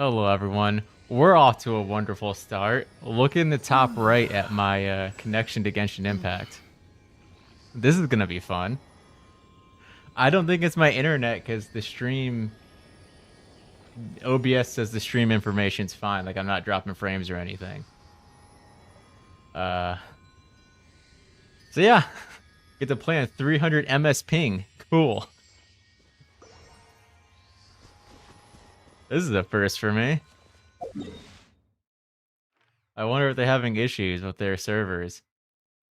Hello, everyone. We're off to a wonderful start. Look in the top right at my connection to Genshin Impact. This is gonna be fun. I don't think it's my internet because the stream OBS says the stream information's fine. Like I'm not dropping frames or anything. Uh. So yeah, get to play on 300 ms ping. Cool. This is a first for me. I wonder if they're having issues with their servers.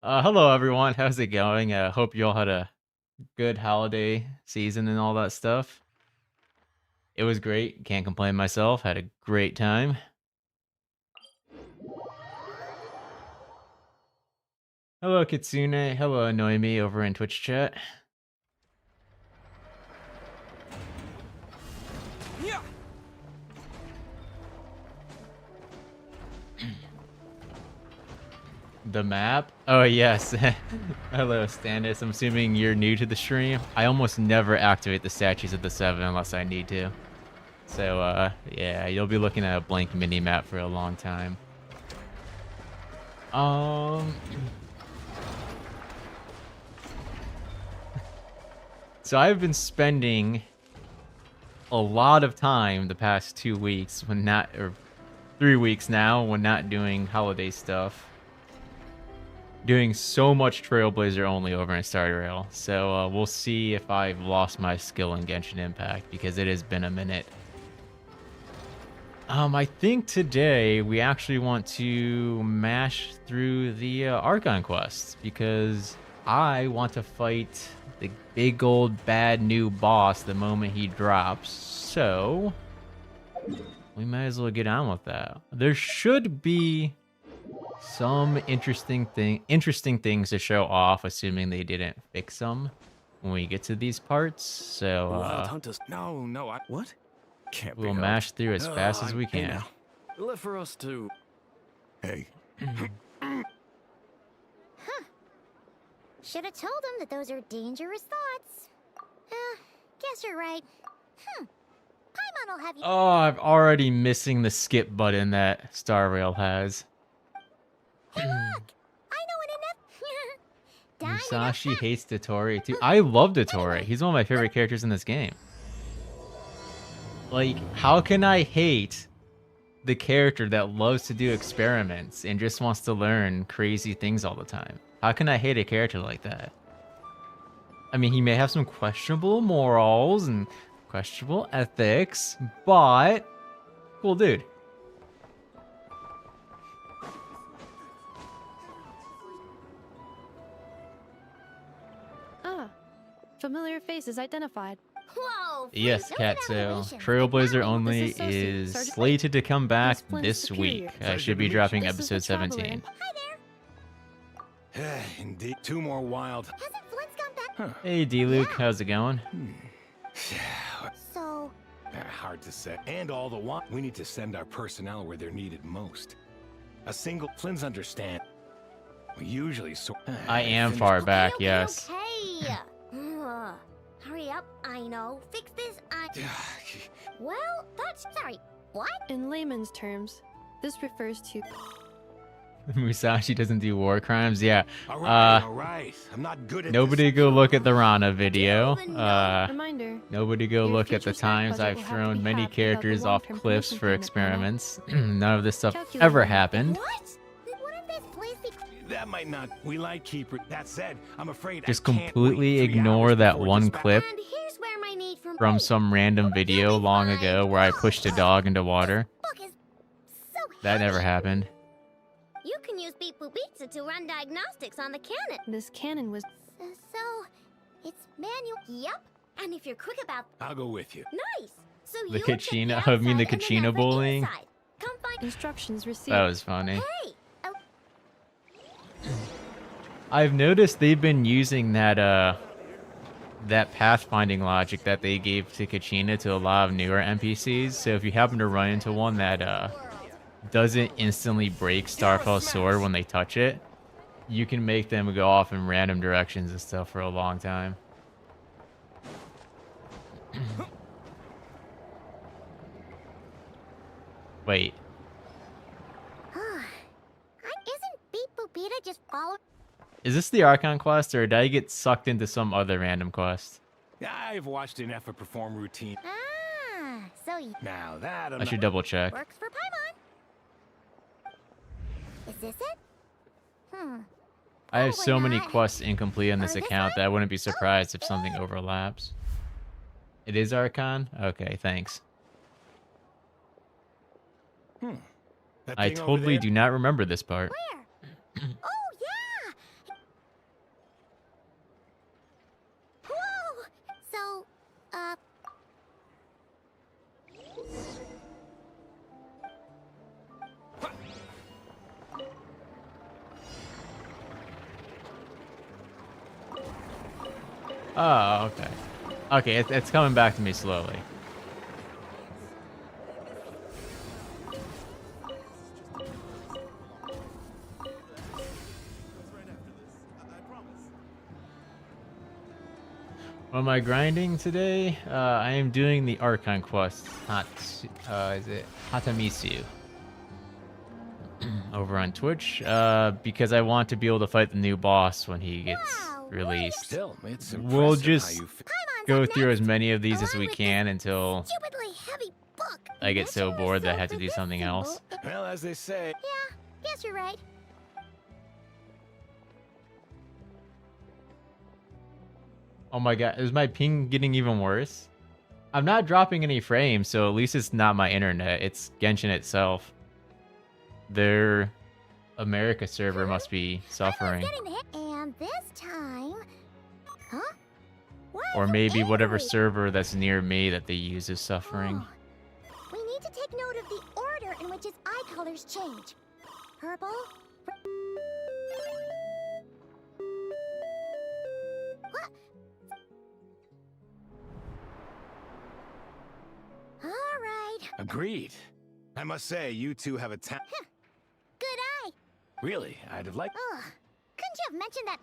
Hello everyone, how's it going? Hope you all had a good holiday season and all that stuff. It was great, can't complain myself, had a great time. Hello Kitsune, hello Noemi over in Twitch chat. The map? Oh yes. Hello Standis, I'm assuming you're new to the stream. I almost never activate the statues of the 7 unless I need to. So yeah, you'll be looking at a blank mini-map for a long time. So I've been spending a lot of time the past 2 weeks when not, or 3 weeks now, when not doing holiday stuff. Doing so much Trailblazer only over in Star Rail. So we'll see if I've lost my skill in Genshin Impact because it has been a minute. I think today we actually want to mash through the Archon quest because I want to fight the big old bad new boss the moment he drops. So we might as well get on with that. There should be some interesting things to show off, assuming they didn't fix them when we get to these parts. So what? Can't we'll be mash through as fast as we can. Left for us to. Hey. Should have told him that those are dangerous thoughts. Guess you're right. Paimon will have you. Oh, I'm already missing the skip button that Star Rail has. Hey, look! I know an enough. Moosashi hates Dotori too. I love Dotori. He's one of my favorite characters in this game. Like, how can I hate the character that loves to do experiments and just wants to learn crazy things all the time? How can I hate a character like that? I mean, he may have some questionable morals and questionable ethics, but cool dude. Familiar faces identified. Whoa! Yes, Katsu. Trailblazer only is slated to come back this week. I should be dropping episode 17. Hi there. Indeed. 2 more wild. Hasn't Flint's come back? Hey, D-Luke, how's it going? So... hard to say. And all the while, we need to send our personnel where they're needed most. A single Flynn's understand. We usually I am far back, yes. Okay. Hurry up, I know. Fix this, Well, that's... Sorry, what? In layman's terms, this refers to... Moosashi doesn't do war crimes? Yeah. All right. I'm not good at nobody this. go look at the Rana video. Reminder. Nobody go Your look at the future strike times budget I've will have to thrown be many halved without the characters off long-term cliffs commission for payment, experiments. None of this stuff Calculating ever that. happened. What? Wouldn't this place be... That might not. We lightkeeper. That said, I'm afraid Just I can't completely wait 3 ignore hours that before one dispatch. clip And here's where my need for... from some random video long ago where I pushed a dog into water. Book is so That never heavy. happened. You can use Beep Boop Pizza to run diagnostics on the cannon. This cannon was... So, it's manual. Yep. And if you're quick about... I'll go with you. Nice. So The you check Kachina, the I mean the outside and Kachina then the bullying. inside. Come find... Instructions received. That was funny. Hey! Oh, I've noticed they've been using that that pathfinding logic that they gave to Kachina to a lot of newer NPCs. So if you happen to run into one that doesn't instantly break Starfell's sword when they touch it, you can make them go off in random directions and stuff for a long time. Wait. Isn't Beep Boopita just following? Is this the Archon quest, or did I get sucked into some other random quest? I've watched enough of perform routine. Ah, so you Now that I should double check. works for Paimon. Is this it? I have Probably so many not. quests incomplete on Or this this account one? that I wouldn't be surprised if something overlaps. It is Archon? Okay, thanks. That I thing over totally there? do not remember this part. Where? Oh yeah. Whoa. So, Oh, okay. Okay, it's coming back to me slowly. What am I grinding today? I am doing the Archon quest. Is it Hatamisu? Over on Twitch, because I want to be able to fight the new boss when he gets Wow, released. Still, it's We'll impressive just how you Paimon's go up through as next, many of these as along we with can this until stupidly heavy book. I get so Mention bored that I yourself have to with do this something symbol. else. Well, as they say, Yeah, guess you're right. Oh my god, is my ping getting even worse? I'm not dropping any frames, so at least it's not my internet. It's Genshin itself. Their America server must be suffering. Getting the hit, and this time, huh? Why Or are you maybe whatever angry? server that's near me that they use is suffering. Oh. We need to take note of the order in which his eye colors change. Purple. What? All right. agreed. I must say, you two have a Good eye. Really, I'd have liked. Ugh. Couldn't you have mentioned that?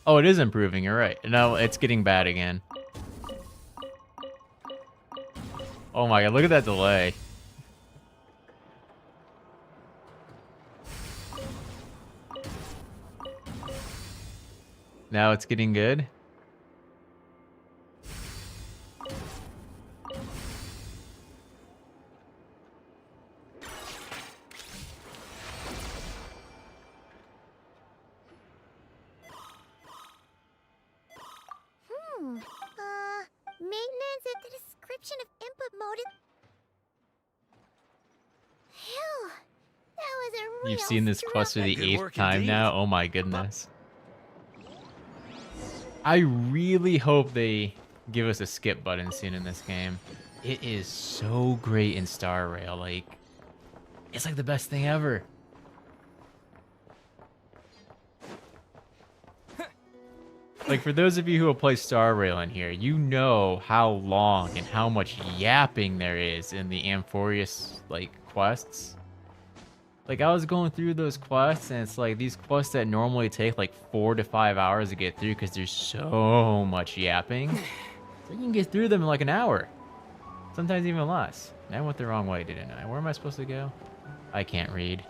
Oh, it is improving, you're right. No, it's getting bad again. Oh my god, look at that delay. Now it's getting good. Maintenance at the description of input mode is... Phew. That was a real You've seen this quest for the Good 8th work time indeed. now? Oh my goodness. I really hope they give us a skip button soon in this game. It is so great in Star Rail. Like, it's like the best thing ever. Like, for those of you who will play Star Rail in here, you know how long and how much yapping there is in the Amphorius, like, quests. Like, I was going through those quests, and it's like these quests that normally take like 4 to 5 hours to get through because there's so much yapping. So you can get through them in like an hour. Sometimes even less. I went the wrong way, didn't I? Where am I supposed to go? I can't read.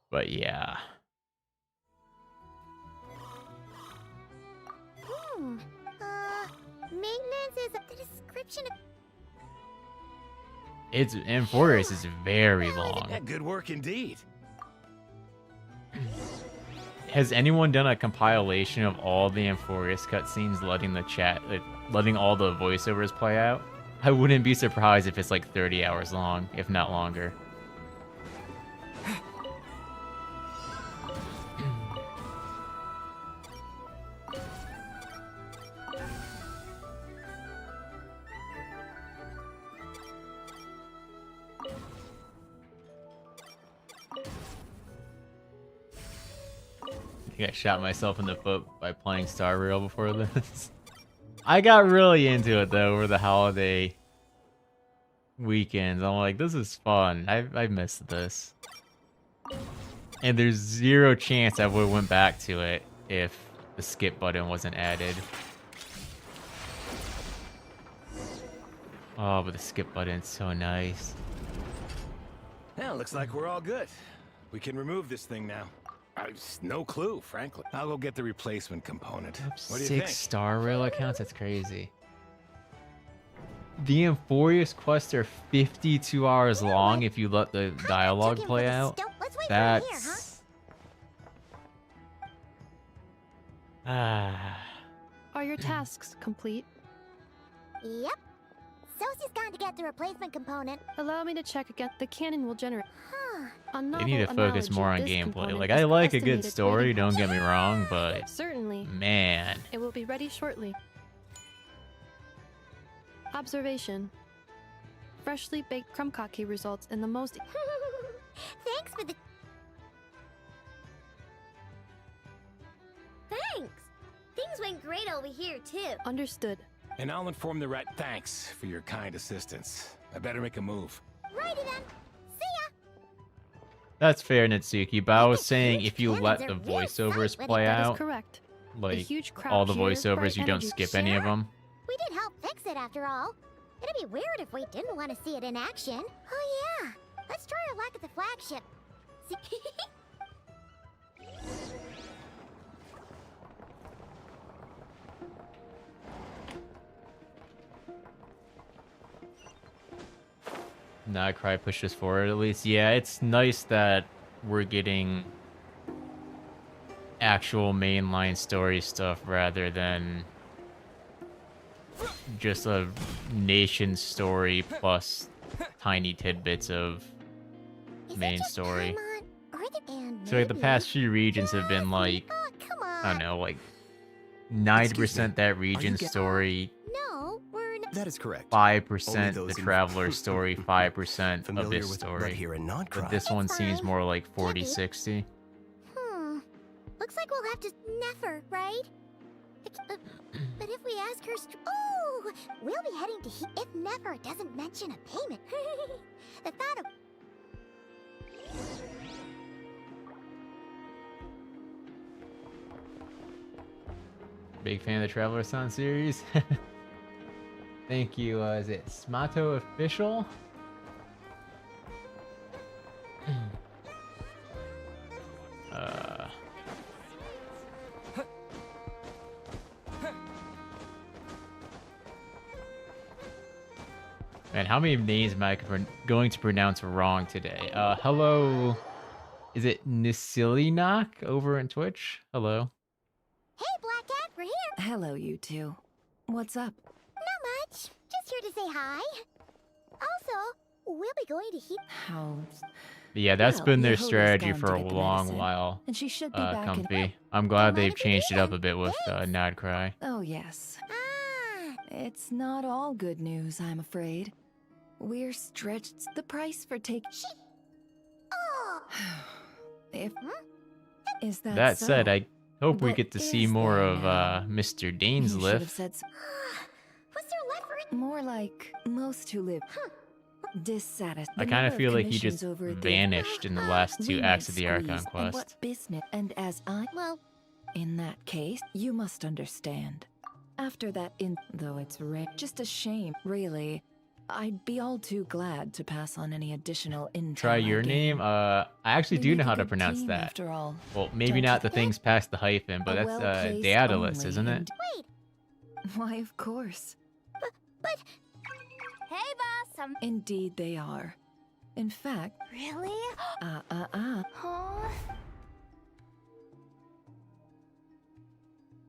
But yeah. Maintenance is at the description of... It's Amphorius is very long. Yeah, good work indeed. Has anyone done a compilation of all the Amphorius cutscenes, letting all the voiceovers play out? I wouldn't be surprised if it's like 30 hours long, if not longer. I think I shot myself in the foot by playing Star Rail before this. I got really into it though over the holiday weekends. I'm like, this is fun. I missed this. And there's zero chance I would have went back to it if the skip button wasn't added. Oh, but the skip button's so nice. Well, looks like we're all good. We can remove this thing now. No clue, frankly. I'll go get the replacement component. What do you think? 6-star rail accounts? That's crazy. The Amphorius quests are 52 hours long if you let the dialogue play out. That's... Are your tasks complete? Yep. Sosie's gone to get the replacement component. Allow me to check again. The cannon will generate. A They novel need to focus analogy more of on this gameplay. component Like, is I like a good estimated story, waiting don't time. get me wrong, but... Certainly. Man. It will be ready shortly. Observation. Freshly baked krumkake results in the most... Thanks for the... Thanks! Things went great over here, too. Understood. And I'll inform the rat. Thanks for your kind assistance. I better make a move. Righty then. See ya! That's fair, Natsuki, but I was These saying huge if you let cannons the are real voiceovers sight when play That is out, correct. like huge crowd all the cheers, voiceovers, bright you don't energy. skip any of them. We did help fix it after all. It'd be weird if we didn't want to see it in action. Oh yeah. Let's try our luck at the flagship. See Nod-krai pushed us forward at least. Yeah, it's nice that we're getting actual mainline story stuff rather than just a nation story plus tiny tidbits of main story. So like the past few regions have been like, Oh, come on. I don't know, like 90% that region story, No, we're not. That is correct. 5% those the in- traveler story, 5% of Familiar this with story. Red here and nod-krai. But this one It's seems fine. more like 40-60. Looks like we'll have to never, right? But if we ask her, oh, we'll be heading to if never doesn't mention a payment. The thought of Big fan of the travelersan series. Thank you. Is it Smato Official? Man, how many names am I going to pronounce wrong today? Hello. Is it Nisilinak over in Twitch? Hello. hey, Black Cat, we're here. Hello, you two. What's up? Not much. Just here to say hi. Also, we'll be going to How? But yeah, that's Well, been their Yehova's strategy gone for to a get the long medicine, while. And she should be back Comfy. I'm glad they've Might be changed it up a in. bit with nod-krai. Oh, yes. Ah, It's not all good news, I'm afraid. We're stretched. The price for take. oh, If. Is that That so? said, I hope we What get to see is more there of now? Mr. You should have Dainsliff. said what's there left for it? more like most who live dissatisfied. I kind of feel like he just vanished in the last two acts of the Archon quest. What business? And as I. Well, In that case, you must understand. After that though it's just a shame, really. I'd be all too glad to pass on any additional intel. Try your I gain. name? I actually We do make know a how to good pronounce team, that. After all. Well, maybe Don't not you the things past the hyphen, but A that's well-placed Daedalus, only isn't it? and- Why, of course. hey, boss. Indeed they are. In fact, Really? Huh?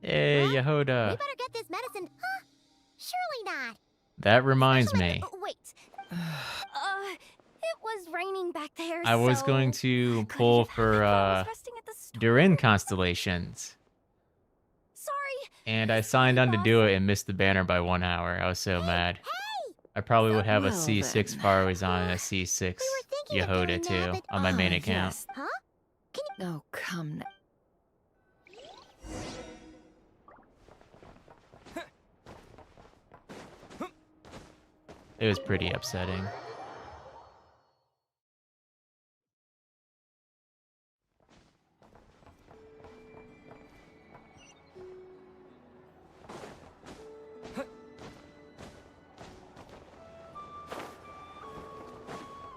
Hey, We Yehoda. better get this medicine. Huh? Surely not. That reminds Especially- me. Wait. It was raining back there. I was so going to couldn't pull have for happened while I was resting at the store. Durin constellations. Sorry. And I signed on to do it and missed the banner by 1 hour. I was so mad. Hey. I probably would have a Well, C6 then. Farawayzan and a C6 We were thinking of Yehoda doing too that, but- on my main Ah, account. yes. Huh? Oh, come now. It was pretty upsetting.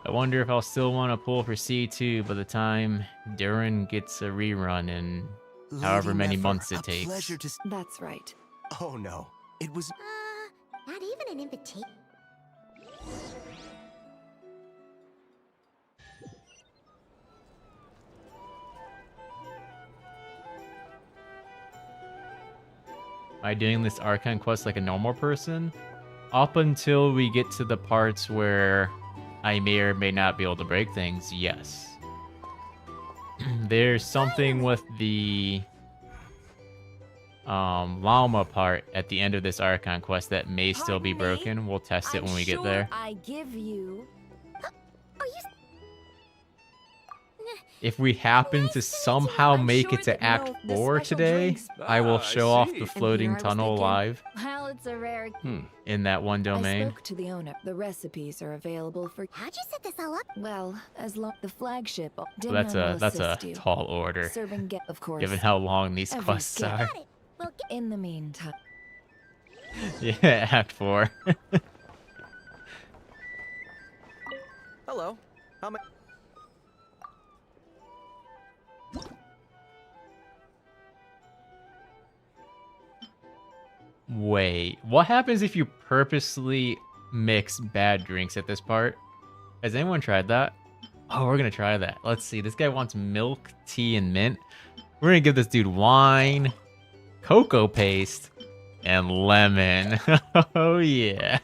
I wonder if I'll still want to pull for C2 by the time Durin gets a rerun in however Lady many Nefer, months it a takes. pleasure to That's right. Oh no, it was. Not even an invitation. Am I doing this Archon quest like a normal person? Up until we get to the parts where I may or may not be able to break things, yes. There's something with the llama part at the end of this Archon quest that may still be Pardon me? broken. We'll test it when we get sure there. I give you. Are you? If we happen to somehow I'm make sure it to that Act no, the 4 special today, drinks- I will I show off see. the And floating here I was tunnel thinking- live Well, it's a rare. in that one I domain. spoke to the owner. The recipes are available for. How'd you set this all up? Well, as long the flagship. Well, Dimna will that's a assist you. tall order, Serving get, of course. given how long these Every quests skill. are. Got it. Well, In the meantime, Yeah, Act 4. Hello. How may? Wait, what happens if you purposely mix bad drinks at this part? Has anyone tried that? Oh, we're gonna try that. Let's see. This guy wants milk, tea, and mint. We're gonna give this dude wine, cocoa paste, and lemon. Oh yeah.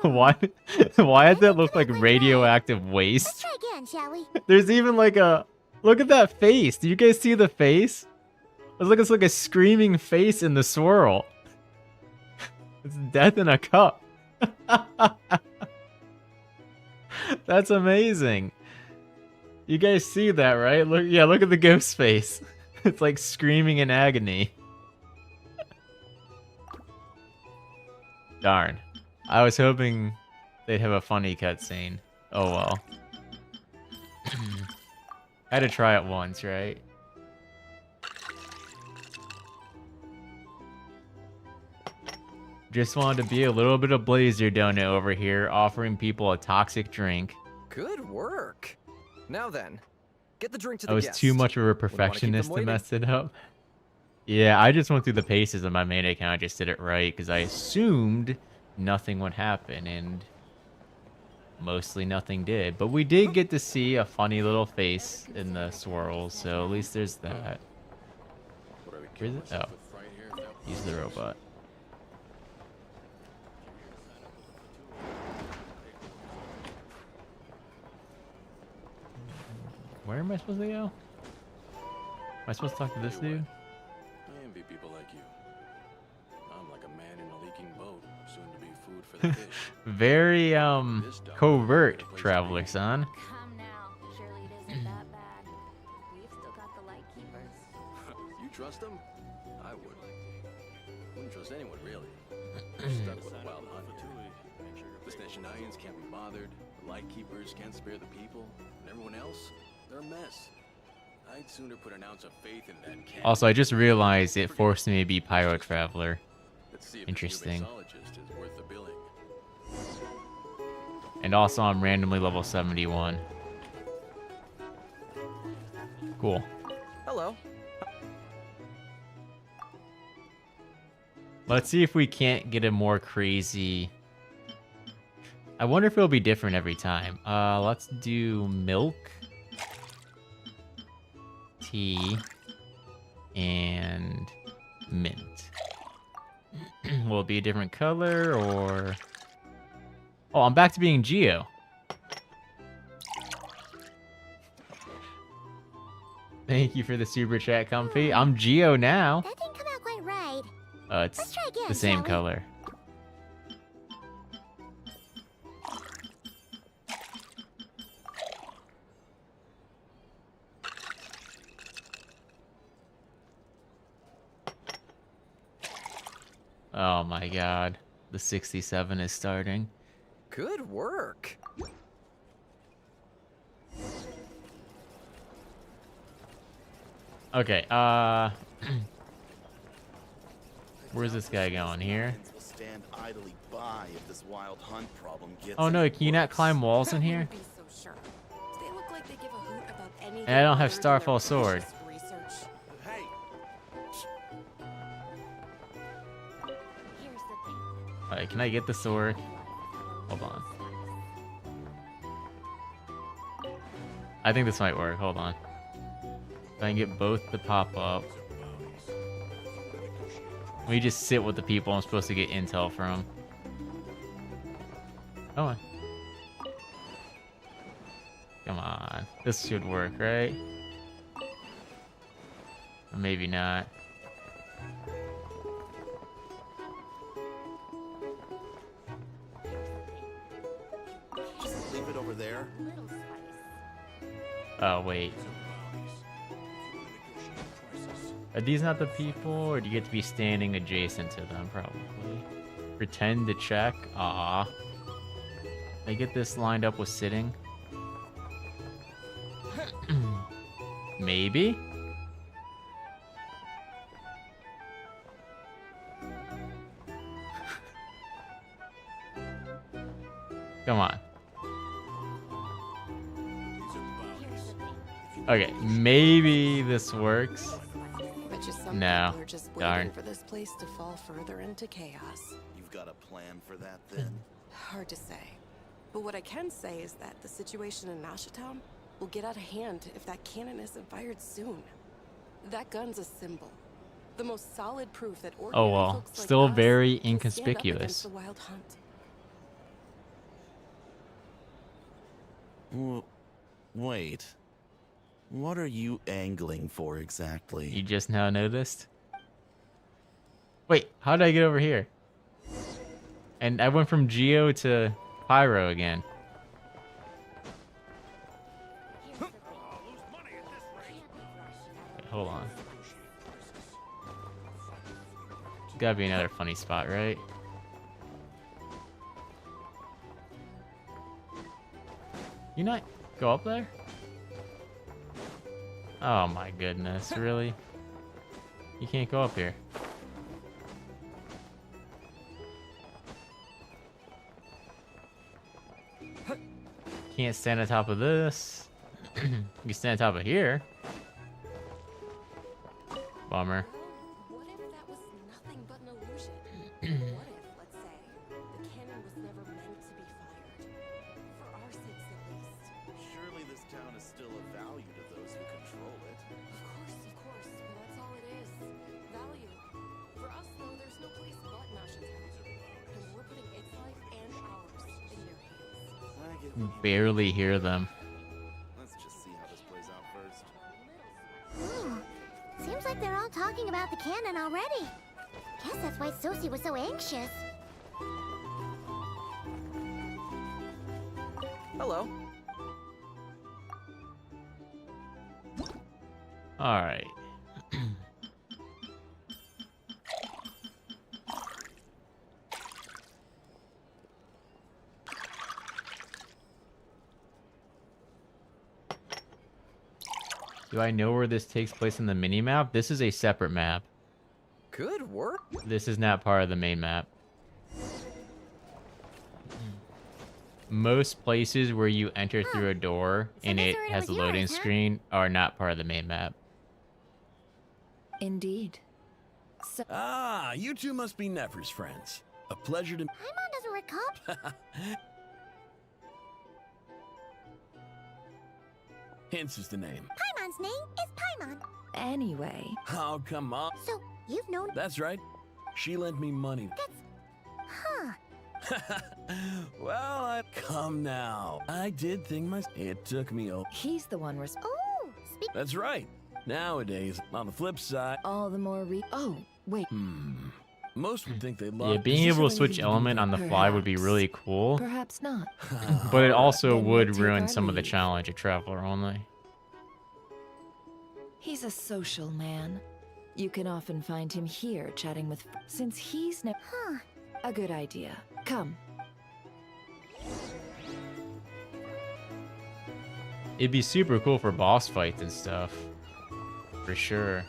Why does that look like radioactive let's waste? try again, shall we? There's even like a look at that face. Do you guys see the face? It's like a screaming face in the swirl. It's death in a cup. That's amazing. You guys see that, right? Look at the ghost face. It's like screaming in agony. Darn. I was hoping they'd have a funny cutscene. Oh well. I had to try it once, right? Just wanted to be a little bit of Blazer Donut over here, offering people a toxic drink. Good work. Now then, get the drink to the I was guest. too much of a Wouldn't wanna keep them perfectionist to waiting. mess it up. Yeah, I just went through the paces of my main account. I just did it right because I assumed nothing would happen, and mostly nothing did. But we did get to see a funny little face in the swirls, so at least there's that. Where's it? Oh, he's the robot. Where am I supposed to go? Am I supposed to talk to this dude? I envy people like you. I'm like a man in a leaking boat, soon to be food for the fish. Very covert, travelersan. Come now. Surely it isn't that bad. We've still got the lightkeepers. You trust them? I would. Wouldn't trust anyone really. Stuck with a wild hunt. The Sneshanians can't be bothered. The lightkeepers can't spare the people, and everyone else, they're a mess. I'd sooner put an ounce of faith in that cat. Also, I just realized it forced me to be Pyro Traveler. Let's see if Interesting. this new mixologist is worth the billing. And also, I'm randomly level 71. Cool. Hello. Let's see if we can't get a more crazy... I wonder if it'll be different every time. Let's do milk, tea, and mint. Will it be a different color, or... Oh, I'm back to being Geo. Thank you for the super chat, Comfy. I'm Geo now. That didn't come out quite right. It's Let's try again, the same shall we? color. Oh my god. The 67 is starting. Good work. Okay, where's this guy going? Here? Will stand idly by if this wild hunt problem gets Oh no, any can you not worse. climb walls in here? Be so sure. Do they look like they give a hoot about anything And I don't have other than their Starfall Sword. precious research? Hey, Here's the thing. Alright, can I get the sword? Hold on. I think this might work. Hold on. If I can get both to pop up. We just sit with the people I'm supposed to get intel from. Come on. Come on. This should work, right? Or maybe not. just leave it over there. Little spice. Oh, wait. Are these not the people, or do you get to be standing adjacent to them, probably? Pretend to check? Aw. I get this lined up with sitting? Maybe? Come on. Here's the thing. Okay, maybe this works. Bet you some No. people are just Darn. waiting for this place to fall further into chaos. You've got a plan for that then? Hard to say. But what I can say is that the situation in Nashatown will get out of hand if that cannon isn't fired soon. That gun's a symbol. The most solid proof that ordinary Oh well, folks like still us very can stand up against inconspicuous. the wild hunt. Wait. What are you angling for You exactly? just now noticed? Wait, how did I get over here? And I went from Geo to Pyro again. Here's the thing. Can't be rushed. Wait, hold on. Gotta be another funny spot, right? You not go up there? Oh my goodness, really? You can't go up here. Can't stand on top of this. You can stand on top of here. Bummer. What if that was nothing but an illusion? What if, let's say, the cannon was never meant to be fired? For our sakes, at least. Surely this town is still of value to those who control it. Of course, but that's all it is. Value. For us, though, there's no place but Nashatown. And we're putting its life and ours in your hands. I get what you Barely hear them. Let's just see how this plays out first. Ooh, seems like they're all talking about the cannon already. Guess that's why Sosie was so anxious. Hello. Alright. Do I know where this takes place in the mini-map? This is a separate map. Good work. This is not part of the main map. Most places where you enter through a door So and this it area has a was loading yours, huh? screen are not part of the main map. Indeed. So, Ah, you two must be Nefer's friends. A pleasure to... Paimon doesn't recall. Hence is the name. Paimon's name is Paimon. anyway, Oh, come on. So, you've known... That's right. She lent me money. Huh. Well, come now. I did think It took me a... he's the one Oh, speak... That's right. Nowadays, on the flip side... all the more oh, wait. Most would think they Yeah, love... being able to switch element on the fly would be really cool, Perhaps not. but it also Then we'll would take ruin our some of the leave. challenge of Traveler only. He's a social man. You can often find him here chatting with... Since he's no... Huh. A good idea. Come. It'd be super cool for boss fights and stuff. For sure.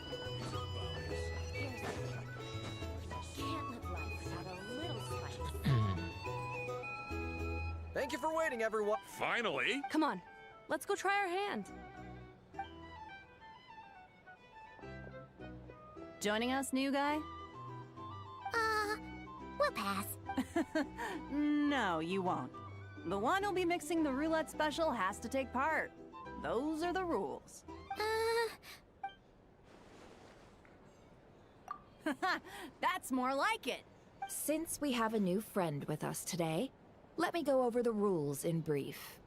Thank you for waiting, everyone. Finally! Come on, let's go try our hand. Joining us, new guy? We'll pass. No, you won't. The one who'll be mixing the roulette special has to take part. Those are the rules. That's more like it. Since we have a new friend with us today, let me go over the rules in brief.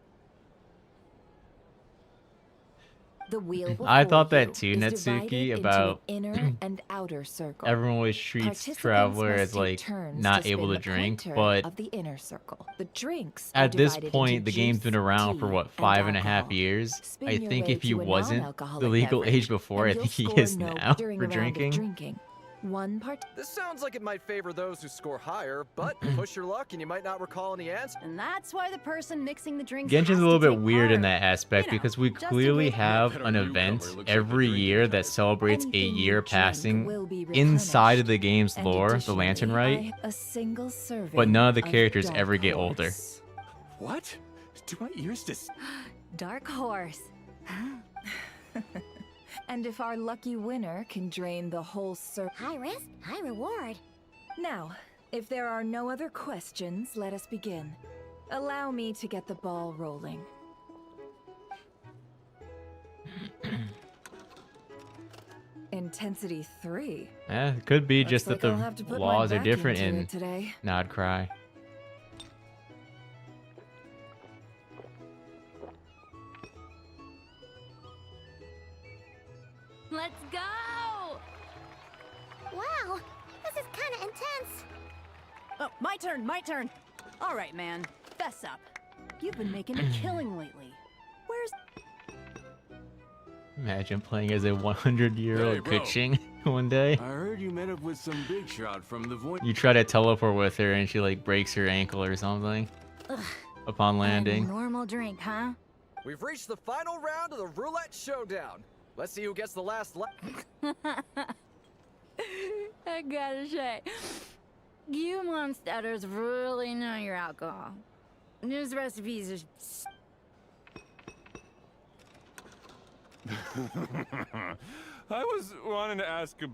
The wheel I thought before that too, you is Netsuki, divided about into an inner and outer circle. everyone always treats Participants Traveler must as take like turns not to able spin to the drink, pointer but of the inner circle. The drinks are at this divided point into the game's been juice, around for tea, what, and 5.5 alcohol. years. Spin I your think way if he to a wasn't the non-alcoholic legal beverage, age before, I and think he you'll score is no now during for a round of drinking. drinking. One part. This sounds like it might favor those who score higher, but push your luck and you might not recall any answers. And that's why the person mixing the drinks Genshin's has a to little bit take weird in part. that aspect You know, because we just in clearly case- have That an our newcomer event looks like every the drinking year type. that celebrates a Anything you year drink passing will be inside of replenished. the game's And lore, the Lantern additionally, Rite, a single serving but none of the of characters dark ever get older. horse. What? Do my ears just... Dark horse. And if our lucky winner can drain the whole High risk, high reward. Now, if there are no other questions, let us begin. Allow me to get the ball rolling. Intensity 3. It could be Looks just like that I'll have to the put my laws are back different into in it today. nod-krai. Let's go! Wow, this is kind of intense. Oh, my turn, my turn. All right, man. Fess up. You've been making a killing lately. Where's... Imagine playing as a 100-year-old Hey, bro. Kuching one day. I heard you met up with some big shot from the void. You try to teleport with her and she like breaks her ankle or something upon A landing. normal drink, huh? We've reached the final round of the roulette showdown. Let's see who gets the last I gotta say, you monsters really know your alcohol. These recipes are... I was wanting to ask a...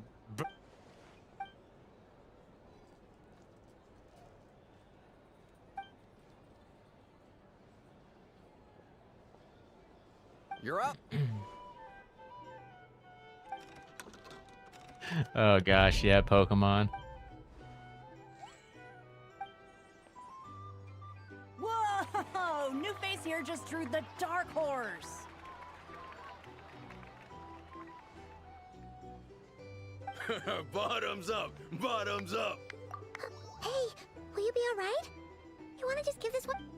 You're up. Oh gosh, yeah, Pokemon. Whoa! New face here just drew the dark horse. Bottoms up! Bottoms up! Hey, will you be alright? You wanna just give this one?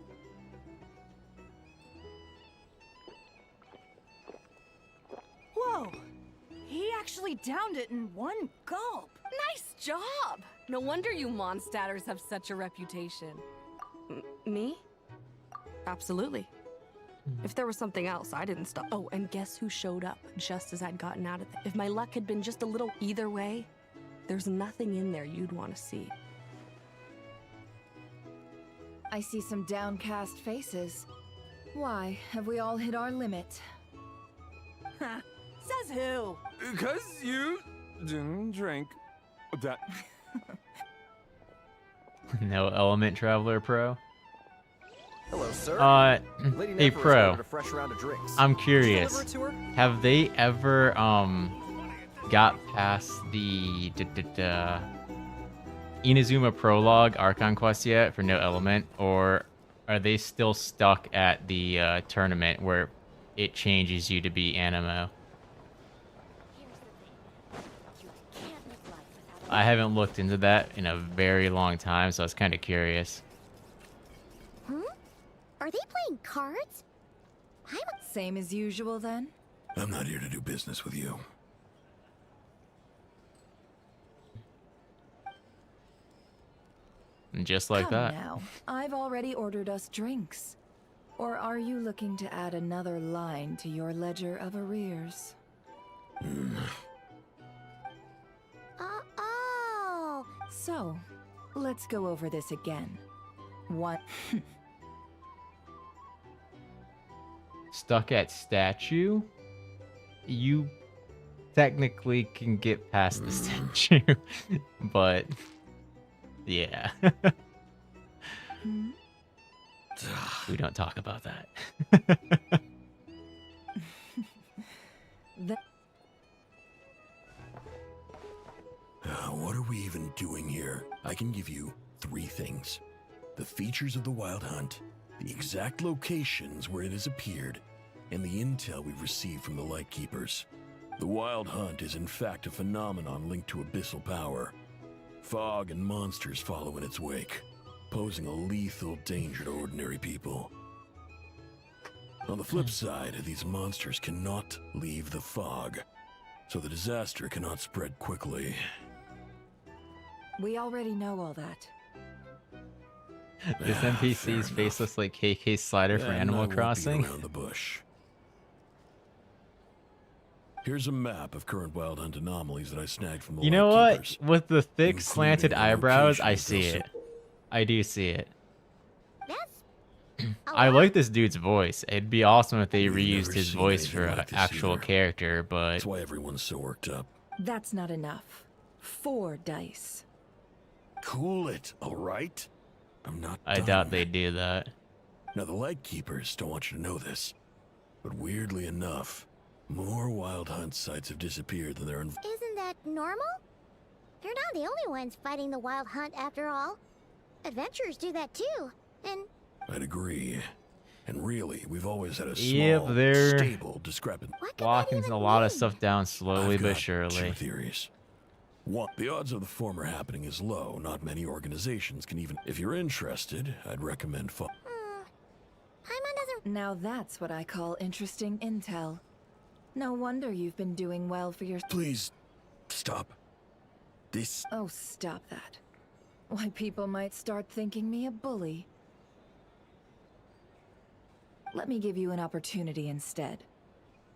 Whoa! He actually downed it in one gulp. Nice job! No wonder you monstatters have such a reputation. Me? Absolutely. If there was something else, I didn't stop. Oh, and guess who showed up just as I'd gotten out of it? If my luck had been just a little either way, there's nothing in there you'd want to see. I see some downcast faces. Why, have we all hit our limit? Says who? Because you didn't drink that. No Element Traveler Pro. Hello, sir. Lady Hey Nefer has Pro, ordered a fresh round of drinks. I'm Did you curious. deliver it to her? Have they ever got past the Inazuma Prologue Archon quest yet for No Element, or are they still stuck at the tournament where it changes you to be Anemo? I haven't looked into that in a very long time, so I was kind of curious. Are they playing cards? Same as usual then? I'm not here to do business with you. And just like Come that. now, I've already ordered us drinks. Or are you looking to add another line to your ledger of arrears? Oh. So, let's go over this again. One. Stuck at statue? You technically can get past the statue, but yeah. We don't talk about that. What are we even doing here? I can give you 3 things. The features of the Wild Hunt, the exact locations where it has appeared, and the intel we've received from the Lightkeepers. The Wild Hunt is in fact a phenomenon linked to abyssal power. Fog and monsters follow in its wake, posing a lethal danger to ordinary people. On the flip side, these monsters cannot leave the fog, so the disaster cannot spread quickly. We already know all that. This NPC's faceless like KK slider for Animal Crossing. Around the bush. Here's a map of current Wild Hunt anomalies that I snagged from the You know what? Lightkeepers, With the thick including slanted the eyebrows, location I of see those- it. I do see it. That's I like this dude's voice. It'd be awesome if they We've reused never his seen voice anything for an like this actual either. character, but That's why everyone's so worked up. That's not enough. 4 dice. Cool it, all right? I'm not I done. doubt they'd do that. Now, the Lightkeepers don't want you to know this, but weirdly enough, more Wild Hunt sites have disappeared than there are. Isn't that normal? They're not the only ones fighting the Wild Hunt after all. Adventurers do that too. And I'd agree. And really, we've always had a small, Yep, they're stable discrepancy. what could that Locking even a lot of mean? stuff down slowly I've but got surely. 2 theories. 1, the odds of the former happening is low. Not many organizations can even. If you're interested, I'd recommend. Paimon doesn't. Now that's what I call interesting intel. No wonder you've been doing well for your. Please, stop. This. Oh, stop that. Why, people might start thinking me a bully. Let me give you an opportunity instead.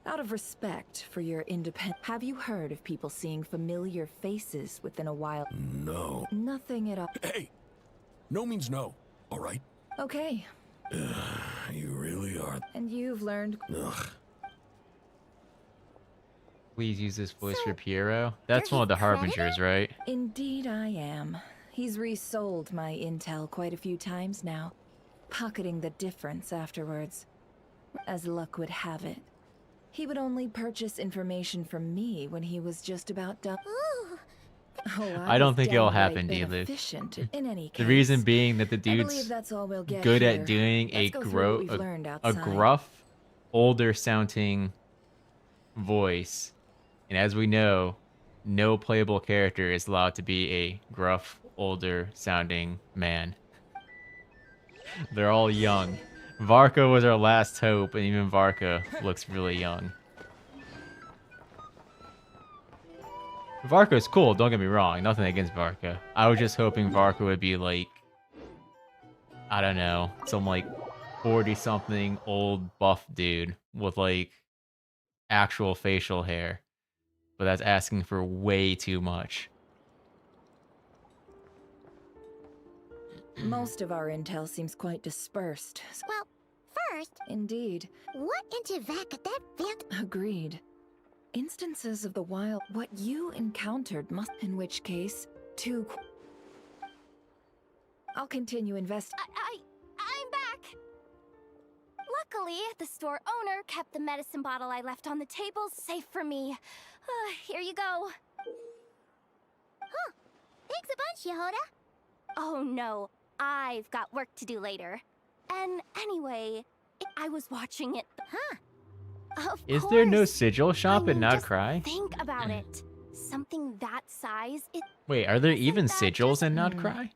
Out of respect for your independent. Have you heard of people seeing familiar faces within a while? No. Nothing at all. Hey! No means no, all right? Okay, You really are. and you've learned. Ugh. Please use this voice So, for Piero. That's you're one of the his creditor? harbingers, right? Indeed, I am. He's resold my intel quite a few times now, pocketing the difference afterwards. As luck would have it, he would only purchase information from me when he was just about done. Ooh. Oh, I don't was think it'll downright happen, Deluxe. inefficient in any case. The reason being that the I believe dude's that's all we'll get good here. at doing Let's go through what we've learned a outside. gruff, older sounding voice. And as we know, no playable character is allowed to be a gruff, older sounding man. They're all young. Varka was our last hope, and even Varka looks really young. Varka's cool, don't get me wrong. Nothing against Varka. I was just hoping Varka would be like, I don't know, some like 40-something old buff dude with like actual facial hair. But that's asking for way too much. Most of our intel seems quite dispersed. Well, first, Indeed. what into that could that vent? Agreed. Instances of the wild. What you encountered must. In which case, I'll continue I'm back. Luckily, the store owner kept the medicine bottle I left on the table safe for me. Here you go. Huh. Thanks a bunch, Yehoda. Oh no, I've got work to do later. And anyway, I was watching it. Huh. Of Is there no course. sigil shop I in mean, just nod-krai? Think about it. Something that size, it. Wait, are there even that sigils just- in nod-krai?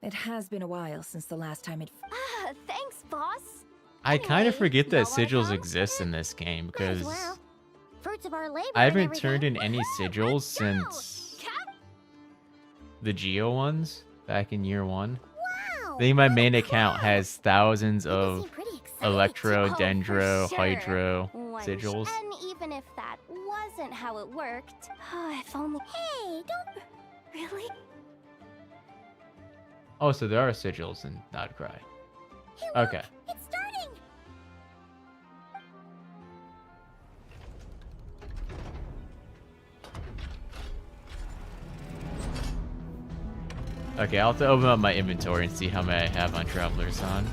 It has been a while since the last time it. Thanks, boss. I kind of Anyway, forget that y'all wanna sigils come? exist in this game Might because as well. Fruits of our labor I and haven't everything. turned in any Woohoo, sigils let's go! since Cap? the Geo ones back in year 1. I think my main account has thousands of Electro, Oh, Dendro, for sure. Hydro One sigils. And even if that wasn't how it worked, if only. Hey, don't. Really? Oh, so there are sigils in nod-krai. Okay. It's starting. Okay, I'll have to open up my inventory and see how many I have on travelersan.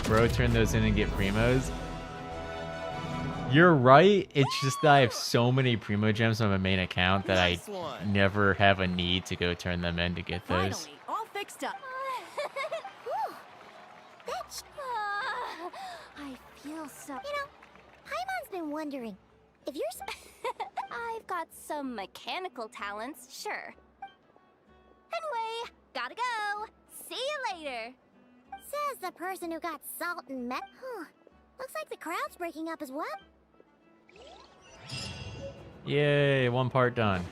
Bro, turn those in and get primos. You're right. It's just that I have so many primo gems on my main account that I never have a need to go turn them in to get those. Finally, all fixed up. Bitch. I feel so. Paimon's been wondering if you're. I've got some mechanical talents, sure. Anyway, gotta go. See you later. Says the person who got salt and met. Looks like the crowd's breaking up as well. Yay, one part done.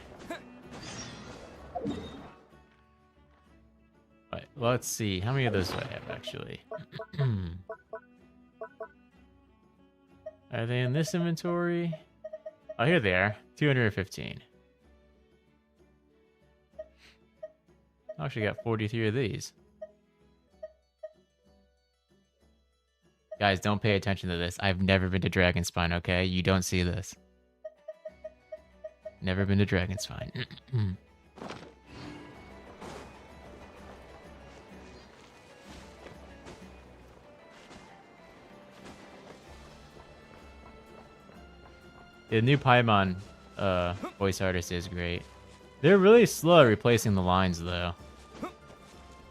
Alright, let's see. How many of those do I have, actually? Are they in this inventory? Oh, here they are. 215. I actually got 43 of these. Guys, don't pay attention to this. I've never been to Dragonspine, okay? You don't see this. Never been to Dragonspine. The new Paimon voice artist is great. They're really slow at replacing the lines, though.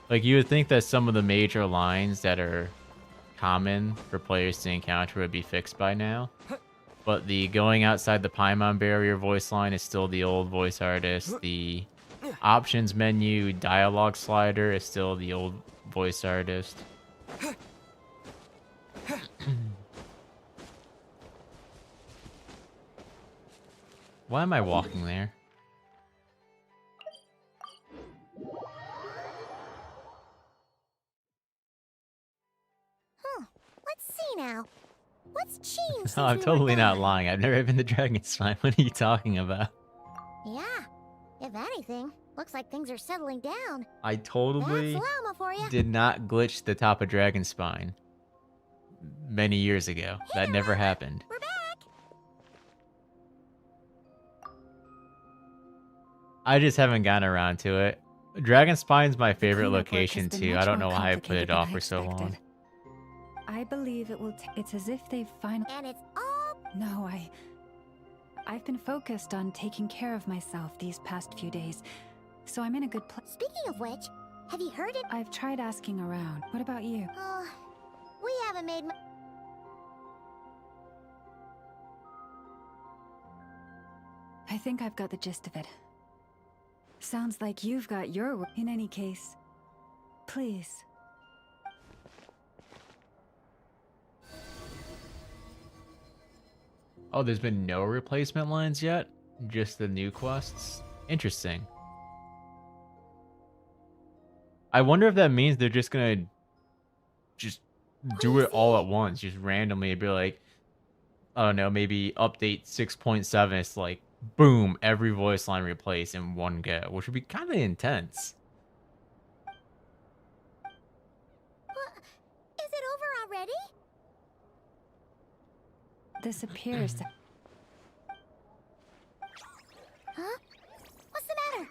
Like, you would think that some of the major lines that are common for players to encounter would be fixed by now. But the going outside the Paimon barrier voice line is still the old voice artist. The options menu dialogue slider is still the old voice artist. Why am I walking there? Let's see now. What's changed since No, I'm we were totally not gone? lying. I've never been to Dragonspine. What are you talking about? Yeah. If anything, looks like things are settling down. I totally That's llama for you. did not glitch the top of Dragonspine many years ago. That never happened. We're back. I just haven't gotten around to it. Dragonspine's my favorite cleanup work has location been too. much I don't more know why I put it complicated than off I for so long. expected. I believe it will. It's as if they've finally. And it's all. No, I've been focused on taking care of myself these past few days, so I'm in a good place. Speaking of which, have you heard it? I've tried asking around. What about you? We haven't made. I think I've got the gist of it. Sounds like you've got your work. In any case, please. Oh, there's been no replacement lines yet? Just the new quests? Interesting. I wonder if that means they're just gonna just do it all at once, just randomly. It'd be like, I don't know, maybe update 6.7, it's like, boom, every voice line replaced in one go, which would be kind of intense. Is it over already? This appears to. Huh? What's the matter?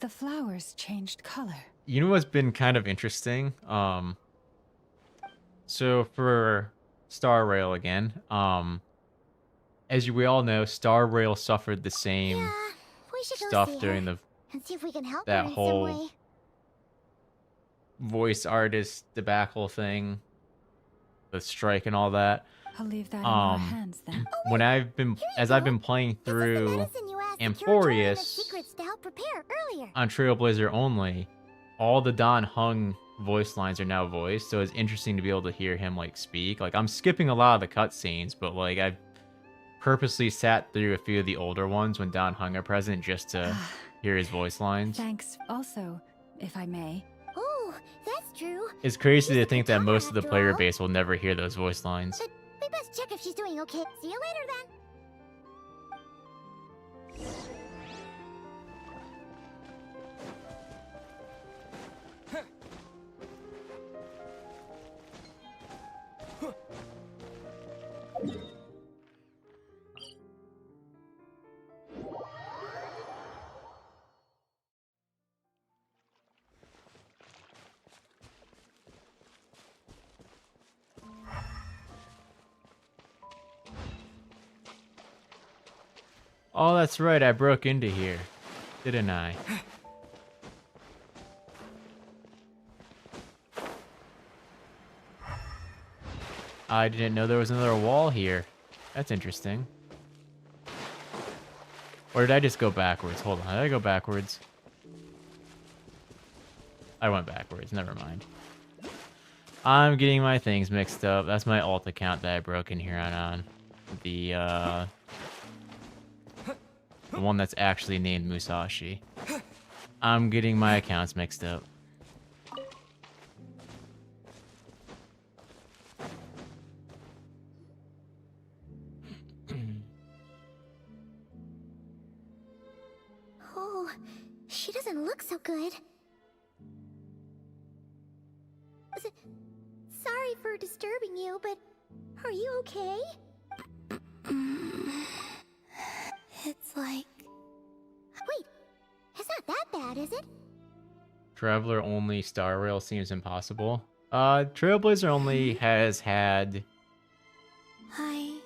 The flowers changed color. You know what's been kind of interesting? So for Star Rail again, as we all know, Star Rail suffered the same We should go stuff see during her the and see if we can help that her in whole some way. voice artist debacle thing, the strike and all that. I'll leave that in your hands then. When I've been playing through Medicine you asked the curator of Amphorius secrets to help prepare earlier. on Trailblazer only, all the Don Hung voice lines are now voiced, so it's interesting to be able to hear him like speak. Like, I'm skipping a lot of the cutscenes, but like I've purposely sat through a few of the older ones when Don hung a present just to hear his voice lines. Thanks also, if I may. Oh, that's true. It's crazy to think that guitar, most of the after player all. base will never hear those voice lines. But we best check if she's doing okay. See you later then. Oh, that's right, I broke into here, didn't I? I didn't know there was another wall here. That's interesting. Or did I just go backwards? Hold on, did I go backwards? I went backwards, never mind. I'm getting my things mixed up. That's my alt account that I broke in here on. The one that's actually named Moosashi. I'm getting my accounts mixed up. Oh, she doesn't look so good. Sorry for disturbing you, but are you okay? It's like... Wait, it's not that bad, is it? Traveler only Star Rail seems impossible. Trailblazer only has had I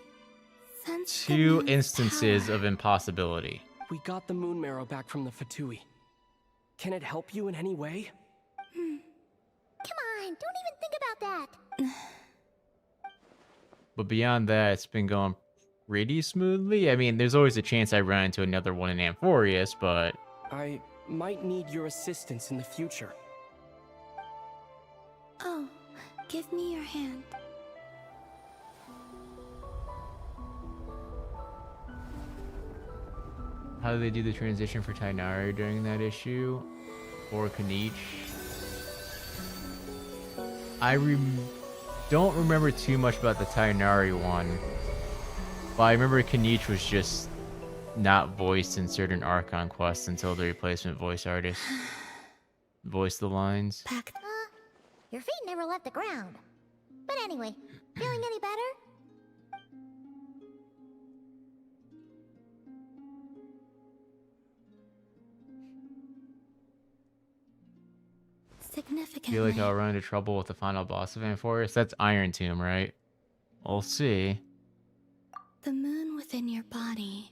sense 2 instances of impossibility. We got the moon marrow back from the Fatui. Can it help you in any way? Come on, don't even think about that. But beyond that, it's been going pretty smoothly. I mean, there's always a chance I run into another one in Amphorius, but... I might need your assistance in the future. Oh, give me your hand. How do they do the transition for Tainari during that issue? Or Kanich? I don't remember too much about the Tainari one. But I remember Kanich was just not voiced in certain Archon quests until the replacement voice artist voiced the lines. Your feet never left the ground. But anyway, feeling any better? Significantly. Feel like I'll run into trouble with the final boss of Amphorius? That's Iron Tomb, right? We'll see. The moon within your body.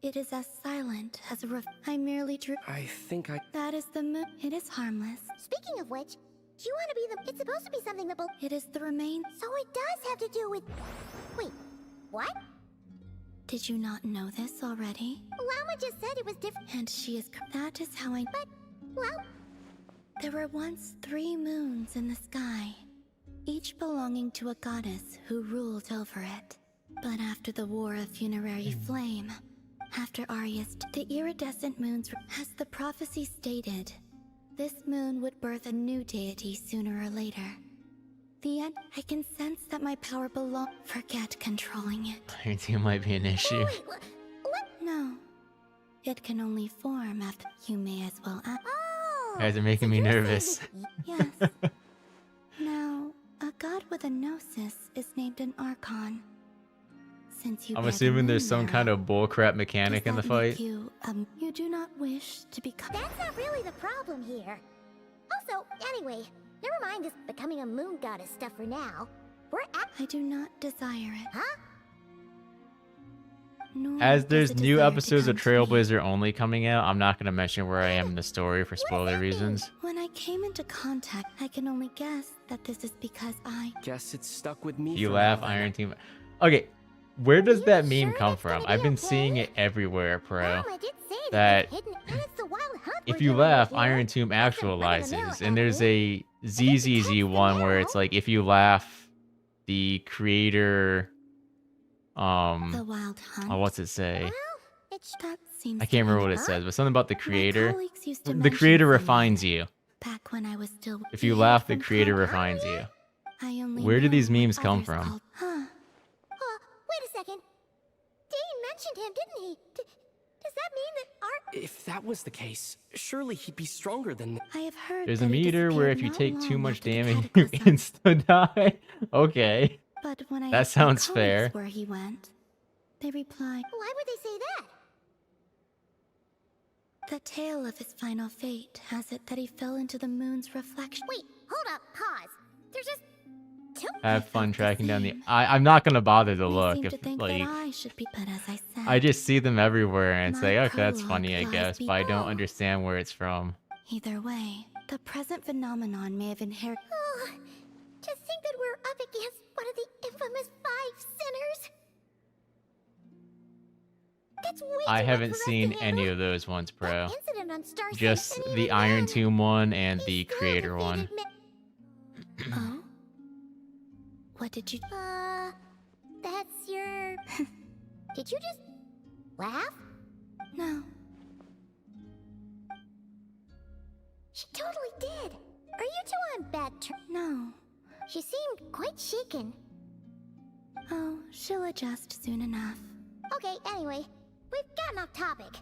It is as silent as a I merely drew. I think I... That is the moon. It is harmless. Speaking of which, do you want to be the... It's supposed to be something that... It is the remain. So it does have to do with... Wait, what? Did you not know this already? Llama just said it was different. And she is... That is how I... But, well... There were once 3 moons in the sky, each belonging to a goddess who ruled over it. But after the War of Funerary Flame, after Arius, the iridescent moons, as the prophecy stated, this moon would birth a new deity sooner or later. The end, I can sense that my power belongs. Forget controlling it. Iron Tomb might be an issue. Wait, what? No. It can only form after. You may as well ask. Guys are making me nervous. Yes. Now, a god with a gnosis is named an archon. Since you I'm bear the assuming there's moon some marrow, kind of bullcrap mechanic in the does that make fight. You do not wish to become. That's not really the problem here. Also, anyway, never mind this becoming a moon goddess stuff for now. I do not desire it. Huh? Nor As does there's a new desire to episodes of come to me. Trailblazer only coming out, I'm not going to mention where I am in the story for spoiler reasons. When I came into contact, I can only guess that this is because I... Guess it's stuck with me. You for laugh, now, then. Iron Team. Okay, where does that meme come from? I've been seeing it everywhere, Pro. That if you laugh, Iron Tomb actualizes. And there's a ZZZ one where it's like, if you laugh, the creator The Wild Hunt. Oh, what's it say? That seems I can't remember what it says, but something about the creator. The creator refines you. Back when I was still If you laugh, the creator refines you. I only Where do know these what memes come others from? called- Huh. Wait a second. Dean mentioned him, didn't he? Does that mean that our... If that was the case, surely he'd be stronger than. I have heard There's a that he meter where disappeared if you not take too long much after the damage, you cataclysm. insta die. Okay. But when I That asked my sounds colleagues fair. where he went, they replied, why would they say that? The tale of his final fate has it that he fell into the moon's reflection. Wait, hold up, pause. There's just two. Have fun tracking down the. I'm not gonna bother to They look seem if to think like that I should be, but as I said, I just see them everywhere and My say, okay, that's prologue funny, I lies guess, but I don't below. understand where it's from. Either way, the present phenomenon may have inherited. Oh, to think that we're up against one of the infamous 5 sinners. That's way I too haven't much for us seen to any handle. of those ones, bro. Incident on Star Just Citizen, the even Iron then, Tomb one and the still creator one. defeated Oh? What did you... that's your... Did you just... laugh? No. She totally did. Are you two on bad terms? No. She seemed quite shaken. Oh, she'll adjust soon enough. Okay, anyway, we've gotten off topic.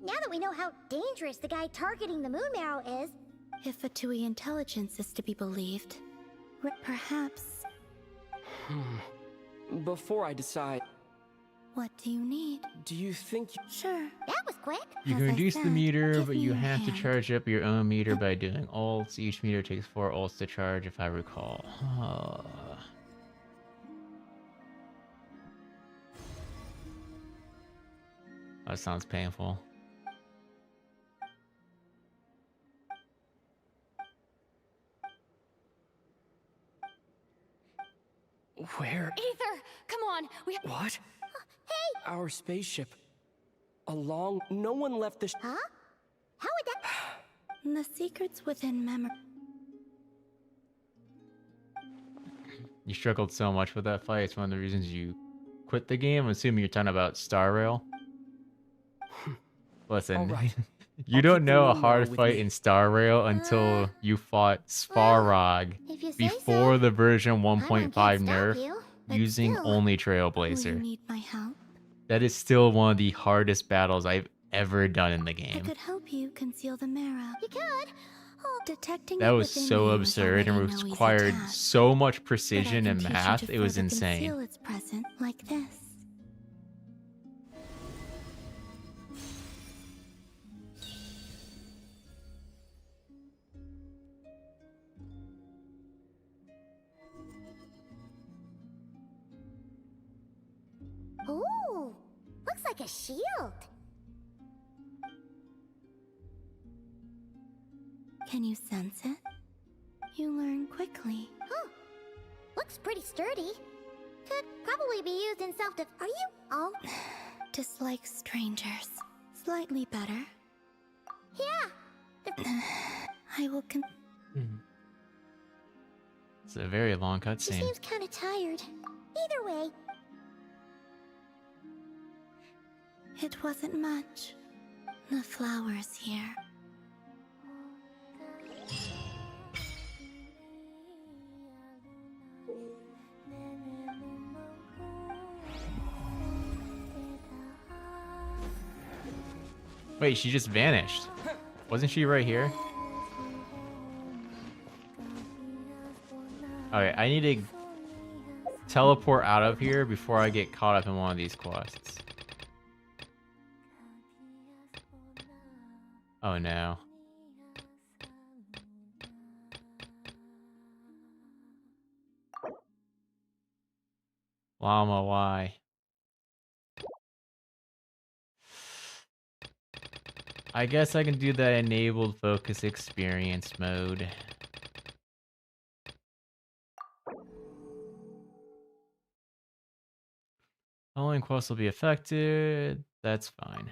Now that we know how dangerous the guy targeting the moon marrow is... If Fatui intelligence is to be believed, perhaps... Before I decide, What do you need? do you think? Sure. That was quick. You As can I reduce the said, meter, give but me you your have to hand. charge up your own meter by doing ults. Each meter takes 4 ults to charge, if I recall. That sounds painful. Where? Aether, come on. We. What? Hey! Our spaceship. Along. No one left the. Huh? How would that... The secrets within memory... You struggled so much with that fight. It's one of the reasons you quit the game. I'm assuming you're talking about Star Rail. Listen, Alright. you I'll don't keep the know a moon hard marrow with fight me. in Star Rail until you fought Svarog if you say before so. the version I 1.5 can't stop nerf you, but using still. only Will you Trailblazer. need my help? That is still one of the hardest battles I've ever done in the I game. could help you conceal the marrow. You could. Oh, detecting That it was within so you is absurd and already no easy required task. so much But I precision can and teach you math. to It was further insane. Conceal its presence like this. Ooh, looks like a shield. Can you sense it? You learn quickly. Huh. Looks pretty sturdy. Could probably be used in self-defense. Are you all... Dislike strangers. Slightly better. Yeah. I will It's a very long She cutscene. seems kind of tired. Either way. It wasn't much. The flowers here. Wait, she just vanished. Wasn't she right here? Okay, I need to teleport out of here before I get caught up in one of these quests. Oh no. Llama, why? I guess I can do that enabled focus experience mode. Following quests will be affected. That's fine.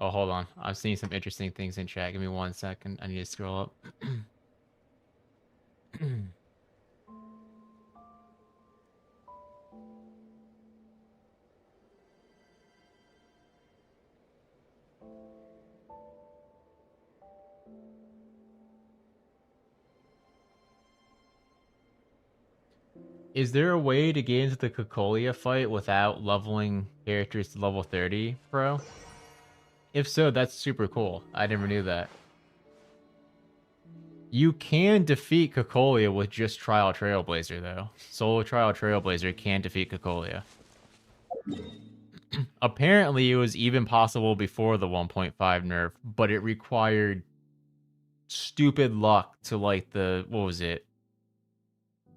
Oh, hold on. I'm seeing some interesting things in chat. Give me 1 second. I need to scroll up. Is there a way to get into the Cocolia fight without leveling characters to level 30, bro? If so, that's super cool. I never knew that. You can defeat Cocolia with just Trial Trailblazer, though. Solo Trial Trailblazer can defeat Cocolia. Apparently, it was even possible before the 1.5 nerf, but it required stupid luck to, like, the... What was it?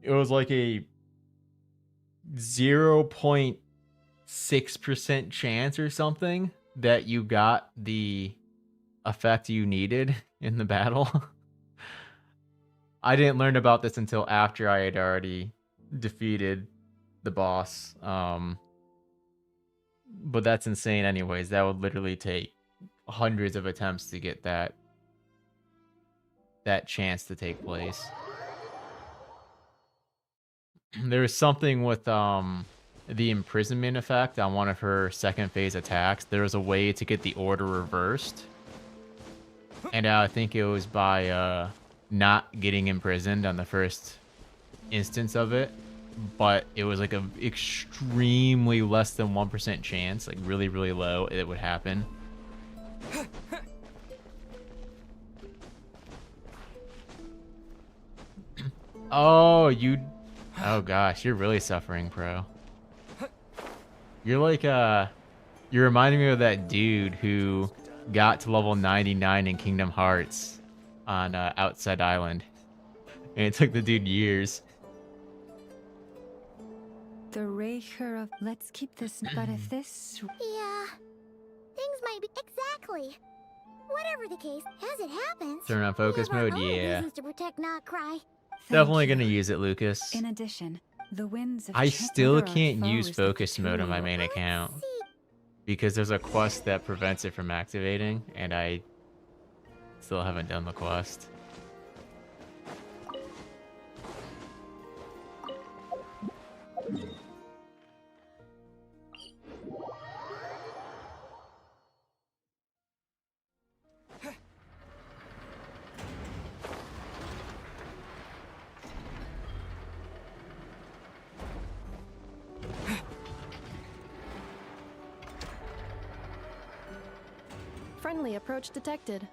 It was like a 0.6% chance or something that you got the effect you needed in the battle. I didn't learn about this until after I had already defeated the boss. But that's insane anyways. That would literally take hundreds of attempts to get that chance to take place. There was something with the imprisonment effect on one of her second phase attacks. There was a way to get the order reversed. And I think it was by not getting imprisoned on the first instance of it. But it was like an extremely less than 1% chance, like really, really low, it would happen. Oh, you... Oh gosh, you're really suffering, pro. You're like, you're reminding me of that dude who got to level 99 in Kingdom Hearts on Outside Island. And it took the dude years. The Rager of... Let's keep this... But if this... Yeah. Things might be... Exactly. Whatever the case, as it happens... Turn on focus mode? Yeah. To protect nod-krai. Definitely gonna use it, Lucas. In addition, the winds of I still River are can't use foes focus that mode on my too. main account. Because there's a quest that prevents it from activating, and I still haven't done the quest. Friendly approach detected.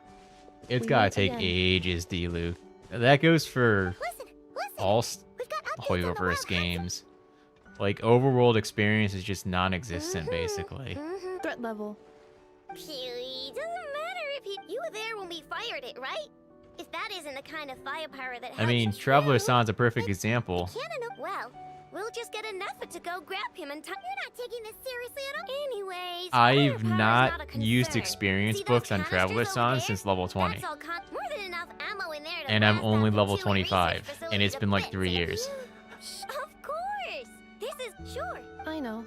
It's We gotta meet take again. ages, D-Luke. That goes for all Hoyoverse games. Like, overworld experience is just non-existent, basically. Threat level. Phew, doesn't matter if you were there when we fired it, right? If that isn't the kind of firepower that I mean, travelersan's a perfect example. well, we'll just get an effort to go grab him and You're not taking this seriously at all. Anyways, I've firepower's not a used concern. experience See those books on canisters over travelersan there? since level 20. That's all more than enough ammo in there to And I'm blast only that level Fitsui 25, research facility and it's to been like bits. 3 years. Of course! This is... Sure. I know.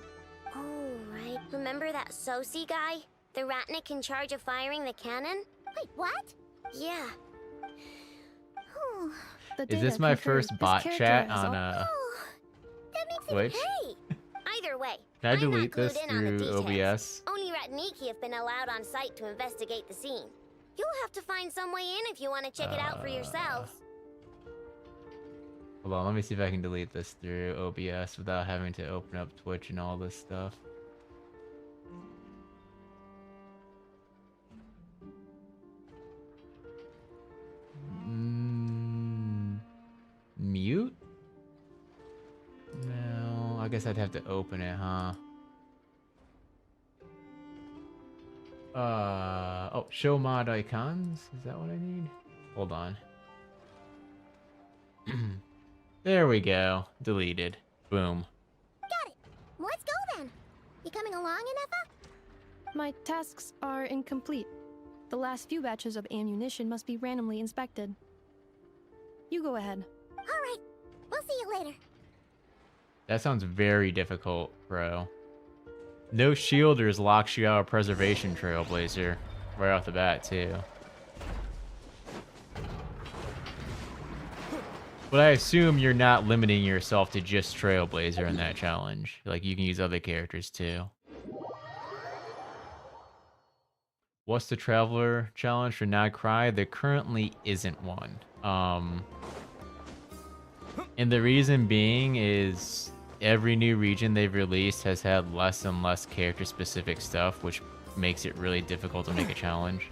Oh, right. Remember that Sosi guy? The Ratnik in charge of firing the cannon? Wait, what? Yeah. Is this my first bot chat on That makes Twitch? it okay. Either way, Can I I'm not delete this clued in on the through details. OBS? Only Ratniki have been allowed on site to investigate the scene. You'll have to find some way in if you want to check it out for yourselves. Hold on, let me see if I can delete this through OBS without having to open up Twitch and all this stuff. Mute? No, I guess I'd have to open it, huh? Oh, show mod icons? Is that what I need? Hold on. There we go. Deleted. Boom. Got it. Let's go then. You coming along, Anefa? My tasks are incomplete. The last few batches of ammunition must be randomly inspected. You go ahead. All right. We'll see you later. That sounds very difficult, bro. No shielders locks you out of Preservation Trailblazer. right off the bat too. But I assume you're not limiting yourself to just Trailblazer in that challenge. Like, you can use other characters too. What's the Traveler challenge for nod-krai? There currently isn't one. And the reason being is every new region they've released has had less and less character-specific stuff, which makes it really difficult to make a challenge.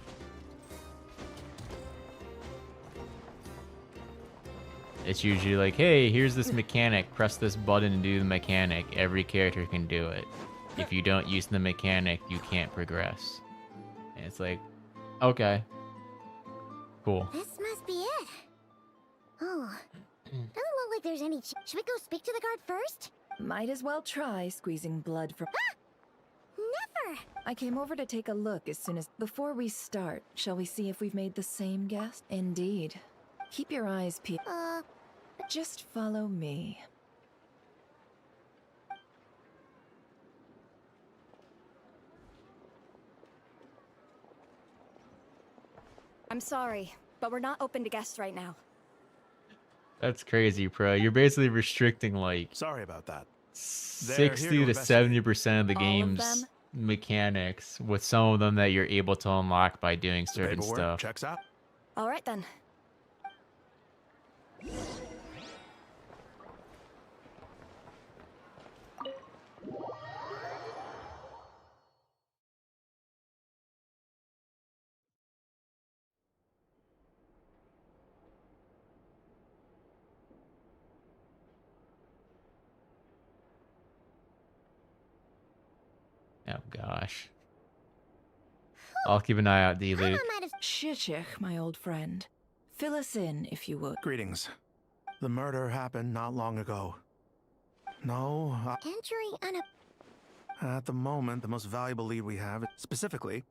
It's usually like, hey, here's this mechanic, press this button and do the mechanic. Every character can do it. If you don't use the mechanic, you can't progress. And it's like, okay. Cool. This must be it. Oh, doesn't look like there's any. Should we go speak to the guard first? Might as well try squeezing blood from. Never. I came over to take a look as soon as. Before we start, shall we see if we've made the same guess? Indeed. Keep your eyes peeled. Just follow me. I'm sorry, but we're not open to guests right now. That's crazy, Pro. You're basically restricting like Sorry about that. 60 to 70% of the game's mechanics, with some of them that you're able to unlock by doing certain stuff. Checks out. All right then. Oh gosh. I'll keep an eye out, D-Luke. Shishich, my old friend. Fill us in, if you would. Greetings. The murder happened not long ago. No, Entering at the moment, the most valuable lead we have, specifically,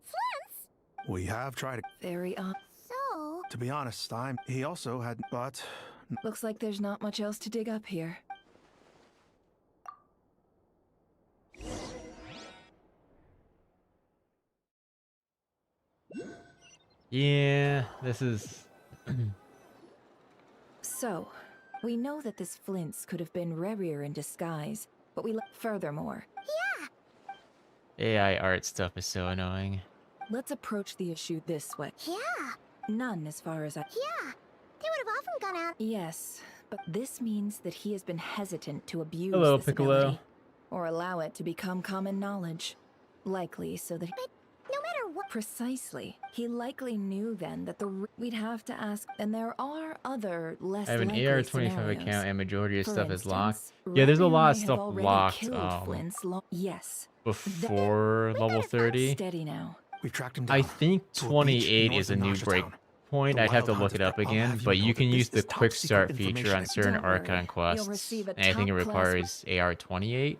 Flint's? we have tried to... Very So? To be honest, he also had, but... Looks like there's not much else to dig up here. Yeah, this is... So, we know that this Flint's could have been Rarier in disguise, but furthermore... Yeah! AI art stuff is so annoying. Let's approach the issue this way. Yeah! None as far as I... Yeah! They would have often gone out... Yes, but this means that he has been hesitant to abuse Hello, this Piccolo. ability, or allow it to become common knowledge. Likely so that... But no matter what... Precisely. He likely knew then that we'd have to ask, and there are other less I have an likely AR-25 scenarios. account and majority of For stuff is locked. instance, Yeah, there's a Rarier lot of may have stuff already locked killed Flint's yes. before level 30. Steady now. We've tracked him down. I think to a beach 28 north is a of new Nasha break Town. point. The I'd have to Wild look it Hunt up I'll again, have you but know you that can this use the is top quick secret start feature information. on certain Don't worry, Archon quests, receive a and I think it top-class requires AR-28.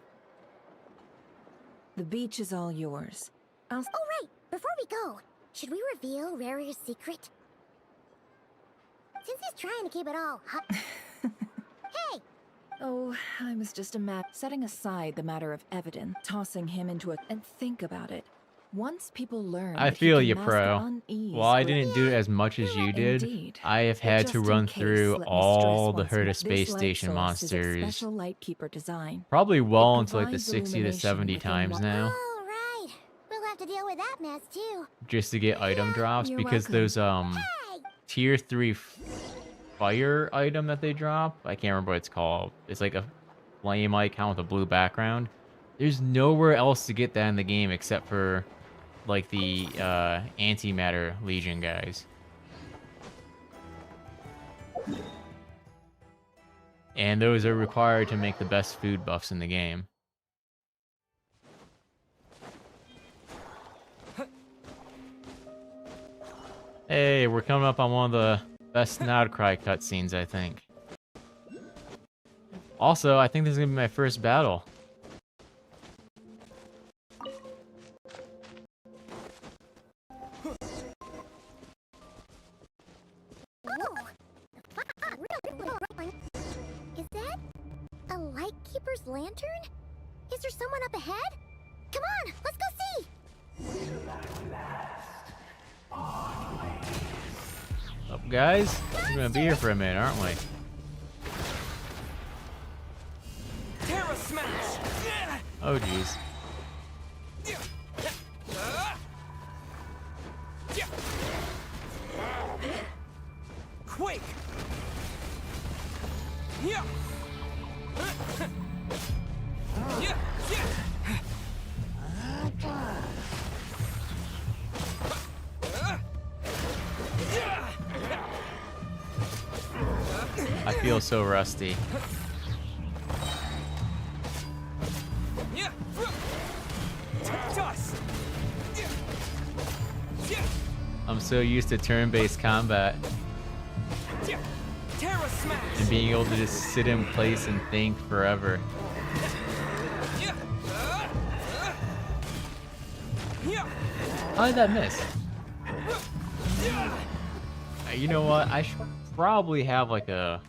The beach is all yours. Oh right! Before we go, should we reveal Rarier's secret? Since he's trying to keep it all hot... Hey! Oh, I was just setting aside the matter of evidence, tossing him into a... And think about it. Once people learn I that feel he you, can Pro. mask unease While I with- didn't do it as much as you did, Indeed. I have But had to just in run case, through let me all the stress once Herd more, of Space this light Station source is a monsters special lightkeeper design. probably well It into like the provides 60 to illumination 70 within times one- now, Oh right! We'll have to deal with that mess too. just to get item drops, You're because welcome. those tier 3 fire item that they drop, I can't remember what it's called. It's like a flame icon with a blue background. There's nowhere else to get that in the game except for like the antimatter legion guys. And those are required to make the best food buffs in the game. Hey, we're coming up on one of the best nod-krai cutscenes, I think. Also, I think this is gonna be my first battle. Is that a lightkeeper's lantern? Is there someone up ahead? Come on, let's go see! guys? We're gonna be here for a minute, aren't we? Terra smash. Oh, jeez. Quake. Yeah. Yeah. I feel so rusty. I'm so used to turn-based combat and being able to just sit in place and think forever. How did that miss? You know what? I should probably have like a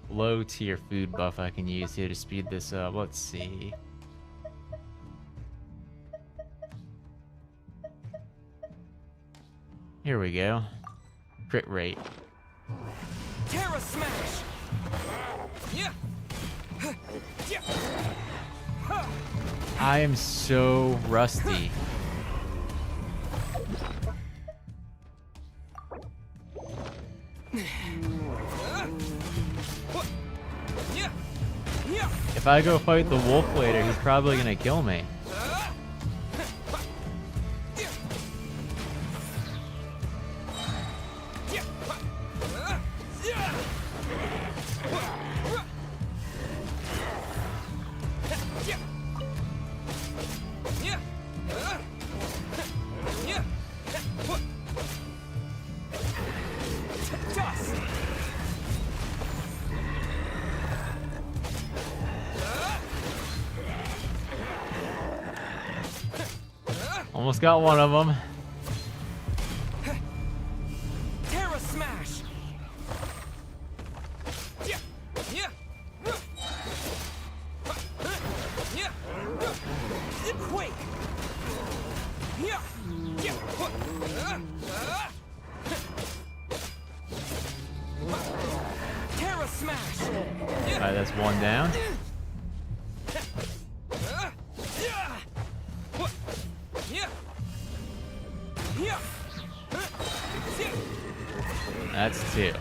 low tier food buff I can use here to speed this up. Let's see. Here we go. Crit rate. Terra smash. I am so rusty. If I go fight the wolf later, he's probably gonna kill me. Almost got one of them. Terra smash. Quake. Terra smash. Alright, that's one down. That's two.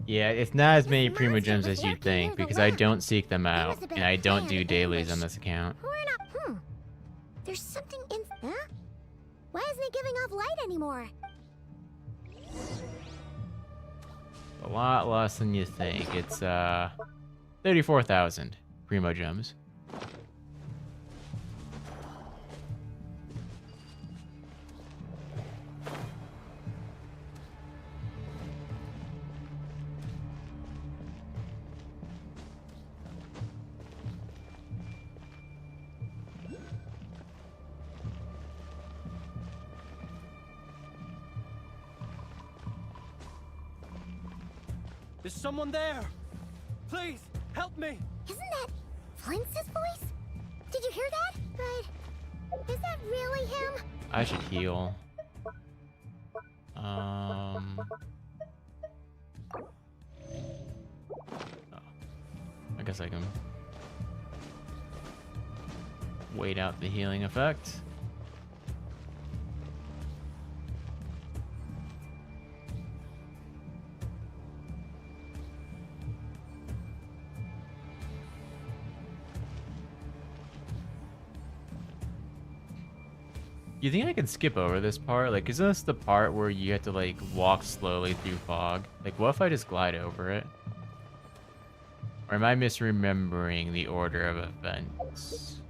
Yeah, it's not as many Primo Gems as you'd think, because I don't seek them out, and I don't do dailies on this account. We're not. There's something in. Huh? Why isn't it giving off light anymore? A lot less than you think. It's 34,000 Primo Gems. Is someone there? Please, help me! Isn't that Flintz's voice? Did you hear that? But is that really him? I should heal. Oh. I guess I can wait out the healing effect. You think I can skip over this part? Like, is this the part where you have to, like, walk slowly through fog? Like, what if I just glide over it? Or am I misremembering the order of events?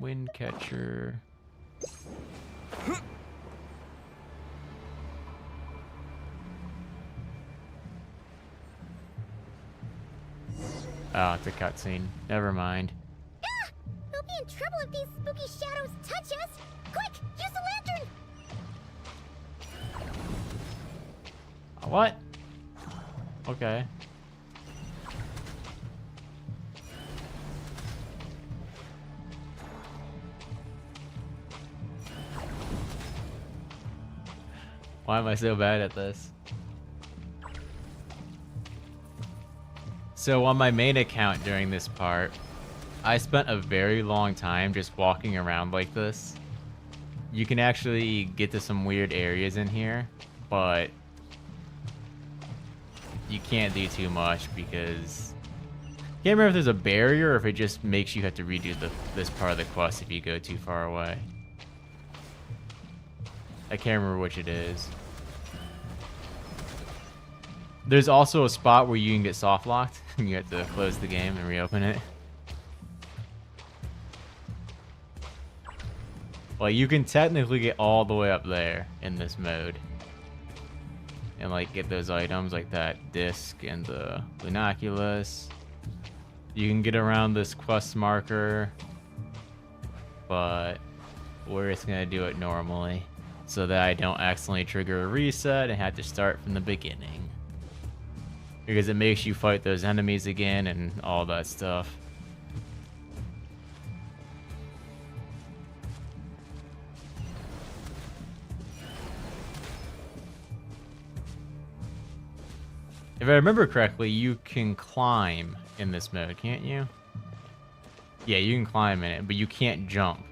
Windcatcher. Oh, it's a cutscene. Never mind. Ah! We'll be in trouble if these spooky shadows touch us! Quick! Use the lantern! What? Okay. Why am I so bad at this? So on my main account during this part, I spent a very long time just walking around like this. You can actually get to some weird areas in here, but you can't do too much because I can't remember if there's a barrier or if it just makes you have to redo this part of the quest if you go too far away. I can't remember which it is. There's also a spot where you can get soft locked and you have to close the game and reopen it. Like, you can technically get all the way up there in this mode. And, like, get those items like that disc and the Lunaculus. You can get around this quest marker. But we're just gonna do it normally. So that I don't accidentally trigger a reset and have to start from the beginning. Because it makes you fight those enemies again and all that stuff. If I remember correctly, you can climb in this mode, can't you? Yeah, you can climb in it, but you can't jump.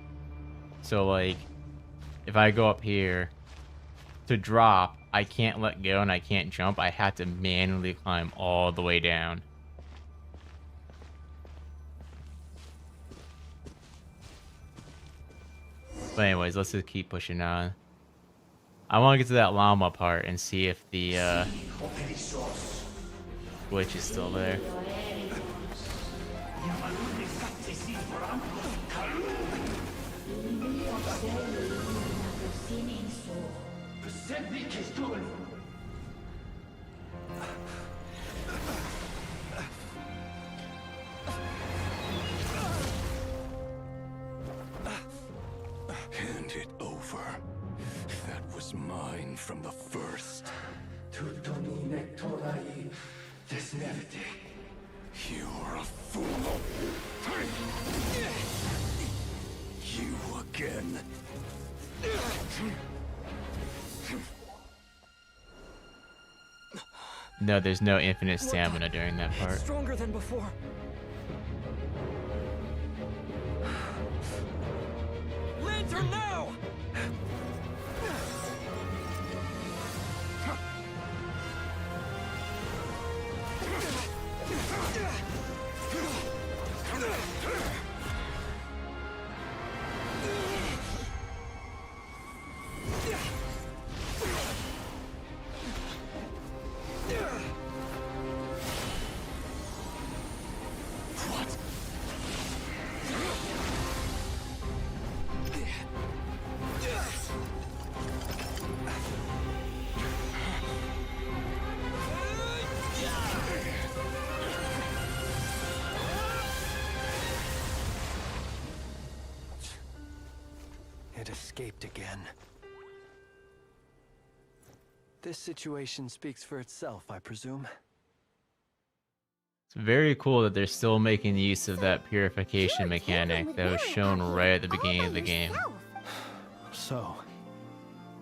So, like, if I go up here to drop, I can't let go and I can't jump. I have to manually climb all the way down. But anyways, let's just keep pushing on. I want to get to that llama part and see if the glitch is still there. Hand it over. That was mine from the first. You're a fool. You again. No, there's no infinite stamina during that part. Stronger than before. Lantern now! It escaped again. This situation speaks for itself, I presume. It's very cool that they're still making use of that purification mechanic that was shown right at the beginning of the game. So,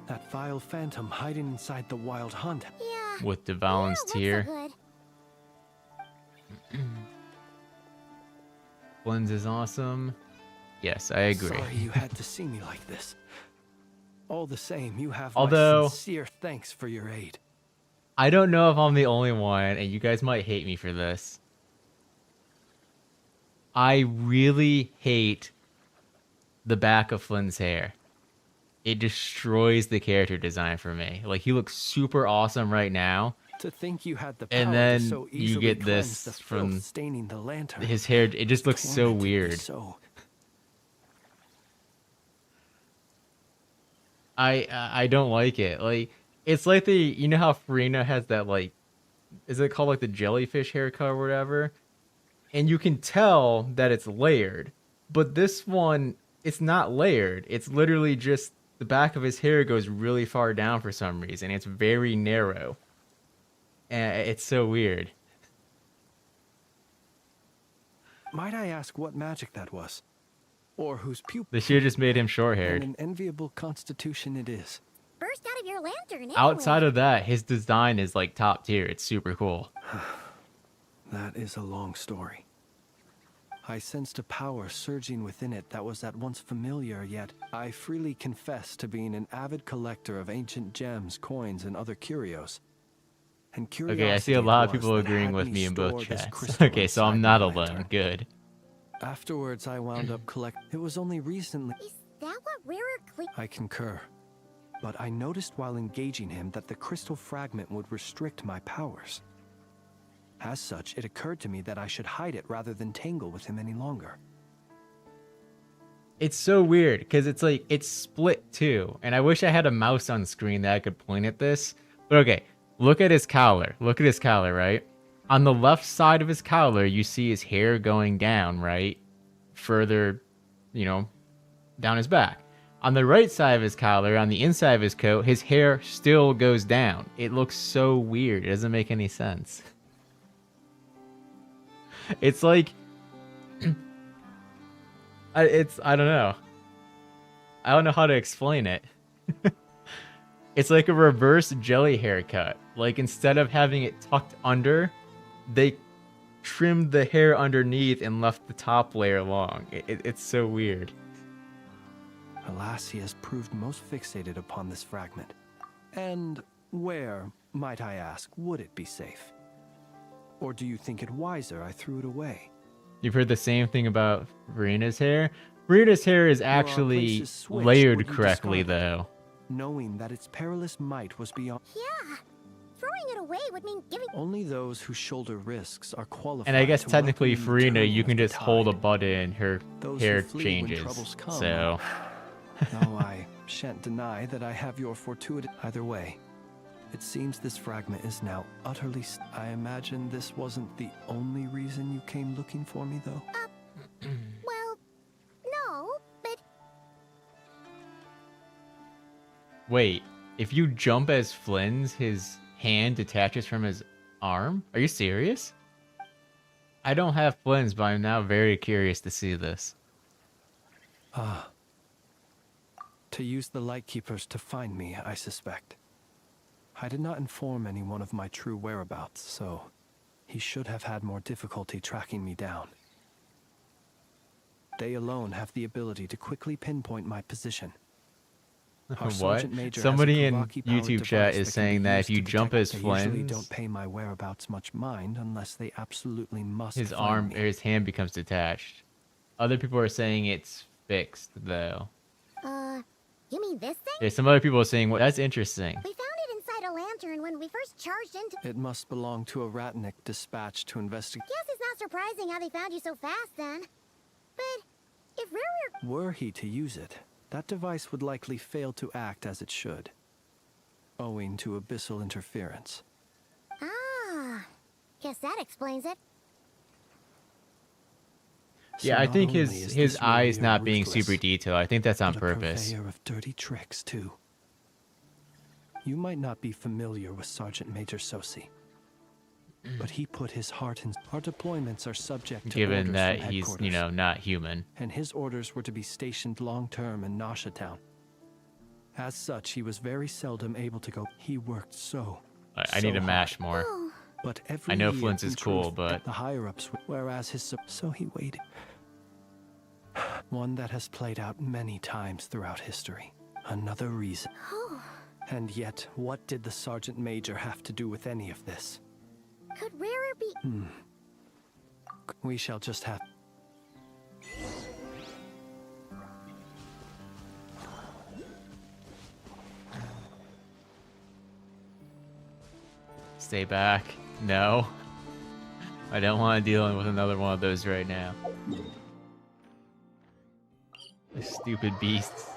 that vile phantom hiding inside the Wild Hunt. Yeah. With the Valen's tear. Blends is awesome. Yes, I agree. Sorry you had to see me like this. All the same, you have Although, my sincere thanks for your aid. I don't know if I'm the only one, and you guys might hate me for this. I really hate the back of Flynn's hair. It destroys the character design for me. Like, he looks super awesome right now. To think you had the power And then to so you get cleanse this the from filth staining the lantern. his hair. It just looks so Tormented me weird. so. I don't like it. Like, it's like you know how Farina has that, like, is it called like the jellyfish haircut or whatever? And you can tell that it's layered. But this one, it's not layered. It's literally just the back of his hair goes really far down for some reason. It's very narrow. And it's so weird. Might I ask what magic that was? Or whose pupil? They should have just made him And short-haired. an enviable constitution it is. Burst out of your lantern anyway. Outside of that, his design is like top tier. It's super cool. That is a long story. I sensed a power surging within it that was at once familiar, yet I freely confess to being an avid collector of ancient gems, coins, and other curios. And Okay, I see a lot of people agreeing with me in both chats. Okay, so I'm not alone. Good. Afterwards, I wound up It was only recently. Is that what Rarer I concur. But I noticed while engaging him that the crystal fragment would restrict my powers. As such, it occurred to me that I should hide it rather than tangle with him any longer. It's so weird because it's like it's split too, and I wish I had a mouse on screen that I could point at this. But okay, look at his collar. Look at his collar, right? On the left side of his collar, you see his hair going down, right? Further, down his back. On the right side of his collar, on the inside of his coat, his hair still goes down. It looks so weird. It doesn't make any sense. It's like I don't know. I don't know how to explain it. It's like a reverse jelly haircut. Like instead of having it tucked under, they trimmed the hair underneath and left the top layer long. It's so weird. Alas, he has proved most fixated upon this fragment. And where, might I ask, would it be safe? Or do you think it wiser I threw it away? You've heard the same thing about Verina's hair? Verina's hair is actually layered correctly, though. Knowing that its perilous might was beyond... Yeah. Throwing it away would mean giving... Only those who shoulder risks are qualified. And I guess to technically welcome Verina, return you of can the just hold a tide. button and her Those hair who flee when changes. troubles come. So... Though I shan't deny that I have your fortuity. Either way, it seems this fragment is now utterly... I imagine this wasn't the only reason you came looking for me, though? Well, no, but... Wait, if you jump as Flynn's, his hand detaches from his arm? Are you serious? I don't have Flynn's, but I'm now very curious to see this. Ah. To use the lightkeepers to find me, I suspect. I did not inform anyone of my true whereabouts, so he should have had more difficulty tracking me down. They alone have the ability to quickly pinpoint my position. Our What? Sergeant Major Somebody has a in Kawaki-powered YouTube chat device is that can saying be that used if you to jump detect- as They usually Flynn's, don't pay my whereabouts much mind unless they absolutely must his find arm me. or his hand becomes detached. Other people are saying it's fixed, though. You mean this thing? Yeah, some other people are saying, well, that's interesting. We found it inside a lantern when we first charged into... It must belong to a Ratnik dispatched to investigate. Guess it's not surprising how they found you so fast, then. But if Rarer... Were he to use it, that device would likely fail to act as it should, owing to abyssal interference. Ah, guess that explains it. Yeah, So I not think only his is this eyes warrior not being ruthless, super detailed. I think that's on but a purpose. purveyor of dirty tricks too. You might not be familiar with Sergeant Major Sosi, but he put his heart in. Our deployments are subject to Given orders that from he's, headquarters, not human. and his orders were to be stationed long-term in Nasha Town. As such, he was very seldom able to go. He worked so. I need to mash more. But every I know year, Flint's in is cool, truth, but the higher-ups, whereas his so he waited. One that has played out many times throughout history. Another reason. And yet, what did the Sergeant Major have to do with any of this? Could Rarer be... We shall just have... Stay back. No. I don't want to deal with another one of those right now. The stupid beasts.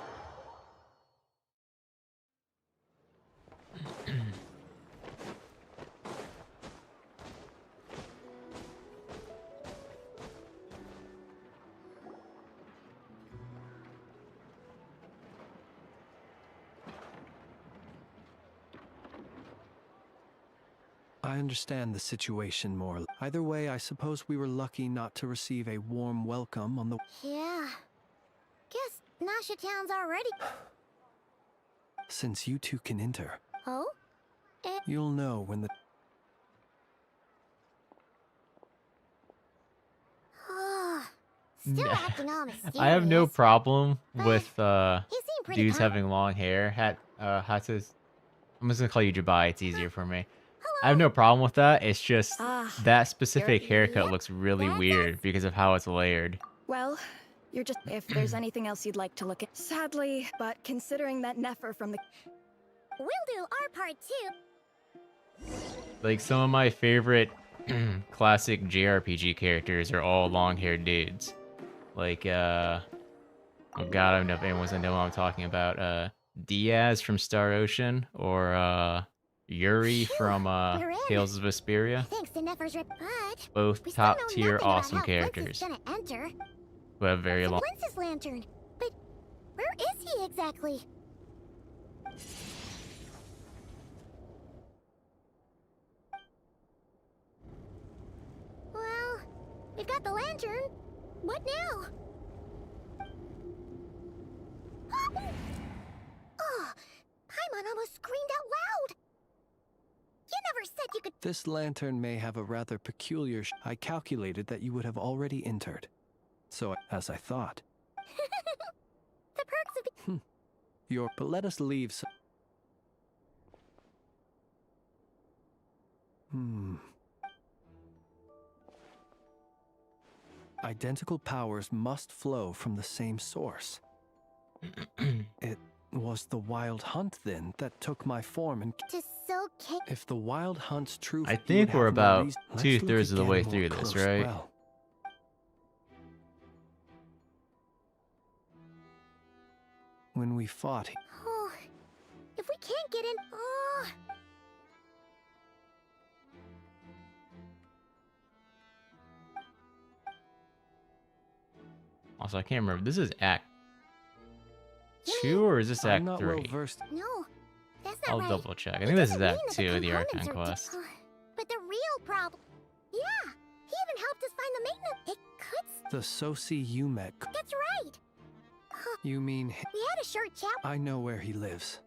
I understand the situation more. Either way, I suppose we were lucky not to receive a warm welcome on the... Yeah. Guess Nasha Town's already... Since you two can enter, Oh? you'll know when the... Oh, still acting all mysterious. I have no problem with He seemed pretty dudes calm. having long hair. Hatas. I'm just gonna call you Jabai. It's easier for me. I have no problem with that. It's just that specific haircut looks really weird because of how it's layered. Well, you're just... If there's anything else you'd like to look at. Sadly, but considering that Nefer from the... We'll do our part too. Like some of my favorite classic JRPG characters are all long-haired dudes. Like oh god, I don't know if anyone's gonna know what I'm talking about. Diaz from Star Ocean or Yuri from Tales of Vesperia. Thanks to Nefer's but Both we still know top tier nothing about awesome how Flint's characters gonna enter. who have very long. Flint's lantern, but where is he exactly? Well, we've got the lantern. What now? Oh, Paimon almost screamed out loud. You never said you could. This lantern may have a rather peculiar I calculated that you would have already entered. So, as I thought. The perks of But let us leave so... Identical powers must flow from the same source. It was the Wild Hunt, then, that took my form and... to Silk King. If the Wild Hunt's true... I think we're about 2/3 of the way through this, right? Well. When we fought... Oh, if we can't get in... Oh... Also, I can't remember. This is Act 2 or is this Act 3? No, that's not I'll right. double check. I think this is Act 2 of the Archon Components quest. But the real problem... Yeah, he even helped us find the maintenance... It could... The Sosi you met... That's right. You mean... We had a short chat... I know where he lives.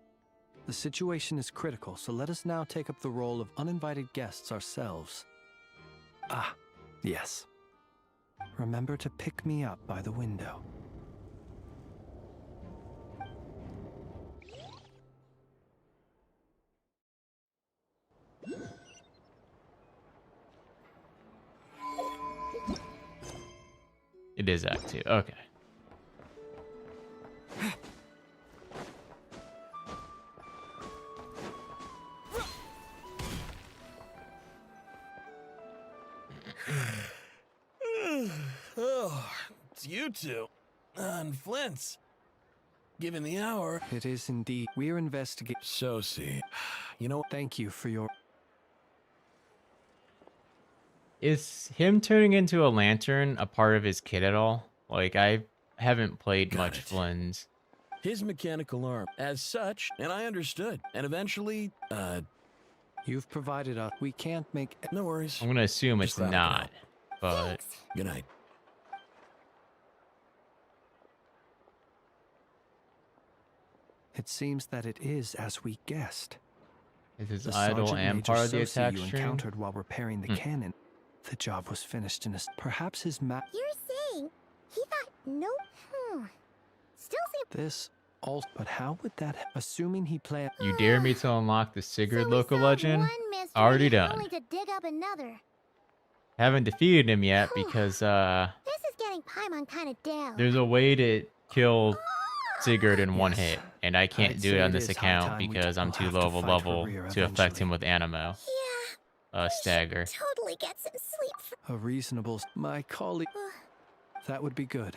The situation is critical, so let us now take up the role of uninvited guests ourselves. Ah, yes. Remember to pick me up by the window. It is Act 2. Okay. Oh, it's you two. And Flint's. Given the hour... It is indeed. We're investigating... Sosi, you know... Thank you for your... Is him turning into a lantern a part of his kit at all? Like, I haven't played much Flynn's. His mechanical arm, as such, and I understood. And eventually, You've provided us. We can't make... No worries. I'm gonna assume it's Just glad I not, but... Good night. It seems that it is as we guessed. Is his The idol Sergeant and Major part of the Sosi attack you string? encountered while repairing the cannon. The job was finished in a... Perhaps his map... You're saying he thought... Nope. Still seem... This... all... But how would that... Assuming he planned... You dare me to unlock the Sigurd local legend? one mystery, Already done. only to dig up another. Haven't defeated him yet because, This is getting Paimon kind of down. there's a way to kill Sigurd in one hit, and I can't I'd do say it on it this is high account time we because I'm will too have to low of a fight level for Rear to affect him eventually. with Animo. Stagger. Totally get some sleep. A reasonable... My colleague... That would be good.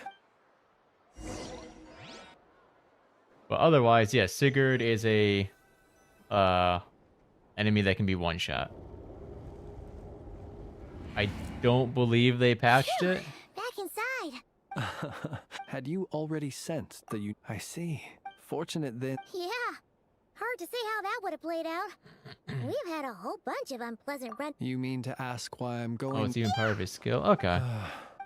But otherwise, yes, Sigurd is a enemy that can be one-shot. I don't believe they patched it. Back inside. Had you already sensed that you... I see. Fortunate then... Yeah. Hard to say how that would have played out. We've had a whole bunch of unpleasant run. You mean to ask why I'm going? Oh, it's even part of his skill. Okay.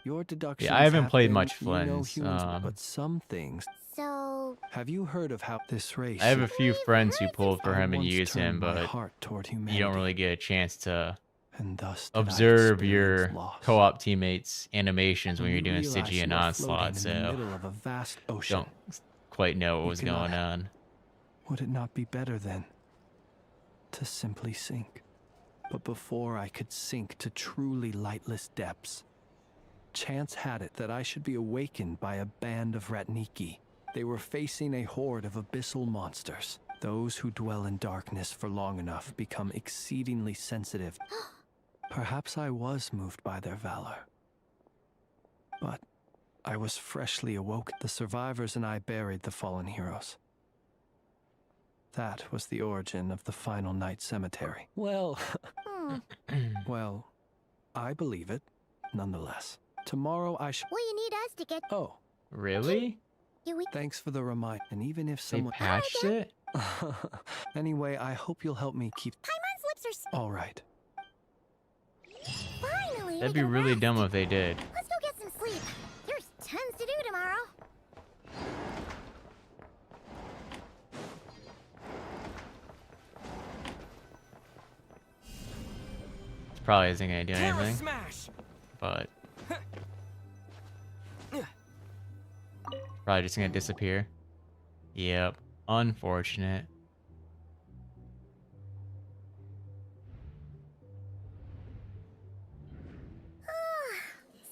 Your deductions. Yeah, I haven't have played been, much you know, Flins. humans, but some things. So. Have you heard of how this race? I have a few friends who pulled for him and once use him, turned my but heart toward you don't humanity. really get a chance to And thus did I observe your experience loss. co-op teammates' animations when When you're you doing realize Stygian you are Onslaught, floating in the so middle of a vast ocean, don't quite know what you was cannot going on. Would it not be better then to simply sink? But before I could sink to truly lightless depths, chance had it that I should be awakened by a band of Ratniki. They were facing a horde of abyssal monsters. Those who dwell in darkness for long enough become exceedingly sensitive. Perhaps I was moved by their valor. But I was freshly awoke. The survivors and I buried the fallen heroes. That was the origin of the Final Night Cemetery. Well, well, I believe it, nonetheless. Tomorrow I shall. Well, you need us to get. Oh, Really? thanks for the reminder. And even if They someone patched it? Anyway, I hope you'll help me keep. Paimon's lips are. All right. Finally. That'd be really dumb if they did. Let's go get some sleep. There's tons to do tomorrow. It probably isn't gonna do anything. Smash! But probably just gonna disappear. Yep. Unfortunate.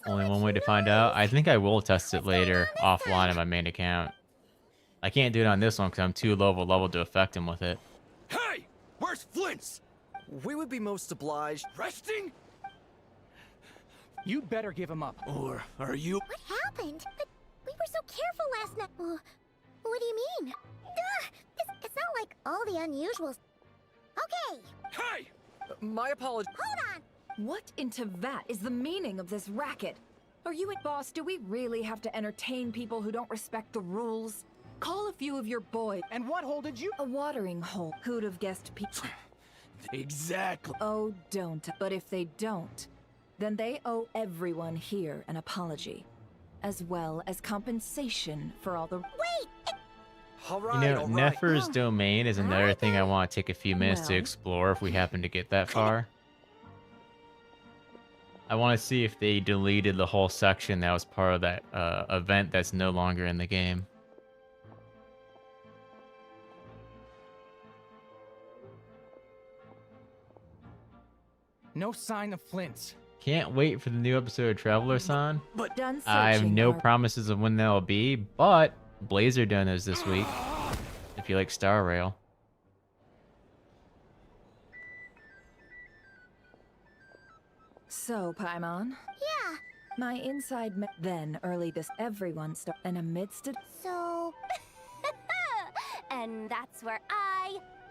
Only one way to find out. I think I will test it later offline on my main account. I can't do it on this one because I'm too low of a level to affect him with it. Hey! Where's Flints? We would be most obliged. Resting? You'd better give him up. Or are you? What happened? But we were so careful last night. What do you mean? It's not like all the unusuals. Okay. Hey! My apologies. Hold on. What into that is the meaning of this racket? Are you a boss? Do we really have to entertain people who don't respect the rules? Call a few of your boys. And what hole did you? A watering hole. Who'd have guessed people? Exactly. Oh, don't. But if they don't, then they owe everyone here an apology, as well as compensation for all the. Wait! All You right, know, all right. Nefer's domain is another thing I want to take a few minutes to Well. explore if we happen to get that far. I want to see if they deleted the whole section that was part of that event that's no longer in the game. No sign of Flint's. Can't wait for the new episode of Travelersan. But done I have searching no our- promises of when that'll be, but Blazer done is this week. If you like Star Rail. So, Paimon, Yeah. my inside then early this everyone and amidst it. So. And that's where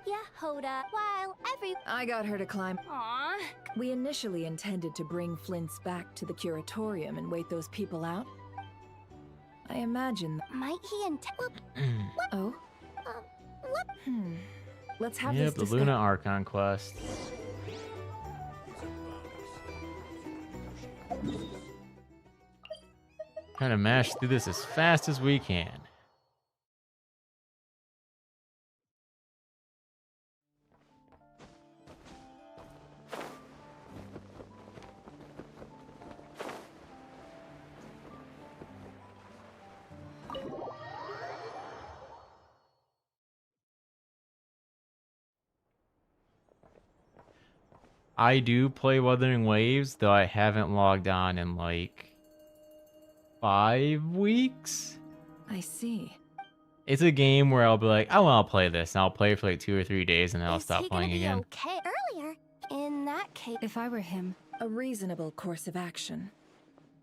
Yehoda, while I got her to climb. Aww. We initially intended to bring Flint's back to the curatorium and wait those people out. I imagine. Might he Oh? What? Let's have Yep, this the Luna Archon quest. Trying to mash through this as fast as we can. I do play Wuthering Waves, though I haven't logged on in like 5 weeks. I see. It's a game where I'll be like, oh, I'll play this, and I'll play it for like 2 or 3 days, and then I'll stop playing again. Okay, earlier. In that case, If I were him, A reasonable course of action.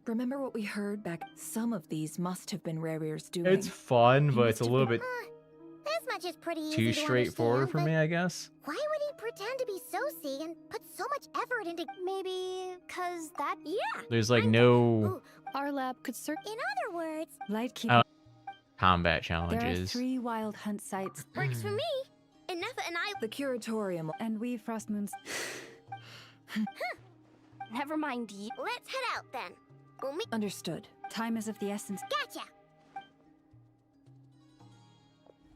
Remember what we heard back? Some of these must have been Rarier's doing. It's fun, but it's a little bit This much is pretty easy too to straightforward for understand, me, I guess. but why would he pretend to be Soci and put so much effort into? maybe because that. Yeah. There's like no Our lab could search. In other words, Lightkeeper. combat There are challenges. 3 wild hunt sites. works for me. Nefa and I... The curatorium. And we Frost Moons. Never mind you. Let's head out then. We'll meet... Understood. Time is of the essence. Gotcha!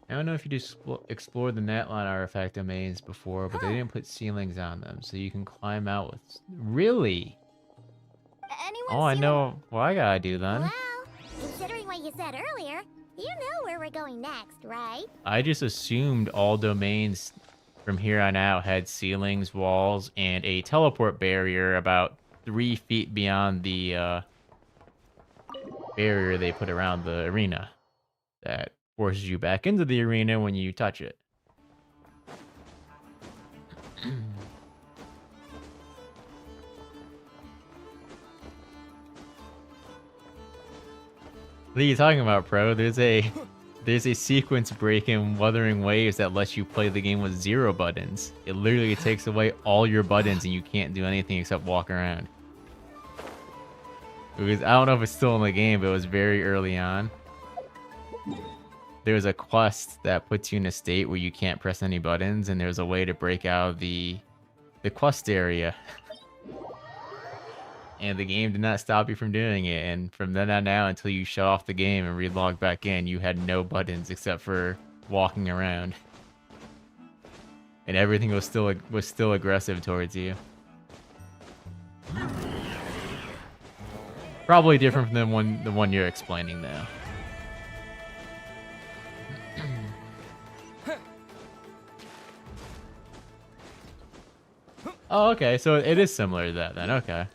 I don't know if you just explored the Netline artifact domains before, but they didn't put ceilings on them, so you can climb out with... Really? Anyone Oh, I seen know what I gotta do then. Well, considering what you said earlier, you know where we're going next, right? I just assumed all domains from here on out had ceilings, walls, and a teleport barrier about 3 feet beyond the barrier they put around the arena that forces you back into the arena when you touch it. What are you talking about, Pro? There's a sequence break in Wuthering Waves that lets you play the game with 0 buttons. It literally takes away all your buttons and you can't do anything except walk around. I don't know if it's still in the game, but it was very early on. There's a quest that puts you in a state where you can't press any buttons, and there's a way to break out of the quest area. And the game did not stop you from doing it, and from then on out until you shut off the game and relog back in, you had no buttons except for walking around. And everything was still aggressive towards you. Probably different from the one you're explaining though. Oh, okay, so it is similar to that then, okay.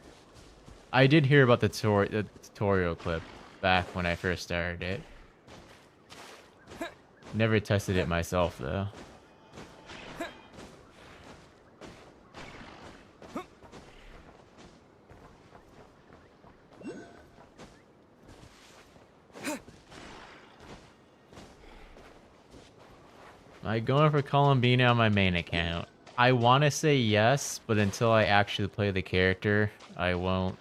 I did hear about the tutorial clip back when I first started it. Never tested it myself though. Am I going for Columbina on my main account? I want to say yes, but until I actually play the character, I won't,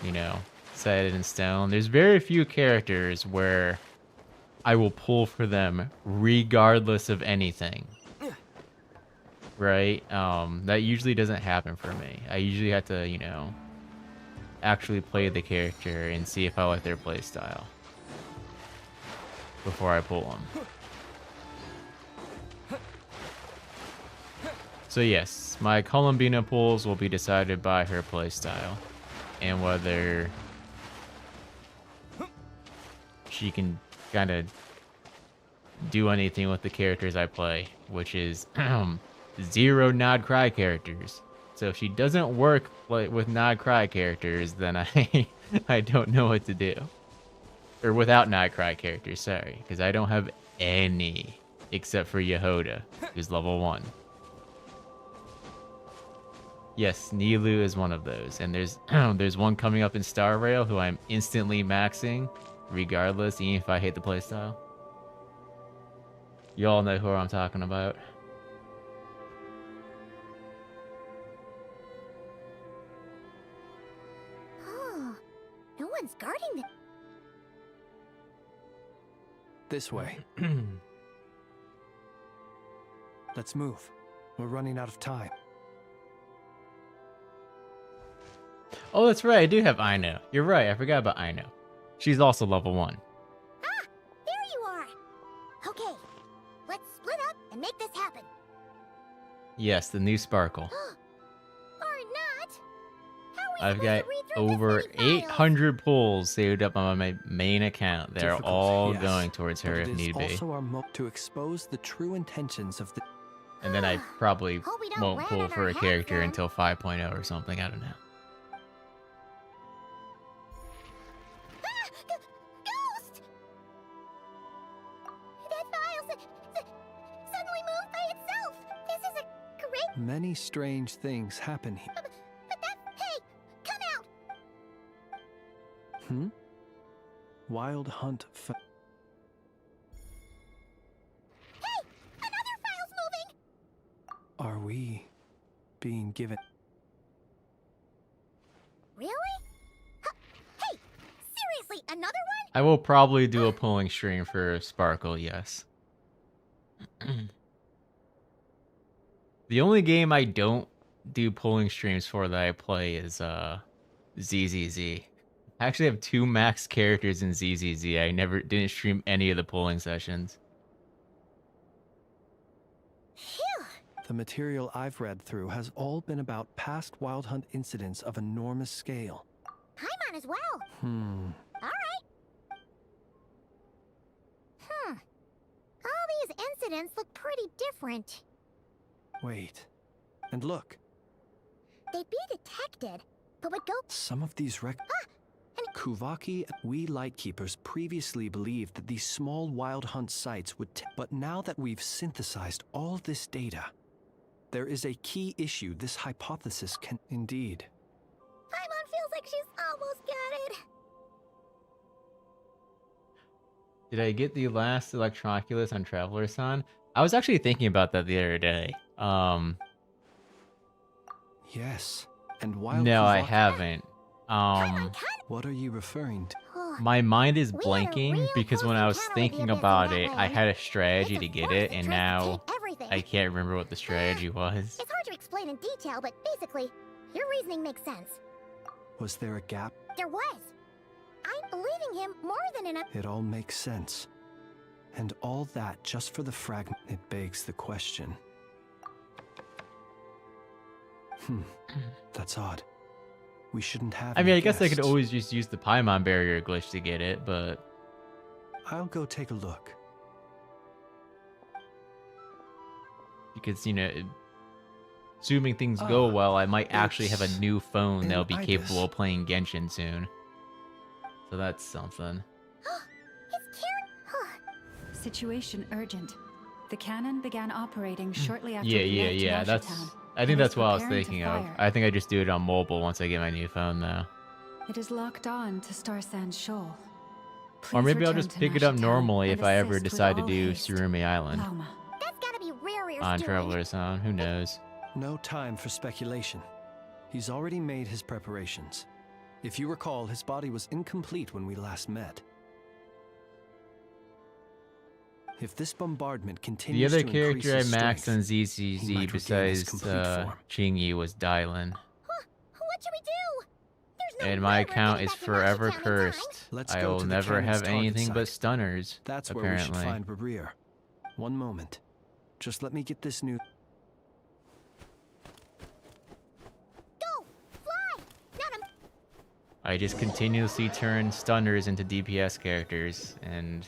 you know, set it in stone. There's very few characters where I will pull for them regardless of anything. Right? That usually doesn't happen for me. I usually have to, you know, actually play the character and see if I like their playstyle before I pull them. So yes, my Columbina pulls will be decided by her playstyle and whether she can kind of do anything with the characters I play, which is 0 nod-krai characters. So if she doesn't work with nod-krai characters, then I don't know what to do. Or without nod-krai characters, sorry, because I don't have any except for Yehoda, who's level 1. Yes, Nilu is one of those, and there's one coming up in Star Rail who I'm instantly maxing, regardless, even if I hate the playstyle. You all know who I'm talking about. Oh, no one's guarding the... This way. Let's move. We're running out of time. Oh, that's right. I do have Aino. You're right. I forgot about Aino. She's also level 1. Ah, there you are. Okay, let's split up and make this happen. Yes, the new Sparkle. Or not. I've got over 800 pulls saved up on my main account. They're Difficult, all yes, going towards her but if it is need be. also our to expose the true intentions of the... And then I probably Hope we don't won't land pull on for our a heads, character then. until 5.0 or something. I don't know. Ghost! That file suddenly moved by itself. This is a great... Many strange things happen here. But that... Hey, come out! Hmm? Wild Hunt Hey, another file's moving! Are we being given... Really? Hey, seriously, another one? I will probably do a pulling stream for Sparkle, yes. The only game I don't do polling streams for that I play is ZZZ. I actually have 2 max characters in ZZZ. I never didn't stream any of the polling sessions. The material I've read through has all been about past Wild Hunt incidents of enormous scale. Paimon as well. Alright. All these incidents look pretty different. Wait. And look. They'd be detected, but would go... Some of these Kuvaki, we lightkeepers previously believed that these small Wild Hunt sites would but now that we've synthesized all this data, there is a key issue this hypothesis can... Indeed. Paimon feels like she's almost got it. Did I get the last Electroculus on Travelersan? I was actually thinking about that the other day. Yes. And while No, I Kuvaki... haven't. What are you referring to? My mind is blanking because when I was thinking about it, I had a strategy to get it, and now I can't remember what the strategy was. It's hard to explain in detail, but basically, your reasoning makes sense. Was there a gap? There was. I'm believing him more than enough. It all makes sense. And all that just for the fragment. It begs the question. That's odd. We shouldn't have... I mean, I guess I could guests. always just use the Paimon barrier glitch to get it, but... I'll go take a look. Because, you know, assuming things go well, I might actually have a new phone that'll be an capable of playing Genshin soon. So that's something. Situation urgent. The cannon began operating shortly after Yeah. That's... I think that's what I was thinking of. I think I just do it on mobile once I get my new phone, though. It is locked on to Star Sand Shoal. Or Please maybe I'll return just to pick it up Nashi normally Town if I and ever assist with decide to all do haste. Surumi Island Lauma. That's gotta be Rarier's on doing. Travelersan. Who knows? No time for speculation. He's already made his preparations. If you recall, his body was incomplete when we last met. If this bombardment The continues other to increase character I his maxed strength, on he ZCZ might regain his besides complete form. Chingy was Dylan. What should we do? There's no And my way we're account getting is back to forever Nashi Town in time. cursed. Let's I go will to the never cannon's have target anything but site. stunners, That's where apparently. we should find Rarier. One moment. Just let me get this new... Go! Fly! Not him! I just continuously turn stunners into DPS characters, and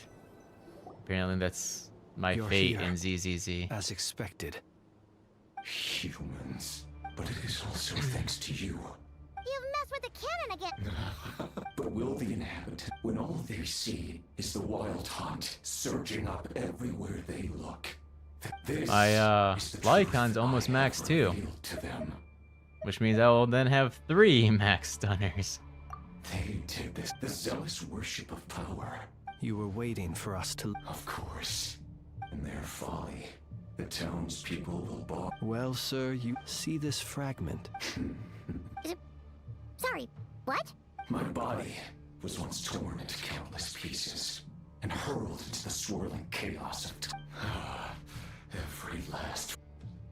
apparently that's my You're fate here, in ZZZ. as expected. Humans. But it is also thanks to you. You've messed with the cannon again! But will the inhabitant, when all they see is the wild hunt surging up everywhere they look, that this My is the Lycon's truth almost I max have too, revealed to them. which means I will then have 3 max stunners. They did this, the zealous worship of power. You were waiting for us to... Of course. In their folly, the townspeople will bar... Well, sir, you see this fragment. Sorry, what? My body was once torn into countless pieces and hurled into the swirling chaos of every last...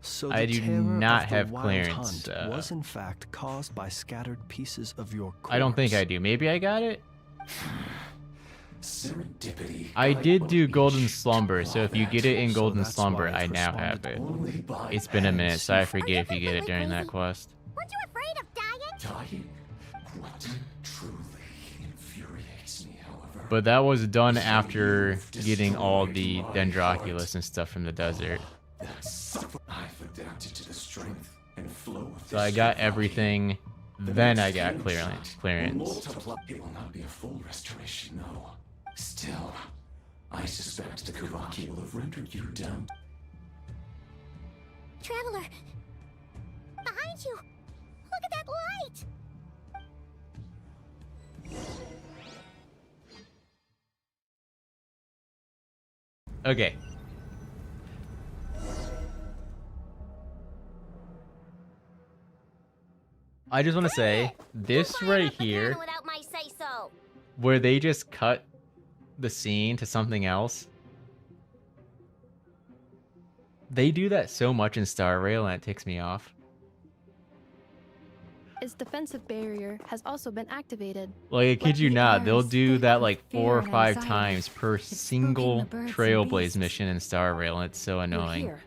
So I the do terror not of the have wild clearance, hunt was in fact caused by scattered pieces of your corpse. I don't think I do. Maybe I got it? Serendipity. I did do Golden Slumber, so if you get it in Golden that's Slumber, why I it's now have it. Only by It's been a minute, hands so I forget if you get it during that quest. Weren't you afraid of dying? dying. What truly infuriates me, however... But that was done after getting all the Dendroculus and stuff from the desert. I've adapted to the strength and flow of So I got everything, then I got clearance. Multiply. It will not be a full restoration, no. Still, I suspect the Kuvaki will have rendered you down. Traveler! Behind you! Look at that light! Okay. I just want to say, this right here, Without my say-so. where they just cut the scene to something else, They do that so much in Star Rail, and it ticks me off. Its defensive barrier has also been activated. Like, I kid you not, they'll do that like 4 or and 5 anxiety. times per single Trailblaze mission in Star Rail, and it's so annoying. Here.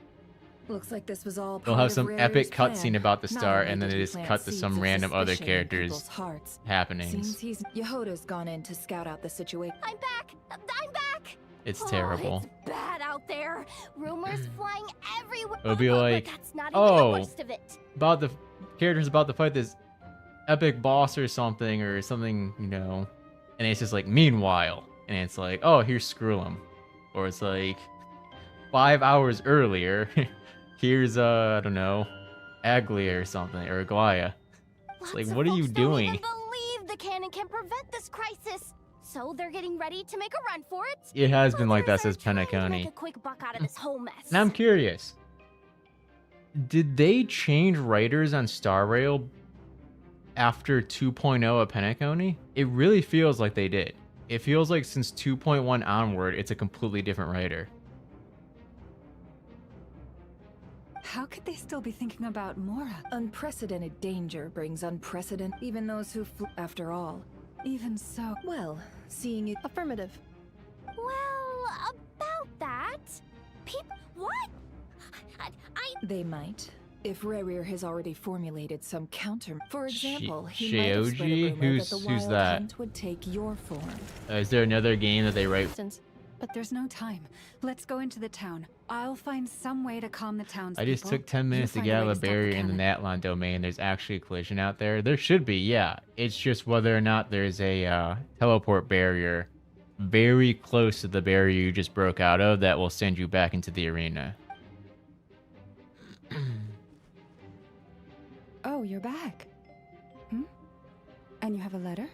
Looks like this was all They'll part have of some Rare's epic plan. cutscene about the Not star, only and then did they he just plant cut to seeds some of random other suspicion in characters' people's hearts. happenings. Seems he's Yehoda's gone in to scout out the situation. I'm back! I'm back! It's Oh, terrible. it's bad out there. Rumors flying everywhere. It'll be But like, that's not even the oh, worst of it. about the characters about to fight this epic boss or something, you know, and it's just like, meanwhile, and it's like, oh, here's Screw'em, or it's like 5 hours earlier, here's I don't know, Aglia or something, or Aglia. It's like, what are you doing? Don't even believe the cannon can prevent this crisis. So they're getting ready to make a run for it. It has been like that since Make Penacony. a quick buck out of this whole mess. Now I'm curious, did they change writers on Star Rail after 2.0 of Penacony? It really feels like they did. It feels like since 2.1 onward, it's a completely different writer. How could they still be thinking about Mora? Unprecedented danger brings unprecedented. Even those who after all. Even so. Well, seeing it. Affirmative. Well, about that, what? They might. If Rerir has already formulated some counter. For example, he might have spread a Shioji? rumor that the Who's Wild that? Hunt would take your form. Is there another game that they write? But there's no time. Let's go into the town. I'll find some way to calm the town's I just people. took 10 minutes to You get find out a way of the to stop barrier in the Natlon domain. There's actually a collision out there. There should be, yeah. It's just whether or not there's a teleport barrier very close to the barrier you just broke out of that will send you back into the arena. Oh, you're back. Hmm? And you have a letter?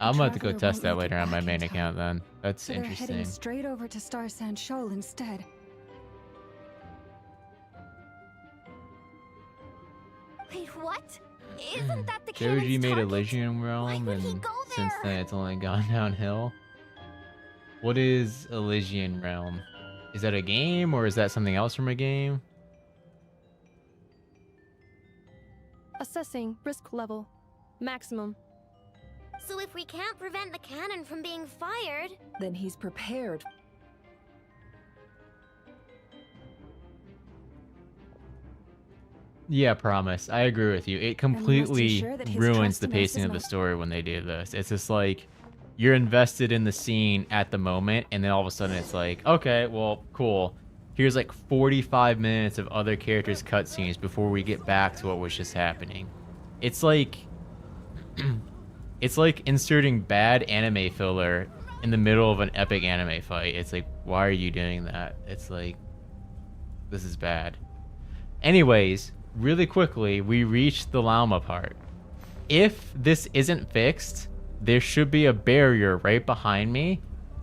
I'm about to go Traveler test that won't make it later on my back in main time. account then. That's So they're interesting. heading straight over to Star Sand Shoal instead. Wait, what? Isn't that the Joji cannon's made target? Elysian Realm, and since then it's only gone downhill. What is Elysian Realm? Is that a game, or is that something else from a game? Assessing risk level. Maximum. So if we can't prevent the cannon from being fired, Then he's prepared. Yeah, promise. I agree with you. It completely sure that his ruins trust the in us pacing is of the not- story when they do this. It's just like you're invested in the scene at the moment, and then all of a sudden it's like, okay, well, cool. Here's like 45 minutes of other characters' cutscenes before we get back to what was just happening. It's like it's like inserting bad anime filler in the middle of an epic anime fight. It's like, why are you doing that? It's like, this is bad. Anyways, really quickly, we reached the llama part. If this isn't fixed, there should be a barrier right behind me,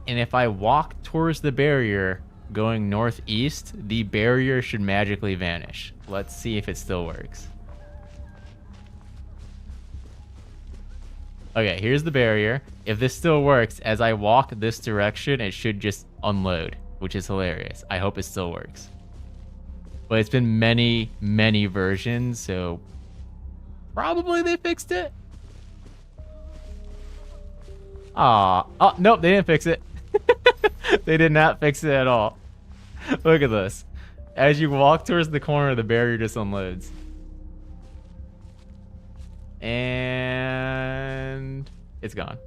and if I walk towards the barrier going northeast, the barrier should magically vanish. Let's see if it still works. Okay, here's the barrier. If this still works, as I walk this direction, it should just unload, which is hilarious. I hope it still works. But it's been many, many versions, so probably they fixed it. Oh, nope, they didn't fix it. They did not fix it at all. Look at this. As you walk towards the corner, the barrier just unloads. And it's gone.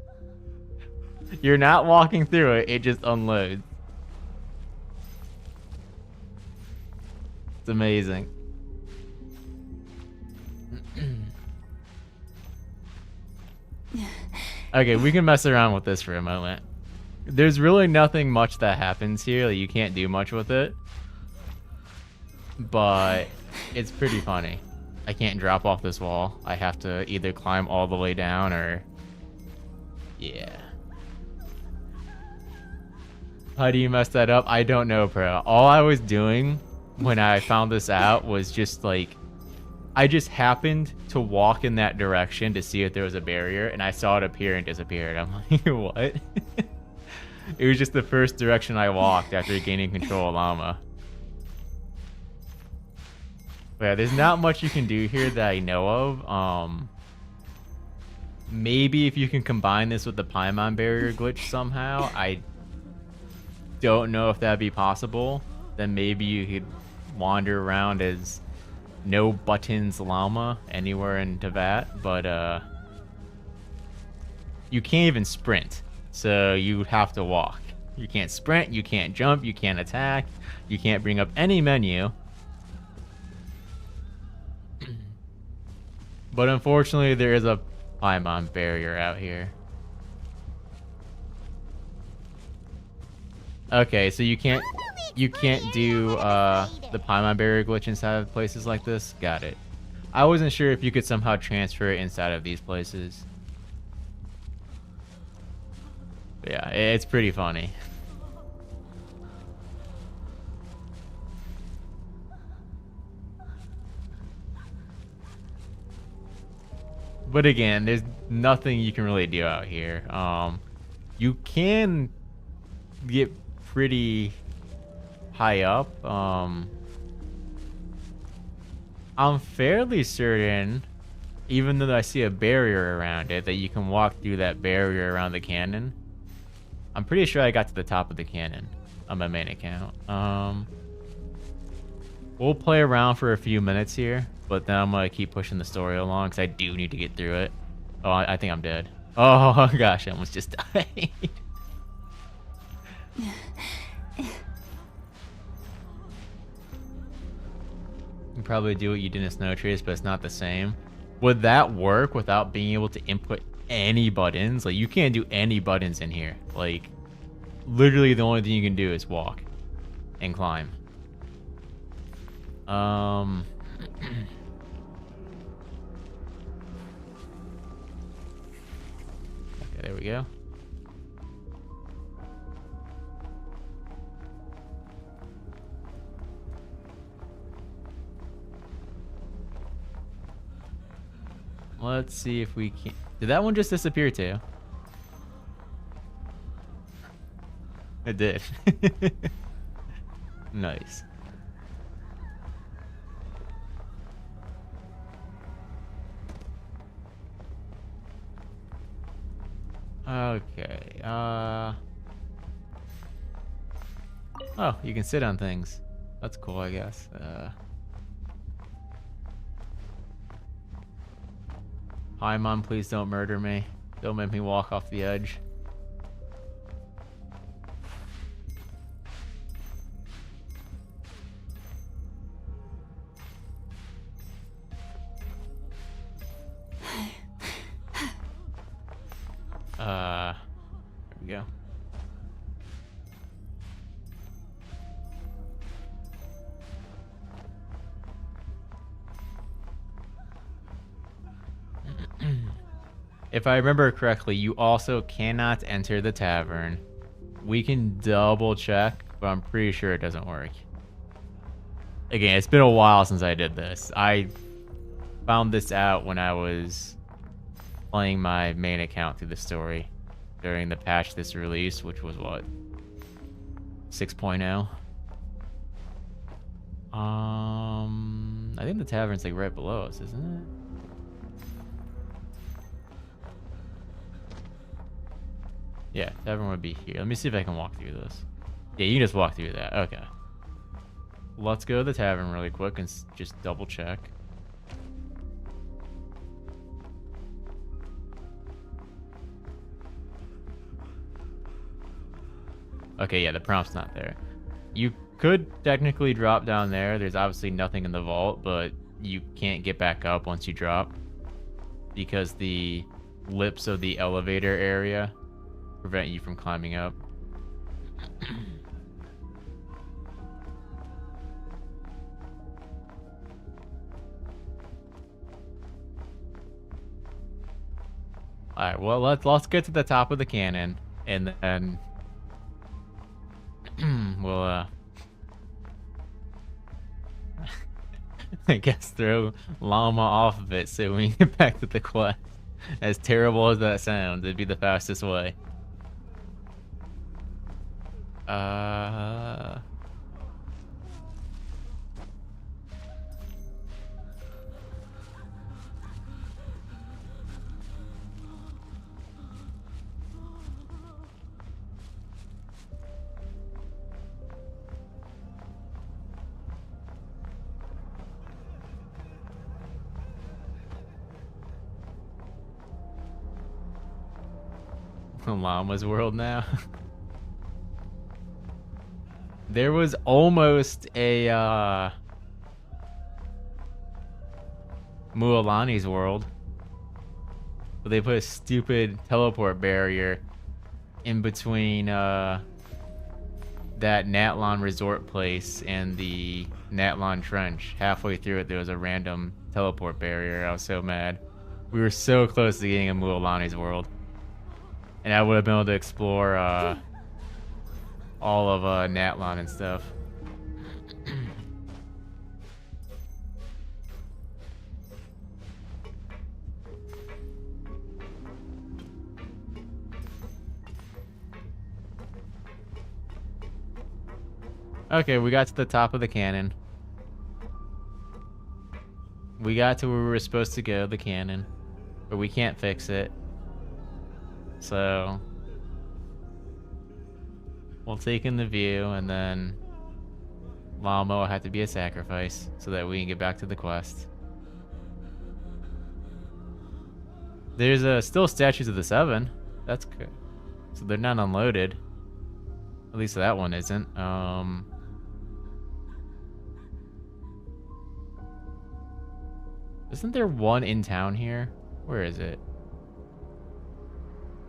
You're not walking through it, it just unloads. It's amazing. Okay, we can mess around with this for a moment. There's really nothing much that happens here. Like, you can't do much with it. But it's pretty funny. I can't drop off this wall. I have to either climb all the way down or... Yeah. How do you mess that up? I don't know, bro. All I was doing when I found this out was just like... I just happened to walk in that direction to see if there was a barrier, and I saw it appear and disappeared. I'm like, what? It was just the first direction I walked after gaining control of Llama. But yeah, there's not much you can do here that I know of. Maybe if you can combine this with the Paimon barrier glitch somehow. I don't know if that'd be possible. Then maybe you could wander around as no buttons llama anywhere in Teyvat, but you can't even sprint, so you have to walk. You can't sprint, you can't jump, you can't attack, you can't bring up any menu. But unfortunately, there is a Paimon barrier out here. Okay, so you can't do the Paimon barrier glitch inside of places like this. Got it. I wasn't sure if you could somehow transfer it inside of these places. But yeah, it's pretty funny. But again, there's nothing you can really do out here. You can get pretty high up. I'm fairly certain, even though I see a barrier around it, that you can walk through that barrier around the cannon. I'm pretty sure I got to the top of the cannon on my main account. We'll play around for a few minutes here, but then I'm gonna keep pushing the story along because I do need to get through it. Oh, I think I'm dead. Oh gosh, I almost just died. You can probably do what you did in Snow Trace, but it's not the same. Would that work without being able to input any buttons? Like, you can't do any buttons in here. Like, literally the only thing you can do is walk and climb. Okay, there we go. Let's see if we can. Did that one just disappear too? It did. Nice. Okay. Oh, you can sit on things. That's cool, I guess. Hi, Mom, please don't murder me. Don't make me walk off the edge. There we go. If I remember correctly, you also cannot enter the tavern. We can double check, but I'm pretty sure it doesn't work. Again, it's been a while since I did this. I found this out when I was playing my main account through the story during the patch this release, which was what? 6.0? I think the tavern's like right below us, isn't it? Yeah, tavern would be here. Let me see if I can walk through this. Yeah, you can just walk through that. Okay. Let's go to the tavern really quick and just double check. Okay, yeah, the prompt's not there. You could technically drop down there. There's obviously nothing in the vault, but you can't get back up once you drop because the lips of the elevator area prevent you from climbing up. All right, well, let's get to the top of the cannon, and then we'll I guess throw Llama off of it so we can get back to the quest. As terrible as that sounds, it'd be the fastest way. Llama's world now. There was almost a Mualani's world, but they put a stupid teleport barrier in between that Natlon resort place and the Natlon trench. Halfway through it, there was a random teleport barrier. I was so mad. We were so close to getting a Mualani's world. And I would have been able to explore all of Natlon and stuff. Okay, we got to the top of the cannon. We got to where we were supposed to go, the cannon. But we can't fix it. So we'll take in the view, and then Lamo will have to be a sacrifice so that we can get back to the quest. There's still statues of the Seven. That's good. So they're not unloaded. At least that one isn't. Isn't there one in town here? Where is it?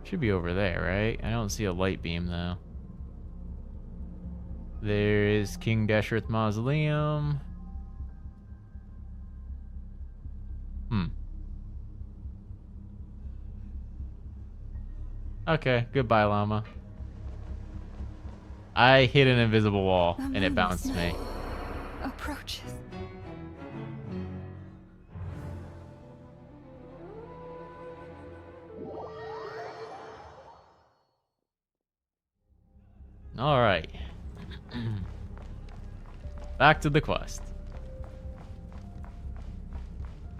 Should be over there, right? I don't see a light beam, though. There is King Deshurth Mausoleum. Okay, goodbye, llama. I hit an invisible wall, and it bounced me. Approaches. All right. Back to the quest.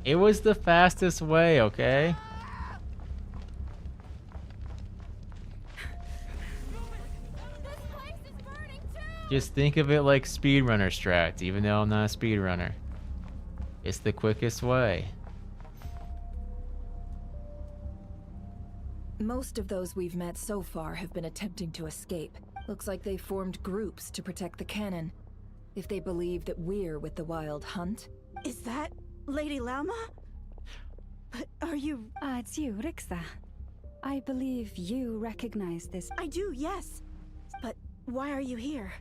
It was the fastest way, okay? Just think of it like speedrunner strats, even though I'm not a speedrunner. It's the quickest way. Most of those we've met so far have been attempting to escape. Looks like they formed groups to protect the cannon. If they believe that we're with the Wild Hunt. Is that Lady Llama? But are you... it's you, Rixa. I believe you recognize this. I do, yes. But why are you here?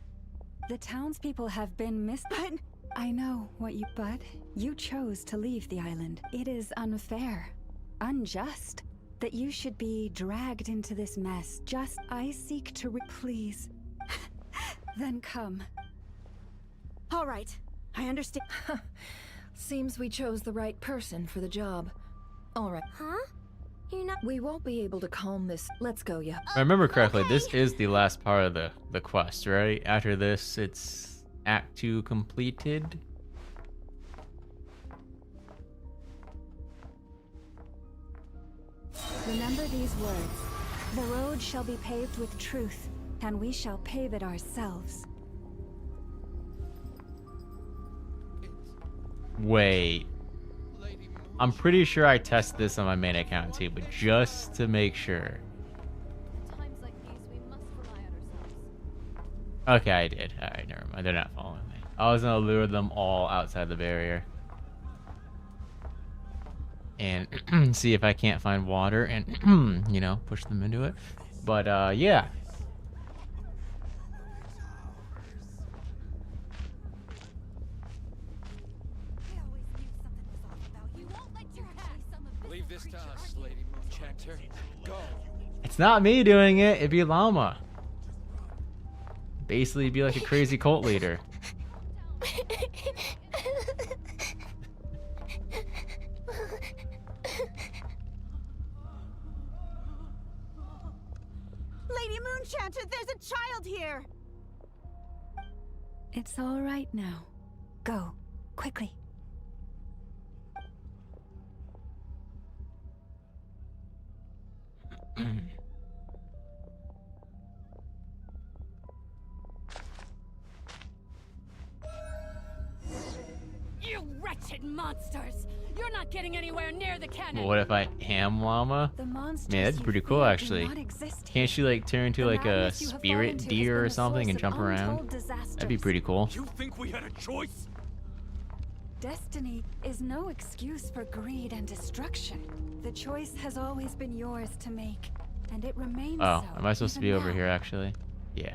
The townspeople have been But... I know what you... But you chose to leave the island. It is unfair. Unjust. That you should be dragged into this mess. I seek to please. Then come. All right, I understand. Seems we chose the right person for the job. All right. Huh? You're not... We won't be able to calm this. Let's go, yeah. If I remember correctly, this is the last part of the quest, right? After this, it's Act 2 completed. Remember these words. The road shall be paved with truth, and we shall pave it ourselves. Wait. I'm pretty sure I tested this on my main account too, but just to make sure. Okay, I did. Alright, never mind. They're not following me. I was gonna lure them all outside the barrier. And see if I can't find water and, you know, push them into it. But, yeah. Leave this to us, Lady Moonchanter. Go. It's not me doing it. It'd be Llama. Basically, be like a crazy cult leader. Lady Moonchanter, there's a child here! It's all right now. Go, quickly. You wretched monsters! You're not getting anywhere near the cannon! What if I am llama? The monsters Man, that's you pretty cool fear do actually. not exist Can't she like turn into The like a madness you have fallen spirit into has deer been or a something and source of jump around? untold disasters. That'd be pretty cool. You think we had a choice? Destiny is no excuse for greed and destruction. The choice has always been yours to make, and it remains Oh, so am I supposed to be even over now. here actually? Yeah.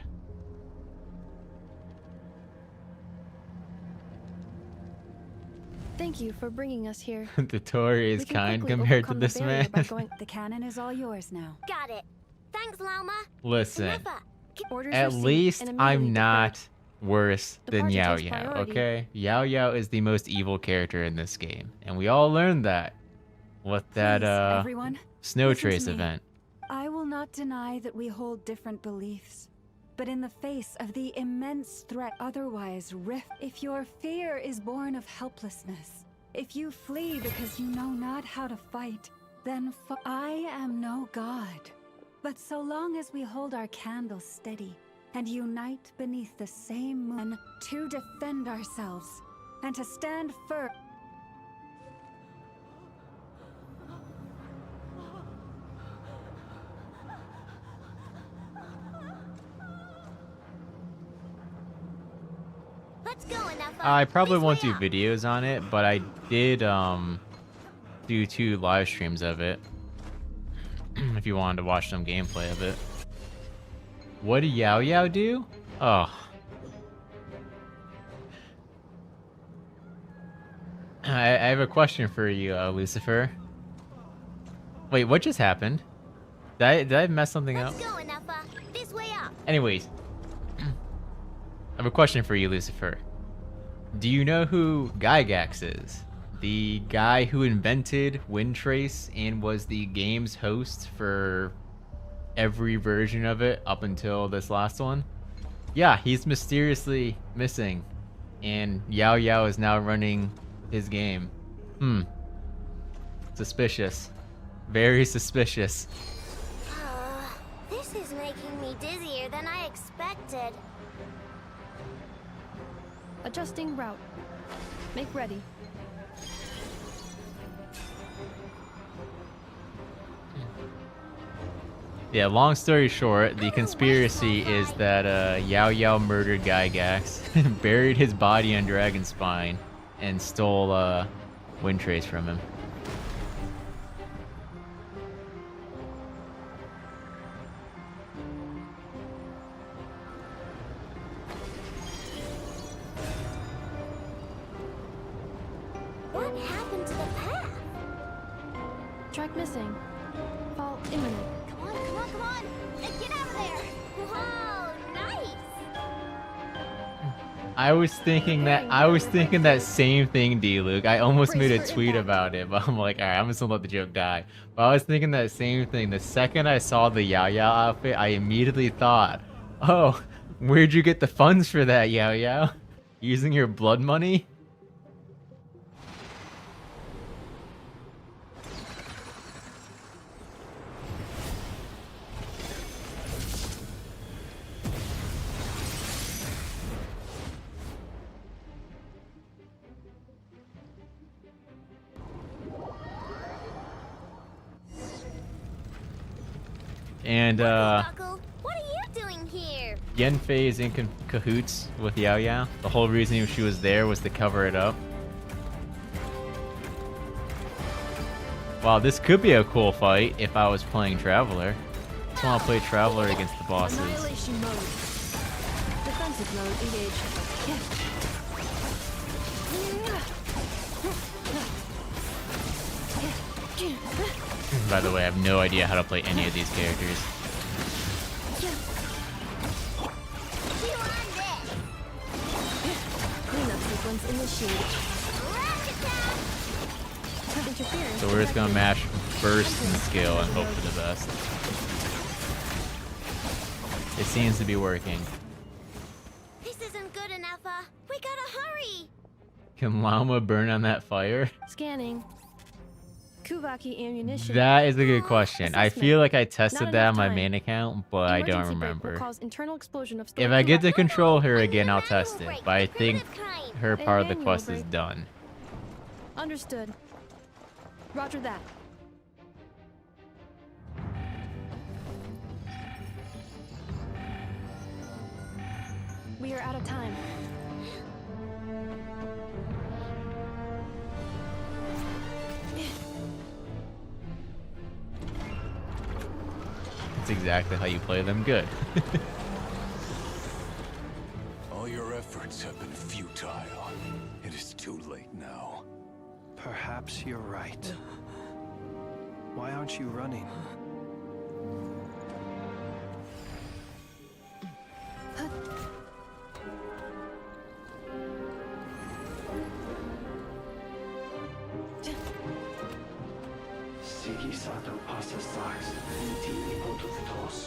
Thank you for bringing us here. The Tory is We can kind quickly compared to overcome the this barrier man. by going- The cannon is all yours now. Got it. Thanks, Llama. Listen, Orders at received least and I'm immediately not worse The than project Yao has Yao, priority. okay? Yao Yao is the most evil character in this game, and we all learned that with that Please, everyone, Snow listen to Trace me. event. I will not deny that we hold different beliefs, but in the face of the immense threat otherwise rift, if your fear is born of helplessness, if you flee because you know not how to fight, then I am no god. But so long as we hold our candles steady and unite beneath the same moon to defend ourselves and to stand firm. Let's go, enough. I probably won't do videos on it, but I did do 2 live streams of it. If you wanted to watch some gameplay of it. What did Yao Yao do? Oh. I have a question for you, Lucifer. Wait, what just happened? Did I mess something up? Let's go, enough. This way up. Anyways, I have a question for you, Lucifer. Do you know who Gygax is? The guy who invented Wind Trace and was the game's host for every version of it up until this last one? Yeah, he's mysteriously missing, and Yao Yao is now running his game. Suspicious. Very suspicious. This is making me dizzier than I expected. Adjusting route. Make ready. Yeah, long story short, the conspiracy is that Yao Yao murdered Gygax, buried his body on Dragon's Spine, and stole Wind Trace from him. What happened to the path? Track missing. Fall imminent. Come on, come on, come on! Get out of there! Whoa, nice! I was thinking that same thing, D-Luke. I almost made a tweet about it, but I'm like, alright, I'm just gonna let the joke die. But I was thinking that same thing. The second I saw the Yao Yao outfit, I immediately thought, oh, where'd you get the funds for that, Yao Yao? Using your blood money? And Buckle, what are you doing here? Yanfei is in cahoots with Yao Yao. The whole reason she was there was to cover it up. Wow, this could be a cool fight if I was playing Traveler. I just want to play Traveler against the bosses. Annihilation mode. Defensive mode engaged. By the way, I have no idea how to play any of these characters. Cleanup sequence initiated. So we're just gonna mash burst and skill and hope for the best. It seems to be working. This isn't good enough. Can llama burn on that fire? Scanning. Kuvaki ammunition. That is a good question. I feel like I tested Not that on enough my time. main account, but I don't Emergency brake will remember. cause internal explosion of If stored I get to Kuvaki- control her again, I'll test it. But I think her A part of the manual quest is brake. done. Understood. Roger that. We are out of time. That's exactly how you play them. Good. All your efforts have been futile. It is too late now. Perhaps you're right. Why aren't you running? Sigisato passa sax, iti ipotutos.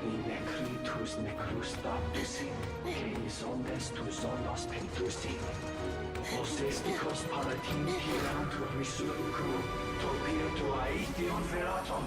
Ni necritus necrus baptisi, que ondes tu zonos pentusi. Os esticos palatin pirantur risurcu, topirtu aetion veratum.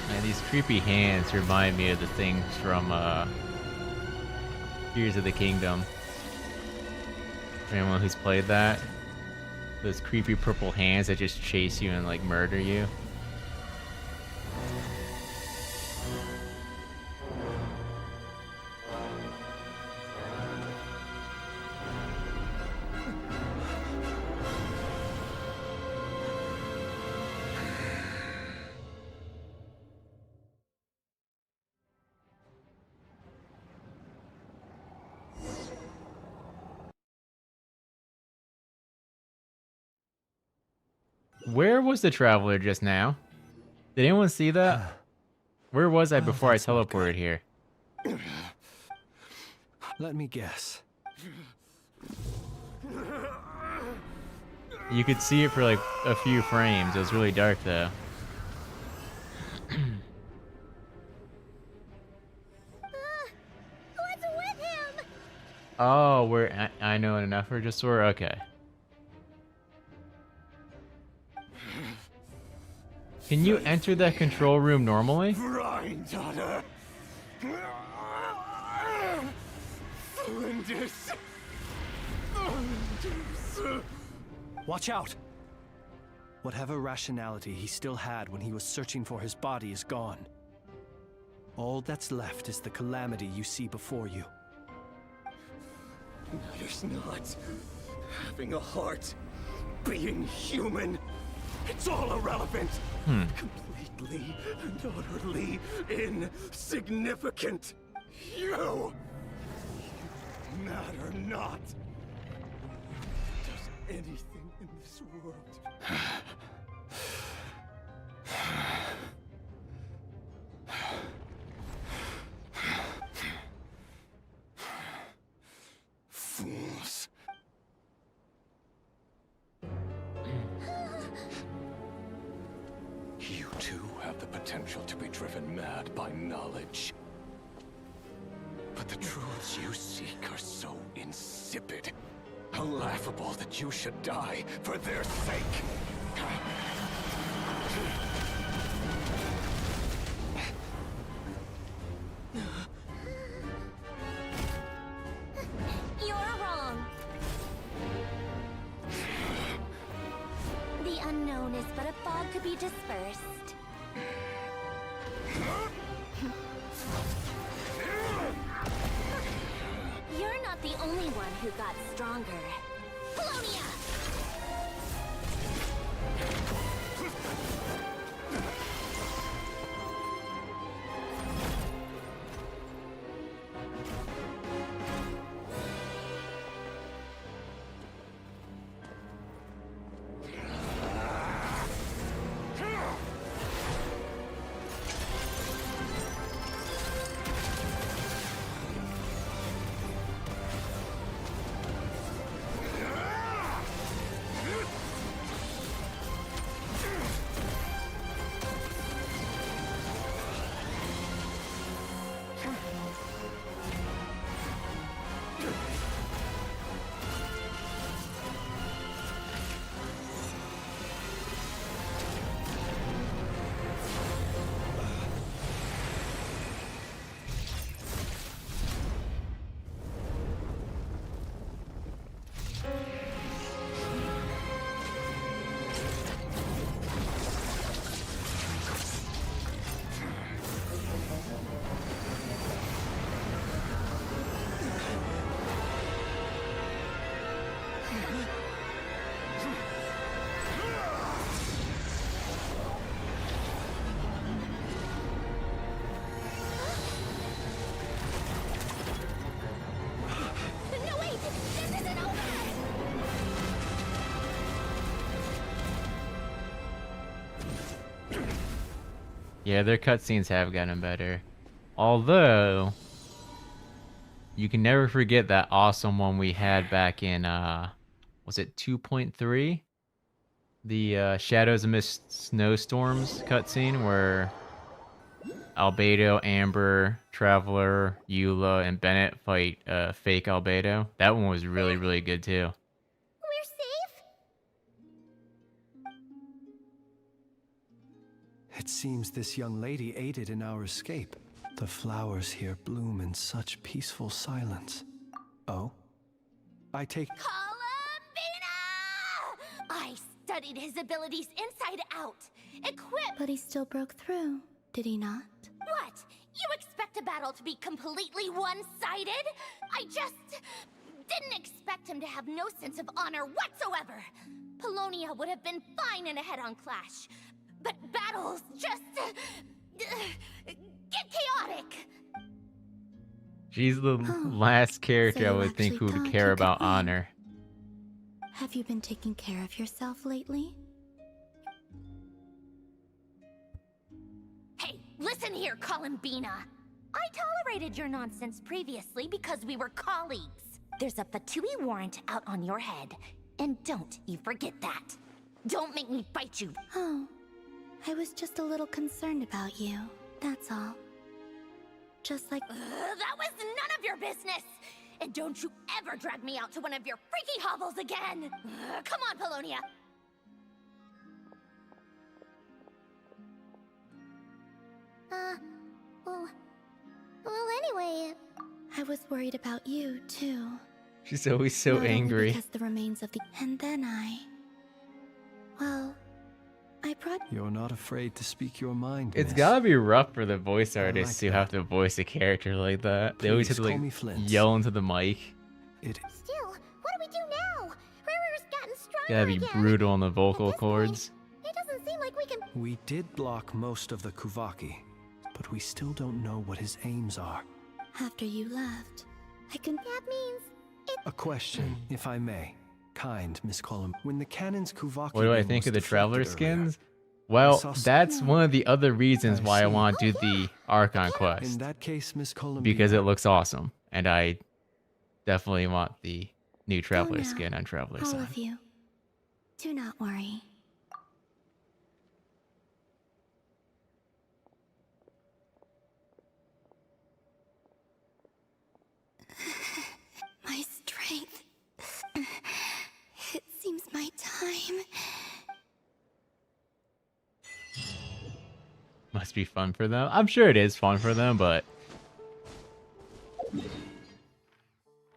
Man, these creepy hands remind me of the things from Tears of the Kingdom. For anyone who's played that, those creepy purple hands that just chase you and like murder you. Where was the traveler just now? Did anyone see that? Where was I before I teleported here? Let me guess. You could see it for like a few frames. It was really dark though. What's with him? Oh, I know enough for just sword? Okay. Can you enter that control room normally? Granddaughter. Watch out! Whatever rationality he still had when he was searching for his body is gone. All that's left is the calamity you see before you. Matters not. Having a heart. Being human. It's all irrelevant. Completely and utterly insignificant. You matter not. Does anything in this world. Fools. You too have the potential to be driven mad by knowledge. But the truths you seek are so insipid, how laughable that you should die for their sake. You're wrong. The unknown is but a fog to be dispersed. You're not the only one who got stronger. Polonia! Yeah, their cutscenes have gotten better. Although, you can never forget that awesome one we had back in, was it 2.3? The Shadows Amidst Snowstorms cutscene where Albedo, Amber, Traveler, Eula, and Bennett fight fake Albedo. That one was really, really good too. We're safe? It seems this young lady aided in our escape. The flowers here bloom in such peaceful silence. Oh? I take... Columbina! I studied his abilities inside out. Equipped. But he still broke through, did he not? What? You expect a battle to be completely one-sided? I just didn't expect him to have no sense of honor whatsoever. Polonia would have been fine in a head-on clash. But battles just get chaotic. She's the last character so I you would think who actually would thought care you could about win. honor. Have you been taking care of yourself lately? Hey, listen here, Columbina. I tolerated your nonsense previously because we were colleagues. There's a Fatui warrant out on your head. And don't you forget that. Don't make me fight you. Oh, I was just a little concerned about you, that's all. Just like... that was none of your business! And don't you ever drag me out to one of your freaky hovels again! Come on, Polonia! Well, anyway, I was worried about you, too. She's always so Not only angry. because the remains of the... And then well, I brought... You're not afraid to speak your mind, It's miss. gotta be rough for the voice artists who have to voice a character like that. They always have Please to call me like Flint. yell into the mic. Still, what do we do now? Rurer's gotten stronger Gotta be again. brutal on the vocal cords. It doesn't seem like we can... We did block most of the Kuvaki, but we still don't know what his aims are. After you left, I can... That means... A question, if I may. Kind Miss Colum. When the cannon's Kuvaki... What do I beam think was of the deflected Traveler earlier, skins? Well, saw that's one of the other reasons why I want to do the Archon In quest. that case, Miss Colum... Because it looks awesome. And I definitely want the new Traveler now, skin on all travelersan. of you, do not worry. My strength. It seems my time be fun for them. I'm sure it is fun for them, but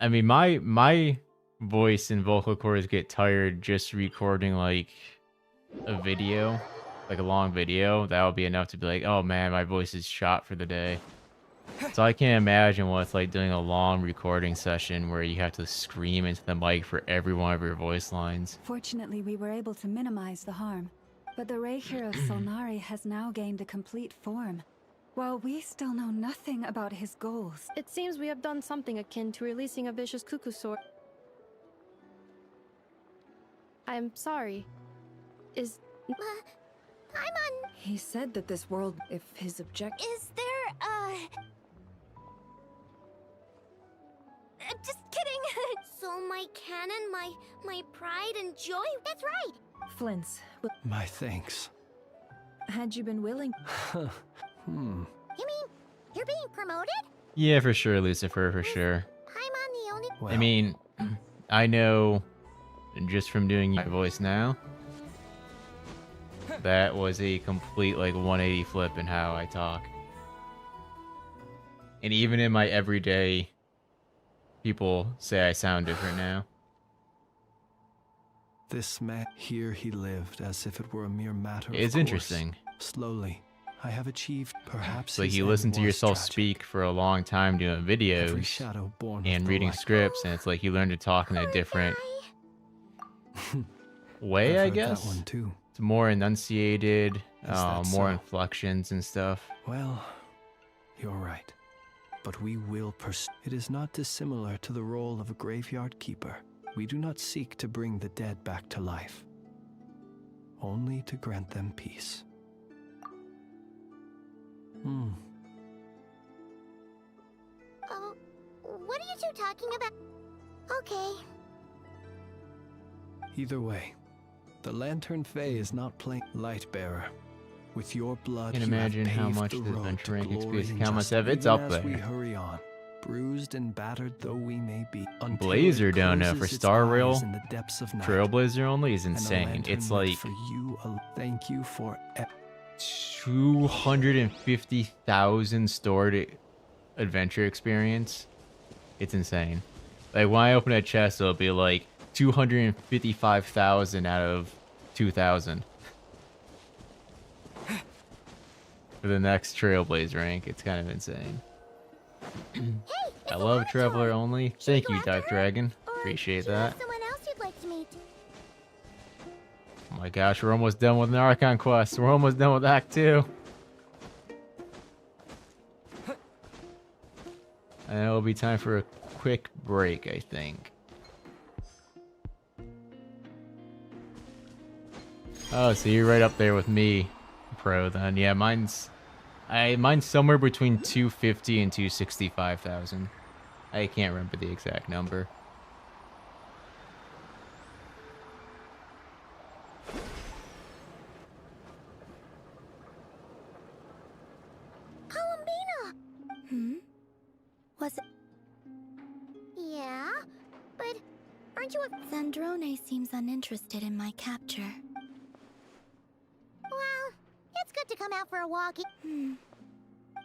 I mean, my voice and vocal cords get tired just recording like a video, like a long video. That would be enough to be like, oh man, my voice is shot for the day. So I can't imagine what it's like doing a long recording session where you have to scream into the mic for every one of your voice lines. Fortunately, we were able to minimize the harm. But the Ray hero Solnari has now gained a complete form, while we still know nothing about his goals. It seems we have done something akin to releasing a vicious cuckoo sword. I'm sorry. I'm on... He said that this world, if his object... Is there, just kidding. So my cannon, my pride and joy? That's right. Flint's... My thanks. Had you been willing... You mean you're being promoted? Yeah, for sure, Lucifer, for sure. I'm on the only... I mean, I know just from doing my voice now, that was a complete like 180 flip in how I talk. And even in my everyday, people say I sound different now. This man, here he lived as if it were a mere matter of It's course. interesting. Slowly, I have achieved perhaps Like his you end listen to was yourself tragic. speak for a long time doing videos Every shadow born of and the reading light. scripts, and it's like you learn to talk in a different way, I've I heard that guess. one too. It's more enunciated, that more so? inflections and stuff. Well, you're right. But we will pursue. It is not dissimilar to the role of a graveyard keeper. We do not seek to bring the dead back to life, only to grant them peace. Oh, what are you two talking about? Okay. Either way, the Lantern Fae is not plain Lightbearer. With your blood, I can you have imagine how paved much the the road adventure to rank glory experience and count justice. myself. It's Even up as we there. hurry on, bruised and battered though we may be, until Blazer it Donut for closes its Star eyes Rail, in the depths of night. Trailblazer only is And the insane. lantern It's lit like for you. Thank you for 250,000 stored adventure experience. It's insane. Like when I open a chest, it'll be like 255,000 out of 2,000. For the next Trailblazer rank, it's kind of insane. I love Traveler only. Thank you, Dark Dragon. Appreciate that. Someone else you'd like to meet? Oh my gosh, we're almost done with an Archon quest. We're almost done with Act 2. And it'll be time for a quick break, I think. Oh, so you're right up there with me, Pro, then. Yeah, mine's somewhere between 250 and 265,000. I can't remember the exact number. Columbina! Was it? Yeah, but aren't you a... Zandrone seems uninterested in my capture. Well, it's good to come out for a walk.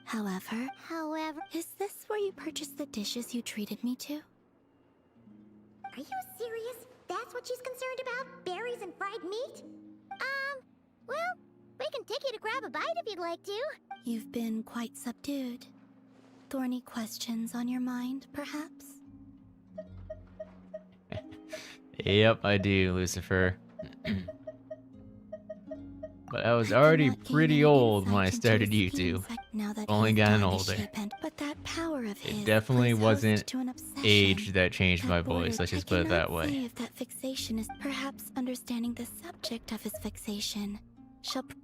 However, is this where you purchased the dishes you treated me to? Are you serious? That's what she's concerned about? Berries and fried meat? Well, we can take you to grab a bite if you'd like to. You've been quite subdued. Thorny questions on your mind, perhaps? Yep, I do, Lucifer. But I was already pretty old when I started YouTube. Only gotten older. But that power of his It definitely wasn't to an obsession. age that changed my voice, let's just put it that Say way. if that fixation is perhaps understanding the subject of his fixation.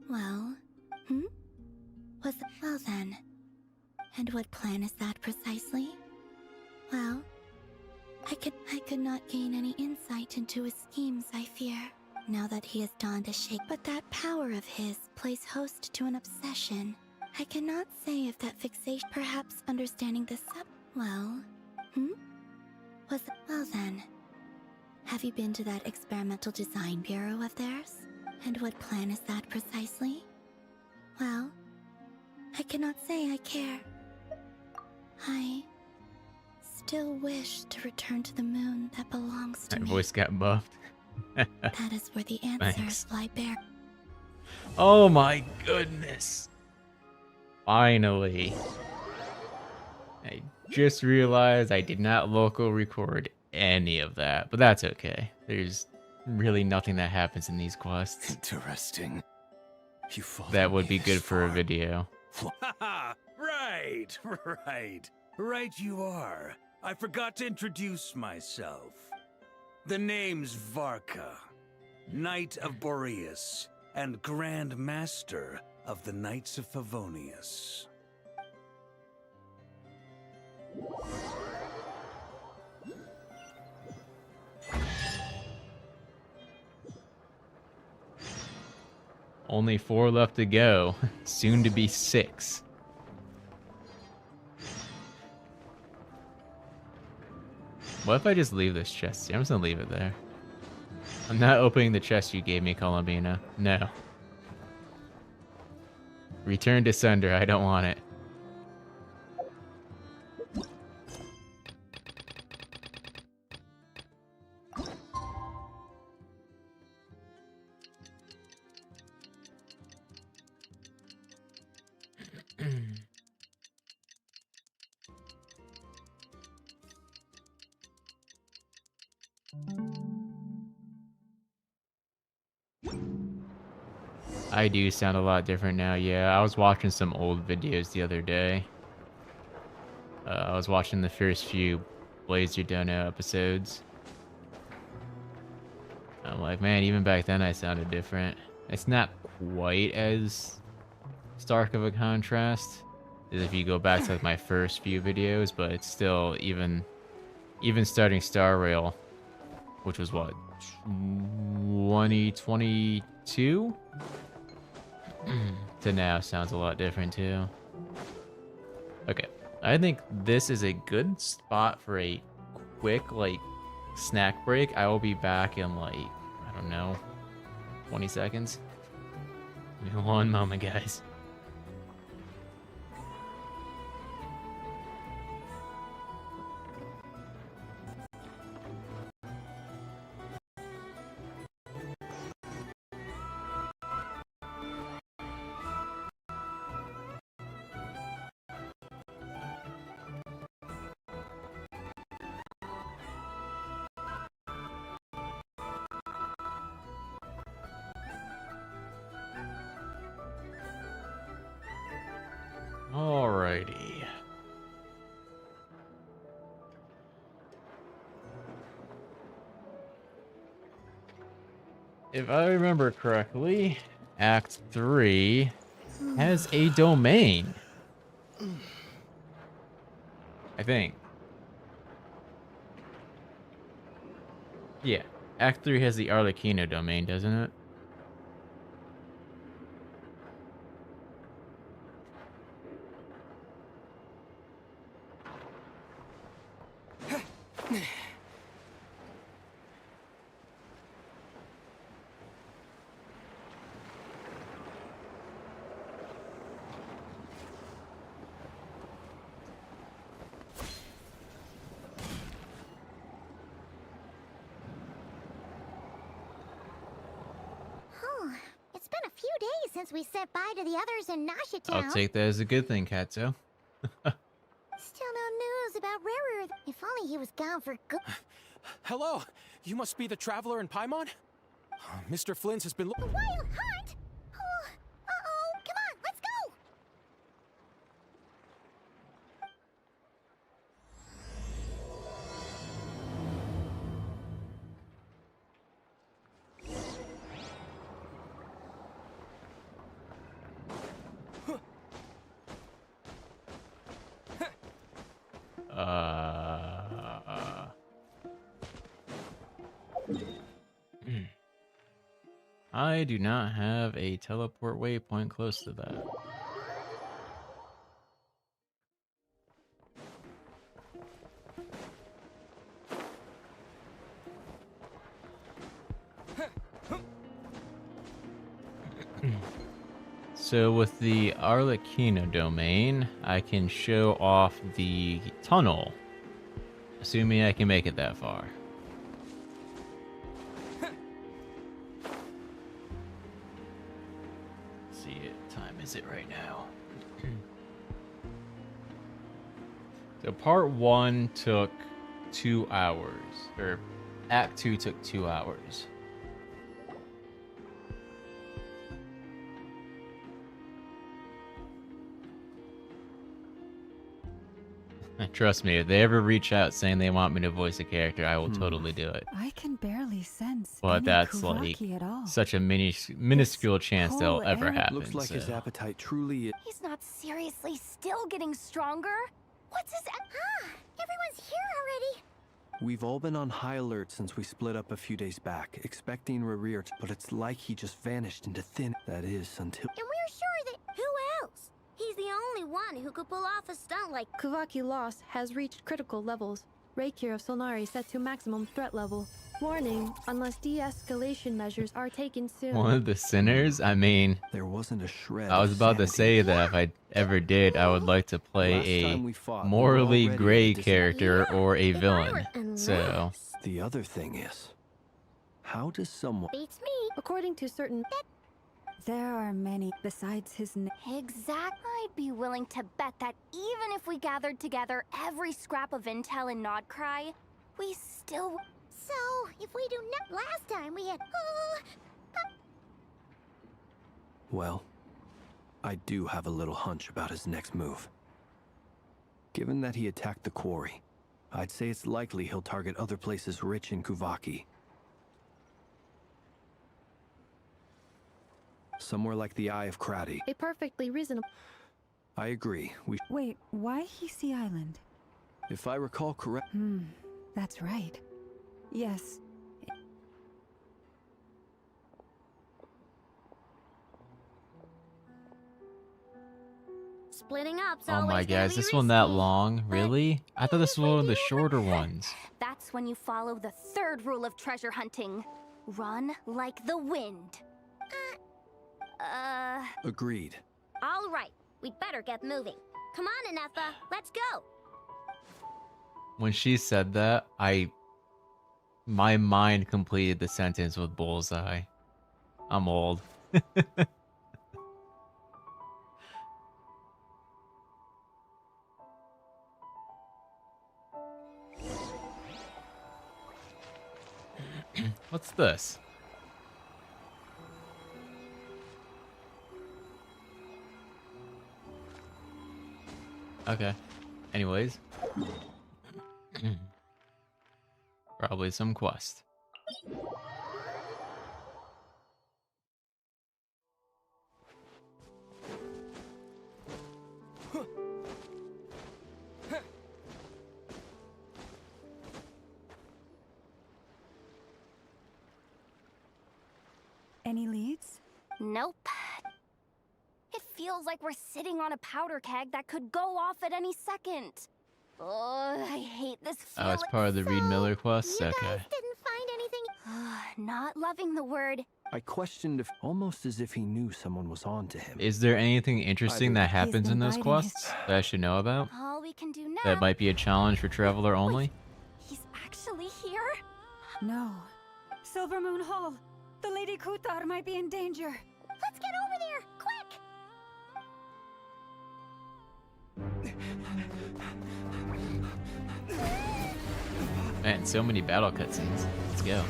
Well, well then. And what plan is that precisely? Well, I could not gain any insight into his schemes, I fear. Now that he has donned a shake, but that power of his plays host to an obsession. I cannot say if that fixation, perhaps understanding the well, well then. Have you been to that experimental design bureau of theirs? And what plan is that precisely? Well, I cannot say I care. I still wish to return to the moon that belongs to My me. voice got buffed. That is where the answers Thanks. lie bare. Oh my goodness. Finally. I just realized I did not local record any of that, but that's okay. There's really nothing that happens in these quests. Interesting. You followed That would me be this good for a far. video. Right, right. Right you are. I forgot to introduce myself. The name's Varka, Knight of Boreas, and Grand Master of the Knights of Favonius. Only 4 left to go. Soon to be 6. What if I just leave this chest here? I'm just gonna leave it there. I'm not opening the chest you gave me, Columbina. No. Return to sender. I don't want it. I do sound a lot different now, yeah. I was watching some old videos the other day. I was watching the first few Blaze Your Dono episodes. I'm like, man, even back then I sounded different. It's not quite as stark of a contrast as if you go back to like, my first few videos, but it's still even starting Star Rail, which was what, 2022? To now sounds a lot different too. Okay, I think this is a good spot for a quick like snack break. I will be back in like, I don't know, 20 seconds. Give me one moment, guys. Alrighty. If I remember correctly, Act 3 has a domain. I think. Yeah, Act 3 has the Arlecchino domain, doesn't it? It's been a few days since we said bye to the others in Nasha Town. I'll take that as a good thing, Katso. Still no news about Rarer. If only he was gone for good. Hello, you must be the traveler in Paimon? Mr. Flynn's has been The Wild Hunt? Oh, uh-oh. Come on, let's go. I do not have a teleport waypoint close to that. So with the Arlecchino domain, I can show off the tunnel, assuming I can make it that far. Let's see what time is it right now? So part 1 took 2 hours, or Act 2 took 2 hours. Trust me, if they ever reach out saying they want me to voice a character, I will totally do it. I can barely sense But any that's Kuvaki at all. such a minuscule chance that'll whole ever area- happen. Looks like his so. appetite truly is. He's not seriously still getting stronger? What's his... everyone's here already. We've all been on high alert since we split up a few days back, expecting Rerir, but it's like he just vanished into thin. That is until. And we're sure that... Who else? He's the only one who could pull off a stunt like... Kuvaki loss has reached critical levels. Reiki of Solnari set to maximum threat level. Warning, unless de-escalation measures are taken soon. One of the sinners? I mean, there wasn't a shred. I was about to say that if I ever did, I would like to play a morally gray character or a villain. So, the other thing is, how does someone... Beats me. According to certain... There are many besides his name. Exactly. I'd be willing to bet that even if we gathered together every scrap of intel in nod-krai, we still... So, if we do not... Last time we had... Well, I do have a little hunch about his next move. Given that he attacked the quarry, I'd say it's likely he'll target other places rich in Kuvaki. Somewhere like the Eye of Krati. A perfectly reasonable... I agree. Wait, why Hisi Island? If I recall correct... That's right. Yes. Splitting up's oh my always gonna god, is be this one that risky. long? Really? I thought this was one of the shorter ones. That's when you follow the third rule of treasure hunting. Run like the wind. Agreed. All right, we'd better get moving. Come on, Anefa, let's go. When she said that, my mind completed the sentence with bullseye. I'm old. What's this? Okay. Anyways. Probably some quest. Any leads? Nope. It feels like we're sitting on a powder keg that could go off at any second. Oh, I hate this feeling. Oh, it's part of the Reed Miller quest? Okay. Didn't find anything. Not loving the word. I questioned if, almost as if he knew someone was on to him. Is there anything interesting that happens in those quests that I should know about? All we can do now. That might be a challenge for Traveler only? He's actually here? No. Silver Moon Hall. The Lady Kuthar might be in danger. Let's get over there, quick! Man, so many battle cutscenes. Let's go.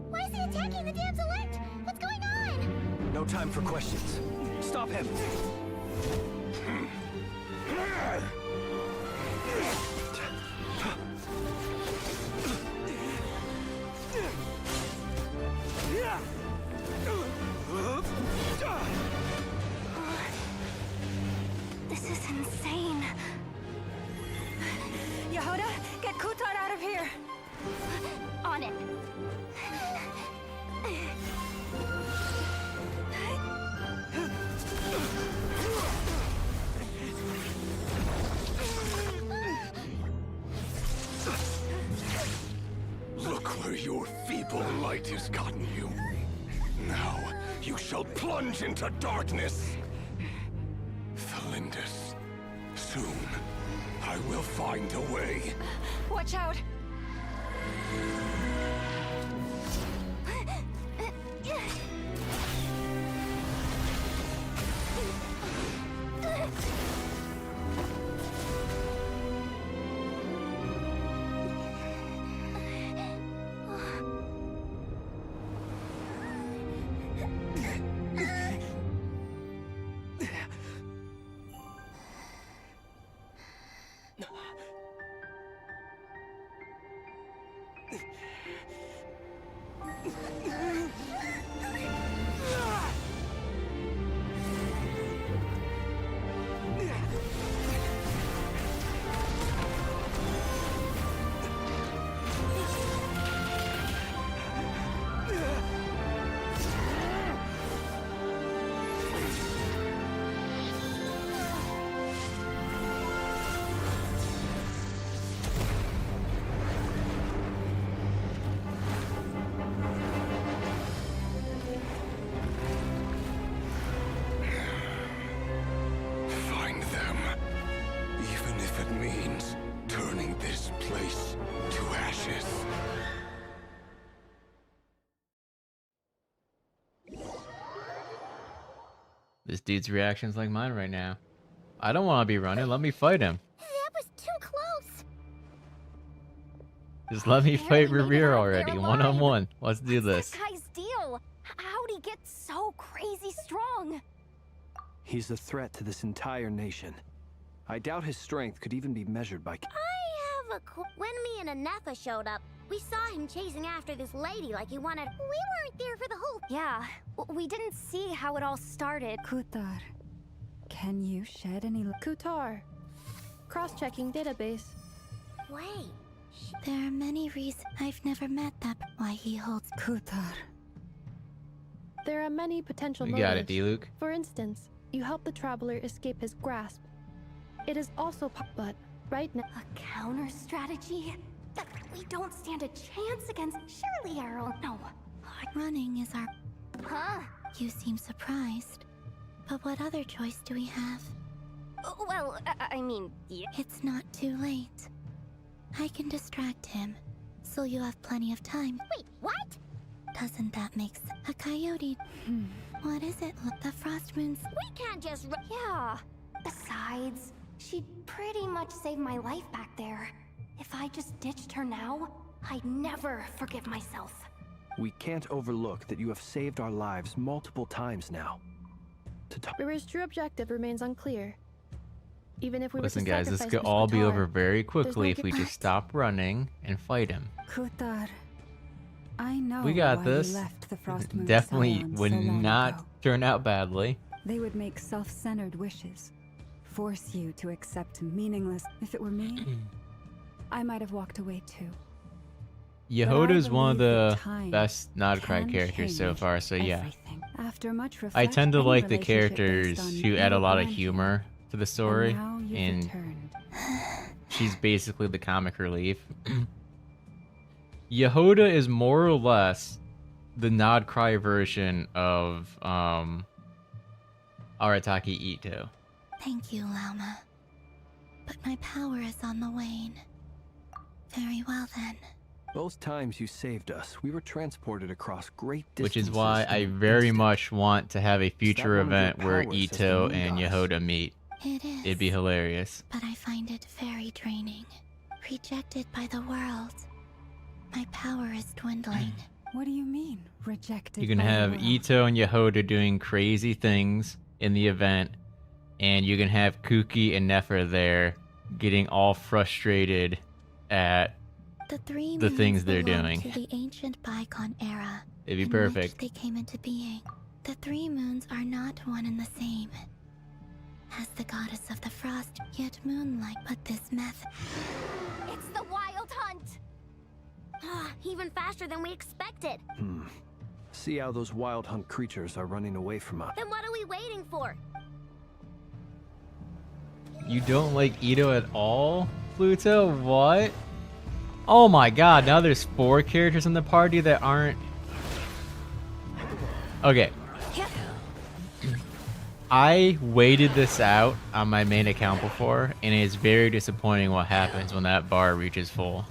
Why is he attacking the damselette? What's going on? No time for questions. Stop him! This is insane. After your feeble light has gotten you, now you shall plunge into darkness. Thalindus, soon I will find a way. Watch out! Find them, even if it means turning this place to ashes. This dude's reaction's like mine right now. I don't want to be running. Let me fight him. That was too close. Just let me fight Revere already. One-on-one. Let's do this. That guy's deal. How'd he get so crazy strong? He's a threat to this entire nation. I doubt his strength could even be measured by... I have a when me and Anetha showed up, we saw him chasing after this lady like he wanted. We weren't there for the whole. Yeah, we didn't see how it all started. Kutar, can you shed any... Kutar. Cross-checking database. Wait. There are many reasons I've never met that. Why he holds Kutar. There are many potential You motives. got it, D-Luke. For instance, you help the traveler escape his grasp. It is also but right now. A counter strategy? That we don't stand a chance against. Surely Arrow. No. Running is our. Huh? You seem surprised. But what other choice do we have? Well, I mean, yeah. It's not too late. I can distract him, so you have plenty of time. Wait, what? Doesn't that make sense? A coyote. What is it? The frost moons. We can't just. Yeah. Besides, she'd pretty much saved my life back there. If I just ditched her now, I'd never forgive myself. We can't overlook that you have saved our lives multiple times now. River's true objective remains unclear. Even if we Listen, were to guys, this sacrifice could Mr. all be Tar, over very there's quickly no if we just stop running and fight him. Kutar, I know We got why this. You left the Frost Moon Definitely Scion would so long not ago. turn out badly. They would make self-centered wishes, force you to accept meaningless. If it were me, I might have walked away too. Yehoda's one of believe the that time best nod-krai can characters so change far, so yeah. everything. After much I tend to any like the relationship characters based on who add a lot of blind humor to the story, now you've and returned. she's basically the comic relief. Yehoda is more or less the nod-krai version of Arataki Ito. Thank you, Lauma. But my power is on the wane. Very well then. Both times you saved us, we were transported across great distances. Which is why I very much want to have a future one of your event where powers as the Ito moon and goddess? Yehoda meet. It is. It'd be hilarious. But I find it very draining. Rejected by the world. My power is dwindling. What do you mean, rejected? You can by the have world? Ito and Yehoda doing crazy things in the event, and you can have Kuki and Nefer there getting all frustrated at The three the moons things they're belong doing. to the ancient bygone era. It'd be in perfect. Which they came into being. The three moons are not one and the same. As the goddess of the frost, yet moonlight, but this method. It's the Wild Hunt! Even faster than we expected. See how those wild hunt creatures are running away from us. Then what are we waiting for? You don't like Ito at all, Pluto? What? Oh my god, now there's 4 characters in the party that aren't... Okay. I waited this out on my main account before, and it's very disappointing what happens when that bar reaches full.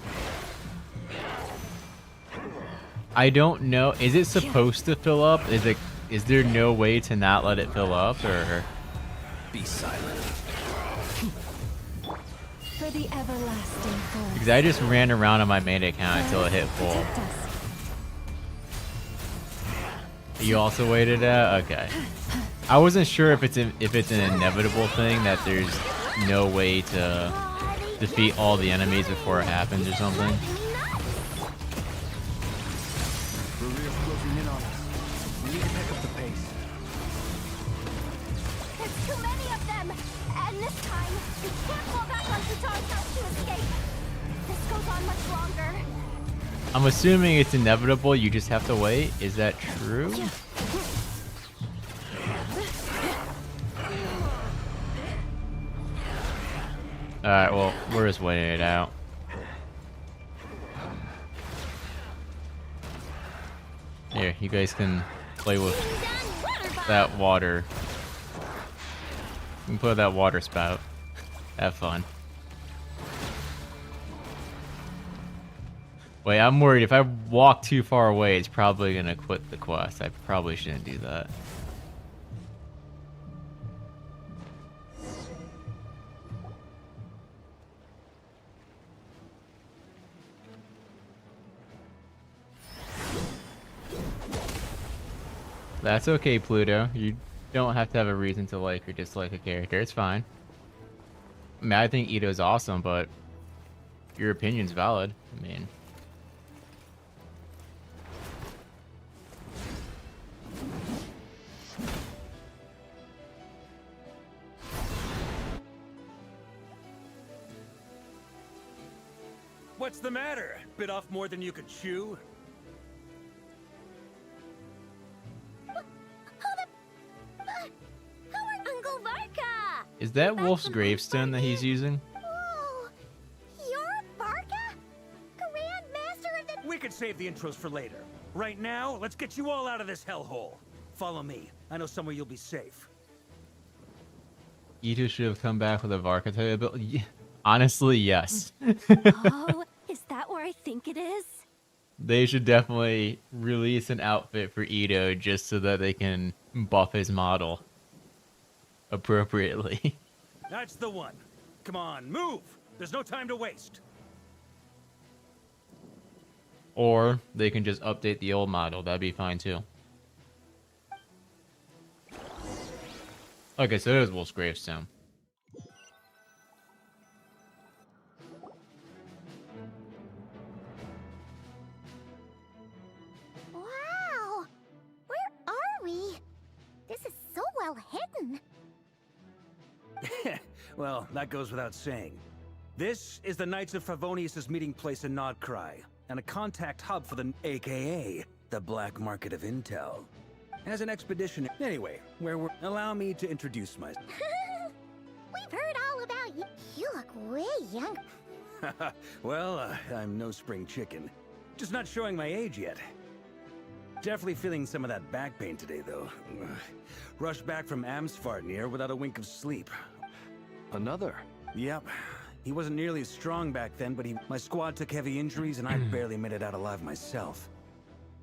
I don't know, is it supposed to fill up? Is there no way to not let it fill up, or? Be silent. For the everlasting force. Because I just ran around on my main account until it hit full. You also waited out? Okay. I wasn't sure if it's an inevitable thing that there's no way to defeat all the enemies before it happens or something. Barrier's closing in on us. We need to pick up the pace. There's too many of them! And this time, we can't fall back on Futon's house to escape! This goes on much longer. I'm assuming it's inevitable, you just have to wait. Is that true? Alright, well, we're just waiting it out. Here, you guys can play with that water. You can put that water spout. Have fun. Wait, I'm worried. If I walk too far away, it's probably gonna quit the quest. I probably shouldn't do that. That's okay, Pluto. You don't have to have a reason to like or dislike a character. It's fine. I mean, I think Ito's awesome, but your opinion's valid. I mean... What's the matter? Bit off more than you could chew? Uncle Varka! Is that Wolf's gravestone that he's using? Whoa! You're Varka? Grand Master of the... We could save the intros for later. Right now, let's get you all out of this hellhole. Follow me. I know somewhere you'll be safe. Ito should have come back with a Varka type ability. Honestly, yes. Oh, is that where I think it is? They should definitely release an outfit for Ito just so that they can buff his model appropriately. That's the one. Come on, move! There's no time to waste. Or they can just update the old model. That'd be fine too. Okay, so there's Wolf's gravestone. Wow! Where are we? This is so well hidden. Well, that goes without saying. This is the Knights of Favonius' meeting place in Nod-krai, and a contact hub for the AKA, the Black Market of Intel. As an expedition, anyway, allow me to introduce myself. We've heard all about you. You look way young. Well, I'm no spring chicken. Just not showing my age yet. Definitely feeling some of that back pain today, though. Rushed back from Amsfarnir without a wink of sleep. Another? Yep. He wasn't nearly as strong back then, but my squad took heavy injuries and I barely made it out alive myself.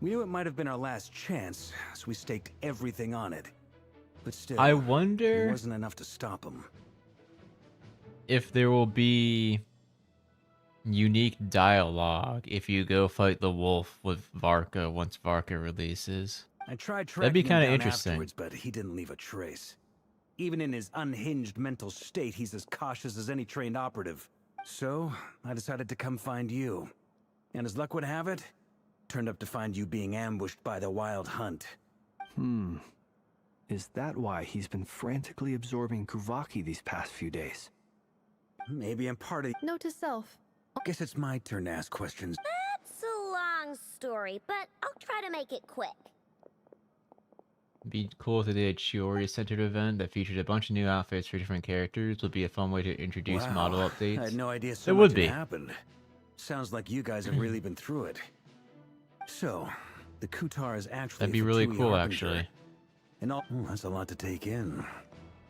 We knew it might have been our last chance, so we staked everything on it. But still, I wonder it wasn't enough to stop him. If there will be unique dialogue if you go fight the wolf with Varka once Varka releases. I tried That'd be tracking kind him of down interesting. afterwards, but he didn't leave a trace. Even in his unhinged mental state, he's as cautious as any trained operative. So, I decided to come find you. And as luck would have it, turned up to find you being ambushed by the Wild Hunt. Is that why he's been frantically absorbing Kuvaki these past few days? Maybe I'm part of... Note to self. Guess it's my turn to ask questions. That's a long story, but I'll try to make it quick. Be cool if they did a Chiori-centered event that featured a bunch of new outfits for different characters. Would be a fun way to introduce model updates. I had no idea so it much would had be. happened. Sounds like you guys have really been through it. So, the Kutar is actually That'd be a really Fatui cool, harbinger. actually. And all, that's a lot to take in.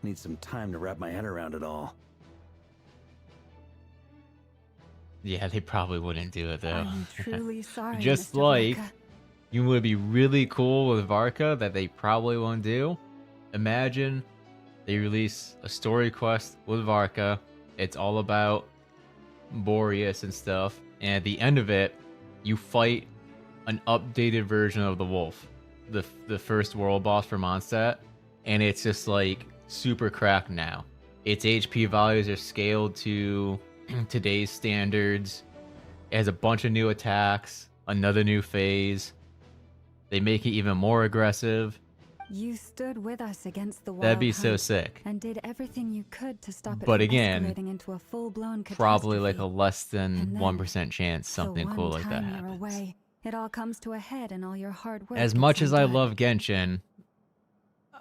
Need some time to wrap my head around it all. Yeah, they probably wouldn't do it though. I'm truly sorry, Just Mr. like Varka. you would be really cool with Varka that they probably won't do. Imagine they release a story quest with Varka. It's all about Boreas and stuff. And at the end of it, you fight an updated version of the wolf. The first world boss for Mondstadt. And it's just like super cracked now. Its HP values are scaled to today's standards. It has a bunch of new attacks, another new phase. They make it even more aggressive. You stood with us against the wild That'd be so hunt sick. and did everything you could to stop it But from again, escalating into a full-blown probably like a catastrophe. less than And then, 1% chance something the cool one like that time you're happens. away, it all comes to a head and all your hard work As gets much as I undone. love Genshin,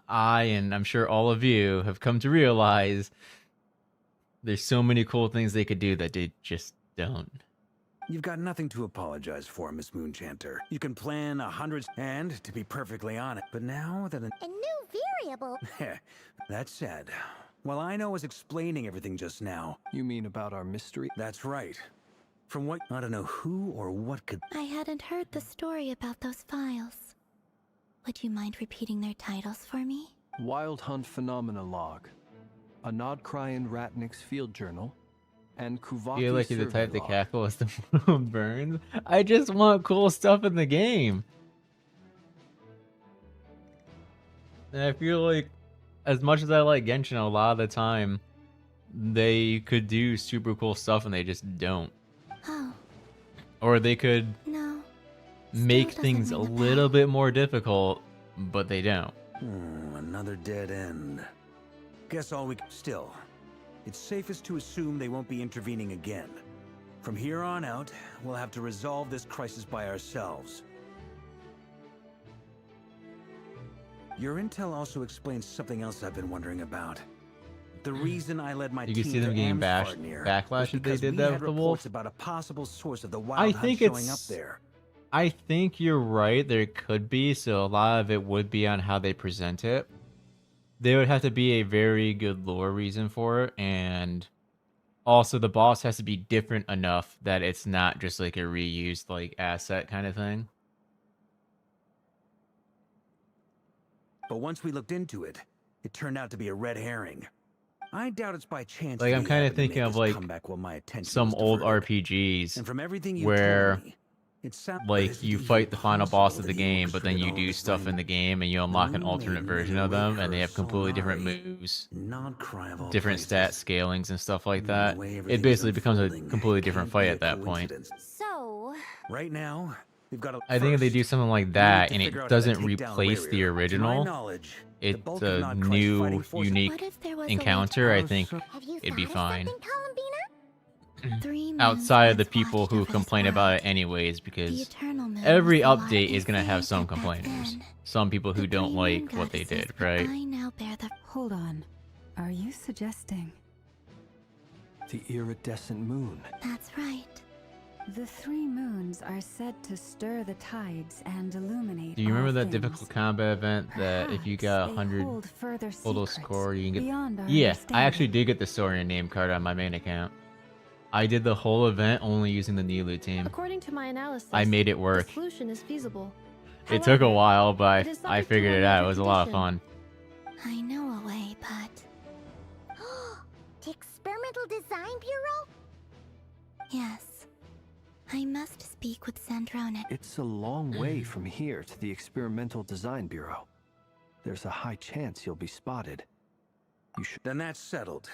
I, and I'm sure all of you, have come to realize there's so many cool things they could do that they just don't. You've got nothing to apologize for, Miss Moonchanter. You can plan 100 and, to be perfectly honest, but now that A new variable. that said, while I know was explaining everything just now. You mean about our mystery? That's right. From what I don't know who or what could. I hadn't heard the story about those files. Would you mind repeating their titles for me? Wild Hunt Phenomena Log, a nod-krai in Ratnik's Field Journal, and Kuvaki Feel like you're the Survey type to Log. cackle as the moon burns. I just want cool stuff in the game. And I feel like, as much as I like Genshin, a lot of the time, they could do super cool stuff and they just don't. Oh. Or they could No. make doesn't things a ring a little bit more difficult, but they don't. Another dead end. Guess all we still. It's safest to assume they won't be intervening again. From here on out, we'll have to resolve this crisis by ourselves. Your intel also explains something else I've been wondering about. The reason I led my You team can see them to getting Amsfarnir backlash was if they because did we that had with the reports wolf. about a possible source of the wild I hunt think showing up it's. there. I think you're right. There could be, so a lot of it would be on how they present it. There would have to be a very good lore reason for it, and also the boss has to be different enough that it's not just like a reused like asset kind of thing. But once we looked into it, it turned out to be a red herring. I doubt it's by chance. Like I'm they kind of happened to thinking make of this like comeback while my attention some was old diverted. RPGs And from everything you where told me, it sounds like you fight the final boss of the game, but then you do stuff in the game and you unlock an alternate version of them, and they have completely different moves, different stat scalings and stuff like that. It basically becomes a completely different fight at that point. So. Right now, we've got. I think if they do something like that and figure it out how to doesn't take down replace the Laeria. To my original, knowledge, it's bulk of a nod-krai's new, fighting forces- unique What if there was a encounter, I think Have you it'd be thought of fine. something, Columbina? 3 months Outside of the once people watched who over complain this about world. it anyways, because Eternal Moon every was the update light is going to have and some fate back complainers. then. Some people who The don't Green like Moon what they goddesses, did, but right? I now bear the. Hold on. Are you suggesting? The iridescent moon. That's right. The 3 moons are said to stir the tides and illuminate. Do you remember all that things. difficult combat event that if you got Perhaps 100 they hold further total secrets score, you can beyond get... our Yeah, I understanding. actually did get the story and name card on my main account. I did the whole event only using the Nilu team. According to my analysis, I made it work. the solution is feasible. It took a However, while, but it is I subject to figured it a out. It major was a lot of condition. fun. I know a way, but. The Experimental Design Bureau? Yes. I must speak with Sandrone. It's a long way from here to the Experimental Design Bureau. There's a high chance you'll be spotted. You should. Then that's settled.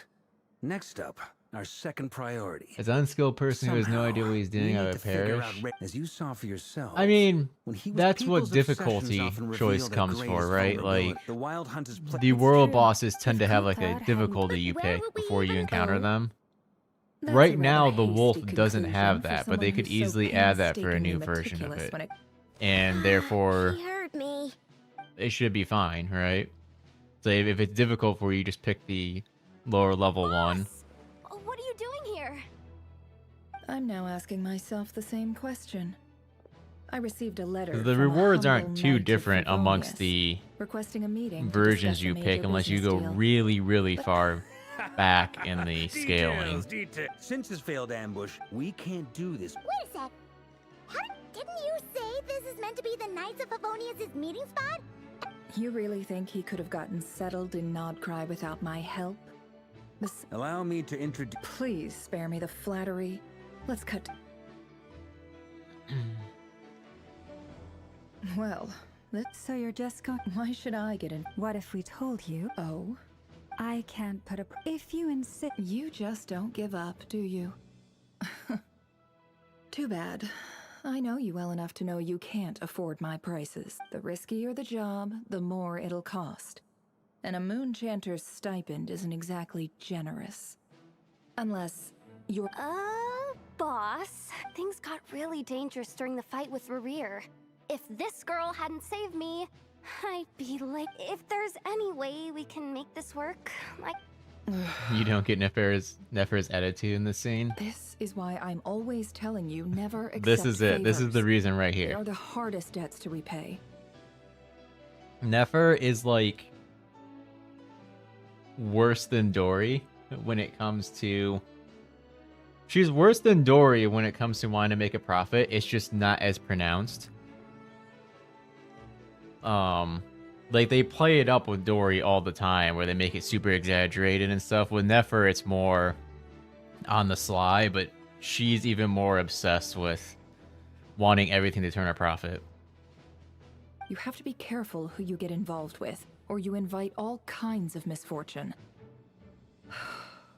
Next up, our second priority. As an unskilled person who has no idea what he's We doing, need I to would figure perish. out as you saw for yourself. I mean, when he was that's what people's obsessions difficulty often choice reveal their comes for, greatest right? Like, vulnerability. The wild hunt is the world bosses tend to If have like a Kuthar hadn't- difficulty you But pick where would we before you even encounter go? them. That's Right a now, rather the wolf hasty doesn't conclusion have for that, but they someone could who's so easily add that for a new painstakingly version of meticulous it. when it- And therefore, He heard me. it should be fine, right? So if it's difficult for you, just pick the lower level one. What are you doing here? I'm now asking myself the same question. I received a letter. The from a rewards humble aren't too knight of different amongst Favonius, the requesting a meeting to versions discuss a you major pick, unless you business go deal. really, really far back in the scaling. Details. Since his failed ambush, we can't do this. Wait a sec. Didn't you say this is meant to be the Knights of Favonius' meeting spot? You really think he could have gotten settled in nod-krai without my help? Allow me to introduce. Please spare me the flattery. Let's cut. Well, So you're just going. Why should I get in? What if we told you? Oh? I can't put a. If you insist. You just don't give up, do you? Too bad. I know you well enough to know you can't afford my prices. The riskier the job, the more it'll cost. And a moon chanter's stipend isn't exactly generous. Unless you're... Boss, things got really dangerous during the fight with Rerir. If this girl hadn't saved me, I'd be like, if there's any way we can make this work, You don't get Nefer's attitude in this scene. This is why I'm always telling you never accept This is it. This is the favors. reason right They here. are the hardest debts to repay. Nefer is like worse than Dory when it comes to. She's worse than Dory when it comes to wanting to make a profit. It's just not as pronounced. Like they play it up with Dory all the time, where they make it super exaggerated and stuff. With Nefer, it's more on the sly, but she's even more obsessed with wanting everything to turn a profit. You have to be careful who you get involved with, or you invite all kinds of misfortune.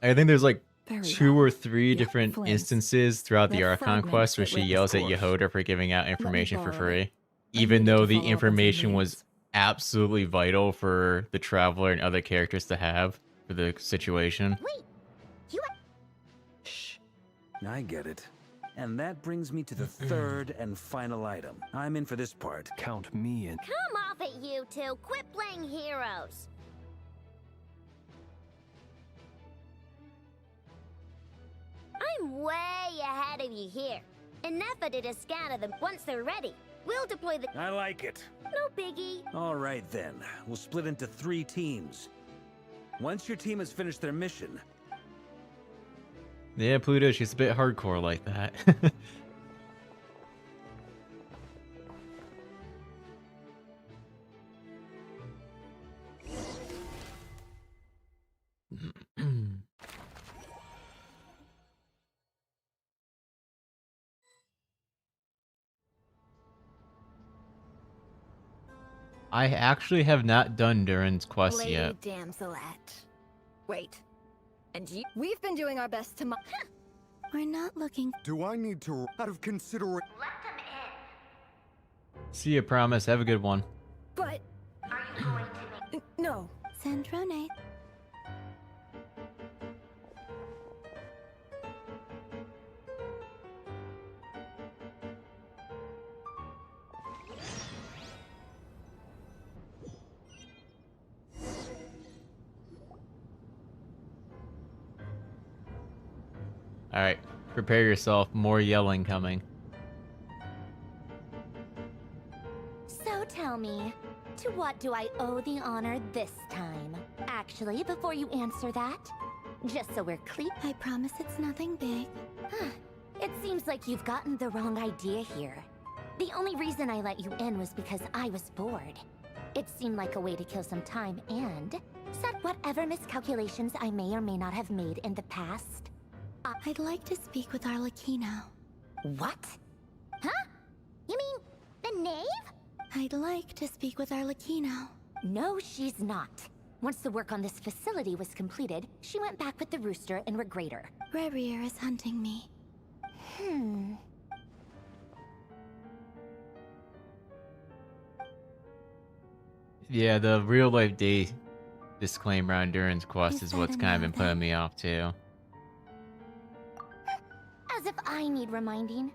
I think there's like Very 2 or 3 Yeah, different Flint. instances throughout the That Archon fragment quest where fit she with yells this at course. Yehoda for giving out information for borrow free, it. even needed though to the follow up with information was names. absolutely vital for the Traveler and other characters to have for the situation. Wait, you. I get it. And that brings me to the third and final item. I'm in for this part. Count me in. Come off it, you two. Quit playing heroes. I'm way ahead of you here. And Nefa did a scan of them once they're ready. We'll deploy the. I like it. No biggie. All right then. We'll split into 3 teams. Once your team has finished their mission, Yeah, Pluto, she's a bit hardcore like that. I actually have not done Durin's quest Lady yet. Damselette. Wait. And you? We've been doing our best to We're not looking. Do I need to, out of consideration? See ya, promise. Have a good one. But. Are you going to make. No. Sandrone. Alright, prepare yourself. More yelling coming. So tell me, to what do I owe the honor this time? Actually, before you answer that, just so we're clear. I promise it's nothing big. It seems like you've gotten the wrong idea here. The only reason I let you in was because I was bored. It seemed like a way to kill some time and set whatever miscalculations I may or may not have made in the past. I'd like to speak with Arlecchino. What? Huh? You mean the knave? I'd like to speak with Arlecchino. No, she's not. Once the work on this facility was completed, she went back with the rooster and Regrator. Rerir is hunting me. Yeah, the real life day disclaimer on Durin's quest Is is that what's kind of been another? putting me off too. As if I need reminding.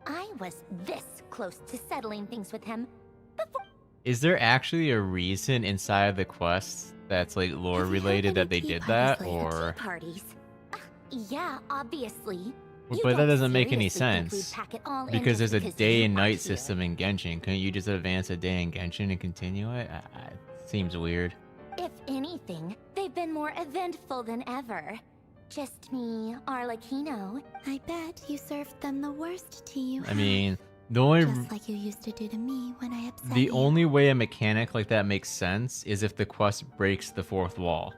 I was this close to settling things with him. Is there actually a reason inside of the quest that's like lore related that they did that, or Parties. Yeah, obviously. But that doesn't make any seriously think we'd sense. pack it all in Because just there's a because day you and are night here? system in Genshin. Couldn't you just advance a day in Genshin and continue it? Seems weird. If anything, they've been more eventful than ever. Just me, Arlecchino. I bet you served them the worst tea you I had. mean, the only Just like you used to do to me when I upset the you. only way a mechanic like that makes sense is if the quest breaks the fourth wall.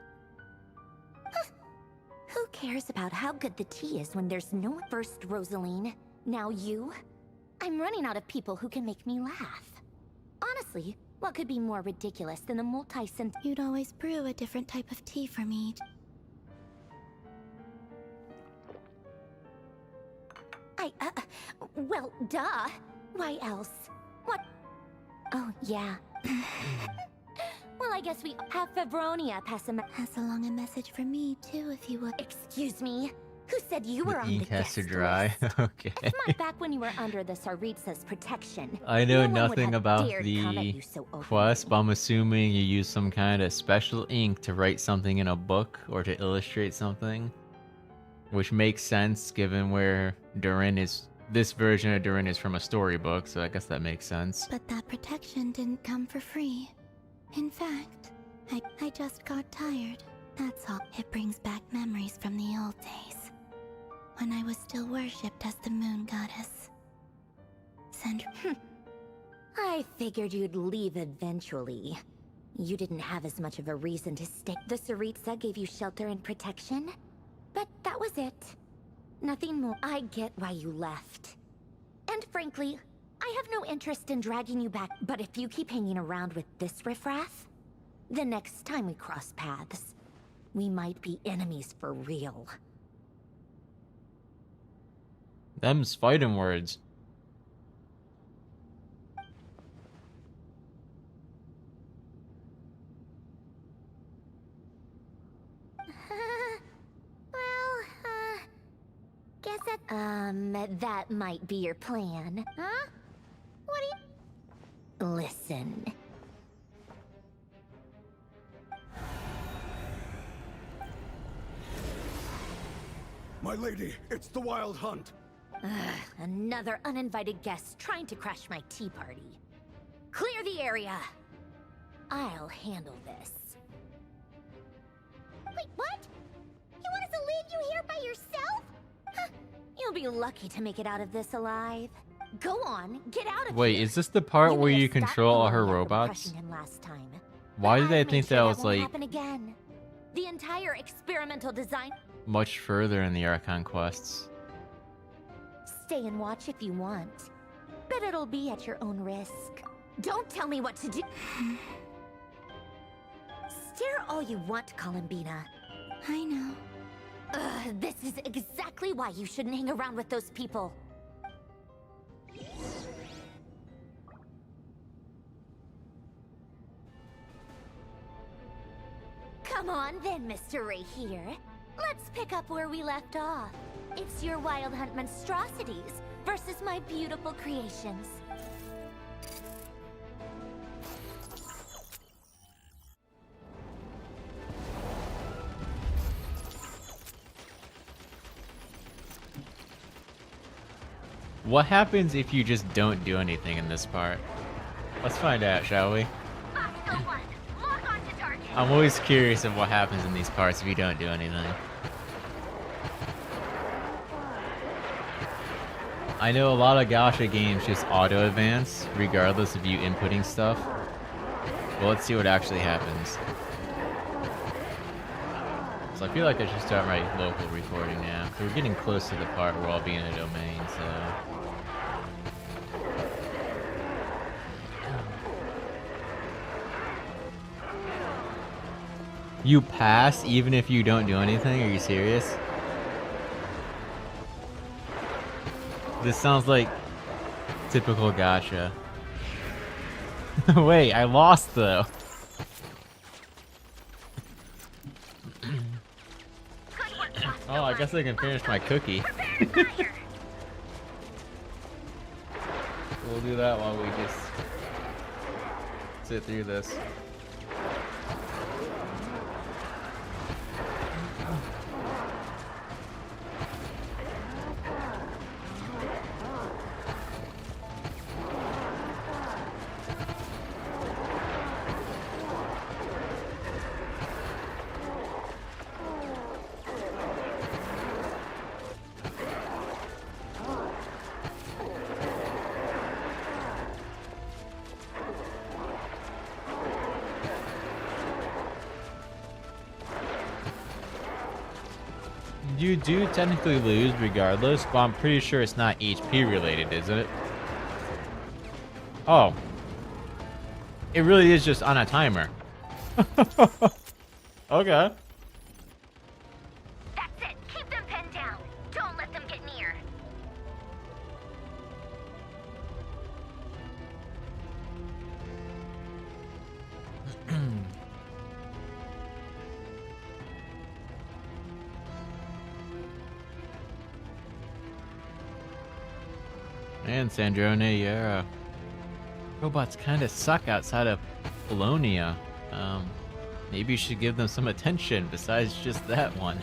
Who cares about how good the tea is when there's no first, Rosaline? Now you? I'm running out of people who can make me laugh. Honestly, what could be more ridiculous than a multi-cent— You'd always brew a different type of tea for me. Well, duh. Why else? What? Oh, yeah. Well, I guess we have Fevronia pass along a message for me, too, if you would. Excuse me? Who said you were The on the ink has guest to dry. list? Okay. Not back when you were under the Tsaritsa's protection. I know No one would nothing have about dared come at the you so openly. quest, but I'm assuming you use some kind of special ink to write something in a book or to illustrate something. Which makes sense given where Durin is. This version of Durin is from a storybook, so I guess that makes sense. But that protection didn't come for free. In fact, I just got tired. That's all. It brings back memories from the old days. When I was still worshipped as the moon goddess. I figured you'd leave eventually. You didn't have as much of a reason to stay. The Tsaritsa gave you shelter and protection, but that was it. Nothing more. I get why you left. And frankly, I have no interest in dragging you back, but if you keep hanging around with this riffraff, the next time we cross paths, we might be enemies for real. Them's fighting words. Guess that might be your plan. Huh? What do you— Listen. My lady, it's the Wild Hunt. Another uninvited guest trying to crash my tea party. Clear the area. I'll handle this. Wait, what? You want us to leave you here by yourself? Huh. You'll be lucky to make it out of this alive. Go on, get out of Wait, here. is this the part You where may you have stopped control all her Bologna from robots? crushing him last time. Why did I I'll think make sure that was won't like happen again. The entire experimental design— much further in the Archon quests? Stay and watch if you want, but it'll be at your own risk. Don't tell me what to do. Stare all you want, Columbina. I know. This is exactly why you shouldn't hang around with those people. Come on then, Mr. Ray here. Let's pick up where we left off. It's your Wild Hunt monstrosities versus my beautiful creations. What happens if you just don't do anything in this part? Let's find out, shall we? I'm always curious of what happens in these parts if you don't do anything. I know a lot of gacha games just auto-advance, regardless of you inputting stuff. Well, let's see what actually happens. So I feel like I should start my local recording now. So we're getting close to the part where I'll be in a domain, so... You pass even if you don't do anything? Are you serious? This sounds like typical gacha. Wait, I lost though. Oh, I guess I can finish my cookie. We'll do that while we just sit through this. You do technically lose regardless, but I'm pretty sure it's not HP related, isn't it? Oh. It really is just on a timer. Okay. That's it. Keep them pinned down. Don't let them get near. Man, Sandrone, yeah. Robots kind of suck outside of Polonia. Maybe you should give them some attention besides just that one.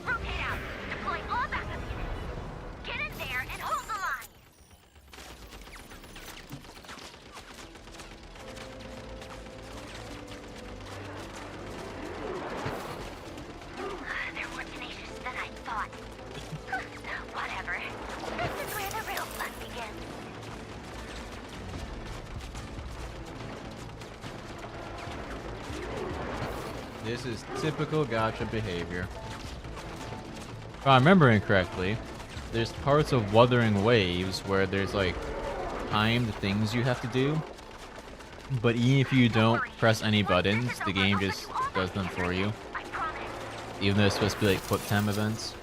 Rotate out. Deploy all backup units. Get in there and hold the line. They're more tenacious than I thought. Whatever. This is where the real fun begins. This is typical gacha behavior. If I'm remembering correctly, there's parts of Wuthering Waves where there's like timed things you have to do. But even if you don't press any buttons, the game just does them for you. Even though it's supposed to be like quick time events.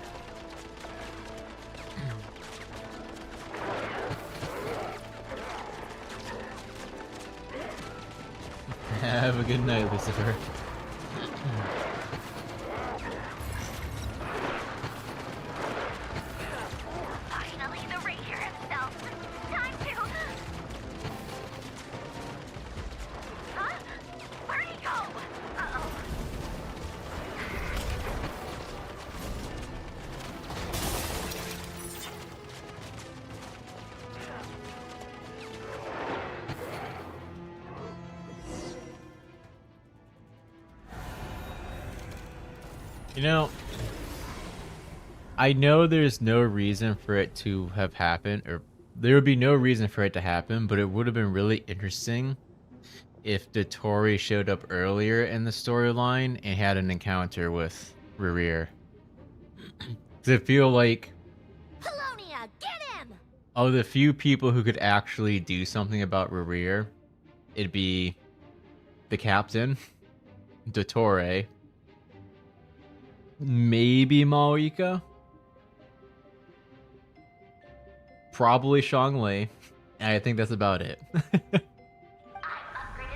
Have a good night, Lucifer. Finally, the Ranger himself. Time to... Huh? Where'd he go? Uh-oh. You know, I know there's no reason for it to have happened, or there would be no reason for it to happen, but it would have been really interesting if Dotori showed up earlier in the storyline and had an encounter with Rerir. Because I feel like Polonia, get him! of the few people who could actually do something about Rerir, it'd be the captain, Dottore, maybe Maoika, probably Shangli, and I think that's about it. I've upgraded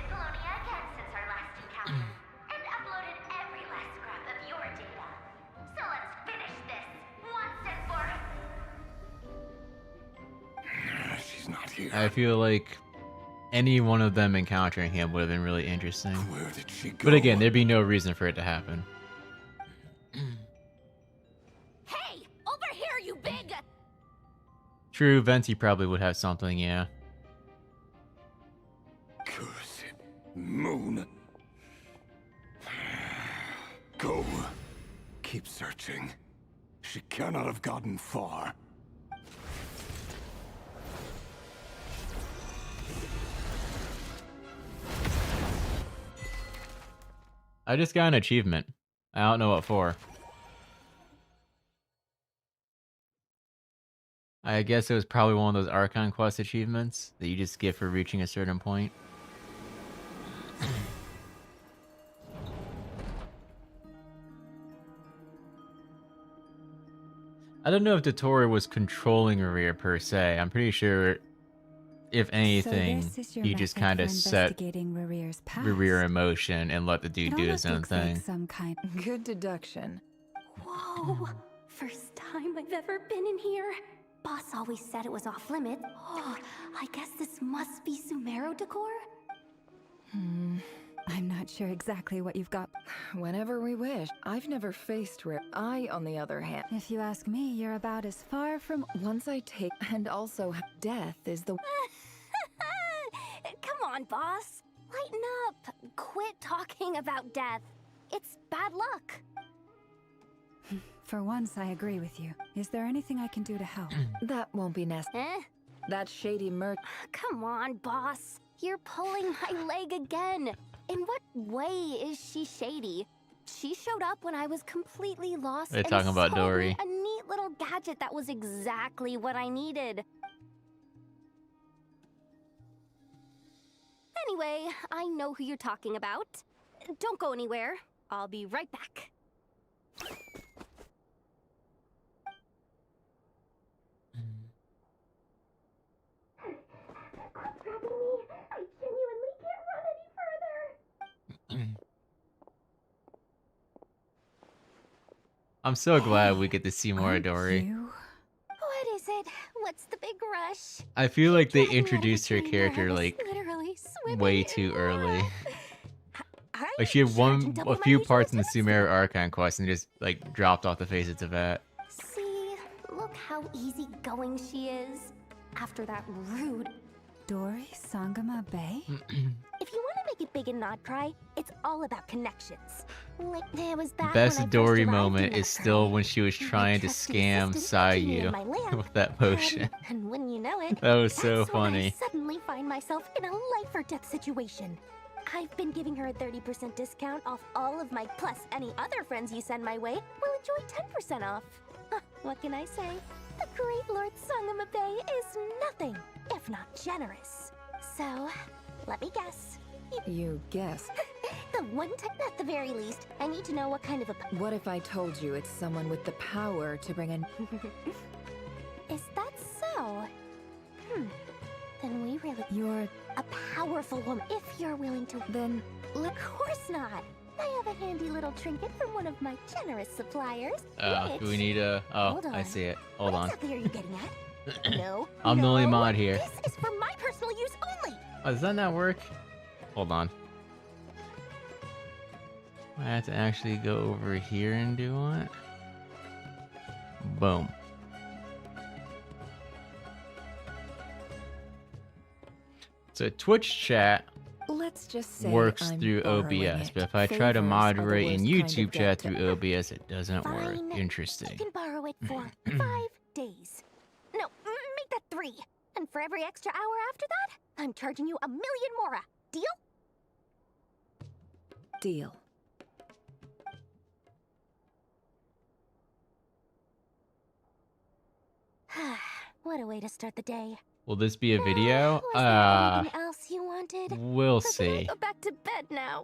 Polonia again since our last encounter, and uploaded every last scrap of your data. So let's finish this once and for... She's not here. I feel like any one of them encountering him would have been really interesting. Where did she go? But again, there'd be no reason for it to happen. Hey! Over here, you big... True, Venti probably would have something, yeah. Cursed moon. Go. Keep searching. She cannot have gotten far. I just got an achievement. I don't know what for. I guess it was probably one of those Archon quest achievements that you just get for reaching a certain point. I don't know if Dottore was controlling Rerir per se. I'm pretty sure, if anything, he just kind of set Rerir in motion and let the dude do his own thing. Good deduction. Whoa! First time I've ever been in here. Boss always said it was off limits. Oh, I guess this must be Sumero decor? I'm not sure exactly what you've got. Whenever we wish. I've never faced Rare. I, on the other hand... If you ask me, you're about as far from... Once I take... And also, death is the... Come on, boss. Lighten up. Quit talking about death. It's bad luck. For once, I agree with you. Is there anything I can do to help? That won't be necessary. That shady merc... Come on, boss. You're pulling my leg again. In what way is she shady? She showed up when I was completely lost. They're and talking about sold me Dory. a neat little gadget that was exactly what I needed. Anyway, I know who you're talking about. Don't go anywhere. I'll be right back. I'm so glad we get to see more of Dory. What is it? What's the big rush? I feel like they introduced her character like Literally swimming way too early. Like she had a few parts in the Sumeru Archon quest and just like dropped off the face of Tibet. See, look how easygoing she is. After that rude Dory Sangama Bay? If you want to make it big in nod-krai, it's all about connections. Like, there was back when I Best first Dory arrived in moment is still when she was trying to trusty scam assistant put me in Sayu my lamp, with that potion. And when you know it, That was so that's when funny. I suddenly find myself in a life or death situation. I've been giving her a 30% discount off all of my, plus any other friends you send my way will enjoy 10% off. What can I say? The great Lord Sangama Bay is nothing if not generous. So, let me guess. You guessed. The one time, at the very least, I need to know what kind of a... What if I told you it's someone with the power to bring in... Is that so? Then we really... You're... a powerful woman. If you're willing to... Then... Of course not. I have a handy little trinket from one of my generous suppliers. Do we need a... Oh, Hold on. I see it. Hold on. What exactly are you getting at? No. I'm the only mod here. This is for my personal use only. Oh, does that not work? Hold on. I have to actually go over here and do it. Boom. So Twitch chat Let's just say works I'm through borrowing OBS, it. but if I try to Favors are the moderate in worst YouTube kind of chat through OBS, it doesn't work. Fine. Interesting. You can borrow it for 5 days. No, make that 3. And for every extra hour after that, I'm charging you 1,000,000 mora. Deal? Deal. What a way to start the day. Will this be a video? Was there anything else you wanted? We'll Or can I see. go back to bed now?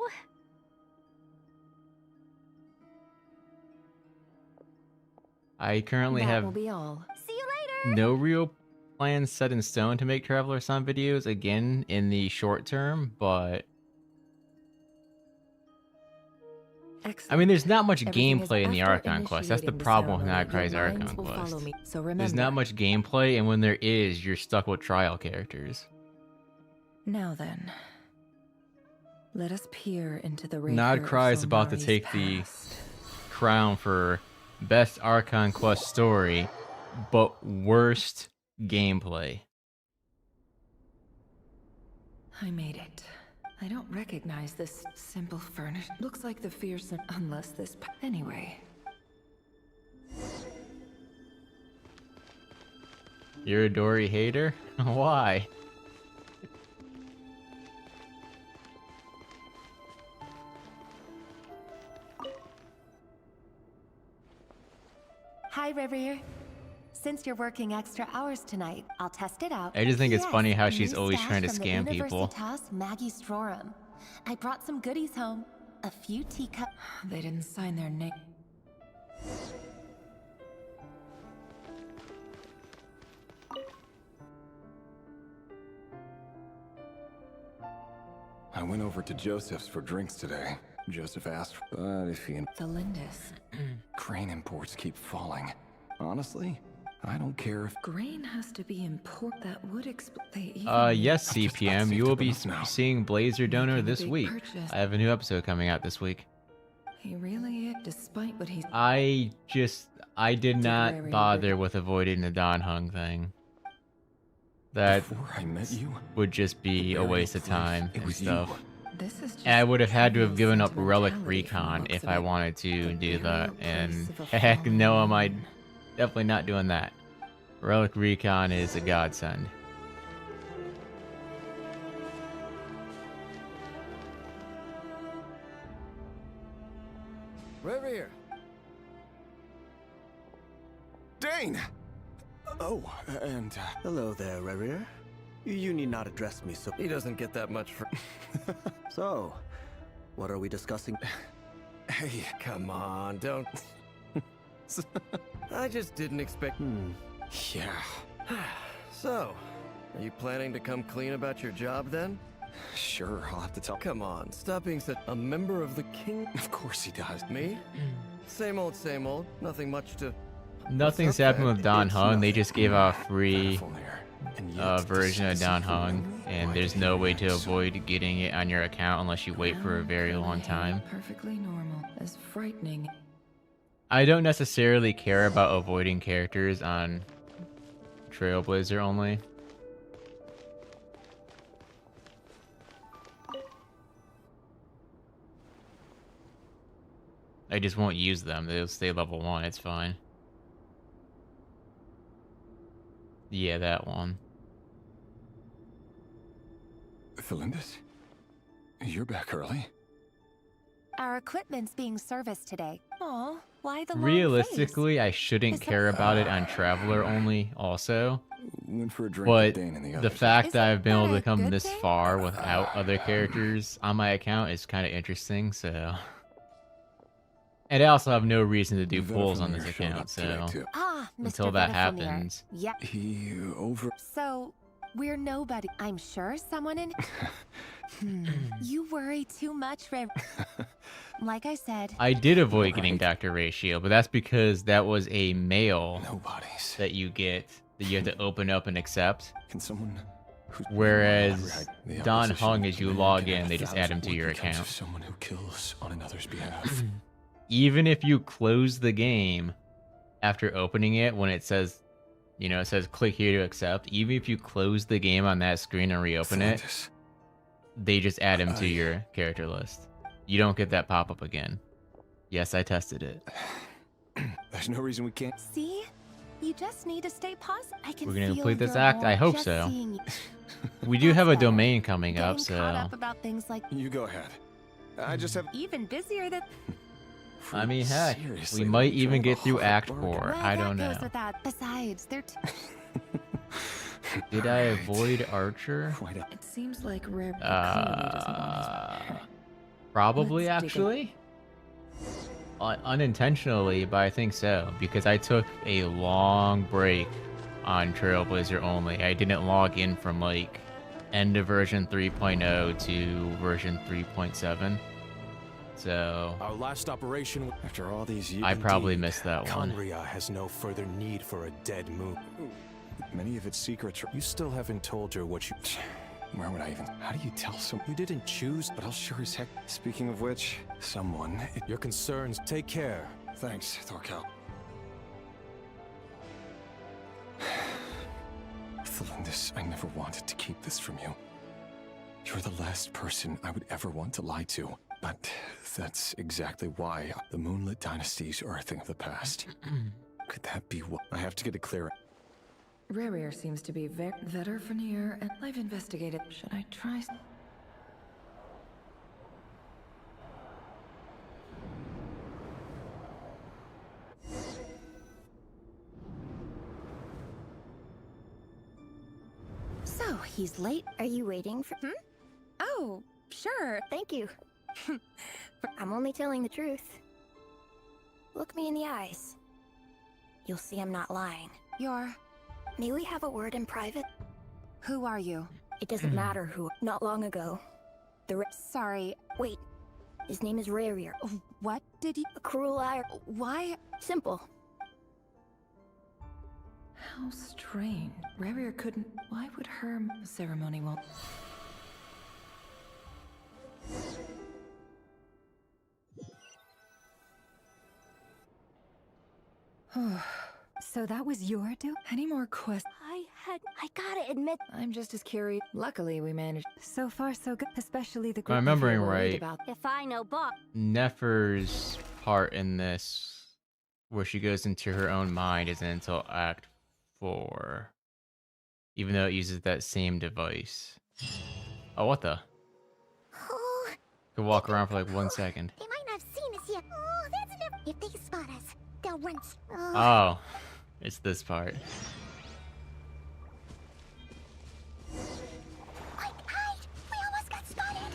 I currently That have will be all. See you later. no real plans set in stone to make travelersan videos again in the short term, but I mean, there's not much Everything is gameplay in the after Archon quest. That's the initiating the problem with ceremony, nod-krai's your Archon minds will quest. follow me. So There's remember. not much gameplay, and when there is, you're stuck with trial characters. Now then, let us peer into the Nod-krai is about to take the crown for best Archon quest story, but worst gameplay. I made it. I don't recognize this simple furnish. Looks like the fearsome, unless this. Anyway. You're a Dory hater? Why? Hi, Rivier. Since you're working extra hours tonight, I'll test it out. I just think it's Yes, funny how a she's new always stash trying to from the scam people. Universitas Maggie Strorum. I brought some goodies home. A few teacups. They didn't sign their name. I went over to Joseph's for drinks today. Joseph asked, but if he... The Lindis. Crane imports keep falling. Honestly, I don't care if... Grain has to be import. That would explain. Yes, CPM, you will be seeing Blazer Donor this big week. purchase. I have a new episode coming out this week. He really, despite what he's. I did not Temporary bother with avoiding the Don Hung thing. That Before I met you, would just be a waste of time and stuff. This is just And I would have had to have given up Relic sentimentality from the Recon looks if of I it. wanted to do that, and place of a heck no, fallen am I definitely not doing that. Relic Recon is a godsend. insane! Oh, and Hello there, Rerir. You need not address me so. He doesn't get that much for. So, what are we discussing? Hey, come on, don't. I just didn't expect. Yeah. So, are you planning to come clean about your job then? Sure, I'll have to tell. Come on, stop being such a member of the king. Of course he does. Me? Same old, same old. Nothing much to. Nothing's happened with Dan Heng. They just gave a free version of Dan Heng, and there's no way to avoid getting it on your account unless you wait for a very long time. Perfectly normal. As frightening. I don't necessarily care about avoiding characters on Trailblazer only. I just won't use them. They'll stay level 1. It's fine. Yeah, that one. Felindis? You're back early? Our equipment's being serviced today. Aw, why the long Realistically, I shouldn't care about it on Traveler only also. Went for a drink But with Dane and the the others. fact that I've been able to come this far without other characters on my account is kind of interesting, so... And I also have no reason to do pulls on this account, so... Until that happens... Yeah. He over... So, we're nobody. I'm sure someone in... You worry too much, Rev. Like I said... I did avoid getting Dr. Ratio, but that's because that was a mail that you get, that you have to open up and accept. Can someone... Whereas Don Hung, as you log in, they just add him to your account. Someone who kills on another's behalf. Even if you close the game after opening it, when it says, you know, it says click here to accept, even if you close the game on that screen and reopen it, they just add him to your character list. You don't get that pop-up again. Yes, I tested it. There's no reason we can't. See? You just need to stay positive. I can We're gonna feel complete this your act? I more hope just so. seeing you. We do have a domain coming up, Getting caught so... up about things like You go ahead. I just have... even busier than... I mean, heck, Seriously, we might we're even trying get to through hard Act work. 4. Well, I don't that know. goes without. Besides, they're Did I avoid Archer? It seems like Rare clearly doesn't want his Probably, Let's dig actually. Unintentionally, but I think so, because I took a long break on Trailblazer only. I didn't log in from, like, end of version 3.0 to version 3.7. So... Our last operation... After all these years... I probably missed that one. Conria has no further need for a dead moon. Many of its secrets are... You still haven't told her what you... Where would I even... How do you tell someone? You didn't choose, But I'll sure as heck... Speaking of which, someone... Your concerns, take care. Thanks, Thorkel. Felindis, I never wanted to keep this from you. You're the last person I would ever want to lie to. But that's exactly why the Moonlit Dynasties are a thing of the past. Could that be what... I have to get it clear. Rare seems to be better for near, and I've investigated. Should I try? So, he's late. Are you waiting for... Oh, sure. Thank you. I'm only telling the truth. Look me in the eyes. You'll see I'm not lying. You're... May we have a word in private? Who are you? It doesn't matter who. Not long ago. Sorry. Wait. His name is Rerir. What did you... A cruel liar. Why? Simple. How strange. Rare couldn't... Why would her ceremony won't... So that was your do? Any more questions? I gotta admit... I'm just as curious. Luckily, we managed. So far, so good. Especially the If I'm remembering right, If I know Bob... Nefer's part in this, where she goes into her own mind, isn't until Act 4. Even though it uses that same device. Oh, what the? Oh, Could walk around for like 1 second. they might not have seen us yet. Oh, that's enough. If they spot us, they'll run... Oh. It's this part. Quick, hide! We almost got spotted!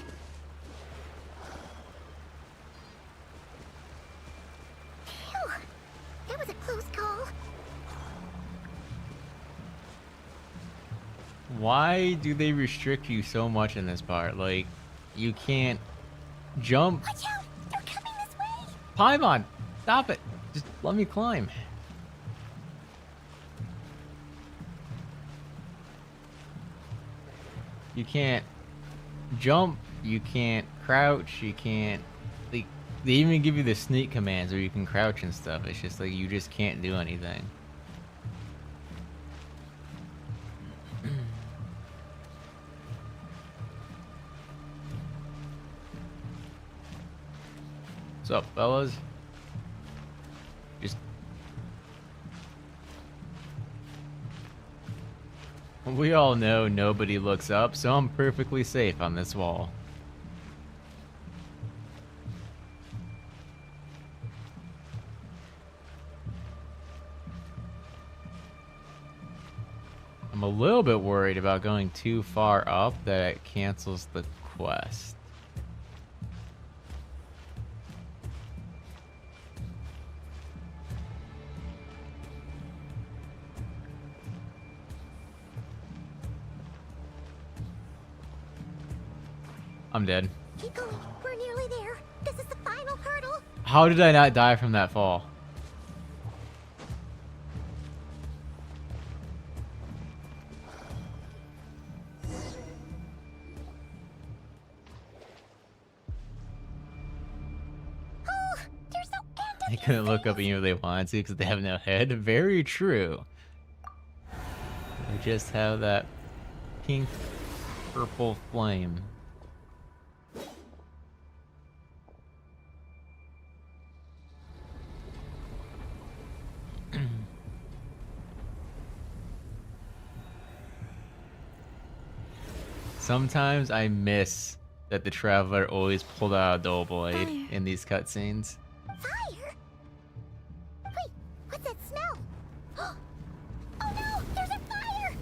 Phew! That was a close call. Why do they restrict you so much in this part? Like, you can't jump. Watch out! They're coming this way! Paimon, stop it! Just let me climb. You can't jump, you can't crouch, you can't... Like, they even give you the sneak commands where you can crouch and stuff. It's just like, you just can't do anything. What's up, fellas? Just... We all know nobody looks up, so I'm perfectly safe on this wall. I'm a little bit worried about going too far up that it cancels the quest. I'm dead. Keep going. We're nearly there. This is the final hurdle. How did I not die from that fall? Oh, there's no end. They couldn't look up even if they wanted to because they have no head. Very true. They just have that pink, purple flame. Sometimes I miss that the Traveler always pulled out a dull blade in these cutscenes. Fire! Wait, what's that smell? Oh no, there's a fire!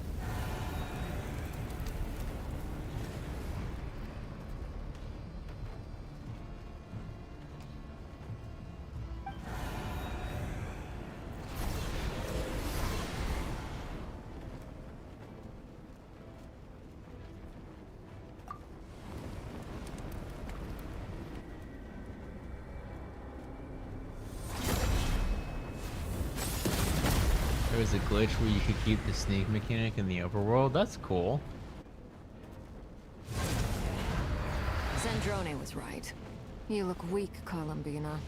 There was a glitch where you could keep the sneak mechanic in the overworld. That's cool. Zandrone was right. You look weak, Columbina.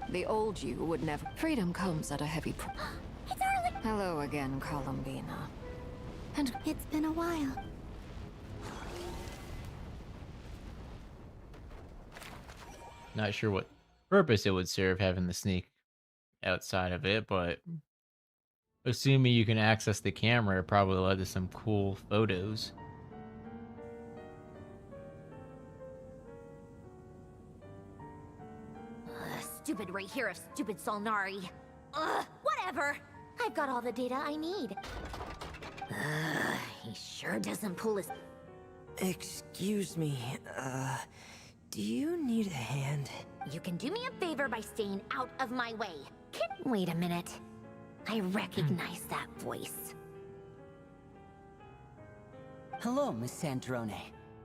The old you would never... Freedom comes at a heavy price. It's early! Hello again, Columbina. And it's been a while. Not sure what purpose it would serve having the sneak outside of it, but assuming you can access the camera, it probably led to some cool photos. Stupid right here of stupid Solnari. Whatever. I've got all the data I need. He sure doesn't pull his... Excuse me, do you need a hand? You can do me a favor by staying out of my way. Wait a minute. I recognize that voice. Hello, Miss Sandrone.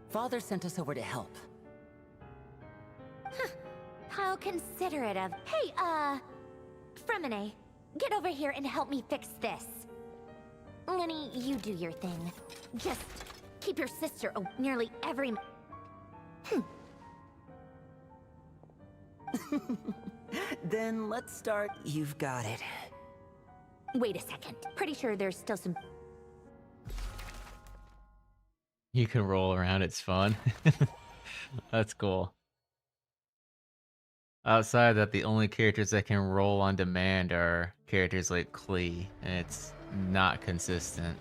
Father sent us over to help. Huh. How considerate of... Hey, Fremine, get over here and help me fix this. Lenny, you do your thing. Just keep your sister nearly every... Then let's start. You've got it. Wait a second. Pretty sure there's still some... You can roll around, it's fun. That's cool. Outside that, the only characters that can roll on demand are characters like Klee, and it's not consistent.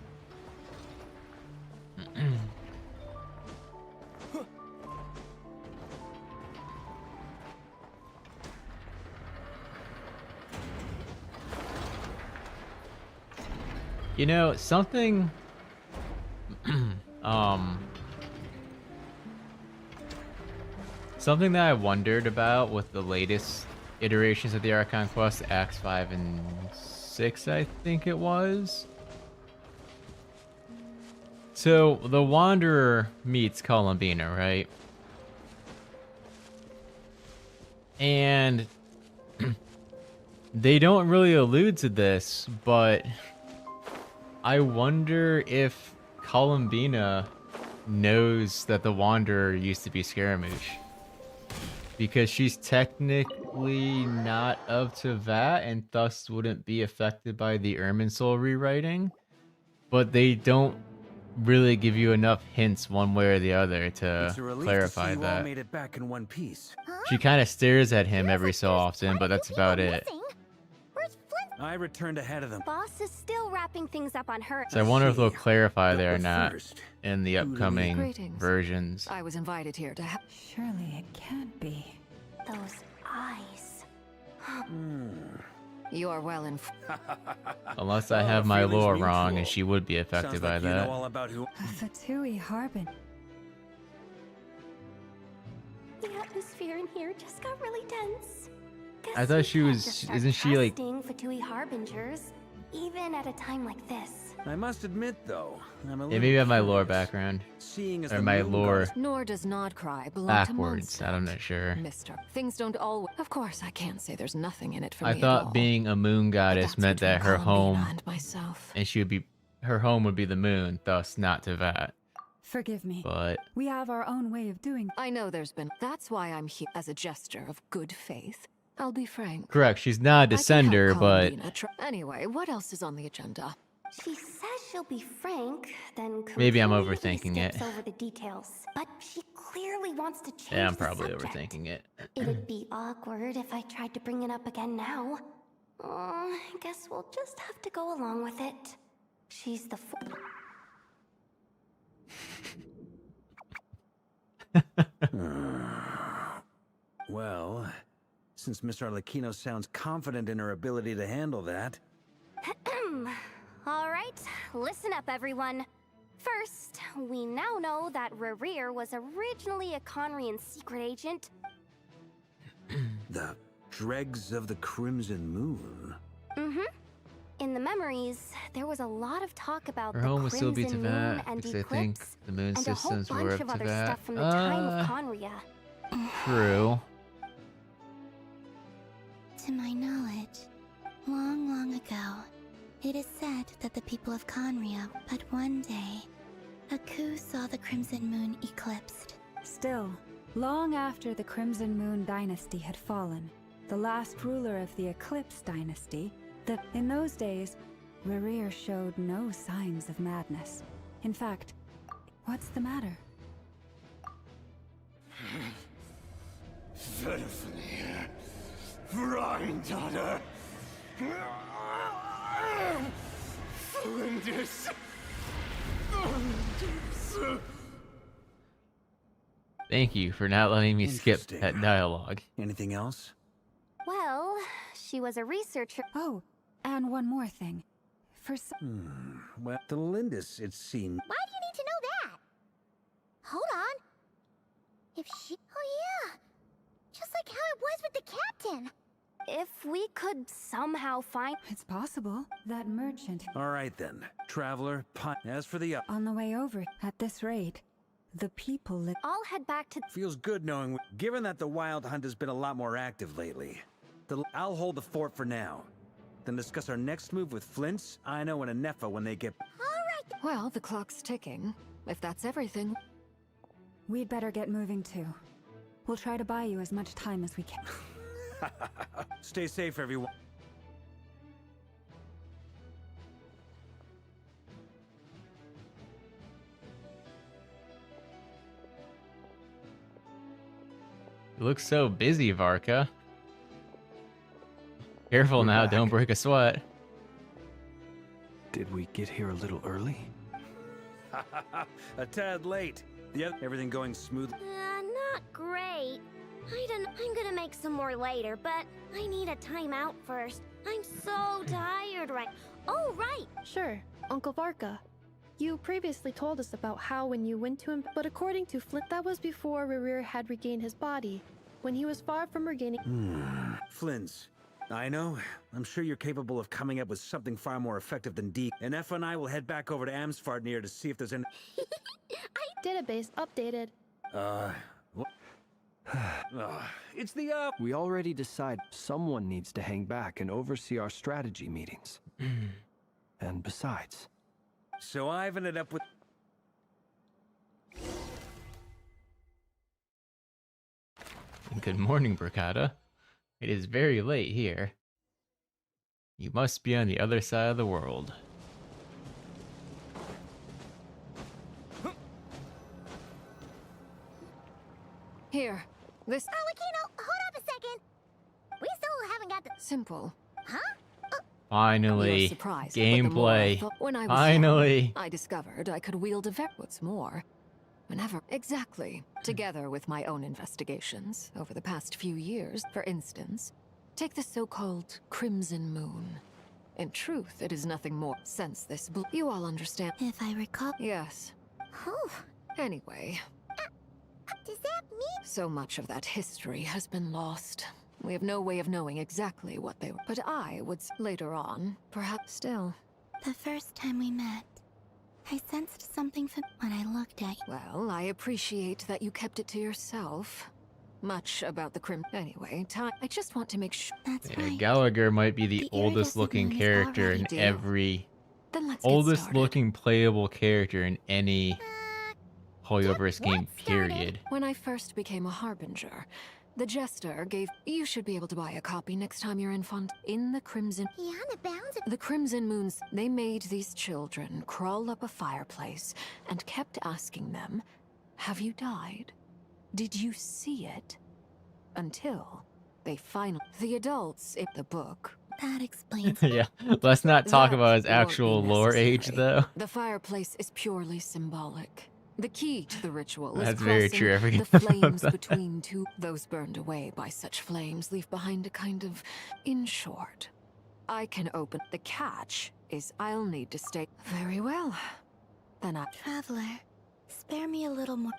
You know, something something that I wondered about with the latest iterations of the Archon quest, Acts 5 and 6, I think it was. So, the Wanderer meets Columbina, right? And they don't really allude to this, but I wonder if Columbina knows that the Wanderer used to be Scaramouche. Because she's technically not of Tevat and thus wouldn't be affected by the Irminsul rewriting. But they don't really give you enough hints one way or the other to It's a relief clarify to see you all that. made it back in one piece. She kind of stares at him every so often, but that's about it. I returned ahead of them. Boss is still wrapping things up on her. So I wonder if they'll clarify But there or not first, in the upcoming Greetings. versions. I was invited here to help. Surely it can't be. Those eyes. You are well informed. Unless I Oh, have my feelings lore mutual. wrong and she would be affected Sounds by like you that. know all about who. A Fatui Harbin. The atmosphere in here just got really tense. I thought she was, isn't she like, Fatui Harbingers, even at a time like this. I must admit, though, I'm a yeah, little maybe I have my lore curious. background. Seeing as Or the my moon lore goddess- Nor does nod-krai belong backwards, to I'm not sure. Mister. Things don't always. Of course, I can't say there's nothing in it for I me at thought all. being a moon goddess that's meant that her between Columbina home, and myself. and she would be, her home would be the moon, thus not Tevat. Forgive me. But We have our own way of doing. I know there's been. That's why I'm here as a gesture of good faith. I'll be frank. correct, she's not a I can help descender, but Columbina anyway, what else is on the agenda? She says she'll be frank, then maybe I'm completely overthinking it. skips over the details. But she clearly wants to change Yeah, I'm the probably subject. overthinking it. It'd be awkward if I tried to bring it up again now. I guess we'll just have to go along with it. She's the Well, since Mr. Arlecchino sounds confident in her ability to handle that. All right, listen up, everyone. First, we now know that Rerir was originally a Conrian secret agent. The dregs of the Crimson Moon. In the memories, there was a lot of talk about Her the home would still be Crimson Moon Tevat, and because I think Eclipse, the moon and a whole systems were bunch of of other Tevat. stuff from the time of Conria. True. To my knowledge, long, long ago, it is said that the people of Conria, but one day, a coup saw the Crimson Moon eclipsed. Still, long after the Crimson Moon dynasty had fallen, the last ruler of the Eclipse dynasty, in those days, Rerir showed no signs of madness. In fact, what's the matter? Verfnir, Rhine-daughter, Flinders. Thank you for not letting me skip that dialogue. Anything else? Well, she was a researcher. Oh, and one more thing. For some. Well, to Lindis, it seemed. Why do you need to know that? Hold on. If she... Oh yeah! Just like how it was with the captain. If we could somehow find... It's possible. That merchant. All right then, Traveler. As for the On the way over, at this rate, the people live. I'll head back to... feels good knowing. Given that the Wild Hunt has been a lot more active lately, I'll hold the fort for now. Then discuss our next move with Flints, Ino, and Anefa when they get. Well, the clock's ticking. If that's everything. We'd better get moving too. We'll try to buy you as much time as we can. Stay safe, everyone. You look so busy, Varka. Careful now, don't break a sweat. Did we get here a little early? A tad late. Everything going smooth. Not great. I'm gonna make some more later, but I need a timeout first. I'm so tired right. Oh, right! Sure, Uncle Varka. You previously told us about how when you went to him, but according to Flint, that was before Rerir had regained his body, when he was far from regaining. Flint's. I know. I'm sure you're capable of coming up with something far more effective than D. And F and I will head back over to Amsfartnir to see if there's any. Database updated. It's the We already decided someone needs to hang back and oversee our strategy meetings. And besides. So I've ended up with. Good morning, Bricata. It is very late here. You must be on the other side of the world. Here, this. Alchemical, hold up a second. We still haven't got the. Simple. Huh? Finally, You're surprised, but the more I gameplay. thought- when I was Finally. young, I discovered I could wield a what's more. Whenever. Exactly. Together with my own investigations over the past few years, for instance, take the so-called Crimson Moon. In truth, it is nothing more since this you all understand. If I recall. Yes. Oh. Anyway. Does that mean? So much of that history has been lost. We have no way of knowing exactly what they were. But I would later on, perhaps still. The first time we met, I sensed something when I looked at you. Well, I appreciate that you kept it to yourself. Much about the Anyway, time. I just want to make sure. That's Yeah, Gallagher might be the oldest looking character in every. Oldest looking playable character in any Hoyoverse game, period. When I first became a harbinger, the jester gave. You should be able to buy a copy next time you're in Font. In the Crimson. Beyond the bounds of. The Crimson Moons, they made these children crawl up a fireplace and kept asking them, "Have you died? Did you see it?" Until they finally. The adults in the book. That explains. Yeah, let's not talk about his won't actual be lore age, necessary. though. The fireplace is purely symbolic. The key to the ritual That's is very crossing true, I forget the about flames that. between two. Those burned away by such flames leave behind a kind of. In short, I can open. The catch is I'll need to stay. Very well. Then I. Traveler, spare me a little more.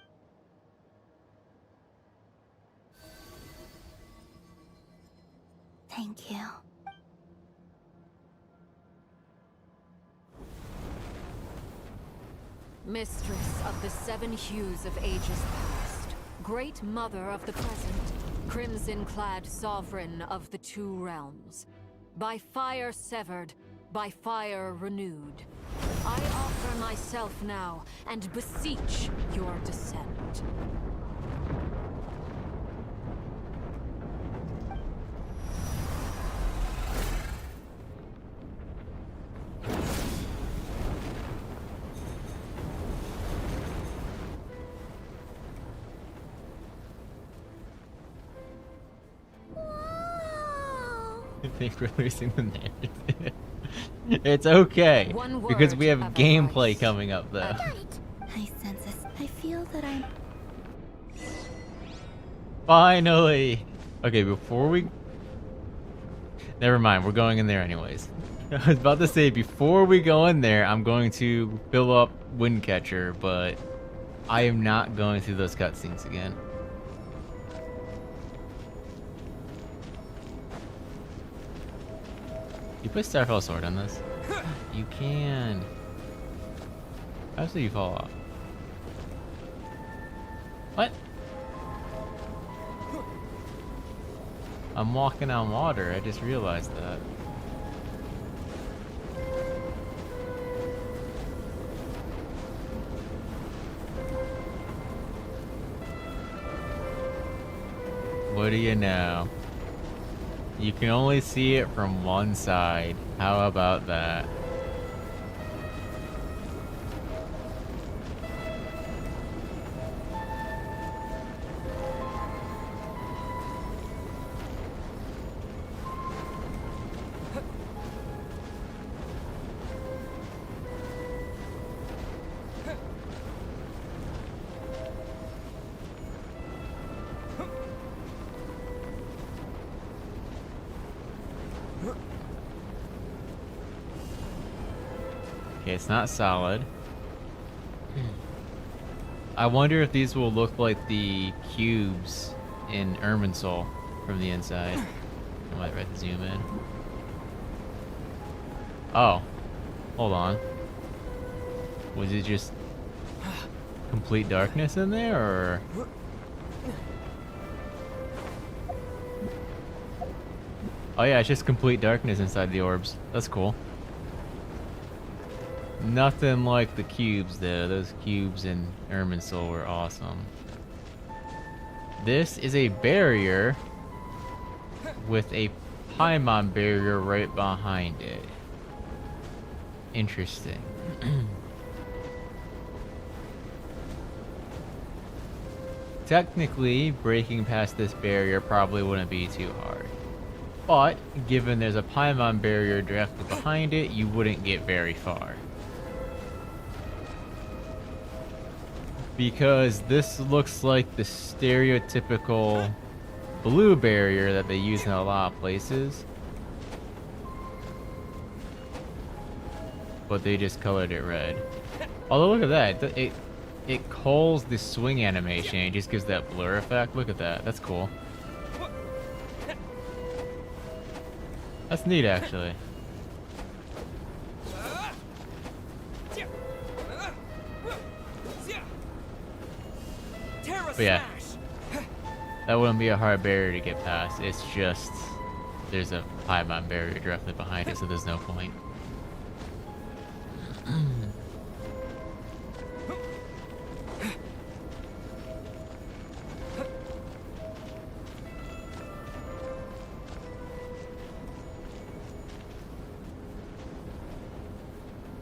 Thank you. Mistress of the seven hues of ages past, great mother of the present, crimson-clad sovereign of the two realms, by fire severed, by fire renewed, I offer myself now and beseech your descent. I think we're losing the narrative. It's okay, because we have gameplay coming up, though. I sense this. I feel that I'm. Finally! Okay, before we... Never mind, we're going in there anyways. I was about to say, before we go in there, I'm going to fill up Windcatcher, but I am not going through those cutscenes again. You put Starfall Sword on this? You can. How do you fall off? What? I'm walking on water, I just realized that. What do you know? You can only see it from one side. How about that? Okay, it's not solid. I wonder if these will look like the cubes in Irminsul from the inside. I might have to zoom in. Oh. Hold on. Was it just complete darkness in there, or? Oh yeah, it's just complete darkness inside the orbs. That's cool. Nothing like the cubes though. Those cubes in Irminsul were awesome. This is a barrier with a Paimon barrier right behind it. Interesting. Technically, breaking past this barrier probably wouldn't be too hard. But, given there's a Paimon barrier directly behind it, you wouldn't get very far. Because this looks like the stereotypical blue barrier that they use in a lot of places. But they just colored it red. Although look at that, it calls the swing animation, it just gives that blur effect. Look at that, that's cool. That's neat actually. But yeah, that wouldn't be a hard barrier to get past. It's just there's a Paimon barrier directly behind it, so there's no point.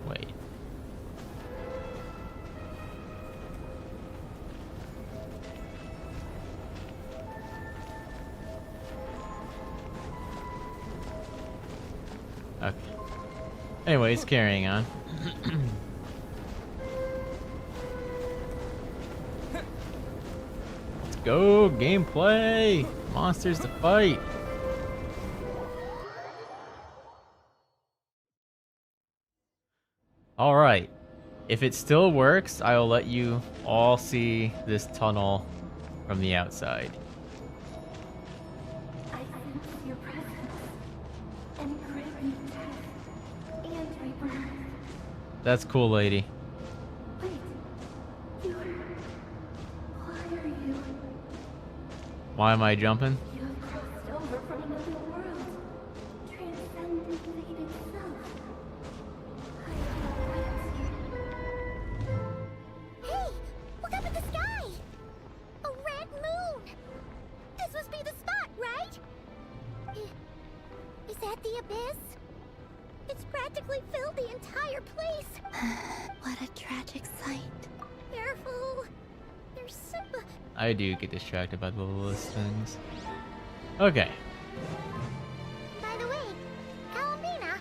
Wait. Okay. Anyways, carrying on. Let's go, gameplay! Monsters to fight! Alright. If it still works, I will let you all see this tunnel from the outside. I sense your presence and crave death and rebirth. That's cool, lady. Wait, why are you? Why am I jumping? You have crossed over from another world, transcended fate itself. Hey, look up at the sky! A red moon! This must be the spot, right? Is that the abyss? It's practically filled the entire place. What a tragic sight. Careful. There's some... I do get distracted by the littlest things. Okay. By the way, Kalamina,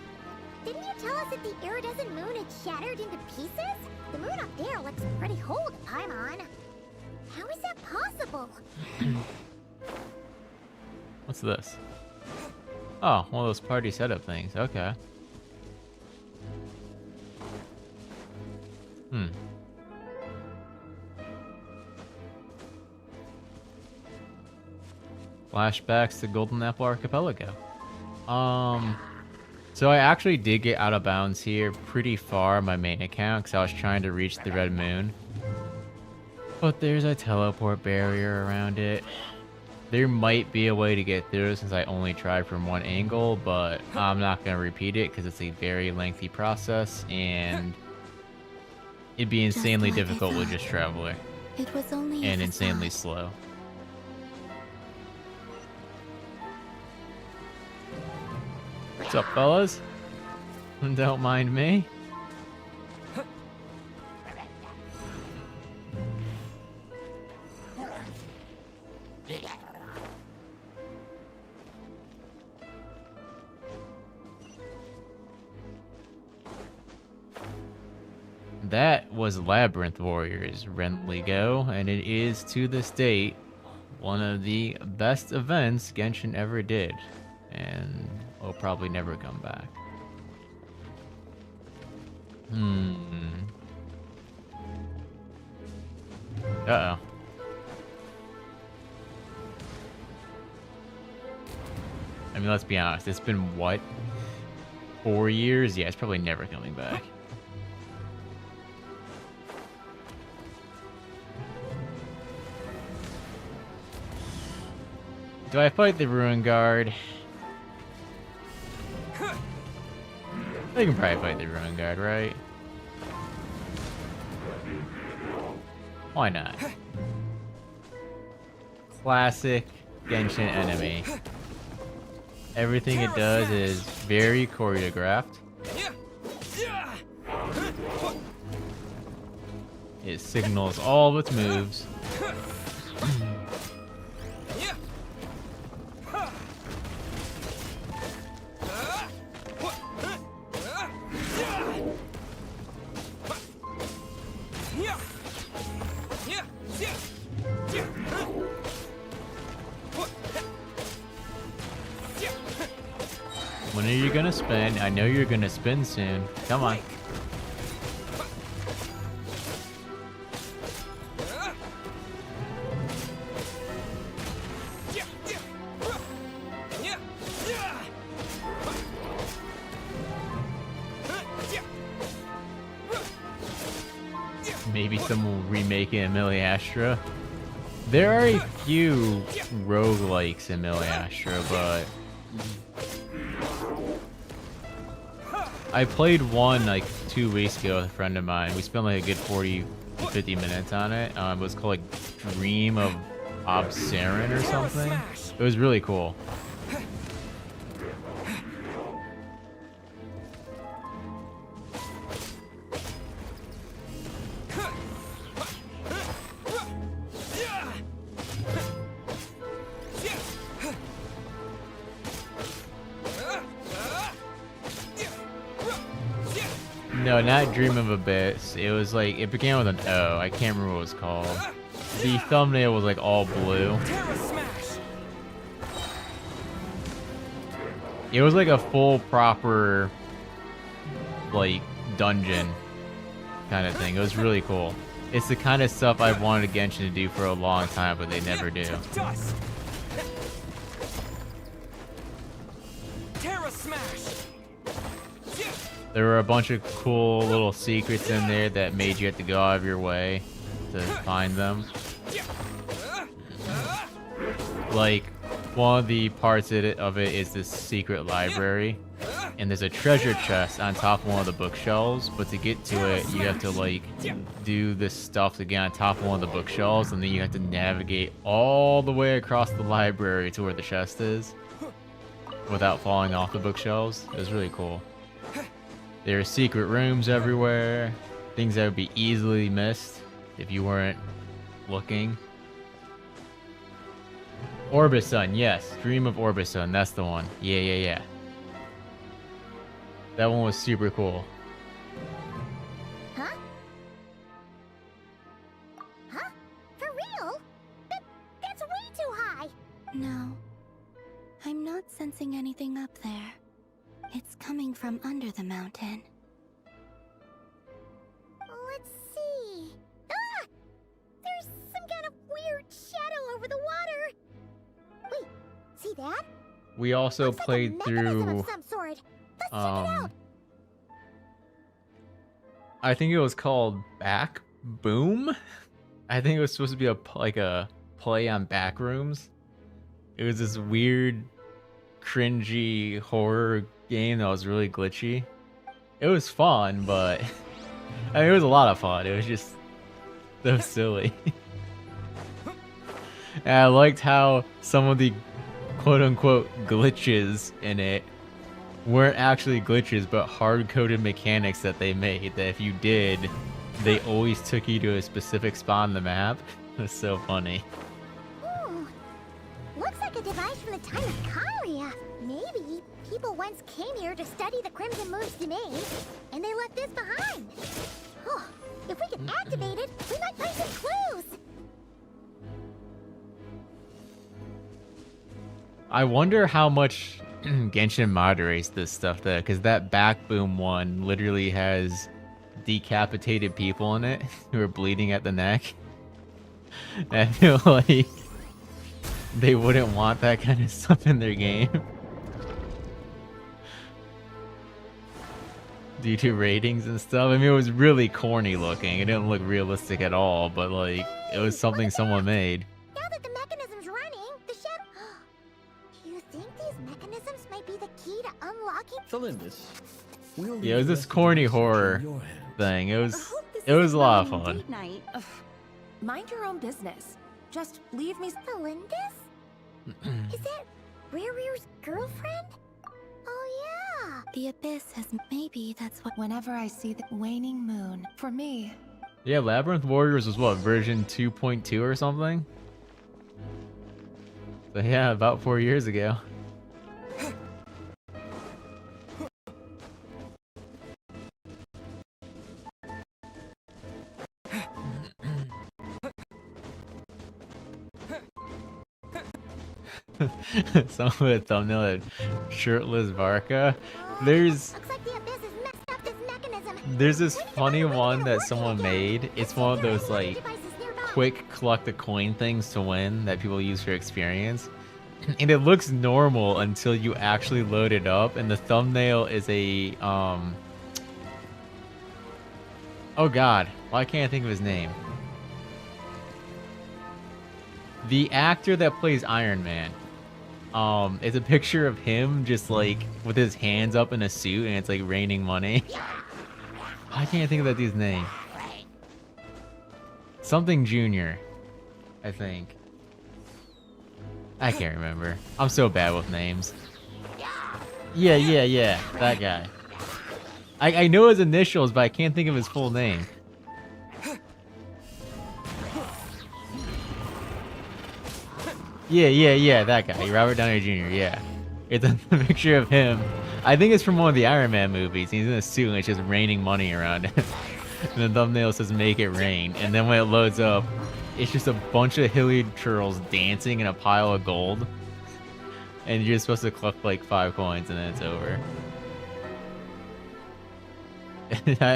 didn't you tell us that the iridescent moon had shattered into pieces? The moon up there looks pretty whole to Paimon. How is that possible? What's this? Oh, one of those party setup things. Okay. Flashbacks to Golden Apple Archipelago. So I actually did get out of bounds here pretty far on my main account because I was trying to reach the Red Moon. But there's a teleport barrier around it. There might be a way to get through since I only tried from one angle, but I'm not going to repeat it because it's a very lengthy process and it'd be insanely difficult with just Traveler. It was only and insanely slow. What's up, fellas? Don't mind me. That was Labyrinth Warriors Renly Go, and it is to this date one of the best events Genshin ever did, and will probably never come back. Uh-oh. I mean, let's be honest. It's been, what, 4 years? Yeah, it's probably never coming back. Do I fight the Ruin Guard? I can probably fight the Ruin Guard, right? Why not? Classic Genshin enemy. Everything it does is very choreographed. It signals all of its moves. When are you gonna spin? I know you're gonna spin soon. Come on. Maybe someone will remake it in Astra. There are a few roguelikes in Astra, but I played one like 2 weeks ago with a friend of mine. We spent like a good 40-50 minutes on it. It was called like Dream of Obsarin or something. It was really cool. No, not Dream of Abyss. It was like, it began with an O. I can't remember what it was called. The thumbnail was like all blue. It was like a full proper like dungeon kind of thing. It was really cool. It's the kind of stuff I've wanted Genshin to do for a long time, but they never do. There were a bunch of cool little secrets in there that made you have to go out of your way to find them. Like, one of the parts of it is this secret library, and there's a treasure chest on top of one of the bookshelves, but to get to it, you have to, like, do this stuff to get on top of one of the bookshelves, and then you have to navigate all the way across the library to where the chest is without falling off the bookshelves. It was really cool. There are secret rooms everywhere, things that would be easily missed if you weren't looking. Orbisun, yes. Dream of Orbisun, that's the one. Yeah. That one was super cool. Huh? Huh? For real? That's way too high! No. I'm not sensing anything up there. It's coming from under the mountain. Let's see. Ah! There's some kind of weird shadow over the water. Wait, see that? We also played through Of some sort. Let's check it out. I think it was called Back Boom. I think it was supposed to be a play on Backrooms. It was this weird, cringy horror game that was really glitchy. It was fun, but I mean, it was a lot of fun. It was just so silly. And I liked how some of the quote-unquote glitches in it weren't actually glitches, but hard-coded mechanics that they made, that if you did, they always took you to a specific spot on the map. It was so funny. Ooh, looks like a device from the time of Karia. Maybe people once came here to study the Crimson Moon's domain, and they left this behind. Oh, if we can activate it, we might find some clues. I wonder how much Genshin moderates this stuff though, because that Back Boom one literally has decapitated people in it who are bleeding at the neck. And I feel like they wouldn't want that kind of stuff in their game. Due to ratings and stuff. I mean, it was really corny looking. It didn't look realistic at all, but like, it was something someone made. Now that the mechanism's running, the shed. Do you think these mechanisms might be the key to unlocking? Felindus, we'll Yeah, it was this corny horror thing. It was a lot of fun. Night. Ugh. Mind your own business. Just leave me. Felindus? Is that Rear's girlfriend? Oh yeah. The abyss has. Maybe that's what. Whenever I see the waning moon, for me. Yeah, Labyrinth Warriors was what, version 2.2 or something? So yeah, about 4 years ago. Some of the thumbnail had shirtless Varka. There's this funny one that someone made. It's one of those like quick collect a coin things to win that people use for experience. And it looks normal until you actually load it up, and the thumbnail is a oh god, why can't I think of his name? The actor that plays Iron Man. It's a picture of him just like with his hands up in a suit, and it's like raining money. I can't think of that dude's name. Something Junior, I think. I can't remember. I'm so bad with names. Yeah, that guy. I know his initials, but I can't think of his full name. Yeah, that guy, Robert Downey Jr., yeah. It's a picture of him. I think it's from one of the Iron Man movies. He's in a suit and it's just raining money around him. And the thumbnail says make it rain. And then when it loads up, it's just a bunch of hilly churls dancing in a pile of gold. And you're supposed to collect like 5 coins and then it's over.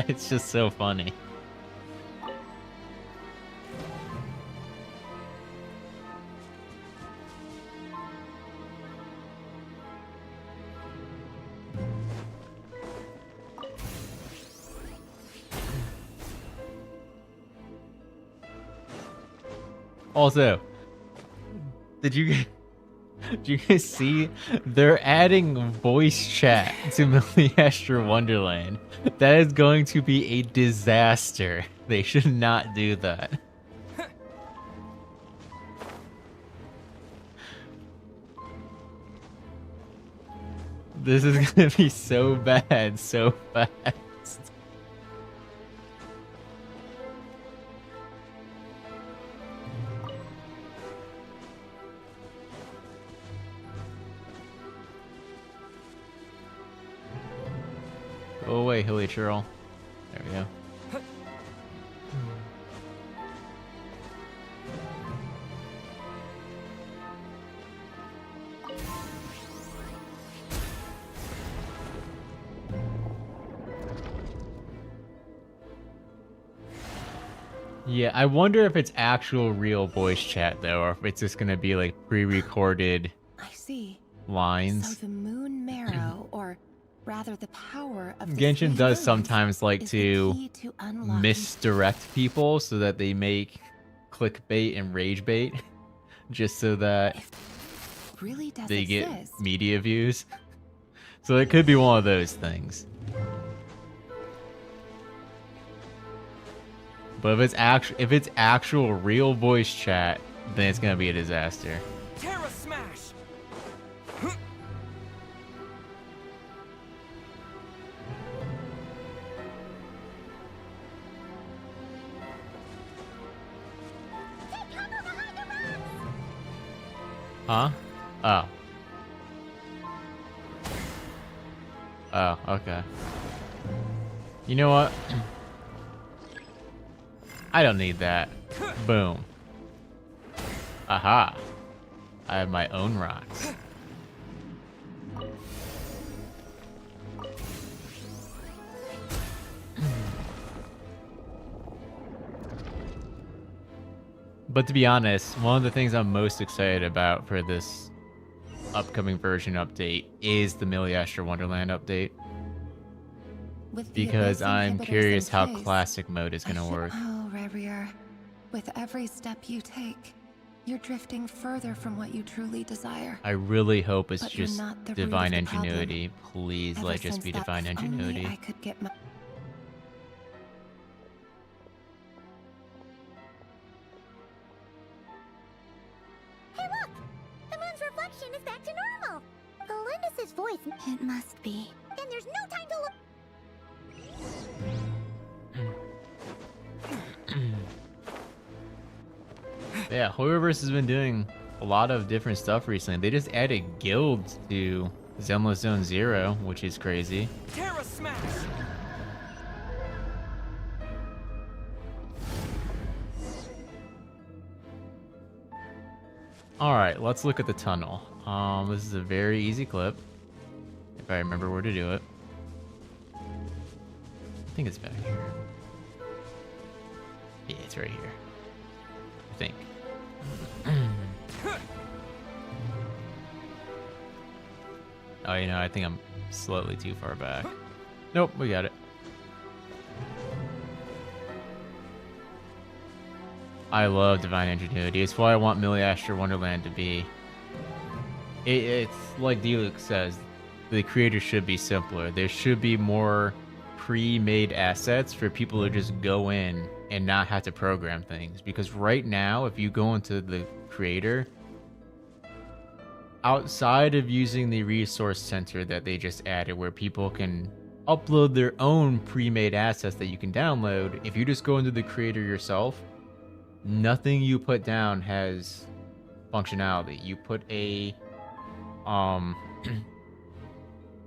It's just so funny. Also, did you guys see they're adding voice chat to Milliastra Wonderland? That is going to be a disaster. They should not do that. This is gonna be so bad, so fast. Go away, hilly churl. There we go. Yeah, I wonder if it's actual real voice chat though, or if it's just gonna be like pre-recorded lines. So the moon marrow, or rather the power of Genshin does sometimes like to misdirect people so that they make clickbait and rage bait just so that they get media views. So it could be one of those things. But if it's actual real voice chat, then it's gonna be a disaster. Terra Smash! Huh? Oh. Oh, okay. You know what? I don't need that. Boom. Aha. I have my own rocks. But to be honest, one of the things I'm most excited about for this upcoming version update is the Miliastra Wonderland update. Because I'm curious how classic mode is going to work. Oh, Rerir. With every step you take, you're drifting further from what you truly desire. I really hope it's But you're just not the root of divine the problem. ingenuity. Please Ever let it just since be that, divine if only ingenuity. I could get my... Hey, look! The moon's reflection is back to normal. Elendis' voice. It must be. And there's no time to look. Yeah, Horrorverse has been doing a lot of different stuff recently. They just added guilds to Zemla Zone Zero, which is crazy. Terra Smash! Alright, let's look at the tunnel. This is a very easy clip. If I remember where to do it. I think it's back here. Yeah, it's right here. I think. Oh, you know, I think I'm slightly too far back. Nope, we got it. I love Divine Ingenuity. It's what I want Miliastra Wonderland to be. It's like Delux says, the creator should be simpler. There should be more pre-made assets for people to just go in and not have to program things. Because right now, if you go into the creator, outside of using the resource center that they just added where people can upload their own pre-made assets that you can download, if you just go into the creator yourself, nothing you put down has functionality. You put a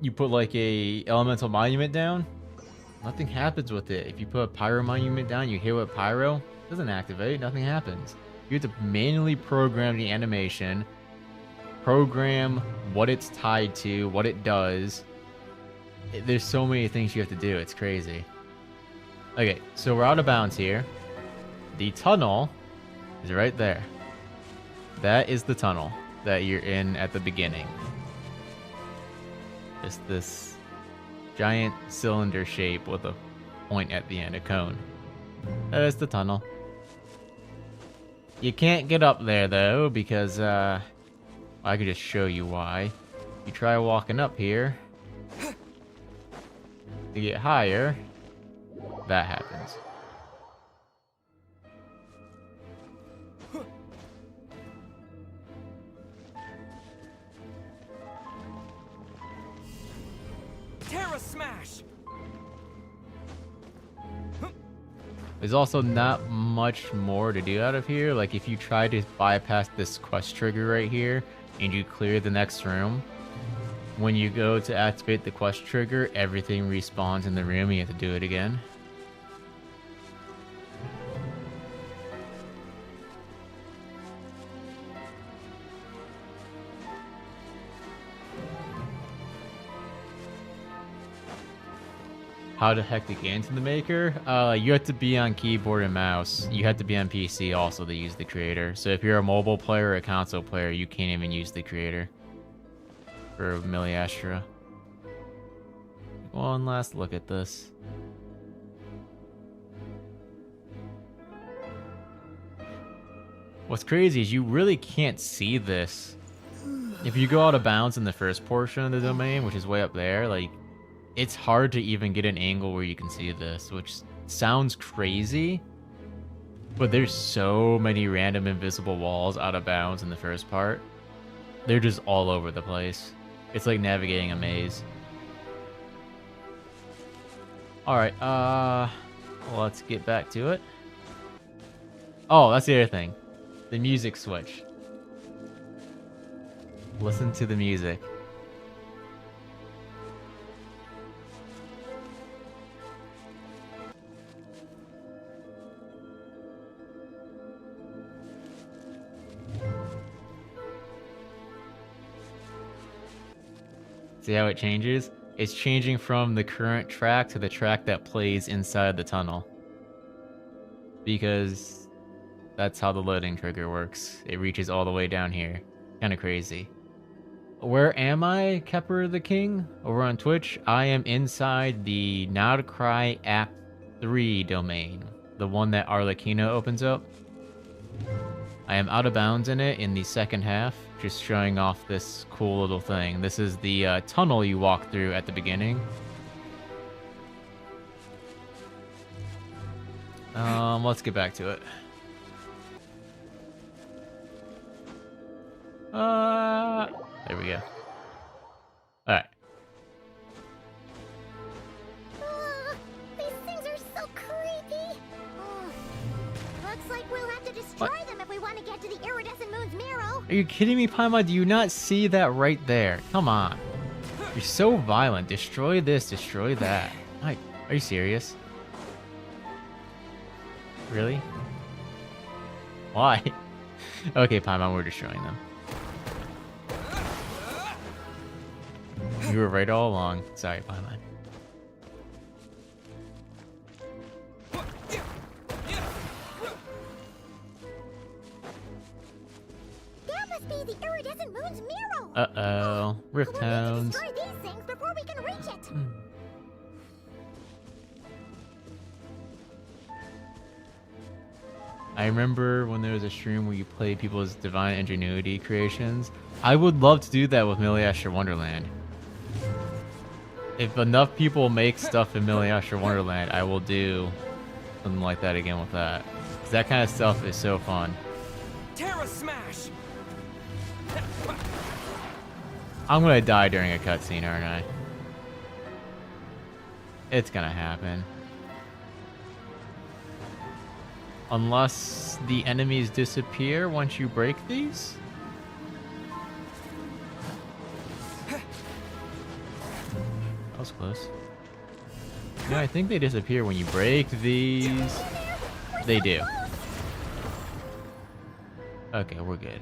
you put like a elemental monument down, nothing happens with it. If you put a pyro monument down, you hit with pyro, it doesn't activate, nothing happens. You have to manually program the animation, program what it's tied to, what it does. There's so many things you have to do, it's crazy. Okay, so we're out of bounds here. The tunnel is right there. That is the tunnel that you're in at the beginning. Just this giant cylinder shape with a point at the end, a cone. That is the tunnel. You can't get up there though, because I could just show you why. You try walking up here to get higher, that happens. Terra Smash! There's also not much more to do out of here. Like if you try to bypass this quest trigger right here and you clear the next room, when you go to activate the quest trigger, everything respawns in the room and you have to do it again. How the heck to get into the maker? You have to be on keyboard and mouse. You have to be on PC also to use the creator. So if you're a mobile player or a console player, you can't even use the creator for Miliastra. One last look at this. What's crazy is you really can't see this. If you go out of bounds in the first portion of the domain, which is way up there, like, it's hard to even get an angle where you can see this, which sounds crazy, but there's so many random invisible walls out of bounds in the first part. They're just all over the place. It's like navigating a maze. Alright, let's get back to it. Oh, that's the other thing. The music switch. Listen to the music. See how it changes? It's changing from the current track to the track that plays inside the tunnel. Because That's how the loading trigger works. It reaches all the way down here. Kind of crazy. Where am I, Kepper the King? Over on Twitch, I am inside the nod-krai App 3 domain. The one that Arlecchino opens up. I am out of bounds in it in the second half, just showing off this cool little thing. This is the tunnel you walk through at the beginning. Let's get back to it. There we go. Alright. These things are so creepy. Looks like we'll have to destroy them if we want to get to the iridescent moon's mirror. Are you kidding me, Paimon? Do you not see that right there? Come on. You're so violent. Destroy this, destroy that. Are you serious? Really? Why? Okay, Paimon, we're destroying them. You were right all along. Sorry, Paimon. That must be the iridescent moon's mirror. Uh-oh. Rift Hounds. Destroy these things before we can reach it. I remember when there was a stream where you played people's Divine Ingenuity creations. I would love to do that with Milliastra Wonderland. If enough people make stuff in Milliastra Wonderland, I will do something like that again with that. 'Cause that kind of stuff is so fun. Terra Smash! I'm gonna die during a cutscene, aren't I? It's gonna happen. Unless the enemies disappear once you break these? That was close. No, I think they disappear when you break these. They do. Okay, we're good.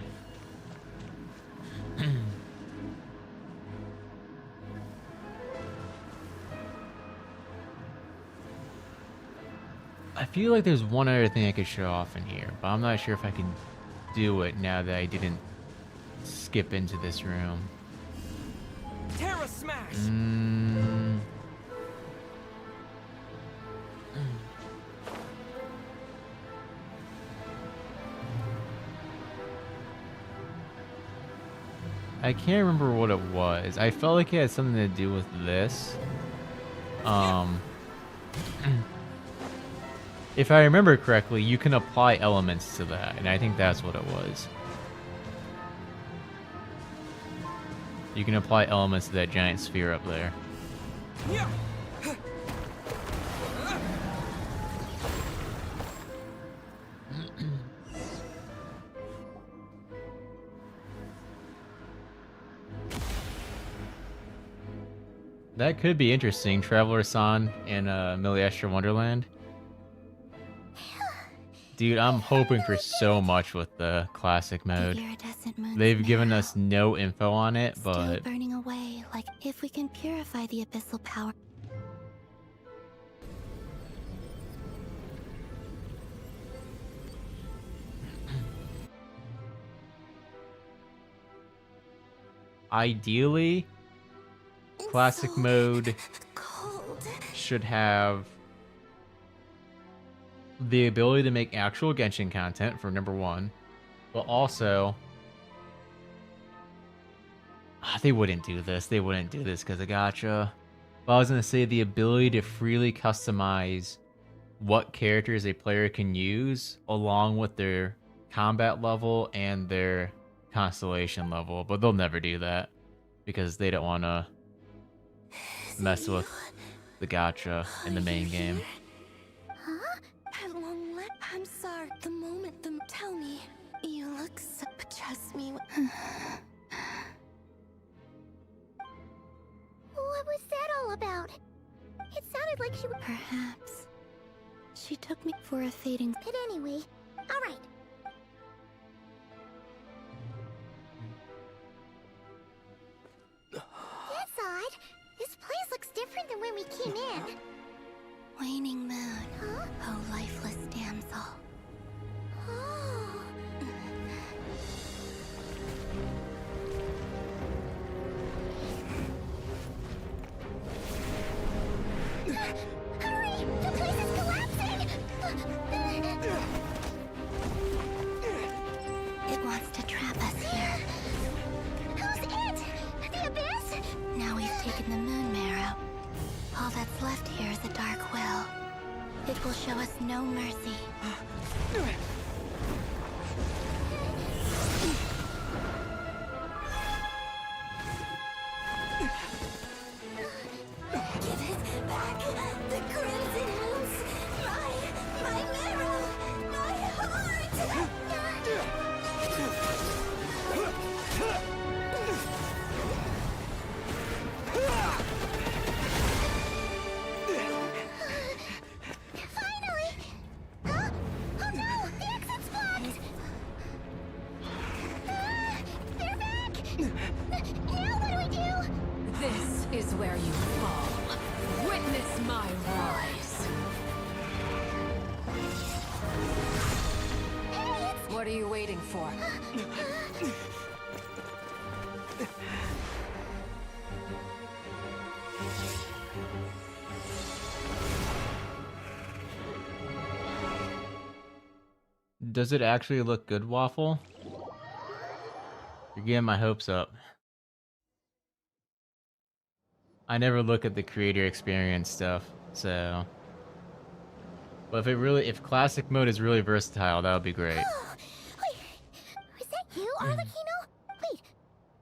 I feel like there's one other thing I could show off in here, but I'm not sure if I can do it now that I didn't skip into this room. Terra Smash! I can't remember what it was. I felt like it had something to do with this. If I remember correctly, you can apply elements to that, and I think that's what it was. You can apply elements to that giant sphere up there. That could be interesting, travelersan in Milliastra Wonderland. Dude, I'm hoping for so much with the classic mode. They've given us no info on it, but Still burning away, like if we can purify the abyssal power. ideally, classic mode should have the ability to make actual Genshin content for number one, but also they wouldn't do this. They wouldn't do this because of gacha. But I was gonna say the ability to freely customize what characters a player can use along with their combat level and their constellation level, but they'll never do that because they don't want to mess with the gacha in the main game. I'm sorry. The moment tell me. You look so... Trust me. What was that all about? It sounded like she would... Perhaps. She took me for a fading... But anyway, alright. That's odd. This place looks different than when we came in. Waning moon. Huh? Oh, lifeless damsel. Oh. What's left here is a dark will. It will show us no mercy. Give it back! The crimson moons! My marrow! My heart! Finally! Huh? Oh no! The exit's blocked! They're back! Now what do we do? This is where you fall. Witness my rise. What are you waiting for? Does it actually look good, Waffle? You're getting my hopes up. I never look at the creator experience stuff, so. But if classic mode is really versatile, that would be great. Wait, is that you, Arlecchino? Wait,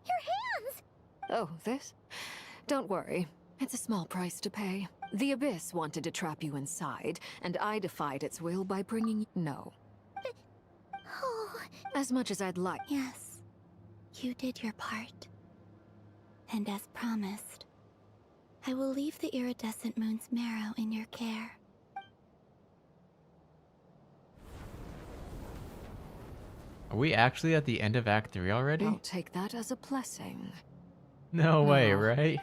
your hands! Oh, this? Don't worry. It's a small price to pay. The Abyss wanted to trap you inside, and I defied its will by bringing... No. Oh. As much as I'd like. Yes, you did your part. And as promised, I will leave the iridescent moon's marrow in your care. Are we actually at the end of Act 3 already? I'll take that as a blessing. No way, right?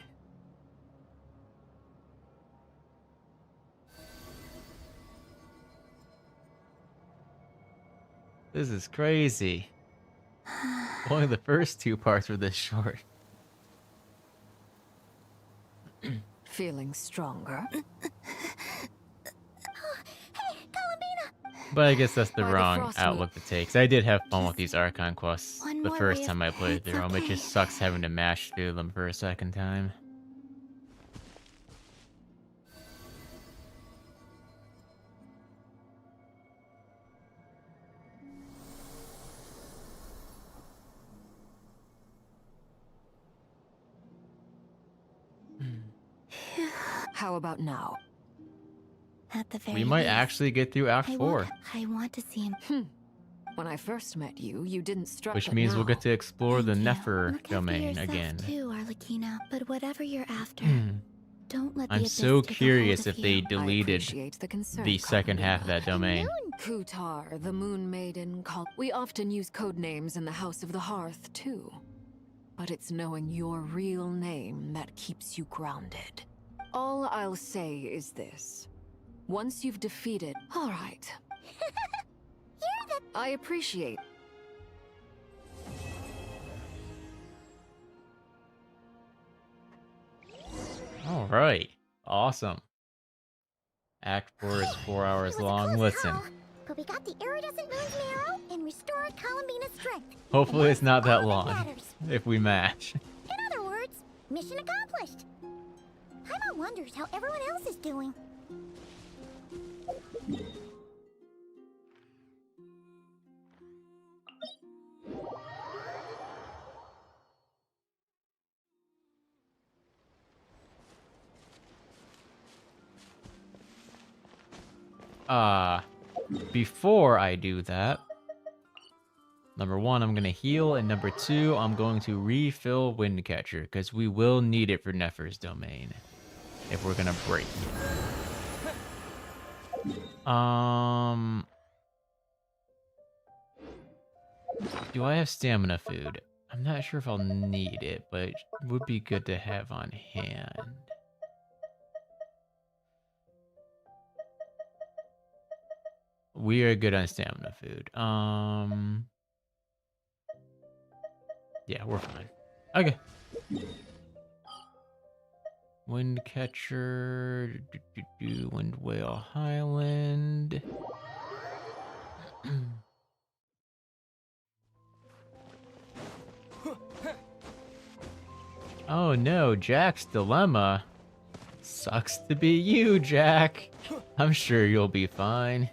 This is crazy. Only the first two parts were this short. Feeling stronger? But I guess that's the By the wrong frost outlook to take. 'Cause I did have fun with these Archon quests One the more first way time I of- played it's through them. It okay. just sucks having to mash through them for a second time. How about now? At the very We might least, actually get through Act 4. I want to see him. When I first met you, you didn't strut. Which but means we'll now- get to explore the Thank you. Nefer Look after domain yourself again. too, Arlecchino. But whatever you're after, don't let the I'm abyss so take a curious hold if of they you. deleted appreciate the concern, the second half of that domain. Kutar, the Moon Maiden, called. We often use code names in the House of the Hearth, too. But it's knowing your real name that keeps you grounded. All I'll say is this. Once you've defeated... All right. I appreciate... All right. Awesome. Act 4 is 4 hours long. Listen. But we got the iridescent moon's marrow and restored Columbina's strength. Hopefully it's not that all that long. matters. If we match. In other words, mission accomplished. Paimon wonders how everyone else is doing. Before I do that, number 1, I'm gonna heal, and number 2, I'm going to refill Windcatcher, because we will need it for Nefer's domain if we're gonna break. Do I have stamina food? I'm not sure if I'll need it, but it would be good to have on hand. We are good on stamina food. Yeah, we're fine. Okay. Windcatcher, Wind Whale Highland. Oh no, Jack's dilemma. Sucks to be you, Jack. I'm sure you'll be fine.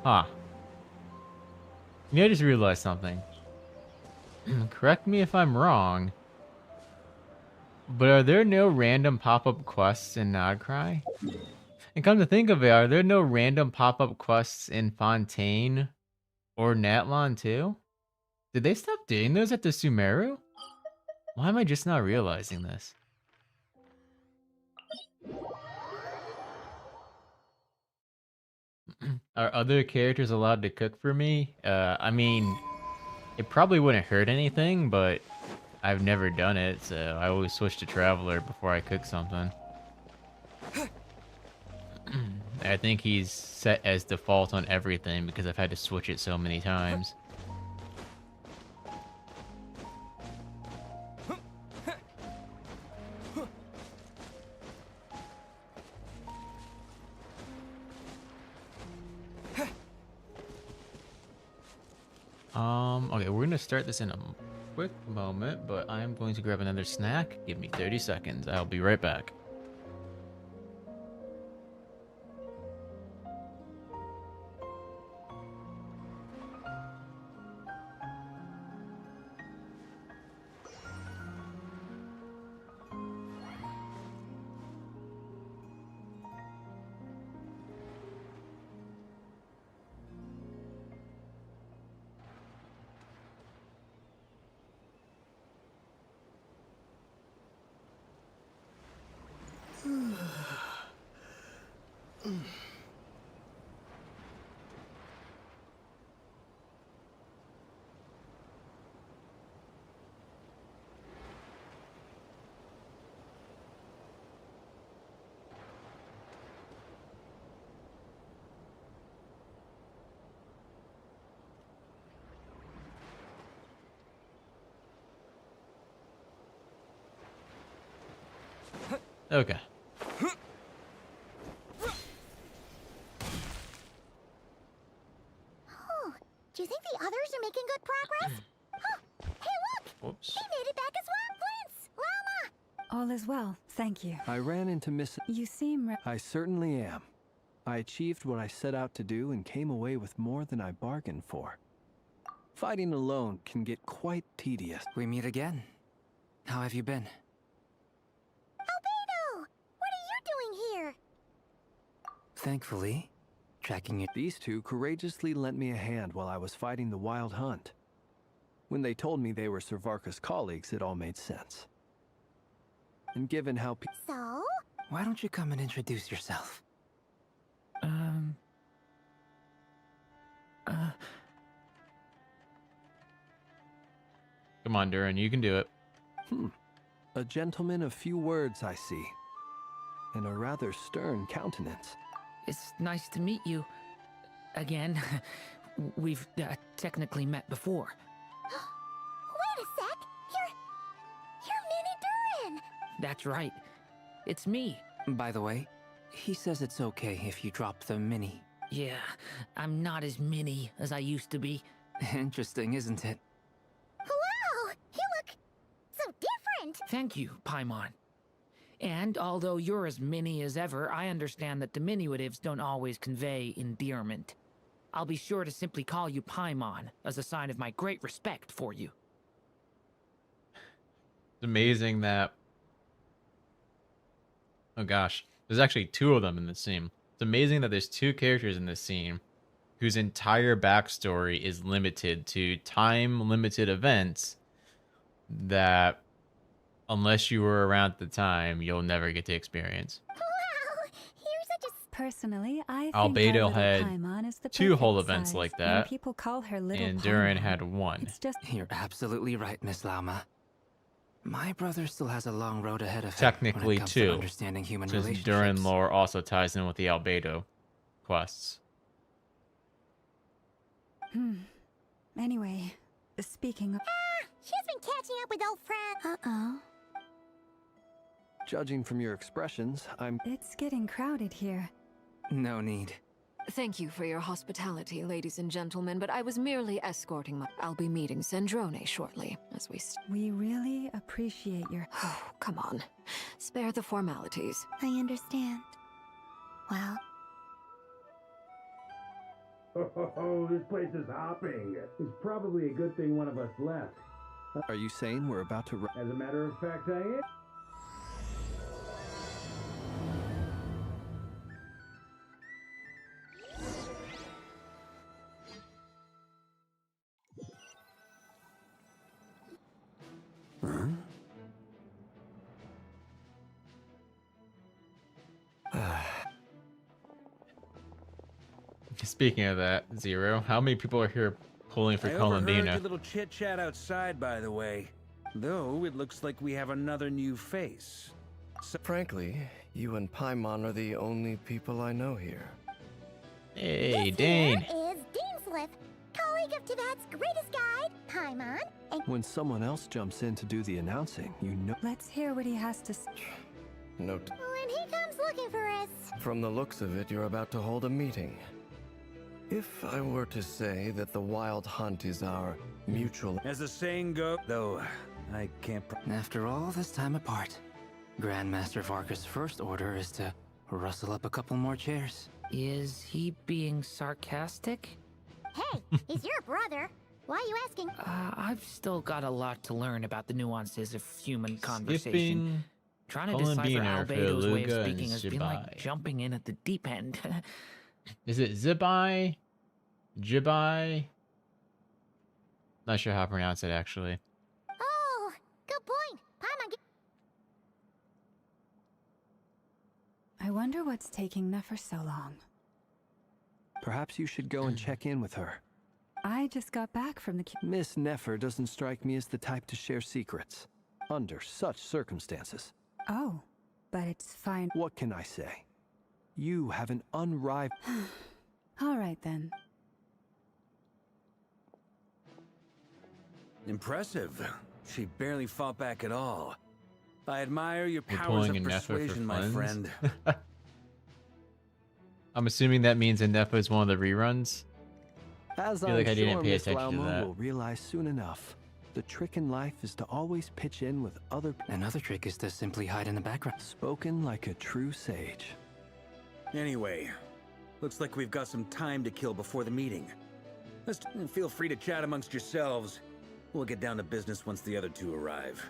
Huh. I just realized something. Correct me if I'm wrong, but are there no random pop-up quests in nod-krai? And come to think of it, are there no random pop-up quests in Fontaine or Natlon too? Did they stop doing those at the Sumeru? Why am I just not realizing this? Are other characters allowed to cook for me? I mean, it probably wouldn't hurt anything, but I've never done it, so I always switch to Traveler before I cook something. I think he's set as default on everything because I've had to switch it so many times. Okay, we're gonna start this in a quick moment, but I'm going to grab another snack. Give me 30 seconds. I'll be right back. Okay. Oh, do you think the others are making good progress? Huh. Hey, look! Whoops. He made it back as well! Prince! Lama! All is well, thank you. I ran into Miss... You seem... I certainly am. I achieved what I set out to do and came away with more than I bargained for. Fighting alone can get quite tedious. We meet again. How have you been? Albedo! What are you doing here? Thankfully, tracking it. These two courageously lent me a hand while I was fighting the wild hunt. When they told me they were Sir Varka's colleagues, it all made sense. And given how... So? Why don't you come and introduce yourself? Come on, Duran, you can do it. A gentleman of few words, I see. And a rather stern countenance. It's nice to meet you. Again. We've technically met before. Wait a sec! You're Mini Duran! That's right. It's me. By the way, he says it's okay if you drop the mini. Yeah, I'm not as mini as I used to be. Interesting, isn't it? Wow! You look so different! Thank you, Paimon. And although you're as mini as ever, I understand that diminutives don't always convey endearment. I'll be sure to simply call you Paimon as a sign of my great respect for you. It's amazing that... Oh gosh, there's actually two of them in this scene. It's amazing that there's two characters in this scene whose entire backstory is limited to time-limited events that, unless you were around at the time, you'll never get to experience. Wow! You're such a... Personally, I think Albedo had Paimon is the two whole perfect events size, like and that, people call her little and Duran Paimon. had one. It's just... You're absolutely right, Miss Lama. My brother still has a long road ahead of him Technically when it comes to two, understanding human since relationships. Duran lore also ties in with the Albedo quests. Anyway, speaking of... she's been catching up with old friend. Uh-oh. Judging from your expressions, I'm... It's getting crowded here. No need. Thank you for your hospitality, ladies and gentlemen, but I was merely escorting my... I'll be meeting Sandrone shortly, as we... We really appreciate your... Oh, come on. Spare the formalities. I understand. Well... Oh, this place is hopping. It's probably a good thing one of us left. Are you saying we're about to... As a matter of fact, I am. Speaking of that, Zero, how many people are here pulling for I overheard your Columbina? little chit-chat outside, by the way. Though, it looks like we have another new face. Frankly, you and Paimon are the only people I know here. Hey, This Dane. here is Deanslip, colleague of Tibet's greatest guide, Paimon, and... When someone else jumps in to do the announcing, you know... Let's hear what he has to say. Note. When he comes looking for us... From the looks of it, you're about to hold a meeting. If I were to say that the Wild Hunt is our mutual... As the saying goes, though, I can't... After all this time apart, Grandmaster Varka's first order is to rustle up a couple more chairs. Is he being sarcastic? Hey, he's your brother. Why are you asking? I've still got a lot to learn about the nuances of human conversation. Skipping Trying to decipher Columbina for Albedo's way Luga of and speaking has been Zibai. like jumping in at the deep end. Is it Zibai? Jibai? Not sure how to pronounce it, actually. Oh, good point. Paimon... I wonder what's taking Nefer so long. Perhaps you should go and check in with her. I just got back from the... Miss Nefer doesn't strike me as the type to share secrets. Under such circumstances. Oh, but it's fine. What can I say? You have an unrivaled... All right, then. Impressive. She barely fought back at all. I admire your You're powers pulling of a Nefer for persuasion, my funds? friend. I'm assuming that means Nefa is one of the reruns. As I feel I'm like I didn't sure pay Miss attention to Lauma that. will realize soon enough, the trick in life is to always pitch in with other... Another trick is to simply hide in the background. Spoken like a true sage. Anyway, looks like we've got some time to kill before the meeting. Feel free to chat amongst yourselves. We'll get down to business once the other two arrive.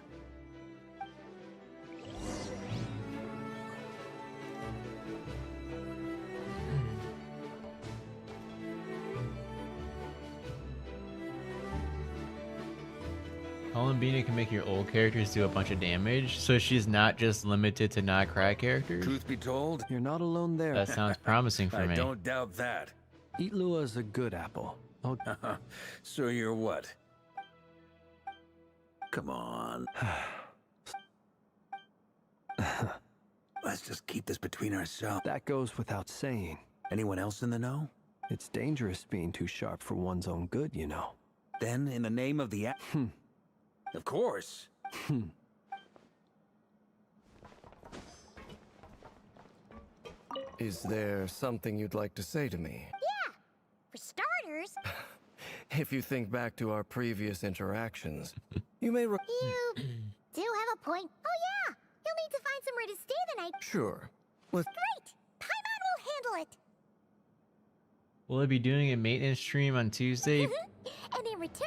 Columbina can make your old characters do a bunch of damage, so she's not just limited to nod-krai characters. Truth be told, you're not alone there. That sounds promising for me. I don't doubt that. Itlua is a good apple. Oh. So you're what? Come on. Let's just keep this between ourselves. That goes without saying. Anyone else in the know? It's dangerous being too sharp for one's own good, you know. Then, in the name of the... Of course. Is there something you'd like to say to me? Yeah, for starters... If you think back to our previous interactions, you may... You do have a point. Oh yeah, you'll need to find somewhere to stay the night. Sure. Let's... Great! Paimon will handle it. Will I be doing a maintenance stream on Tuesday? And in return,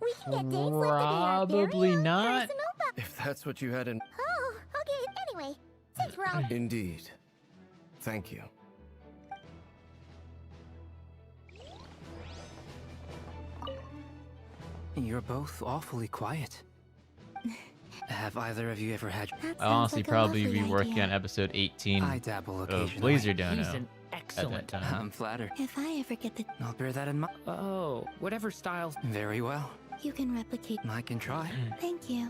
we can get days left to be our very Probably own not. personal If that's what you had in... Oh, okay. Anyway, since we're on... Indeed. Thank you. You're both awfully quiet. Have either of you ever had... I'll honestly probably be working on episode 18 I dabble of occasionally. Blazer Dono. He's an excellent. at that time. I'm flattered. If I ever get the... I'll bear that in mind. Oh, whatever styles. Very well. You can replicate... I can try. Thank you.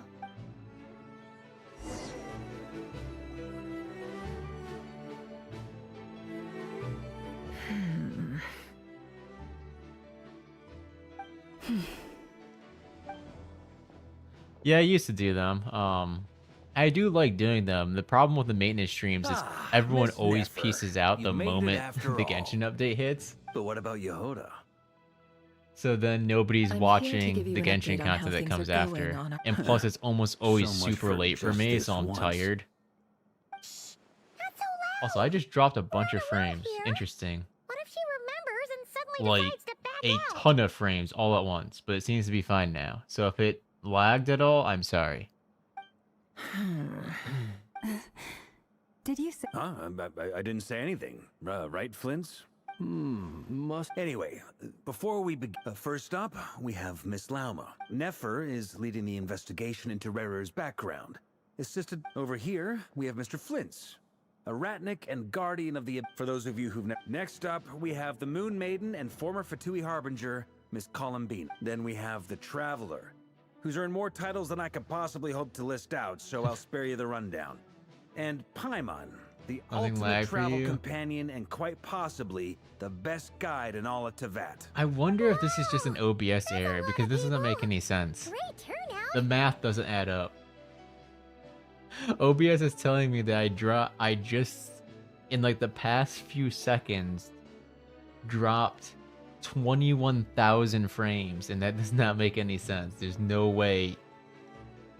Yeah, I used to do them. I do like doing them. The problem with the maintenance streams is everyone Miss always Nefer, pieces out you the made it moment after the all. Genshin update hits. But what about Yehoda? So then nobody's I'm here to watching give you the an Genshin update on how content that things comes are going after. on And plus it's almost always So much super for late for just me, this so I'm once. tired. Also, I just dropped a bunch of frames. Interesting. What if she remembers and suddenly Like decides to back a out? ton of frames all at once, but it seems to be fine now. So if it lagged at all, I'm sorry. Did you say? Huh? I didn't say anything. Right, Flints? Must. Anyway, before we begin, first up, we have Miss Lauma. Nefer is leading the investigation into Rerer's background. Assisted over here, we have Mr. Flints, a Ratnik and guardian of the... For those of you who've... Next up, we have the Moon Maiden and former Fatui Harbinger, Miss Columbine. Then we have the Traveler, who's earned more titles than I could possibly hope to list out, so I'll spare you the rundown. And Paimon, the Nothing ultimate lag for travel you? companion and quite possibly the best guide in all of Tevat. I wonder if this is just an OBS error, because this doesn't make any sense. Great turnout. The math doesn't add up. OBS is telling me that I just, in like the past few seconds, dropped 21,000 frames, and that does not make any sense. There's no way.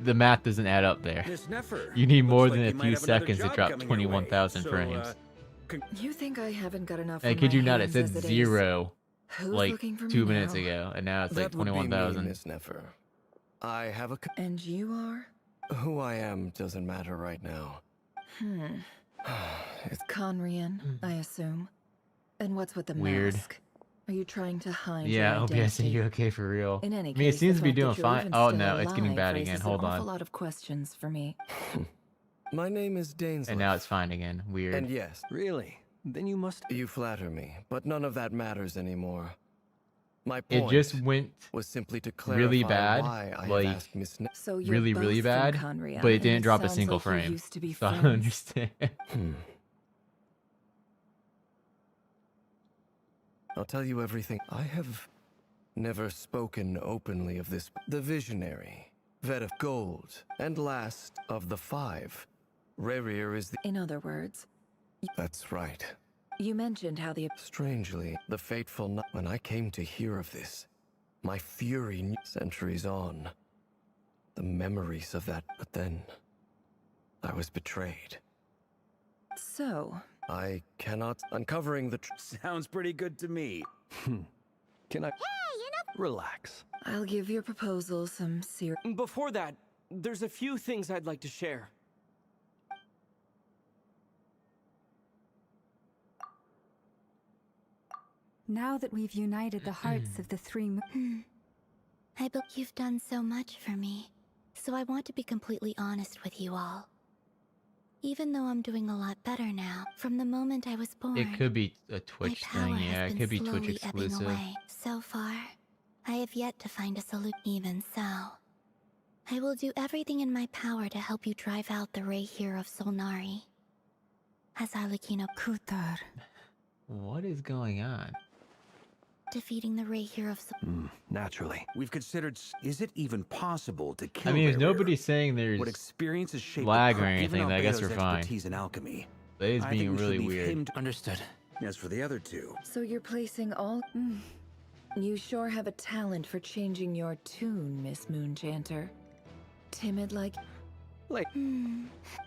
The math doesn't add up there. Miss Nefer, You need more looks than like a you might few have another seconds to job drop coming your way. 21,000 So, frames. You think I haven't got enough? I on kid my you not, it hands said as is? 0 Who's like looking for 2 me minutes now? ago, and now it's like That would be me, 21,000. Miss Nefer. I have a... And you are? Who I am doesn't matter right now. It's Conrian, I assume. And what's with the Weird. mask? Are you trying to hide Yeah, your OBS, are identity? you okay for real? In any I mean, it case, seems the to be fact that doing you're fine. even Oh still no, it's getting alive bad raises again. Hold an awful on. lot of questions for me. My name is Dainsleif. And now it's fine again. Weird. And yes, Really? Then you must. you flatter me, but none of that matters anymore. My It point just went was simply to clarify really bad, why I like have asked Miss So you're really, both really from bad, Conrian, but it and didn't drop a sounds single like you frame. used to be So I don't friends. understand. I'll tell you everything. I have never spoken openly of this. The visionary, vet of gold, and last of the 5. Rerir is the... In other words, That's right. you mentioned how the Strangely, the fateful night when I came to hear of this, my fury centuries on. The memories of that, but then I was betrayed. So, I cannot uncovering the Sounds pretty good to me. Can I? Hey, you know. Relax. I'll give your proposal some serious... Before that, there's a few things I'd like to share. Now that we've united the hearts of the 3 I bet you've done so much for me, so I want to be completely honest with you all. Even though I'm doing a lot better now, from the moment I was born, It could be a Twitch my power thing, yeah. has It been could be Twitch slowly ebbing exclusive. away. So far, I have yet to find a solution. Even so, I will do everything in my power to help you drive out the Ray here of Solnari. As Alchemical Kutar. What is going on? defeating the Ray here of Naturally. We've considered, is it even possible to kill I mean, if Rerir? nobody's saying there's What experience has shaped lag the or given anything, then I guess Albedo's we're fine. expertise in alchemy. But it's I think being we should really leave weird. him to- Understood. As for the other two, So you're placing all... You sure have a talent for changing your tune, Miss Moonchanter. Timid like...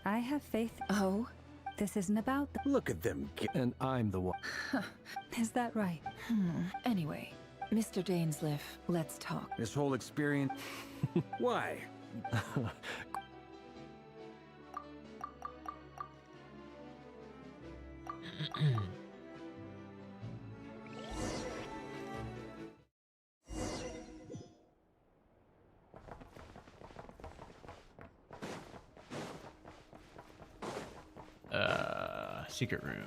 I have faith. Oh? This isn't about the... look at them. And I'm the one. Is that right? Anyway, Mr. Dainsleif, let's talk. This whole experience. Why? Secret room.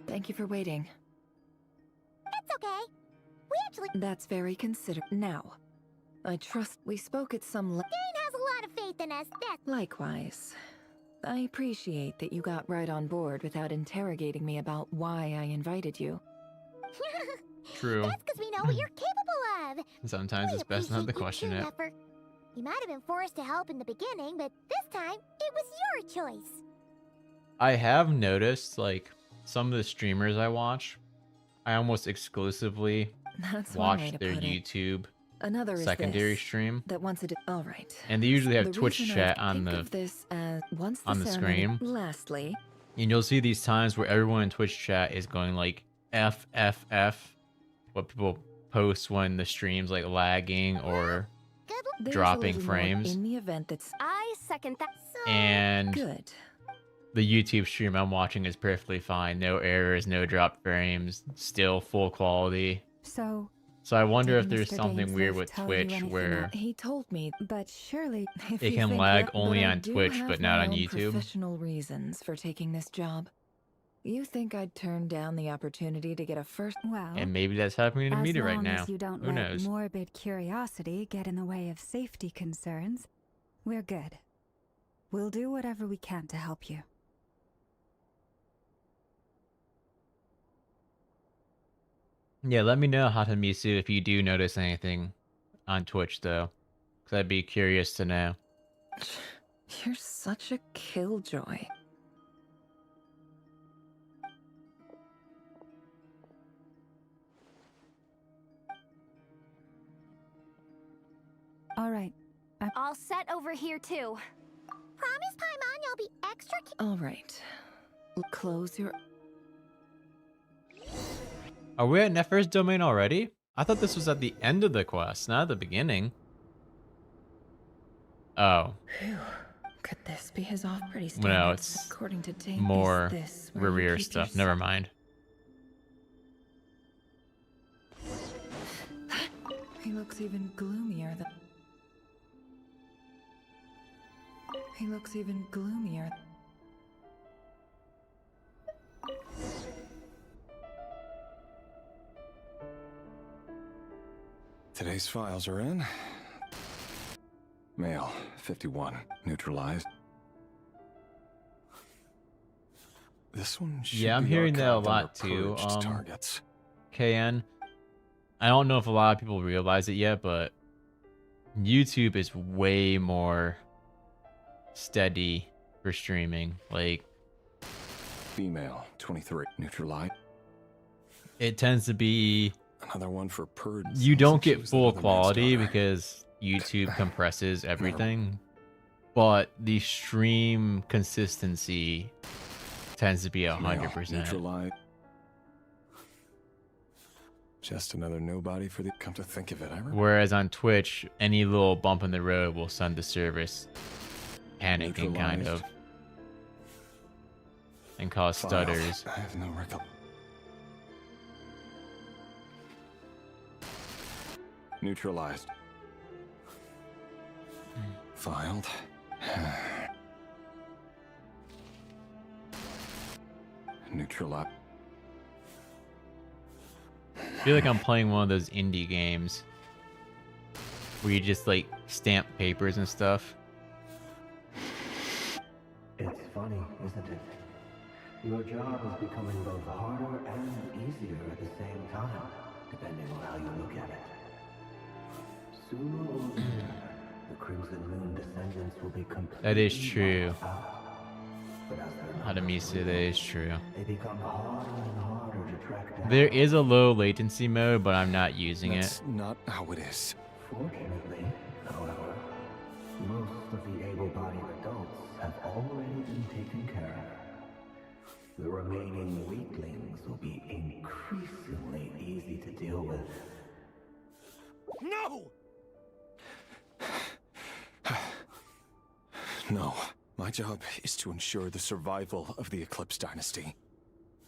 Thank you for waiting. It's okay. We actually... That's very considerate. Now, I trust we spoke at some Dane has a lot of faith in us. That's... Likewise. I appreciate that you got right on board without interrogating me about why I invited you. True. That's because we know what you're capable have. Sometimes it's best not to question it. Nefer. You might have been forced to help in the beginning, but this time it was your choice. I have noticed, like, some of the streamers I watch, I almost exclusively That's one way watch to their put it. YouTube Another is secondary this, stream. that once it all right. And they usually have The Twitch reason chat I on think the of this as once on the ceremony- screen. Lastly, And you'll see these times where everyone in Twitch chat is going like FFF, what people post when the stream's like lagging or there's a dropping little more frames. in the event that's I second that. And good. the YouTube stream I'm watching is perfectly fine. No errors, no drop frames, still full quality. So I wonder did if there's Mr. something weird Dainsleif with tell you Twitch anything where else? He told me, but surely if it you can think lag that- only but I on do Twitch have but not my on own YouTube. Professional reasons for taking this job. You think I'd turn down the opportunity to get a first? Well, And maybe that's happening to as Mita right long now. as you don't Who let knows? morbid curiosity get in the way of safety concerns, we're good. We'll do whatever we can to help you. Yeah, let me know, Hatamisu, if you do notice anything on Twitch, though. Because I'd be curious to know. You're such a killjoy. All right. All set over here too. Promise, Paimon, you'll be extra. All right. Close your. Are we at Nefer's domain already? I thought this was at the end of the quest, not at the beginning. Oh. Phew. Could this be his off-pretty No, standards? it's According to Dane, more is this where you Reverie keep stuff. your Never mind. He looks even gloomier than. He looks even gloomier. Today's files are in. Male, 51, neutralized. This one should Yeah, I'm be hearing that a archived lot under too. purged targets. KN. I don't know if a lot of people realize it yet, but YouTube is way more steady for streaming. Like, Female, 23, neutralized. it tends to be Another one for purge. you don't She get was full another man's quality daughter. because YouTube compresses everything, but the stream consistency tends to be 100%. Neutralized. Just another nobody for the. Come to think of it, I remember. Whereas on Twitch, any little bump in the road will send the service panicking, kind of, and cause stutters. I have no record. Neutralized. Filed. Neutralized. I feel like I'm playing one of those indie games where you just like stamp papers and stuff. It's funny, isn't it? Your job is becoming both harder and easier at the same time, depending on how you look at it. Sooner or later, the Crimson Moon descendants will be completely That is true. wiped out. But as their Hadamisa, that is true. they become harder and harder to track down. There is a low latency mode, but I'm not using That's it. not how it is. Fortunately, however, most of the able-bodied adults have already been taken care of. The remaining weaklings will be increasingly easy to deal with. No! No. My job is to ensure the survival of the Eclipse Dynasty.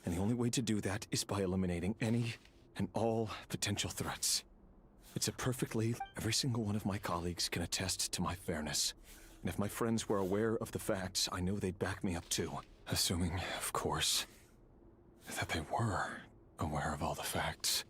And the only way to do that is by eliminating any and all potential threats. It's a perfectly... Every single one of my colleagues can attest to my fairness. And if my friends were aware of the facts, I know they'd back me up too. Assuming, of course, that they were aware of all the facts.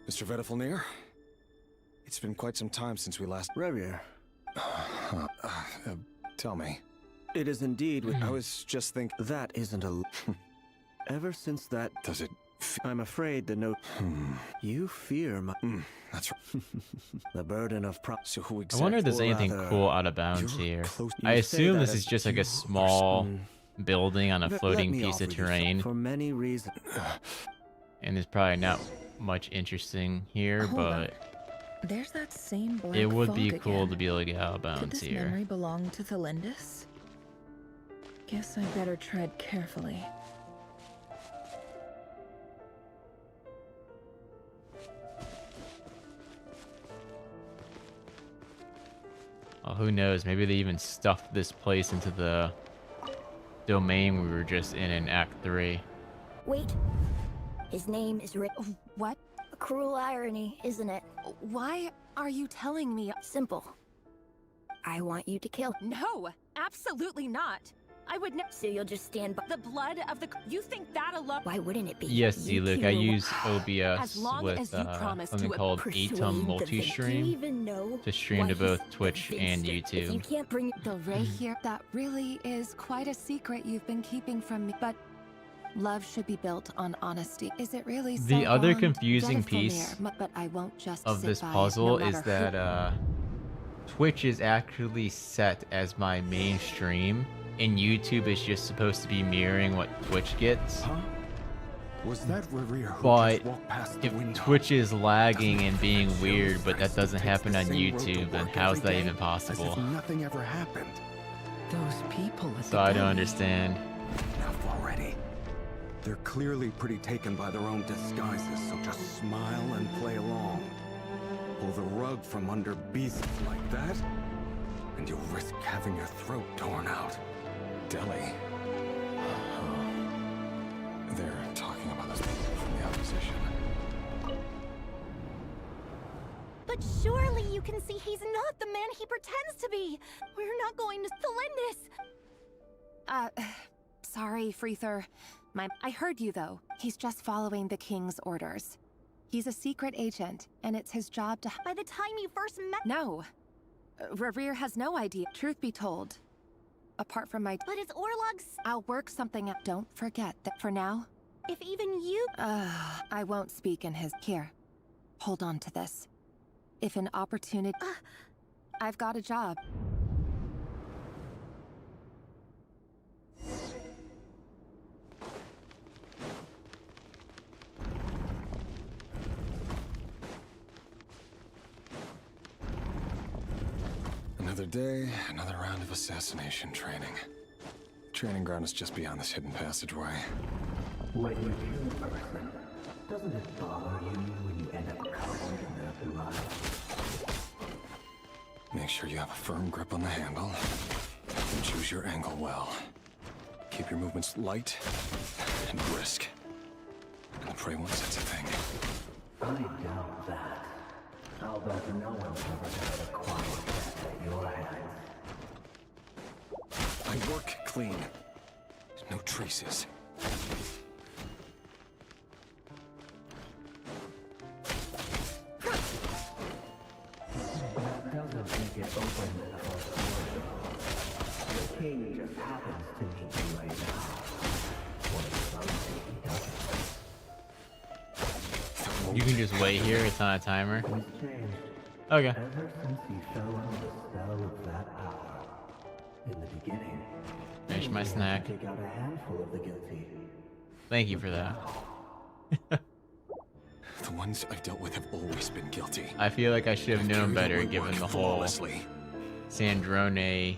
Mr. Vedifalnir? It's been quite some time since we last... Revier. Tell me. It is indeed I was just thinking... That isn't a... Ever since that... Does it... I'm afraid the note... You fear my... That's right. The burden of So who I exactly... wonder if there's anything cool out of bounds here. I assume this is just like a small building on a floating piece of terrain. For many reasons. And there's probably not much interesting here, but There's that same black it would fog be cool again. to be able to get out of Could bounds this here. memory belong to Thelindis? Guess I better tread carefully. Oh, who knows? Maybe they even stuffed this place into the domain we were just in Act 3. Wait. His name is Rick. What? A cruel irony, isn't it? Why are you telling me? Simple. I want you to kill him. No, absolutely not. I would not. So you'll just stand by The blood of the. You think that alone? Why wouldn't it be? Yes, You Look, two I will- use As OBS long with as you promise something to called persuade Atom the Do you Multi-Stream even know to stream why to both he's Twitch and convinced it? If you YouTube. can't bring The Ray here. That really is quite a secret you've been keeping from me. But love should be built on honesty. Is it really so The other wrong? confusing Vedifalnir, piece but I won't just of sit this by it, puzzle no is matter that Twitch is actually set as my main stream, and YouTube is just supposed to be mirroring what Twitch gets. Huh? Was that Reverie who But just walked past the if window? Twitch is lagging and being shows weird, but that Rex doesn't takes happen the on same road to YouTube, then work how's every that day, even as possible? if nothing ever happened. Those people at So the I don't deli. understand. Enough already. They're clearly pretty taken by their own disguises, so just smile and play along. Pull the rug from under beasts like that, and you'll risk having your throat torn out. Deli. They're talking about us people from the opposition. But surely you can see he's not the man he pretends to be. We're not going to Thelindis. Sorry, Freether. I heard you, though. He's just following the king's orders. He's a secret agent, and it's his job to... By the time you first met... No. Reverie has no idea. Truth be told. Apart from my... But it's Orlog's... I'll work something out. Don't forget that for now... If even you... I won't speak in his... Here. Hold on to this. If an opportunity... I've got a job. Another day, another round of assassination training. Training ground is just beyond this hidden passageway. When you kill a person, doesn't it bother you when you end up covered in their blood? Make sure you have a firm grip on the handle, and choose your angle well. Keep your movements light and brisk. And the prey won't sense a thing. I doubt that. I'll bet no one's ever had a quiet death at your hands. I work clean. No traces. That doesn't make it open to us. The king just happens to meet you right now. What You can just wait here, it's not a timer. He's changed. Okay. Ever since he fell under the spell of that hour. In the beginning, Finish my he had to snack. take out a handful of the guilty. Thank you for that. The ones I've dealt with have always been guilty. I feel like I should have known Carried out better my given work the whole flawlessly. Sandrone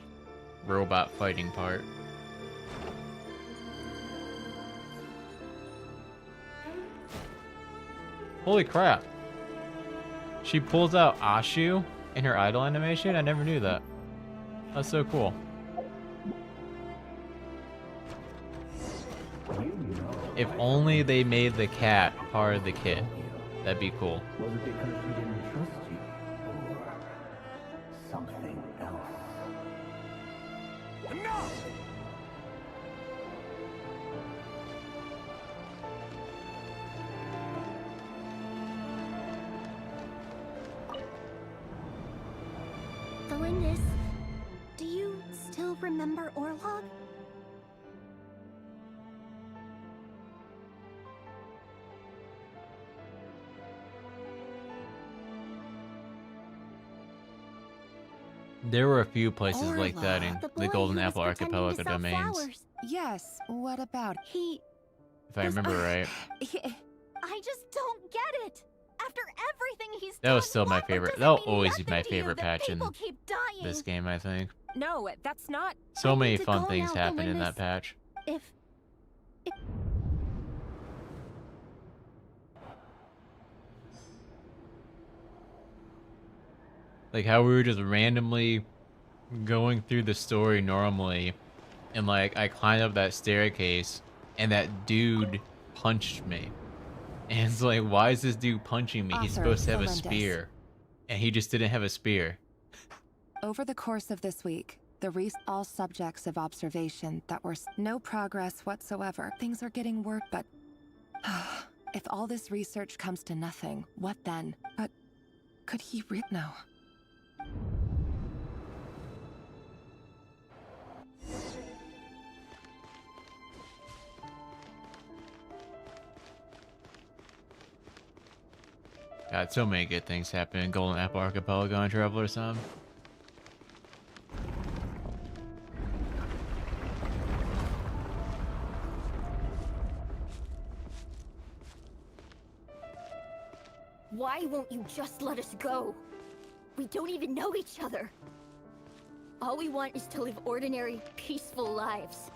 robot fighting part. Holy crap. She pulls out Ashu in her idle animation? I never knew that. That's so cool. If only they made the cat part of the kit. That'd be cool. Was it because she didn't trust you? Or something else? Enough! remember Orlog? There were a few places like that in the Golden Apple Archipelago domains, Yes, what about he? if I remember right. I just don't get it. After everything he's That done, was still my what favorite. does it That'll mean always be nothing my to you favorite that patch in people keep dying? this game, I think. No, that's not. So many need to fun go things now, happen in Belinda's- that patch. If Like how we were just randomly going through the story normally, and like I climbed up that staircase, and that dude punched me. And it's like, why is this dude punching me? He's Author supposed to have a Felindis. spear. And he just didn't have a spear. Over the course of this week, all subjects of observation that were no progress whatsoever. Things are getting worse, but if all this research comes to nothing, what then? But could he no? God, so many good things happen in Golden Apple Archipelago and travelersan. Why won't you just let us go? We don't even know each other. All we want is to live ordinary, peaceful lives.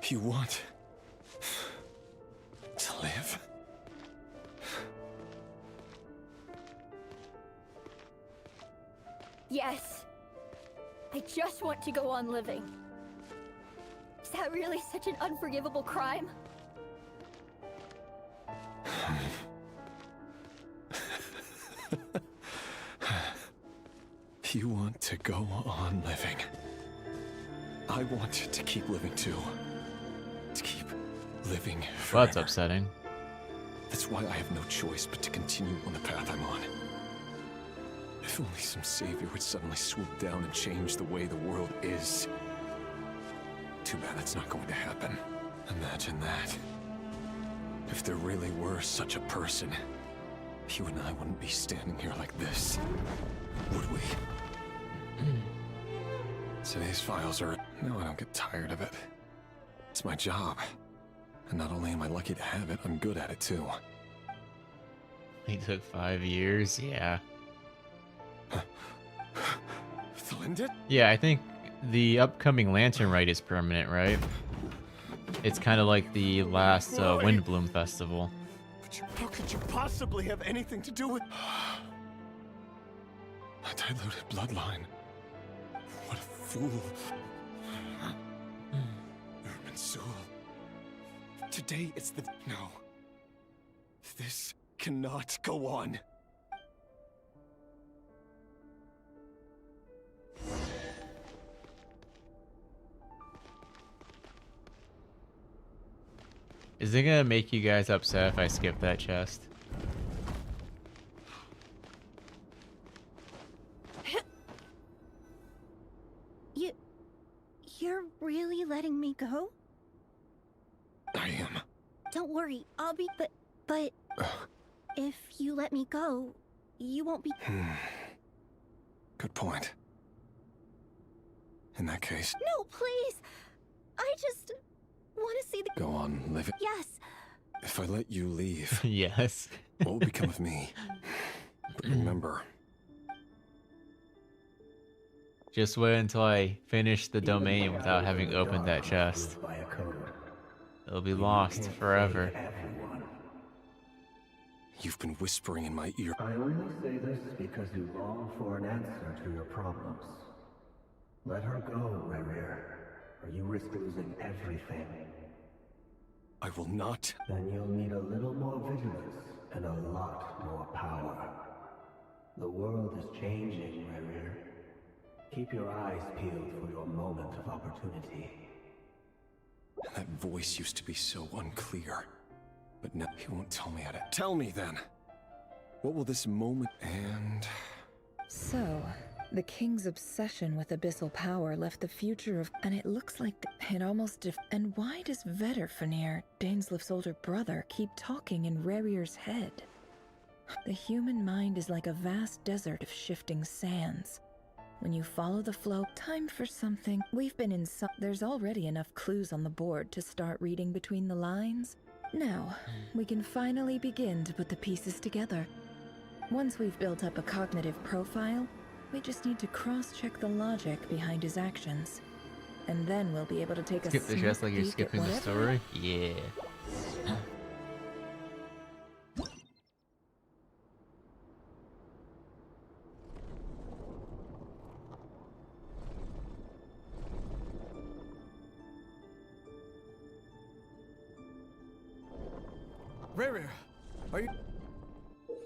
You want to live? Yes. I just want to go on living. Is that really such an unforgivable crime? You want to go on living. I want to keep living too. To keep living forever. Well, that's upsetting. That's why I have no choice but to continue on the path I'm on. If only some savior would suddenly swoop down and change the way the world is. Too bad that's not going to happen. Imagine that. If there really were such a person, you and I wouldn't be standing here like this, would we? Today's files are... No, I don't get tired of it. It's my job. And not only am I lucky to have it, I'm good at it too. It took 5 years, yeah. Felindis? Yeah, I think the upcoming Lantern Rite is permanent, right? It's kind of like the last Windbloom Festival. How could you possibly have anything to do with... A diluted bloodline. What a fool. Urban Today it's the... No. This cannot go on. Is it gonna make you guys upset if I skip that chest? You're really letting me go? I am. Don't worry, I'll be... But... If you let me go, you won't be... Good point. In that case... No, please! I just... want to see the... Go on, living. Yes! If I let you leave... Yes. What will become of me? But remember... Just wait until I finish the domain without having opened that chest. It'll be lost forever. You've been whispering in my ear. I only say this because you long for an answer to your problems. Let her go, Rerir, or you risk losing everything. I will not. Then you'll need a little more vigilance and a lot more power. The world is changing, Rerir. Keep your eyes peeled for your moment of opportunity. That voice used to be so unclear. But now he won't tell me how to... Tell me then! What will this moment and... So, The king's obsession with abyssal power left the future of... And it looks like it almost... And why does Vedderfanir, Daneslif's older brother, keep talking in Rerir's head? The human mind is like a vast desert of shifting sands. When you follow the flow, time for something. We've been in some... There's already enough clues on the board to start reading between the lines. Now, we can finally begin to put the pieces together. Once we've built up a cognitive profile, we just need to cross-check the logic behind his actions. And then we'll be able to take Skip the chest like you're skipping the story? Yeah. Rerir, are you...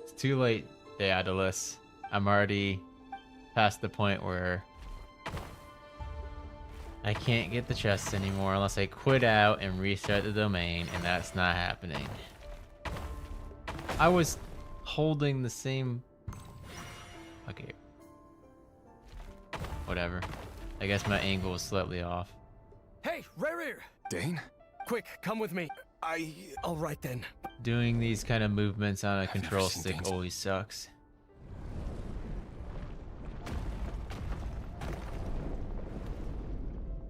It's too late, Daedalus. I'm already past the point where I can't get the chests anymore unless I quit out and restart the domain, and that's not happening. I was holding the same... Okay. Whatever. I guess my angle was slightly off. Hey, Rerir! Dane? Quick, come with me. All right then. Doing these kind of movements on a control stick always sucks.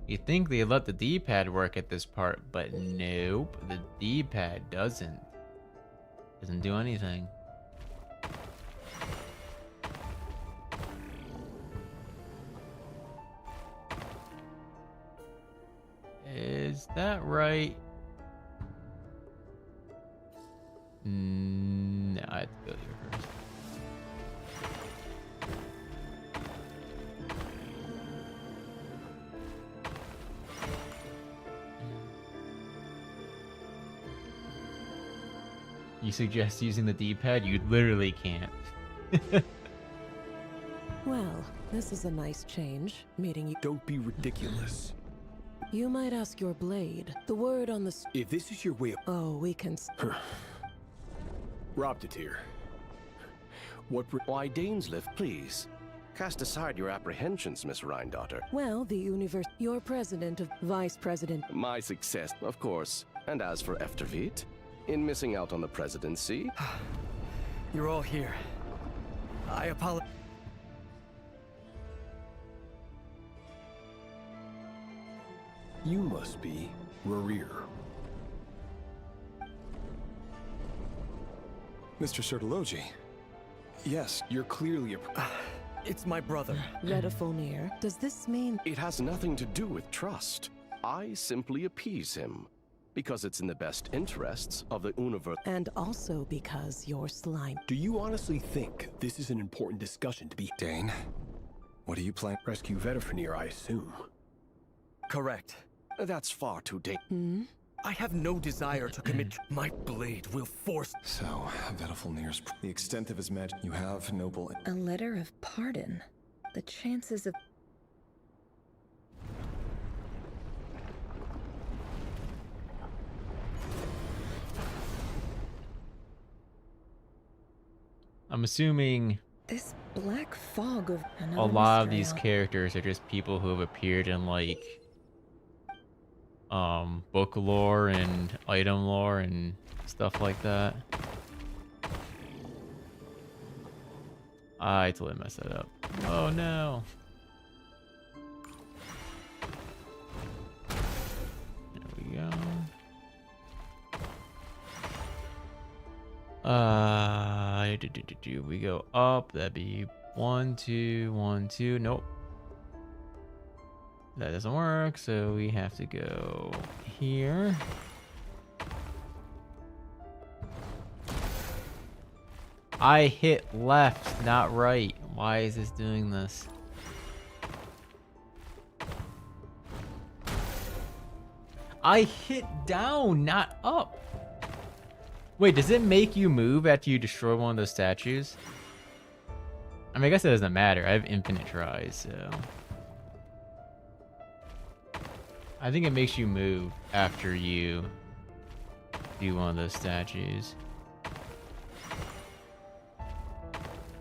You'd think they let the D-pad work at this part, but nope, the D-pad doesn't. Doesn't do anything. Is that right? No, I have to go here first. You suggest using the D-pad? You literally can't. Well, this is a nice change, meeting you. Don't be ridiculous. You might ask your blade. The word on the... If this is your way of... Oh, we can... Robbed it here. What... Why, Daneslif, please. Cast aside your apprehensions, Miss Rhindaughter. Well, the universe... You're president of... Vice president... My success, of course. And as for Eftervit, in missing out on the presidency... You're all here. I apologize. You must be Rerir. Mr. Sertologi. Yes, you're clearly a... It's my brother. Vedderfanir. Does this mean... It has nothing to do with trust. I simply appease him. Because it's in the best interests of the universe. And also because you're slime. Do you honestly think this is an important discussion to be... Dane, what do you plan? Rescue Vedderfanir, I assume. Correct. That's far too dangerous. I have no desire to commit. My blade will force... So, Vedderfanir's... The extent of his magic, you have noble... A letter of pardon. The chances of... I'm assuming this black fog of a lot of these characters are just people who have appeared in like book lore and item lore and stuff like that. I totally messed that up. Oh no. There we go. We go up. That'd be 1, 2, 1, 2. Nope. That doesn't work, so we have to go here. I hit left, not right. Why is this doing this? I hit down, not up. Wait, does it make you move after you destroy one of those statues? I mean, I guess it doesn't matter. I have infinite tries, so... I think it makes you move after you do one of those statues.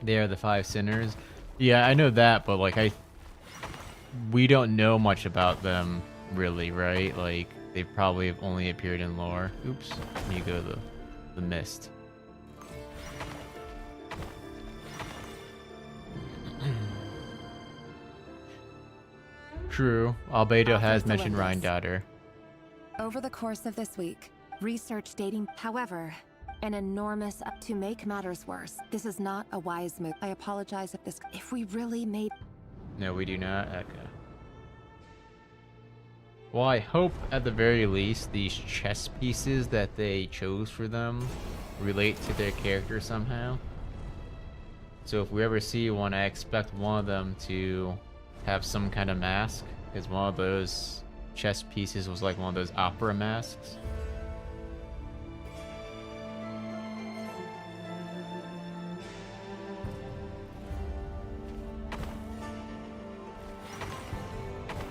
They are the 5 sinners. Yeah, I know that, but like we don't know much about them really, right? Like they probably have only appeared in lore. Oops, you go to the mist. True. Albedo has mentioned Rheindatter. Over the course of this week, research dating, however, an enormous to make matters worse. This is not a wise move. I apologize if we really made. No, we do not. Okay. Well, I hope at the very least these chess pieces that they chose for them relate to their character somehow. So if we ever see one, I expect one of them to have some kind of mask, because one of those chess pieces was like one of those opera masks.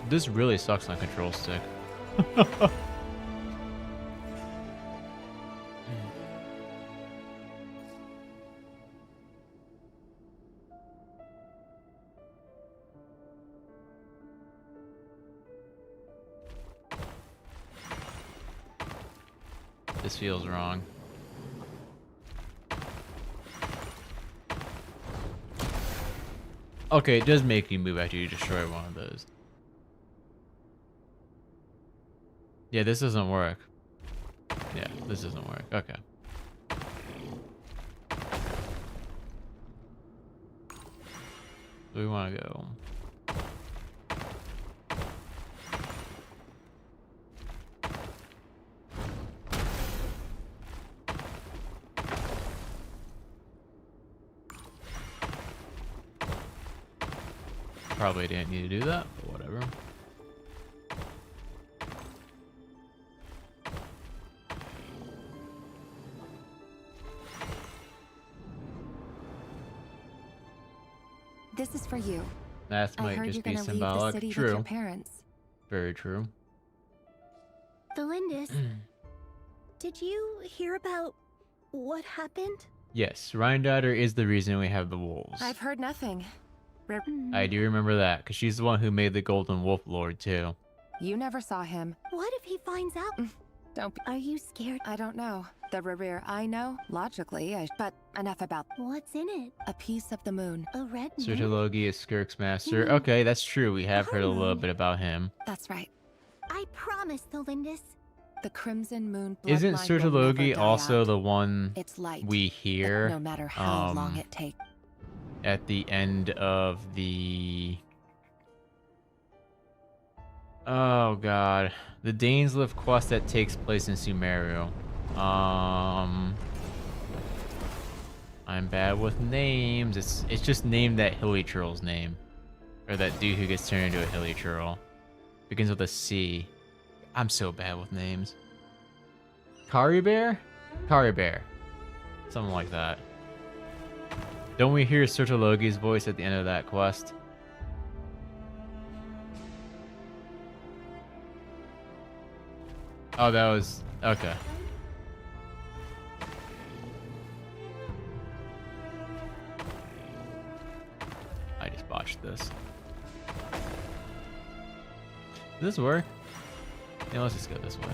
This really sucks on control stick. This feels wrong. Okay, it does make you move after you destroy one of those. Yeah, this doesn't work. Yeah, this doesn't work. Okay. We want to go. Probably didn't need to do that, but whatever. This is for you. That might just be symbolic. Leave the city True. with your parents. Very true. Valindis, did you hear about what happened? Yes, Rheindatter is the reason we have the wolves. I've heard nothing. I do remember that, because she's the one who made the Golden Wolf Lord, too. You never saw him. What if he finds out? Don't be. Are you scared? I don't know. The Rerir I know, logically, but enough about. What's in it? A piece of the moon. A red moon? Sertologi is Skirk's master. Okay, that's true. We have heard a little bit about him. That's right. I promise, Valindis. The Crimson Moon. Isn't Sertologi also the one it's light, we hear? No matter how long it takes. At the end of the... Oh god. The Dainslift quest that takes place in Sumeru. I'm bad with names. It's just named that hilly churl's name. Or that dude who gets turned into a hilly churl. Begins with a C. I'm so bad with names. Kari Bear? Kari Bear. Something like that. Don't we hear Sertologi's voice at the end of that quest? Oh, that was... Okay. I just botched this. Does this work? Yeah, let's just go this way.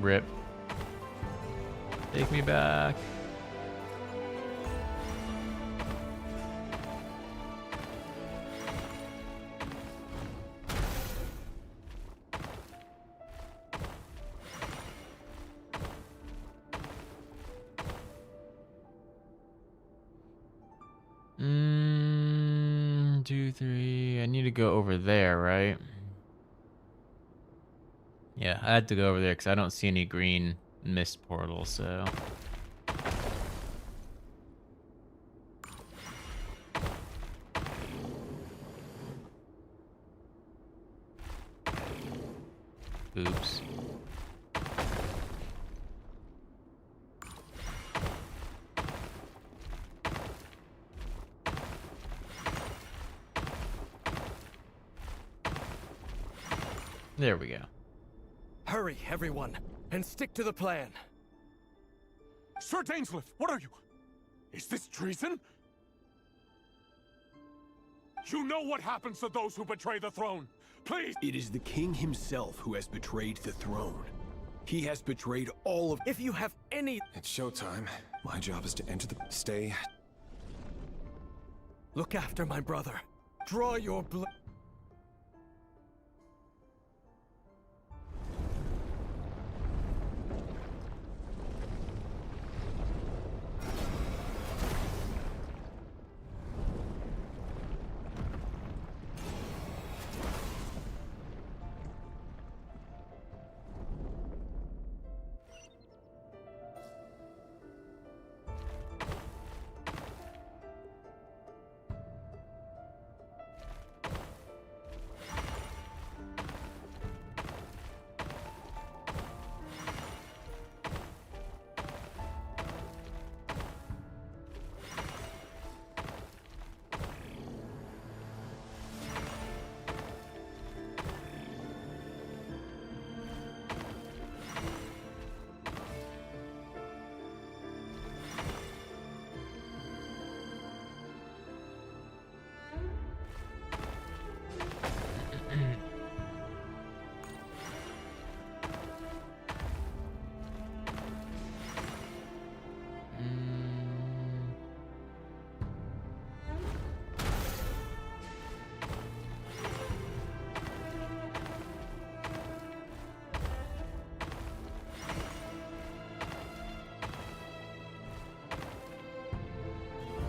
Rip. Take me back. Two, three. I need to go over there, right? Yeah, I had to go over there because I don't see any green mist portals, so... Oops. There we go. Hurry, everyone, and stick to the plan. Sir Dainsleif, what are you? Is this treason? You know what happens to those who betray the throne. Please! It is the king himself who has betrayed the throne. He has betrayed all of— If you have any— It's showtime. My job is to enter the— Stay. Look after my brother. Draw your blood.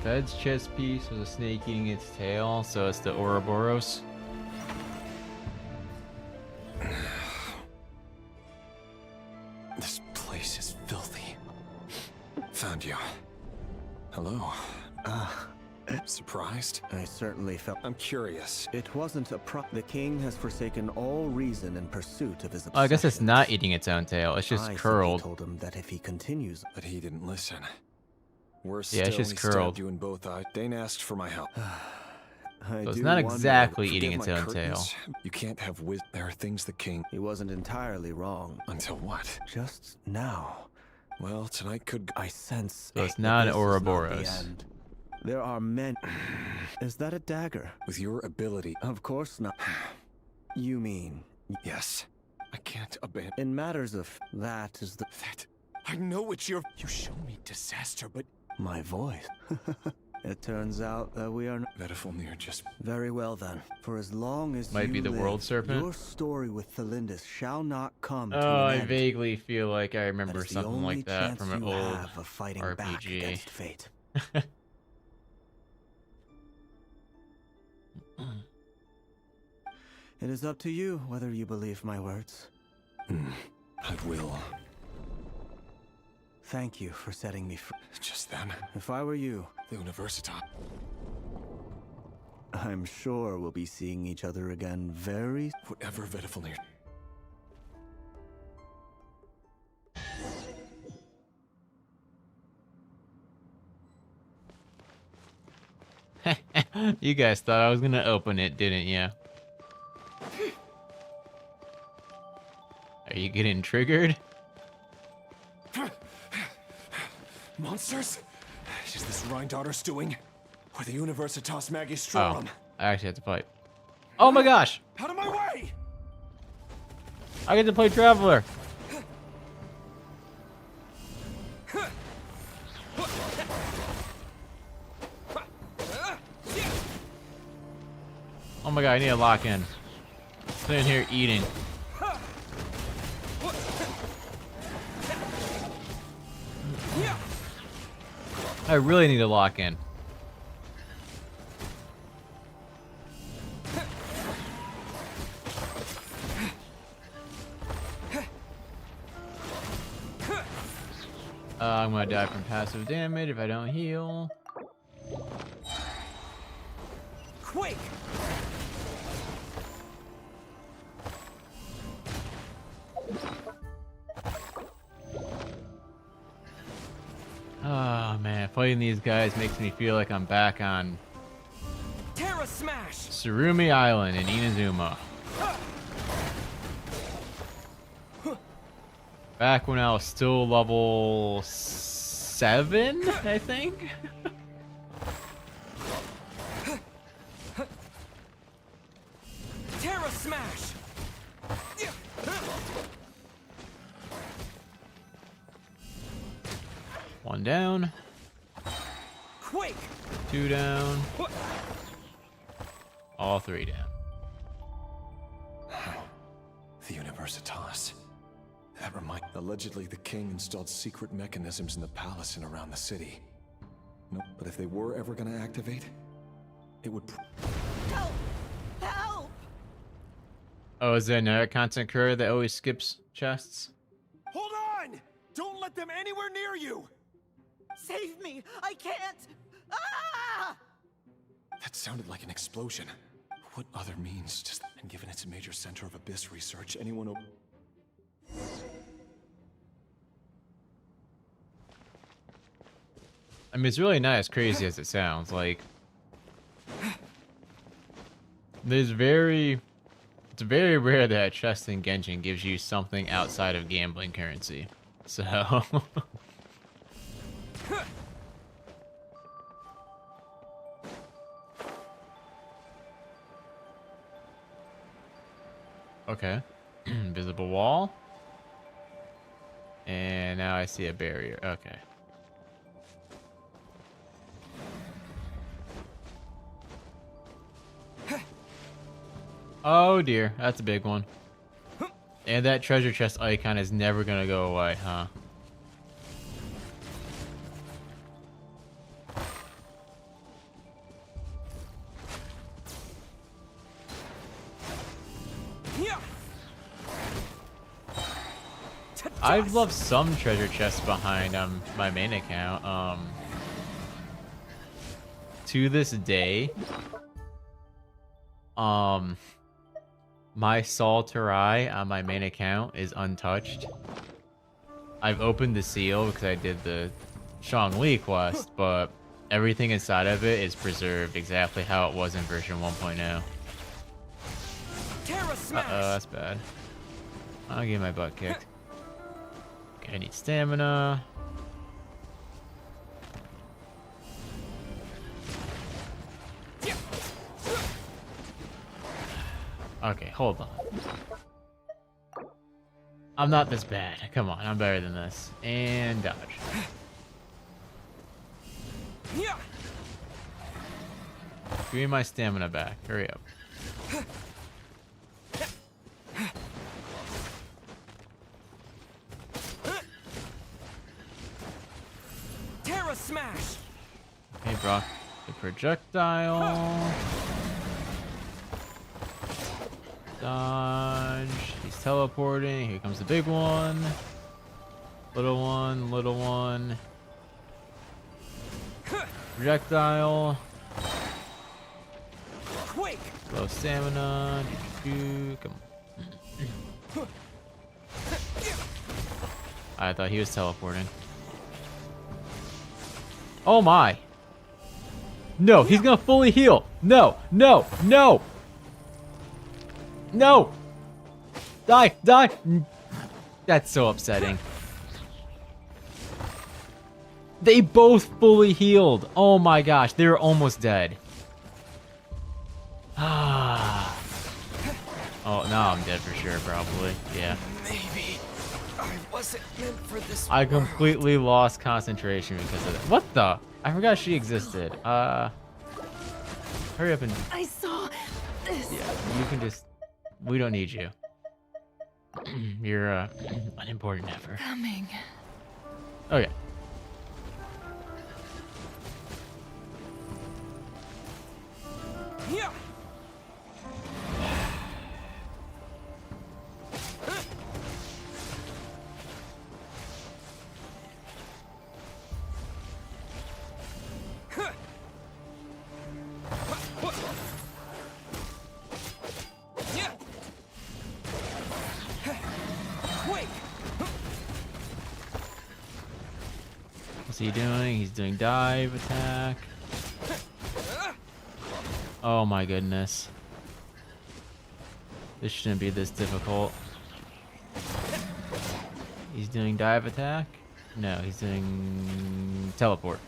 Fed's chest piece was a snake eating its tail, so it's the Ouroboros. This place is filthy. Found you. Hello. Surprised? I certainly felt— I'm curious. It wasn't a The king has forsaken all reason in pursuit of his obsession. Oh, I guess it's not eating its own tail. It's just curled. I told him that if he continues— But he didn't listen. Worse Yeah, it's still, just he curled. stabbed you in both eyes. Dane asked for my help. So it's not exactly eating its own tail. You can't have There are things the king— He wasn't entirely wrong. Until what? Just now. Well, tonight could— I sense— So it's not an this is not the Ouroboros. end. There are men— Is that a dagger? With your ability— Of course not. You mean— Yes. I can't abandon— In matters of— That is the— I know it's your— You show me disaster, but— My voice. It turns out that we are not— Vetifulnir just— Very well then. For as long as Might you be the live, world serpent. your story with Thelindis shall not come to Oh, an I end. vaguely feel like I That remember is the something only like that chance from an you old have of fighting back RPG. against fate. It is up to you whether you believe my words. I will. Thank you for setting me free. Just then. If I were you, The Universitas. I'm sure we'll be seeing each other again very— Whatever Vetifulnir. You guys thought I was gonna open it, didn't ya? Are you getting triggered? Monsters? Is this Rhine-Daughter's doing? Or the Universitas Oh, Magistrum? I actually have to fight. Oh my gosh! Out of my way! I get to play Traveler! Oh my god, I need to lock in. Sitting here eating. I really need to lock in. I'm gonna die from passive damage if I don't heal. Quake! Oh man, fighting these guys makes me feel like I'm back on Terra Smash! Surumi Island in Inazuma. Back when I was still level 7, I think. Terra Smash! One down. Quake! 2 down. All 3 down. The Universitas. That allegedly the king installed secret mechanisms in the palace and around the city. No, but if they were ever going to activate, it would. Help! Help! Oh, is there another content creator that always skips chests? Hold on! Don't let them anywhere near you! Save me! I can't! Ah! That sounded like an explosion. What other means? And given it's a major center of abyss research, anyone. I mean, it's really not as crazy as it sounds. Like, it's very rare that a chest in Genshin gives you something outside of gambling currency. So. Okay. Invisible wall. And now I see a barrier. Okay. Oh dear, that's a big one. And that treasure chest icon is never gonna go away, huh? I've loved some treasure chests behind my main account. To this day, my nod-krai on my main account is untouched. I've opened the seal because I did the Shangli quest, but everything inside of it is preserved exactly how it was in version 1.0. Uh-oh, that's bad. I'll get my butt kicked. Okay, I need stamina. Okay, hold on. I'm not this bad. Come on, I'm better than this. And dodge. Give me my stamina back. Hurry up. Terra Smash! Hey, Brock. The projectile. Dodge. He's teleporting. Here comes the big one. Little one, little one. Projectile. Quake! Low stamina. Come on. I thought he was teleporting. Oh my. No, he's gonna fully heal. No, no, no. No. Die, die. That's so upsetting. They both fully healed. Oh my gosh, they were almost dead. Ah. Oh, now I'm dead for sure, probably. Yeah. Maybe I wasn't meant for this. I completely lost concentration because of that. What the? I forgot she existed. Hurry up and. I saw this. Yeah, you can just. We don't need you. You're unimportant ever. Coming. Okay. Yeah. What's he doing? He's doing dive attack. Oh my goodness. This shouldn't be this difficult. He's doing dive attack. No, he's doing teleport.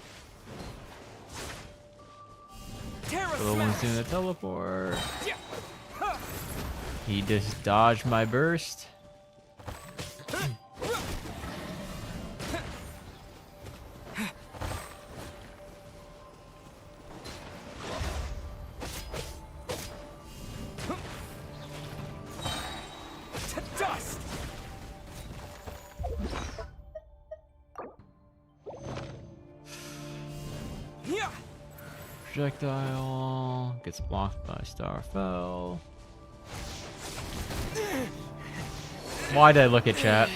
The little one's doing the teleport. He just dodged my burst. Projectile gets blocked by Starfell. Why did I look at chat?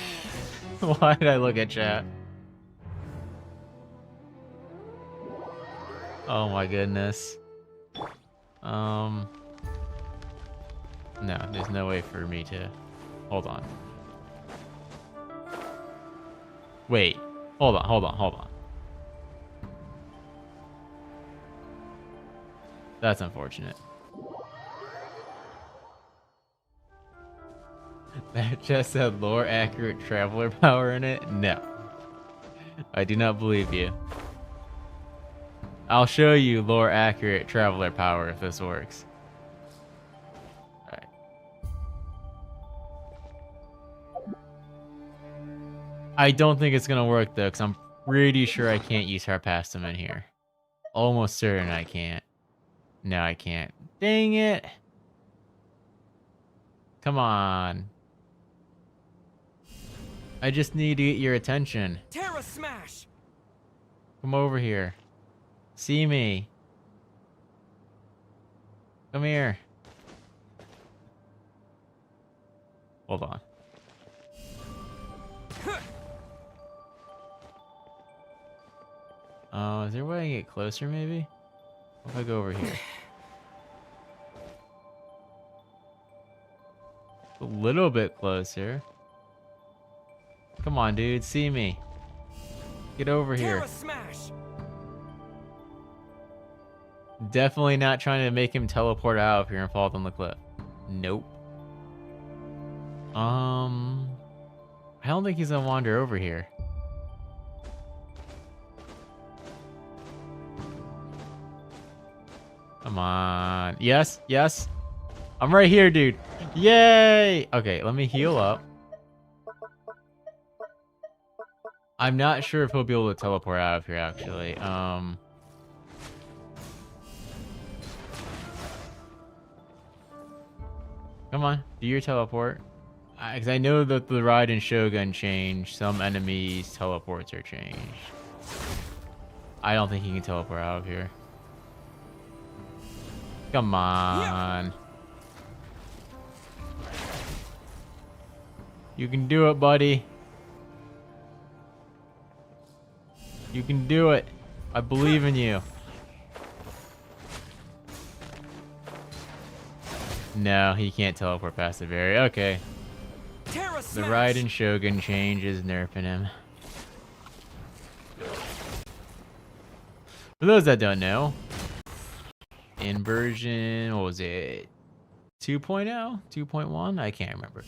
Why did I look at chat? Oh my goodness. No, there's no way for me to... Hold on. Wait. Hold on. That's unfortunate. That just said lore accurate traveler power in it? No. I do not believe you. I'll show you lore accurate traveler power if this works. Alright. I don't think it's gonna work though, because I'm pretty sure I can't use Harpastum in here. Almost certain I can't. No, I can't. Dang it! Come on. I just need to get your attention. Terra Smash! Come over here. See me. Come here. Hold on. Oh, is there a way I can get closer maybe? What if I go over here? A little bit closer. Come on, dude. See me. Get over here. Smash! Definitely not trying to make him teleport out of here and fall down the cliff. Nope. I don't think he's gonna wander over here. Come on. Yes, yes. I'm right here, dude. Yay! Okay, let me heal up. I'm not sure if he'll be able to teleport out of here, actually. Come on, do your teleport. Because I know that the Raiden Shogun changed. Some enemies' teleports are changed. I don't think he can teleport out of here. Come on. You can do it, buddy. You can do it. I believe in you. No, he can't teleport past the barrier. Okay. The Raiden Shogun change is nerfing him. For those that don't know, in version, what was it? 2.0? 2.1? I can't remember.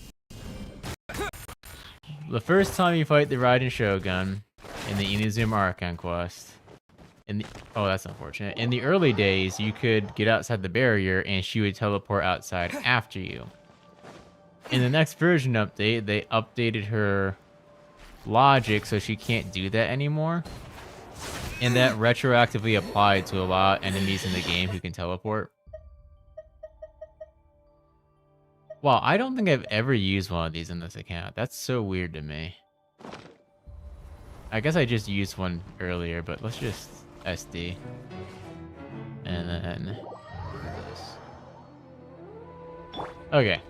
The first time you fight the Raiden Shogun in the Inazuma Archon quest, oh, that's unfortunate. In the early days, you could get outside the barrier and she would teleport outside after you. In the next version update, they updated her logic so she can't do that anymore. And that retroactively applied to a lot of enemies in the game who can teleport. Wow, I don't think I've ever used one of these in this account. That's so weird to me. I guess I just used one earlier, but let's just SD. And then this. Okay.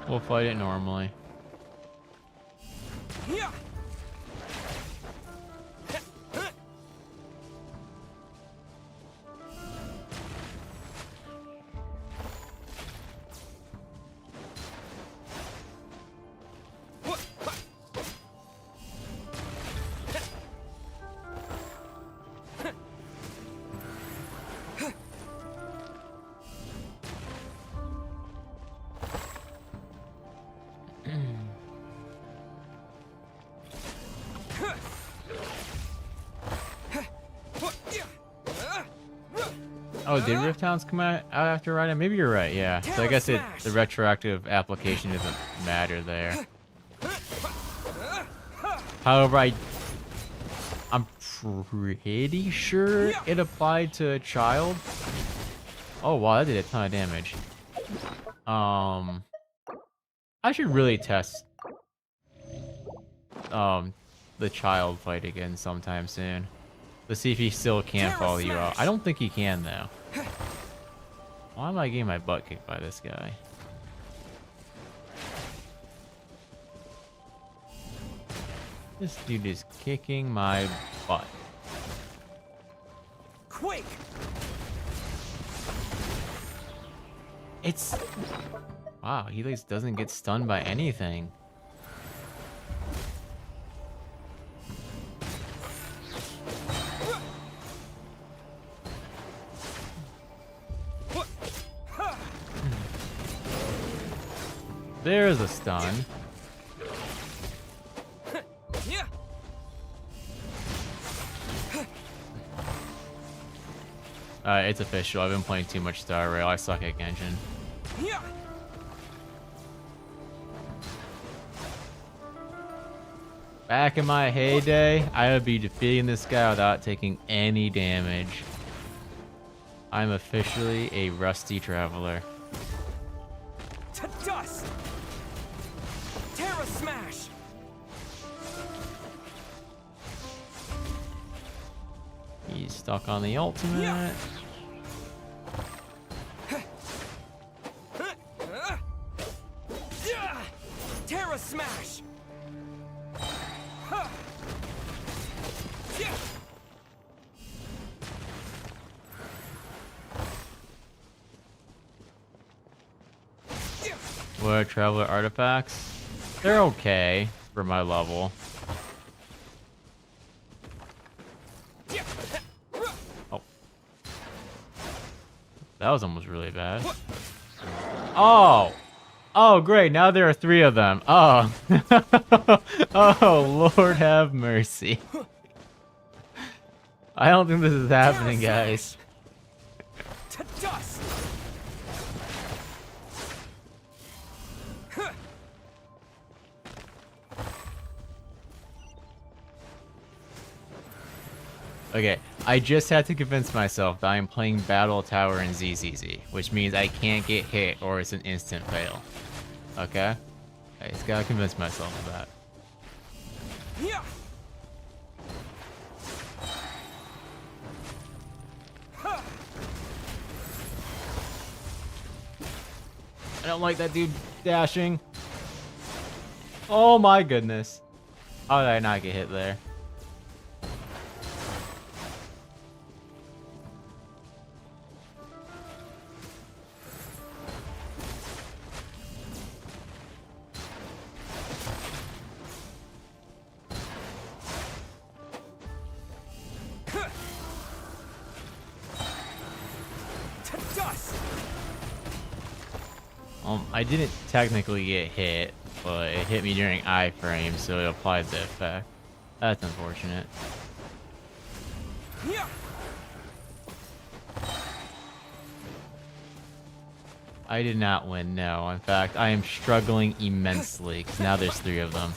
We'll fight it normally. Oh, did Rift Hounds come out after Rhino? Maybe you're right, yeah. So I guess the retroactive application doesn't matter there. However, I'm pretty sure it applied to a child. Oh wow, that did a ton of damage. I should really test the child fight again sometime soon. Let's see if he still can follow you out. I don't think he can though. Why am I getting my butt kicked by this guy? This dude is kicking my butt. Quake! It's... Wow, he like doesn't get stunned by anything. There's a stun. It's official. I've been playing too much Star Rail. I suck at Genshin. Back in my heyday, I would be defeating this guy without taking any damage. I'm officially a rusty traveler. To dust! Terra Smash! He's stuck on the ultimate. Terra Smash! What are traveler artifacts? They're okay for my level. Oh. That was almost really bad. Oh! Oh, great. Now there are 3 of them. Oh. Oh, Lord have mercy. I don't think this is happening, guys. To dust! Okay, I just had to convince myself that I'm playing Battle Tower in ZZZ, which means I can't get hit or it's an instant fail. Okay? I just gotta convince myself of that. I don't like that dude dashing. Oh my goodness. How did I not get hit there? I didn't technically get hit, but it hit me during iframe, so it applied the effect. That's unfortunate. I did not win, no. In fact, I am struggling immensely, because now there's 3 of them.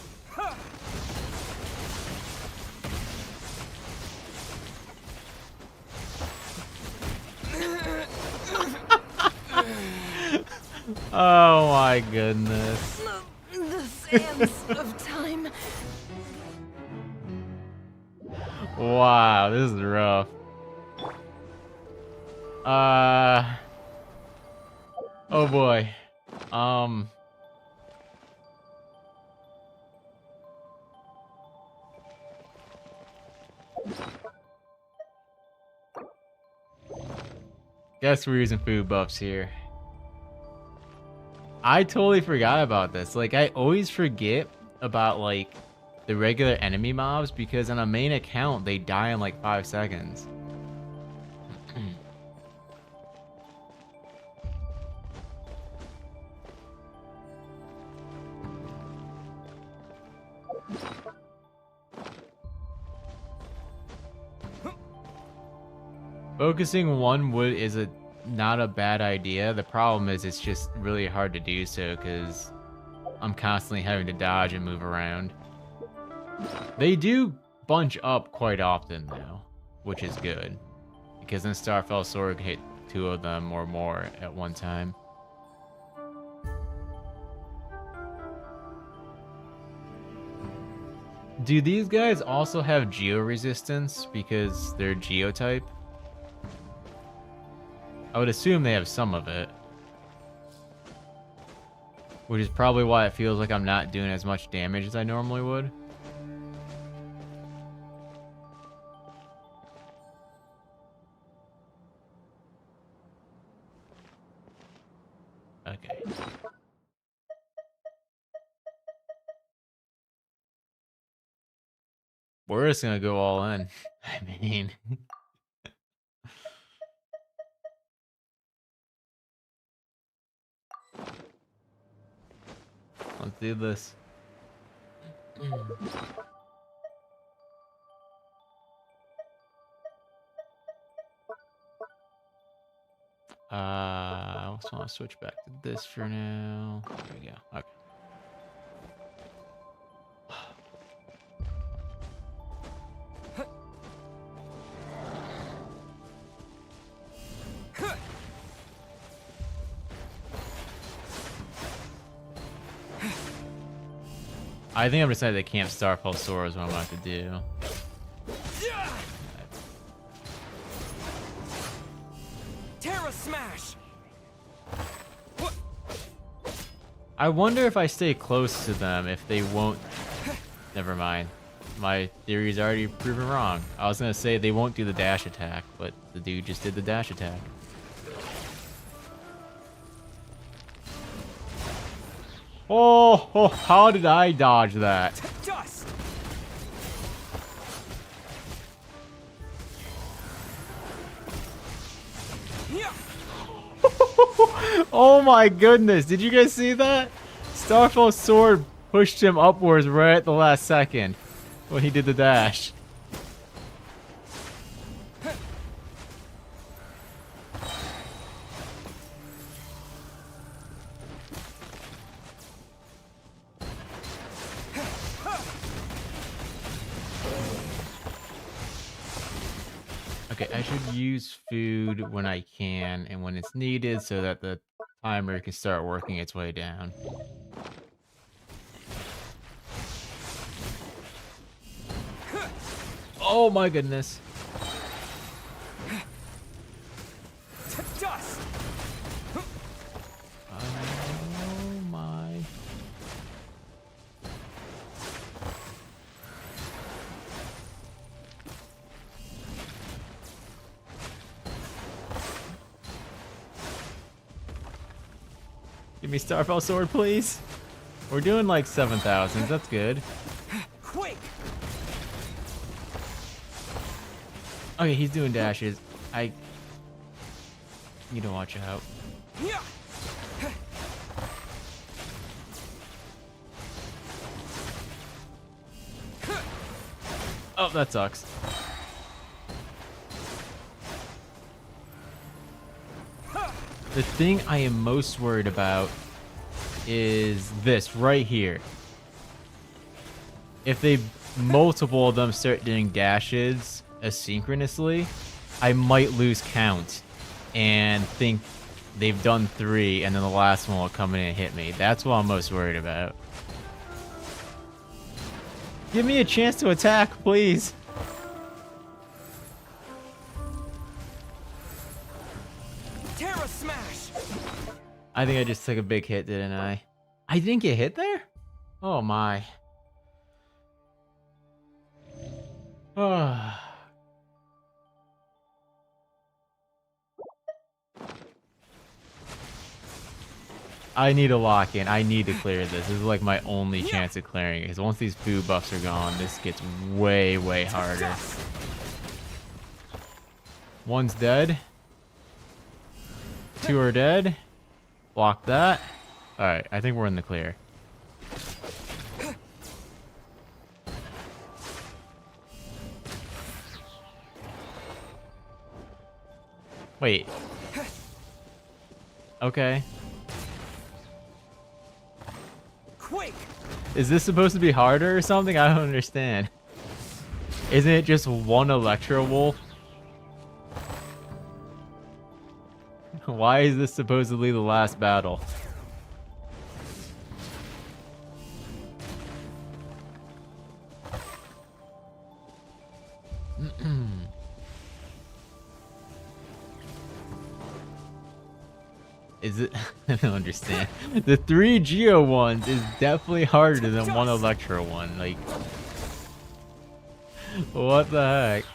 Oh my goodness. The sands of time. Wow, this is rough. Oh boy. Guess we're using food buffs here. I totally forgot about this. Like, I always forget about, like, the regular enemy mobs because on a main account, they die in, like, 5 seconds. Focusing one wood is not a bad idea. The problem is it's just really hard to do so because I'm constantly having to dodge and move around. They do bunch up quite often though, which is good. Because then Starfell Sword can hit 2 of them or more at one time. Do these guys also have geo resistance because they're geotype? I would assume they have some of it. Which is probably why it feels like I'm not doing as much damage as I normally would. Okay. We're just gonna go all in. I mean... Let's do this. I also want to switch back to this for now. There we go. Okay. I think I'm decided that Camp Starfall Sword is what I'm about to do. Terra Smash! I wonder if I stay close to them, if they won't... Never mind. My theory's already proven wrong. I was gonna say they won't do the dash attack, but the dude just did the dash attack. Oh, how did I dodge that? Dust. Oh my goodness, did you guys see that? Starfall's sword pushed him upwards right at the last second when he did the dash. Okay, I should use food when I can and when it's needed so that the timer can start working its way down. Oh my goodness. Dust. Oh my. Give me Starfall Sword, please. We're doing like 7,000. That's good. Quick. Okay, he's doing dashes. I need to watch out. Oh, that sucks. The thing I am most worried about is this right here. If they multiple of them start doing dashes asynchronously, I might lose count and think they've done 3 and then the last one will come in and hit me. That's what I'm most worried about. Give me a chance to attack, please. Terra Smash. I think I just took a big hit, didn't I? I didn't get hit there? Oh my. Oh. I need to lock in. I need to clear this. This is like my only chance of clearing it. Because once these food buffs are gone, this gets way, way harder. One's dead. 2 are dead. Block that. Alright, I think we're in the clear. Wait. Okay. Quake! Is this supposed to be harder or something? I don't understand. Isn't it just one Electro Wolf? Why is this supposedly the last battle? Is it? I don't understand. The 3 Geo ones is definitely harder than one Electro one. Like, what the heck?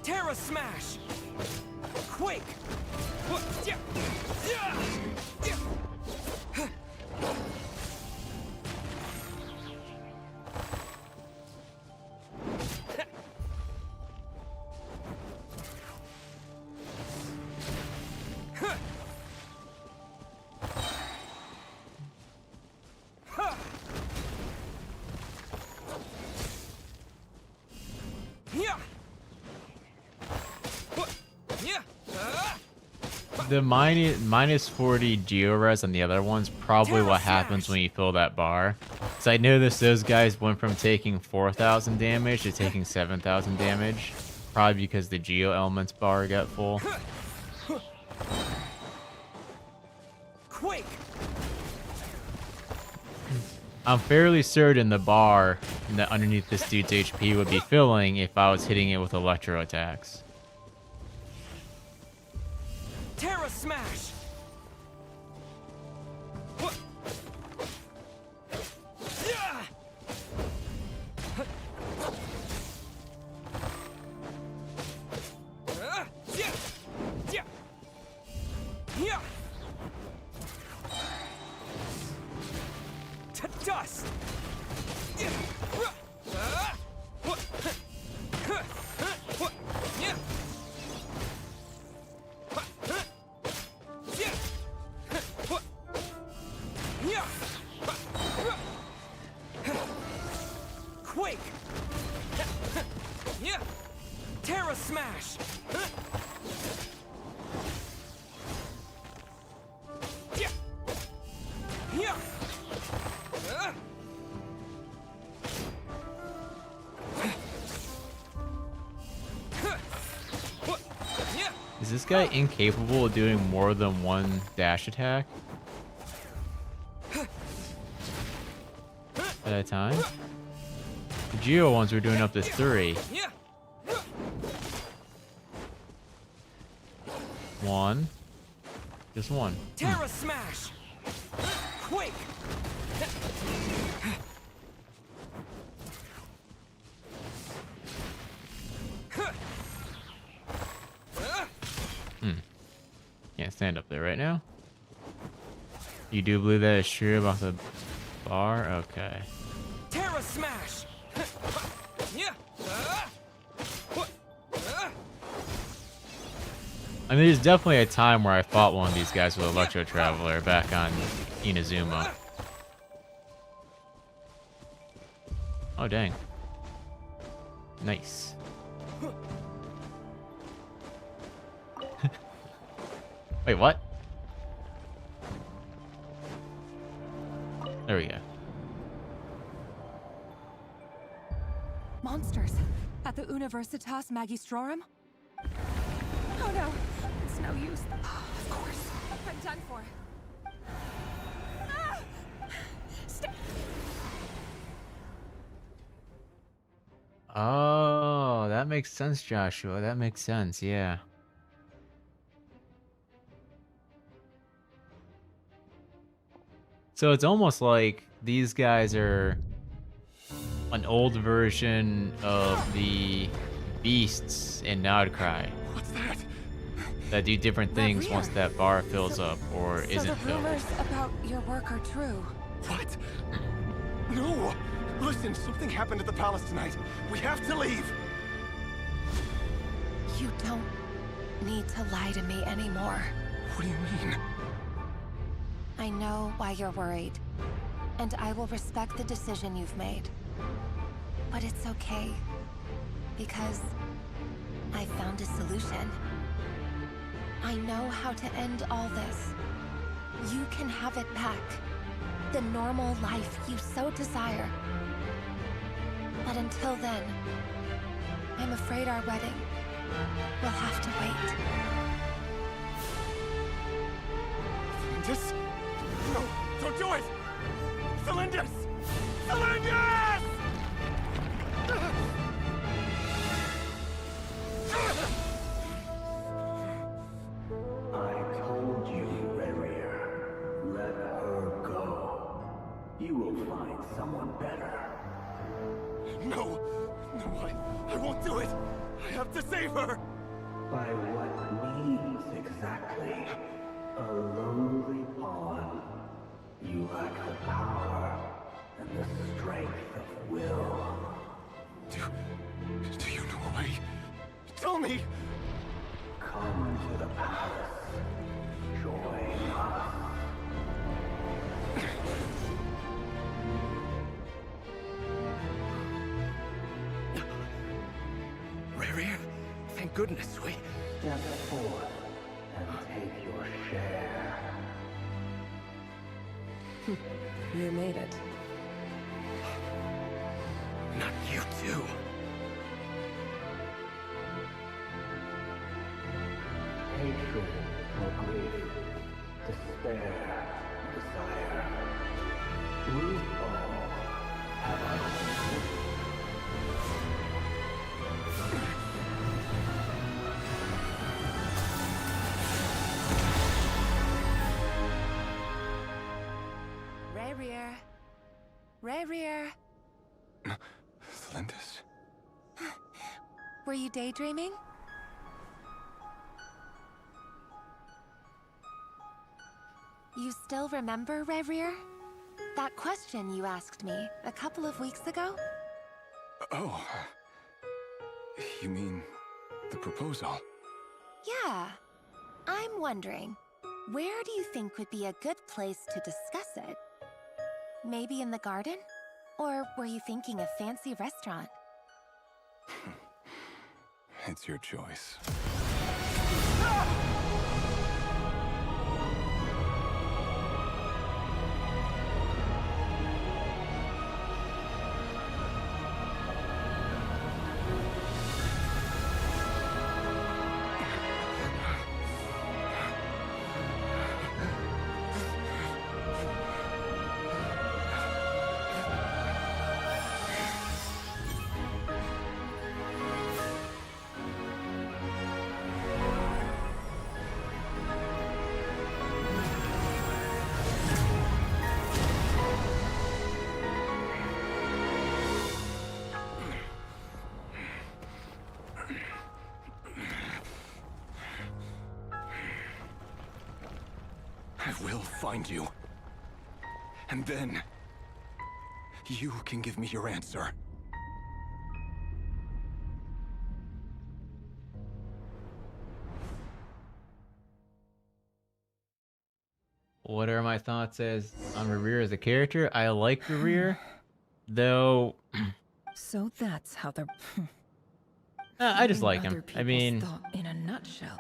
Terra Smash! Quake! The minus 40 Geo-Res on the other one's probably what happens when you fill that bar. So I noticed those guys went from taking 4,000 damage to taking 7,000 damage. Probably because the Geo Elements bar got full. Quake! I'm fairly certain the bar that underneath this dude's HP would be filling if I was hitting it with electro attacks. Terra Smash! To dust! Quake! Terra Smash! Is this guy incapable of doing more than one dash attack at a time? The Geo ones were doing up to 3. 1. Just 1. Terra Smash! Quake! Can't stand up there right now. You do believe that is true about the bar? Okay. Terra Smash! I mean, there's definitely a time where I fought one of these guys with Electro Traveler back on Inazuma. Oh, dang. Nice. Wait, what? There we go. Monsters at the Universitas Magistrorum? Oh no, it's no use. Of course, I'm done for. Oh, that makes sense, Joshua. That makes sense, yeah. So it's almost like these guys are an old version of the beasts in nod-krai. What's that? That do different things once that bar fills up or isn't the filled. rumors about your work are true. What? No! Listen, something happened at the palace tonight. We have to leave. You don't need to lie to me anymore. What do you mean? I know why you're worried, and I will respect the decision you've made. But it's okay, because I found a solution. I know how to end all this. You can have it back. The normal life you so desire. But until then, I'm afraid our wedding will have to wait. Celindus? No, don't do it! Celindus! Celindus! I told you, Rerir. Let her go. You will find someone better. No! No, I won't do it! I have to save her! By what means exactly? A lowly pawn. You lack the power and the strength of will. Do you know a way? Tell me! Come to the palace. Join us. Rerir, thank goodness we... Step forth and take your share. You made it. Not you too. Hatred or grief, despair, desire. We all have our own. Rerir. Rerir. Celindus? Were you daydreaming? You still remember, Rerir? That question you asked me a couple of weeks ago? Oh. You mean the proposal? Yeah. I'm wondering, where do you think would be a good place to discuss it? Maybe in the garden? Or were you thinking a fancy restaurant? It's your choice. I will find you. And then... you can give me your answer. What are my thoughts on Rerir as a character? I like Rerir, though... So that's how the... I just like him. I mean... thought in a nutshell.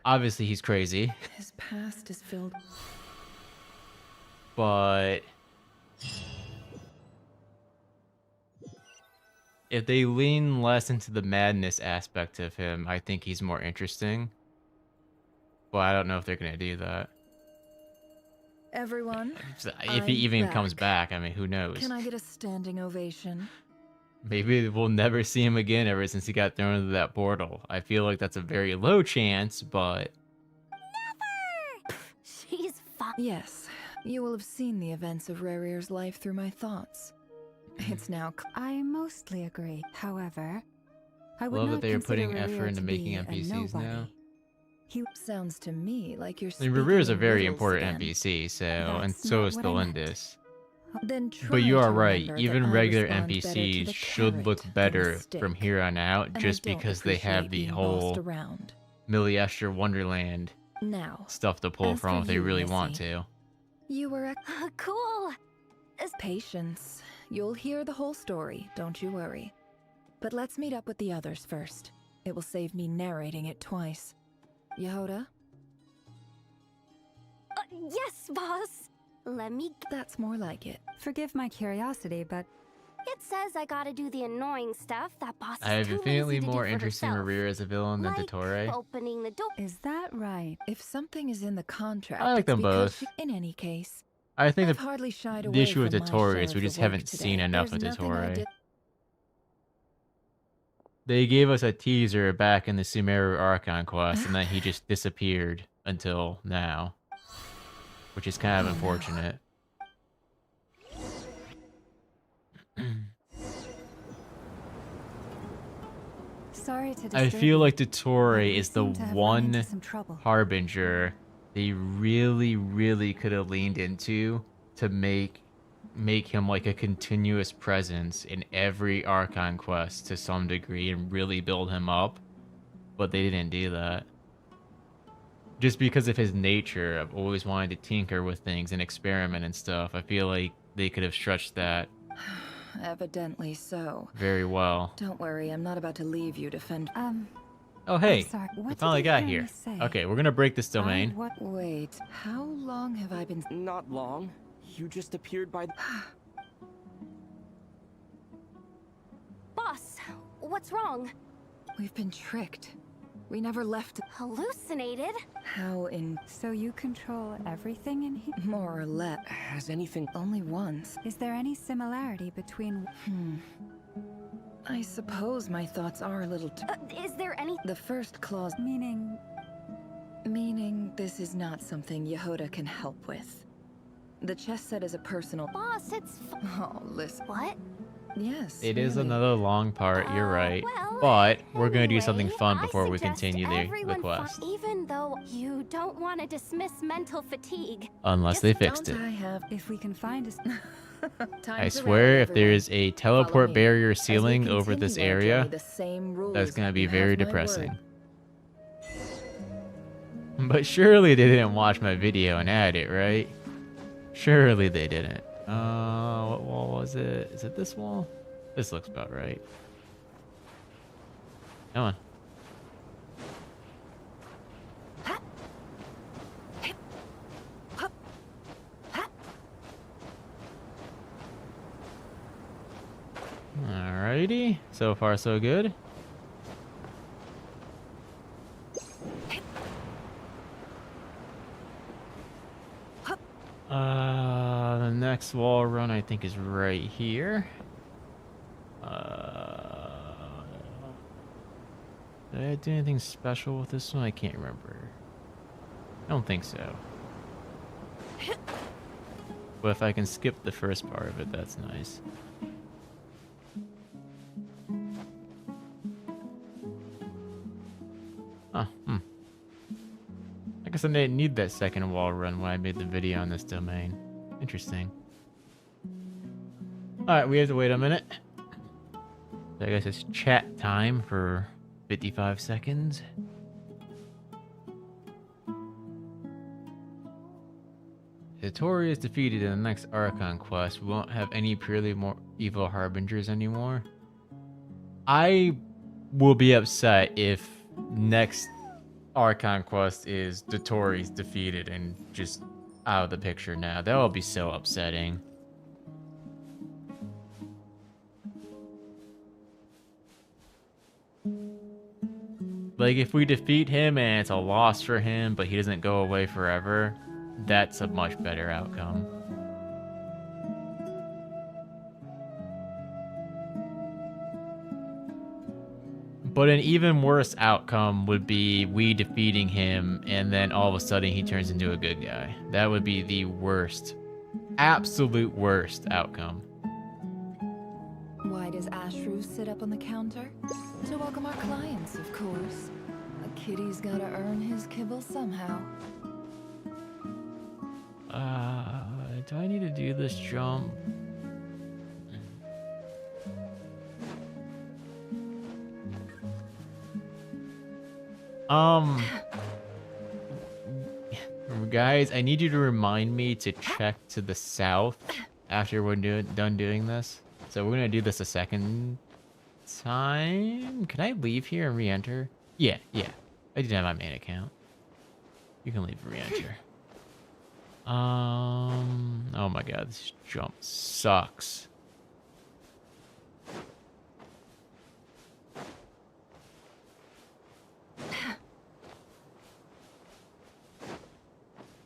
Obviously, he's crazy. His past is filled... But... if they lean less into the madness aspect of him, I think he's more interesting. But I don't know if they're going to do that. Everyone, if he even comes back, I mean, who knows? Can I get a standing ovation? Maybe we'll never see him again ever since he got thrown into that portal. I feel like that's a very low chance, but... Never! She's fine. Yes, you will have seen the events of Rerir's life through my thoughts. It's now... I mostly agree. However, I would love not that they are consider putting effort Rerir into to making be a NPCs now. nobody. He sounds to me like you're I mean, speaking Rerir is a in very riddles important again. NPC, so, and That's so not is what I meant. Celindus. Then But you try are to right. remember that Even I regular respond better to NPCs the should look carrot than the better stick. from here on out, And I just don't because they have appreciate the being bossed whole around. Milliestra Wonderland Now, stuff to pull as from for if they you, really want Missy. to. You were cool. Patience. You'll hear the whole story, don't you worry. But let's meet up with the others first. It will save me narrating it twice. Yehoda? Yes, boss. Let me. That's more like it. Forgive my curiosity, but It says I gotta do the annoying stuff that boss is I have too infinitely lazy to do more for interest in herself. Maria as a villain than Like Dottore. opening the door. is that right? If something is in the contract, I like it's them because both. in any case, I think I've the, hardly shied the away issue with from my Dottore share is we of the just work haven't seen today. enough of There's nothing I Dottore. did- They gave us a teaser back in the Sumeru Archon quest, and then he just disappeared until now, which is kind of unfortunate. Sorry to I disturb feel you, like Dottore but we is the seem to have run one into some trouble. harbinger they really could have leaned into to make him like a continuous presence in every Archon quest to some degree and really build him up, but they didn't do that. Just because of his nature of always wanting to tinker with things and experiment and stuff, I feel like they could have stretched that Evidently so. very well. Don't worry, I'm not about to leave you to fend. Oh hey, sorry, what we did finally you got hear here. me say? Okay, we're gonna break this domain. Wait, how long have I been? Not long. You just appeared by. Boss, what's wrong? We've been tricked. We never left. Hallucinated? How in? So you control everything in here? More or less. Has anything? Only once. Is there any similarity between... I suppose my thoughts are a little. Is there any? The first clause. Meaning this is not something Yehoda can help with. The chess set is a personal. Boss, it's. Oh, listen. What? Yes. It is really. another long part, you're right. Well, But we're gonna do something anyway, fun before we suggest continue the everyone quest. Even though you don't want to dismiss mental fatigue. Unless they fixed it. I have. if we can find us... I swear if there is a teleport barrier ceiling over this area, that's gonna be very depressing. But surely they didn't watch my video and add it, right? Surely they didn't. What wall was it? Is it this wall? This looks about right. Come on. Alrighty. So far, so good. The next wall run I think is right here. Did I do anything special with this one? I can't remember. I don't think so. But if I can skip the first part of it, that's nice. Oh, I guess I didn't need that second wall run when I made the video on this domain. Interesting. Alright, we have to wait a minute. So I guess it's chat time for 55 seconds. If Tori is defeated in the next Archon quest, we won't have any purely more evil harbingers anymore. I will be upset if next Archon quest is Dottore defeated and just out of the picture now. That will be so upsetting. Like, if we defeat him and it's a loss for him, but he doesn't go away forever, that's a much better outcome. But an even worse outcome would be we defeating him and then all of a sudden he turns into a good guy. That would be the worst, absolute worst outcome. Why does Ashru sit up on the counter? To welcome our clients, of course. A kitty's gotta earn his kibble somehow. Do I need to do this jump? Guys, I need you to remind me to check to the south after we're done doing this. So we're gonna do this a second time. Can I leave here and re-enter? Yeah. I did have my main account. You can leave and re-enter. Oh my god, this jump sucks.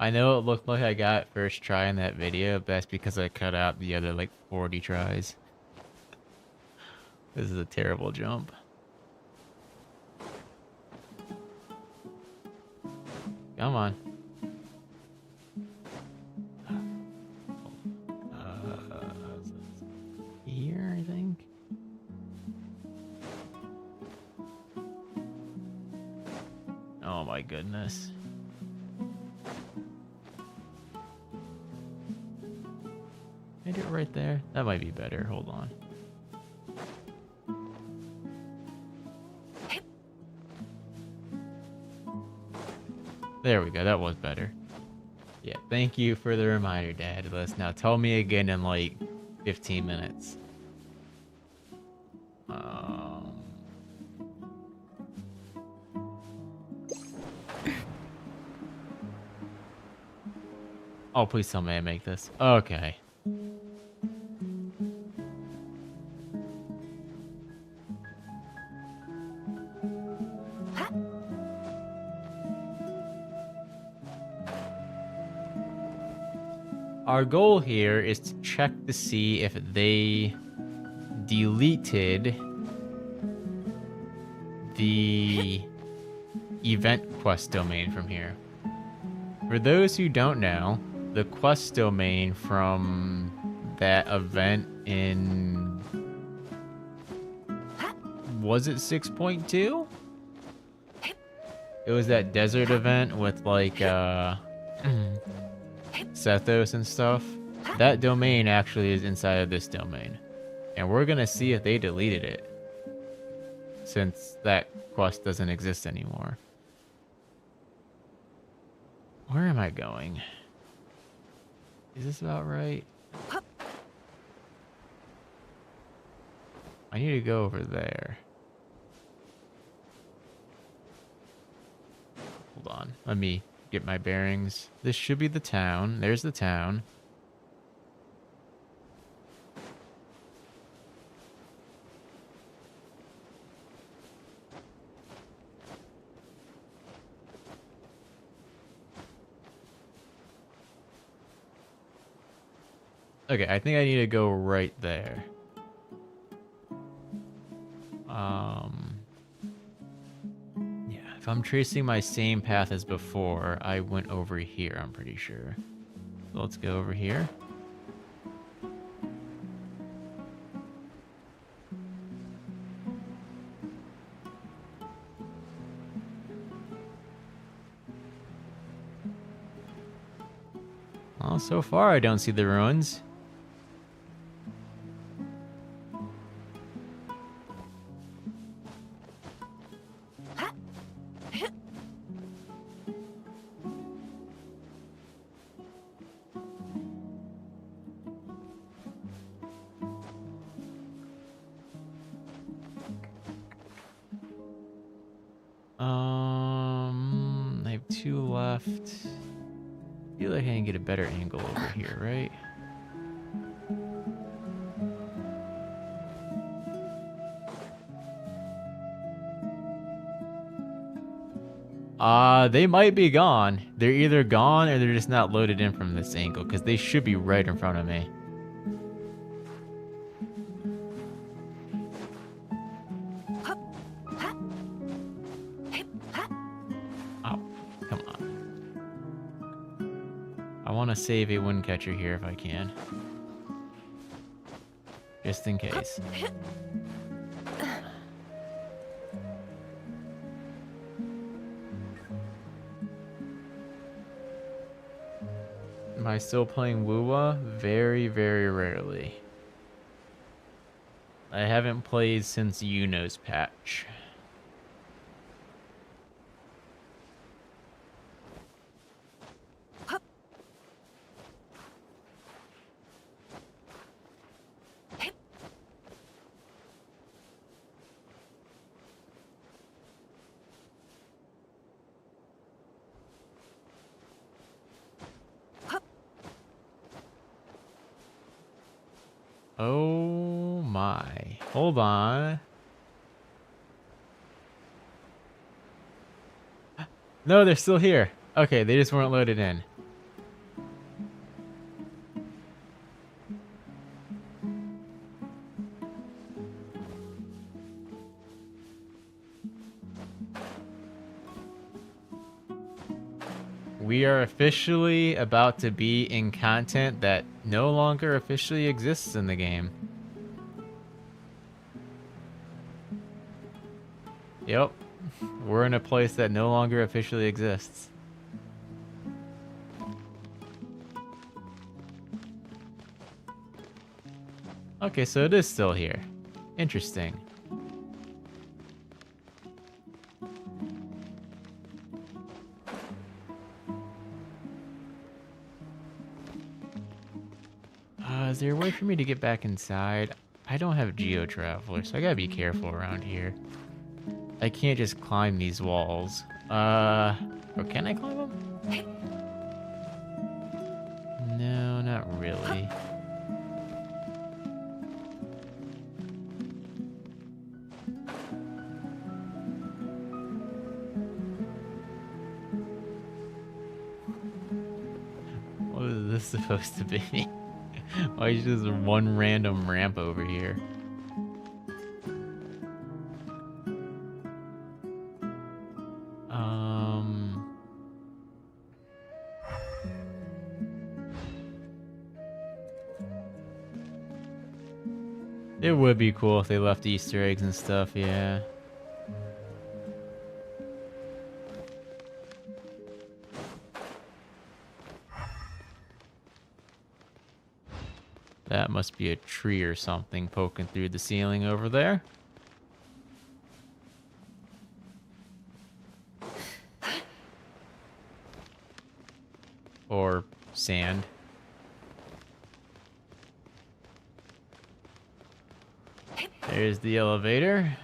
I know it looked like I got first try in that video, but that's because I cut out the other like 40 tries. This is a terrible jump. Come on. Here, I think. Oh my goodness. I do it right there. That might be better. Hold on. There we go. That was better. Yeah, thank you for the reminder, Dad. Let's now tell me again in like 15 minutes. Oh, please tell me I make this. Okay. Our goal here is to check to see if they deleted the event quest domain from here. For those who don't know, the quest domain from that event in... was it 6.2? It was that desert event with like Sethos and stuff. That domain actually is inside of this domain. And we're gonna see if they deleted it, since that quest doesn't exist anymore. Where am I going? Is this about right? I need to go over there. Hold on. Let me get my bearings. This should be the town. There's the town. Okay, I think I need to go right there. Yeah, if I'm tracing my same path as before, I went over here, I'm pretty sure. So let's go over here. Well, so far I don't see the ruins. I have 2 left. I feel like I can get a better angle over here, right? They might be gone. They're either gone or they're just not loaded in from this angle, because they should be right in front of me. I want to save a wind catcher here if I can. Just in case. Am I still playing Wuwa? Very, very rarely. I haven't played since Yuno's patch. Oh my. Hold on. No, they're still here. Okay, they just weren't loaded in. We are officially about to be in content that no longer officially exists in the game. Yep. We're in a place that no longer officially exists. Okay, so it is still here. Interesting. Is there a way for me to get back inside? I don't have geo-traveler, so I gotta be careful around here. I can't just climb these walls. Or can I climb them? No, not really. What is this supposed to be? Why is just one random ramp over here? It would be cool if they left Easter eggs and stuff, yeah. That must be a tree or something poking through the ceiling over there. Or sand. There's the elevator.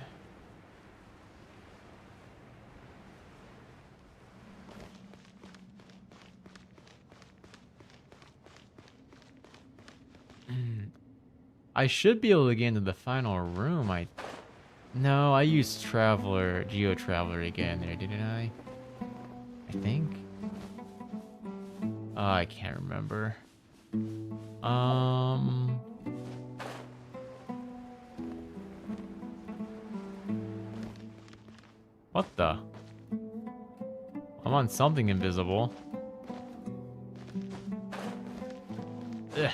I should be able to get into the final room. No, I used Geo Traveler again there, didn't I? I think. Oh, I can't remember. What the? I'm on something invisible. Ugh.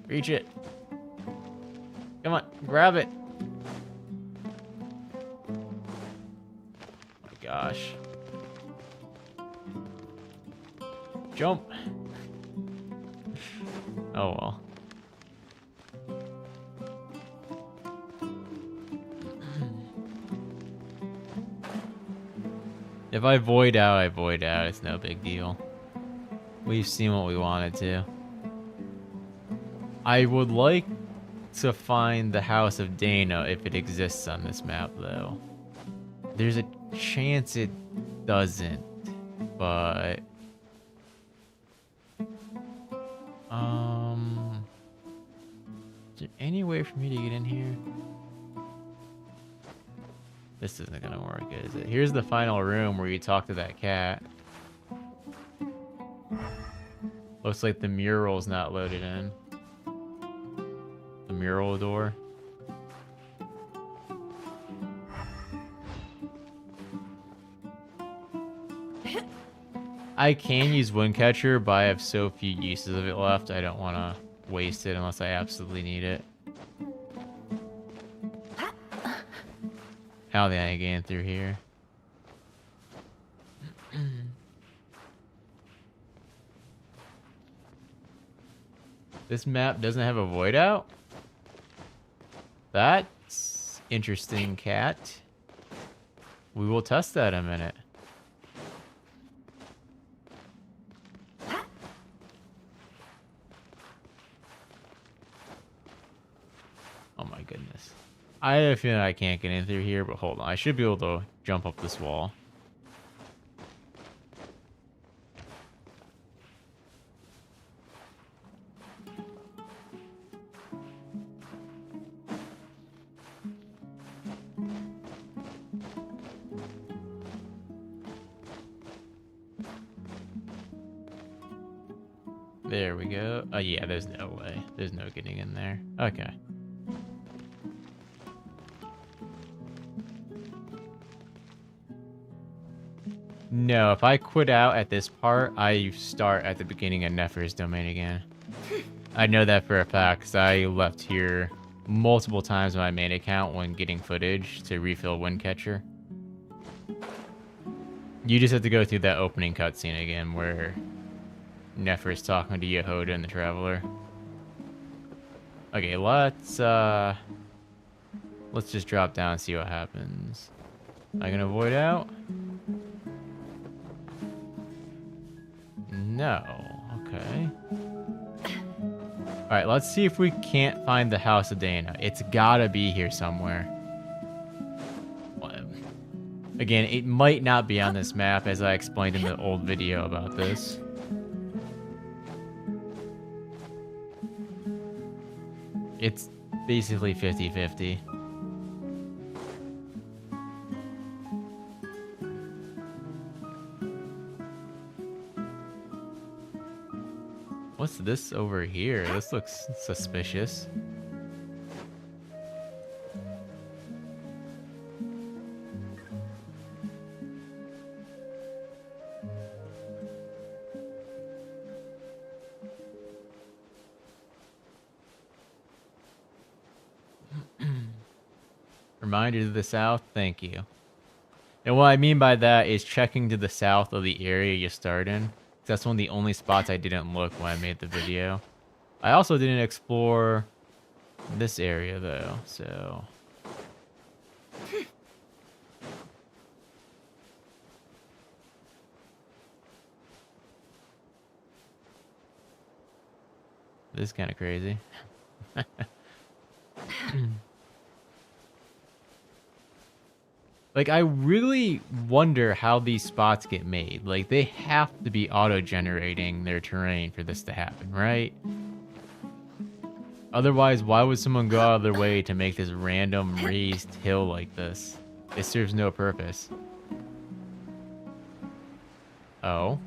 Reach it. Come on, grab it. Oh my gosh. Jump. Oh well. If I void out, I void out. It's no big deal. We've seen what we wanted to. I would like to find the House of Dana if it exists on this map, though. There's a chance it doesn't, but... Is there any way for me to get in here? This isn't gonna work, is it? Here's the final room where you talk to that cat. Looks like the mural's not loaded in. The mural door. I can use Windcatcher, but I have so few uses of it left, I don't want to waste it unless I absolutely need it. How did I get in through here? This map doesn't have a void out? That's interesting, cat. We will test that in a minute. Oh my goodness. I have a feeling I can't get in through here, but hold on. I should be able to jump up this wall. There we go. Oh yeah, there's no way. There's no getting in there. Okay. No, if I quit out at this part, I start at the beginning of Nefer's domain again. I know that for a fact, because I left here multiple times on my main account when getting footage to refill Windcatcher. You just have to go through that opening cutscene again where Nefer's talking to Yehoda and the Traveler. Okay, let's just drop down and see what happens. Am I gonna avoid out? No. Okay. Alright, let's see if we can't find the House of Dana. It's gotta be here somewhere. Again, it might not be on this map, as I explained in the old video about this. It's basically 50-50. What's this over here? This looks suspicious. Reminder to the south, thank you. And what I mean by that is checking to the south of the area you start in. That's one of the only spots I didn't look when I made the video. I also didn't explore this area though, so... This is kind of crazy. Like, I really wonder how these spots get made. Like, they have to be auto-generating their terrain for this to happen, right? Otherwise, why would someone go out of their way to make this random raised hill like this? It serves no purpose. Oh.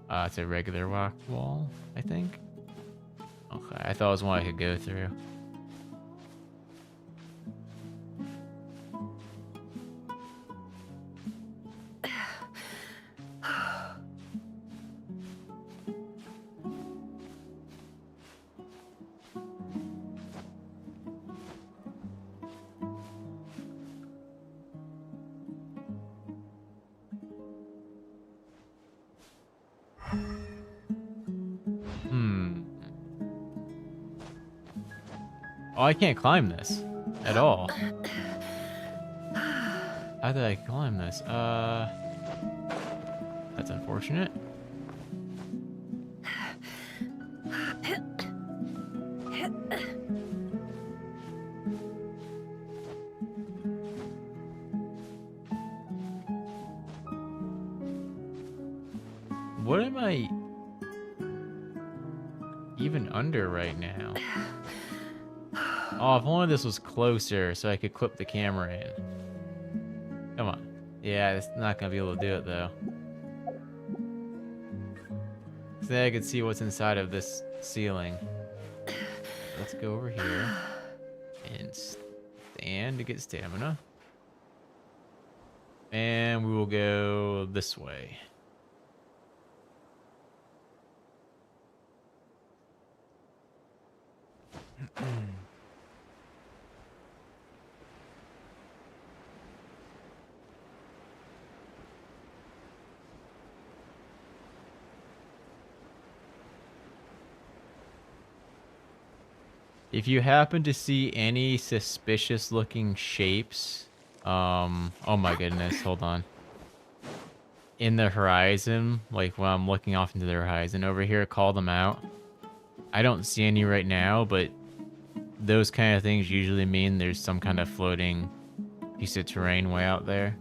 It's a regular rock wall, I think. Okay, I thought it was one I could go through. Oh, I can't climb this at all. How did I climb this? That's unfortunate. What am I even under right now? Oh, if only this was closer so I could clip the camera in. Come on. Yeah, it's not gonna be able to do it though. So then I could see what's inside of this ceiling. Let's go over here and stand to get stamina. And we will go this way. If you happen to see any suspicious looking shapes, oh my goodness, hold on. In the horizon, like when I'm looking off into the horizon over here, call them out. I don't see any right now, but those kind of things usually mean there's some kind of floating piece of terrain way out there.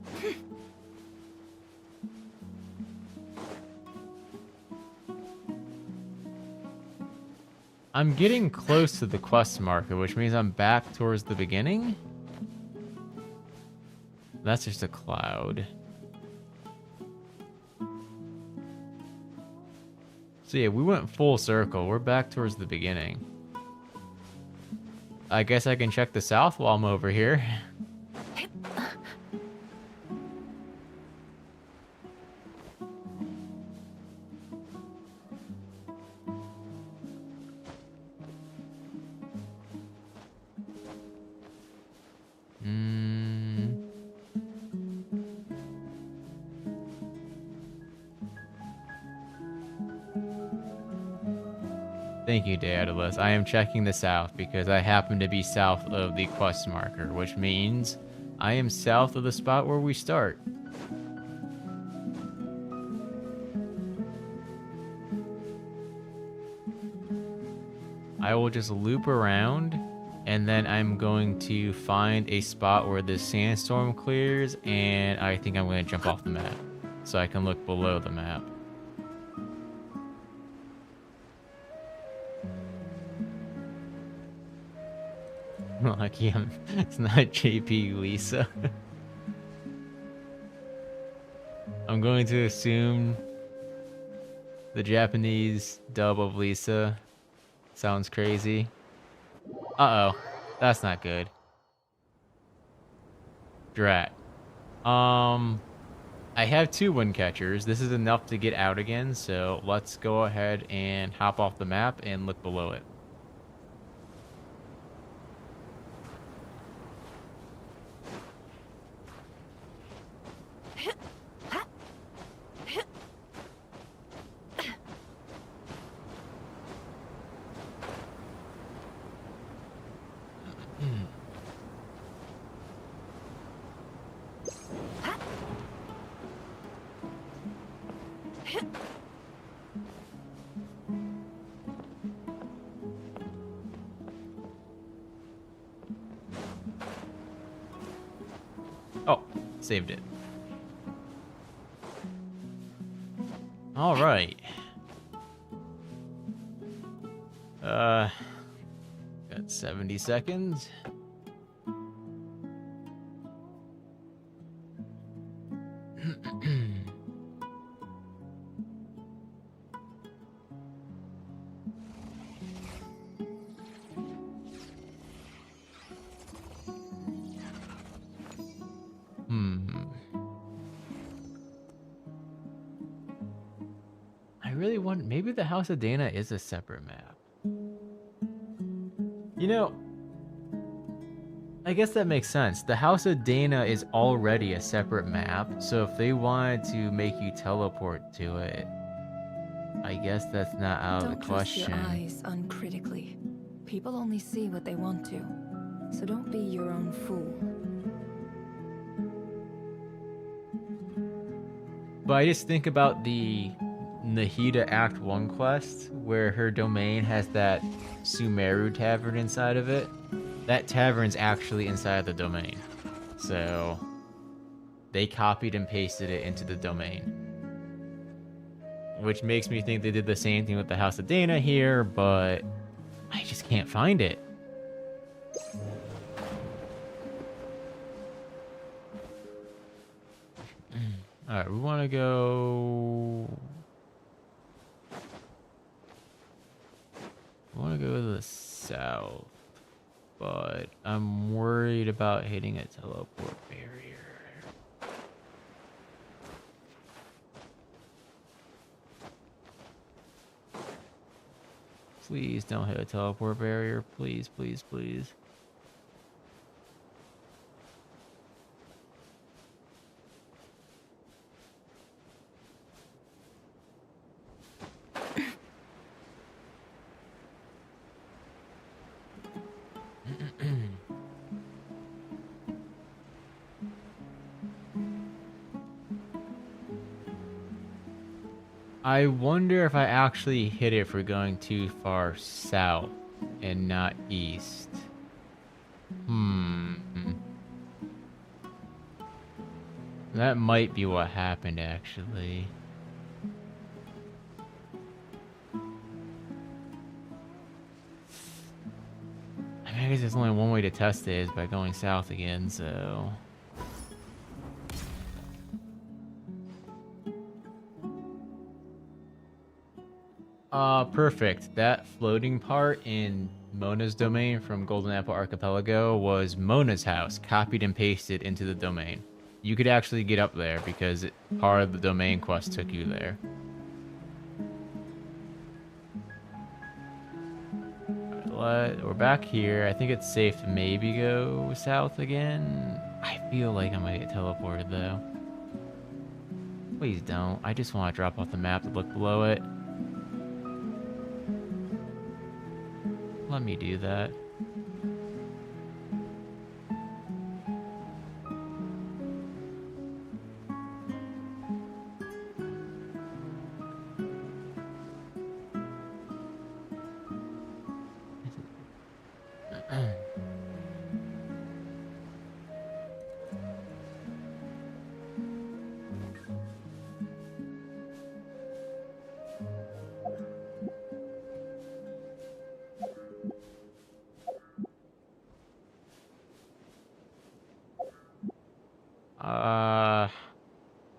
I'm getting close to the quest marker, which means I'm back towards the beginning. That's just a cloud. So yeah, we went full circle. We're back towards the beginning. I guess I can check the south while I'm over here. Thank you, Daedalus. I am checking the south because I happen to be south of the quest marker, which means I am south of the spot where we start. I will just loop around, and then I'm going to find a spot where the sandstorm clears, and I think I'm going to jump off the map so I can look below the map. Lucky it's not JP Lisa. I'm going to assume the Japanese dub of Lisa sounds crazy. Uh-oh. That's not good. Drat. I have 2 wind catchers. This is enough to get out again, so let's go ahead and hop off the map and look below it. Oh, saved it. All right. Got 70 seconds. I really want... Maybe the House of Dana is a separate map. You know, I guess that makes sense. The House of Dana is already a separate map, so if they wanted to make you teleport to it, I guess that's not out of the question. Don't trust your eyes uncritically. People only see what they want to, so don't be your own fool. But I just think about the Nahida Act 1 quest, where her domain has that Sumeru tavern inside of it. That tavern's actually inside the domain. So they copied and pasted it into the domain. Which makes me think they did the same thing with the House of Dana here, but I just can't find it. Alright, we want to go... I want to go to the south, but I'm worried about hitting a teleport barrier. Please don't hit a teleport barrier. Please, please, please. I wonder if I actually hit it for going too far south and not east. That might be what happened, actually. I mean, I guess there's only one way to test it is by going south again, so... Perfect. That floating part in Mona's domain from Golden Apple Archipelago was Mona's house, copied and pasted into the domain. You could actually get up there because part of the domain quest took you there. We're back here. I think it's safe to maybe go south again. I feel like I might get teleported though. Please don't. I just want to drop off the map to look below it. Let me do that.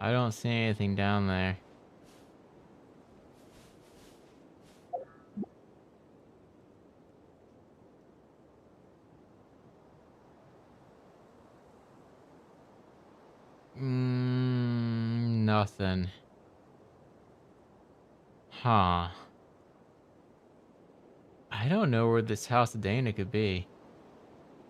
I don't see anything down there. Nothing. Huh. I don't know where this House of Dana could be.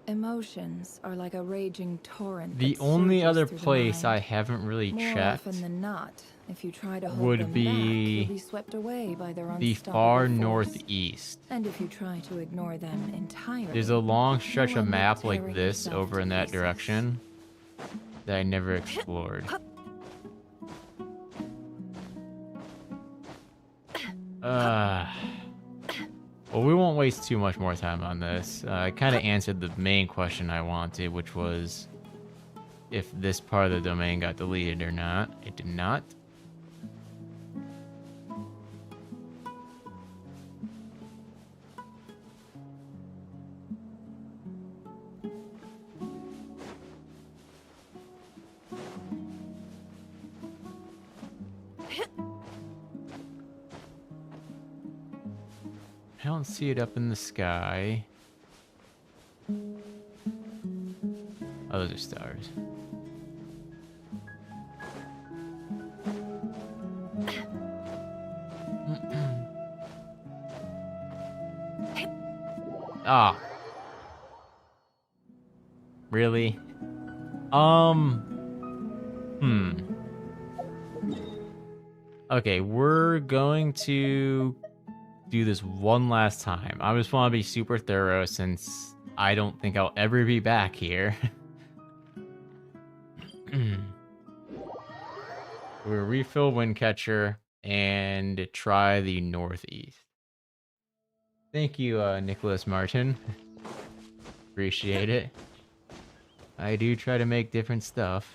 Emotions are like a raging torrent. The only other place I haven't really More checked often than not, if you try to hold would them be back, you'll be swept away by their the unstoppable far force. northeast. And if you try to ignore them entirely, There's a long stretch you'll of end up map like tearing this yourself over to in that pieces. direction that I never explored. Well, we won't waste too much more time on this. I kind of answered the main question I wanted, which was if this part of the domain got deleted or not. It did not. I don't see it up in the sky. Oh, those are stars. Ah. Really? Okay, we're going to do this one last time. I just want to be super thorough since I don't think I'll ever be back here. We'll refill Windcatcher and try the northeast. Thank you, Nicholas Martin. Appreciate it. I do try to make different stuff.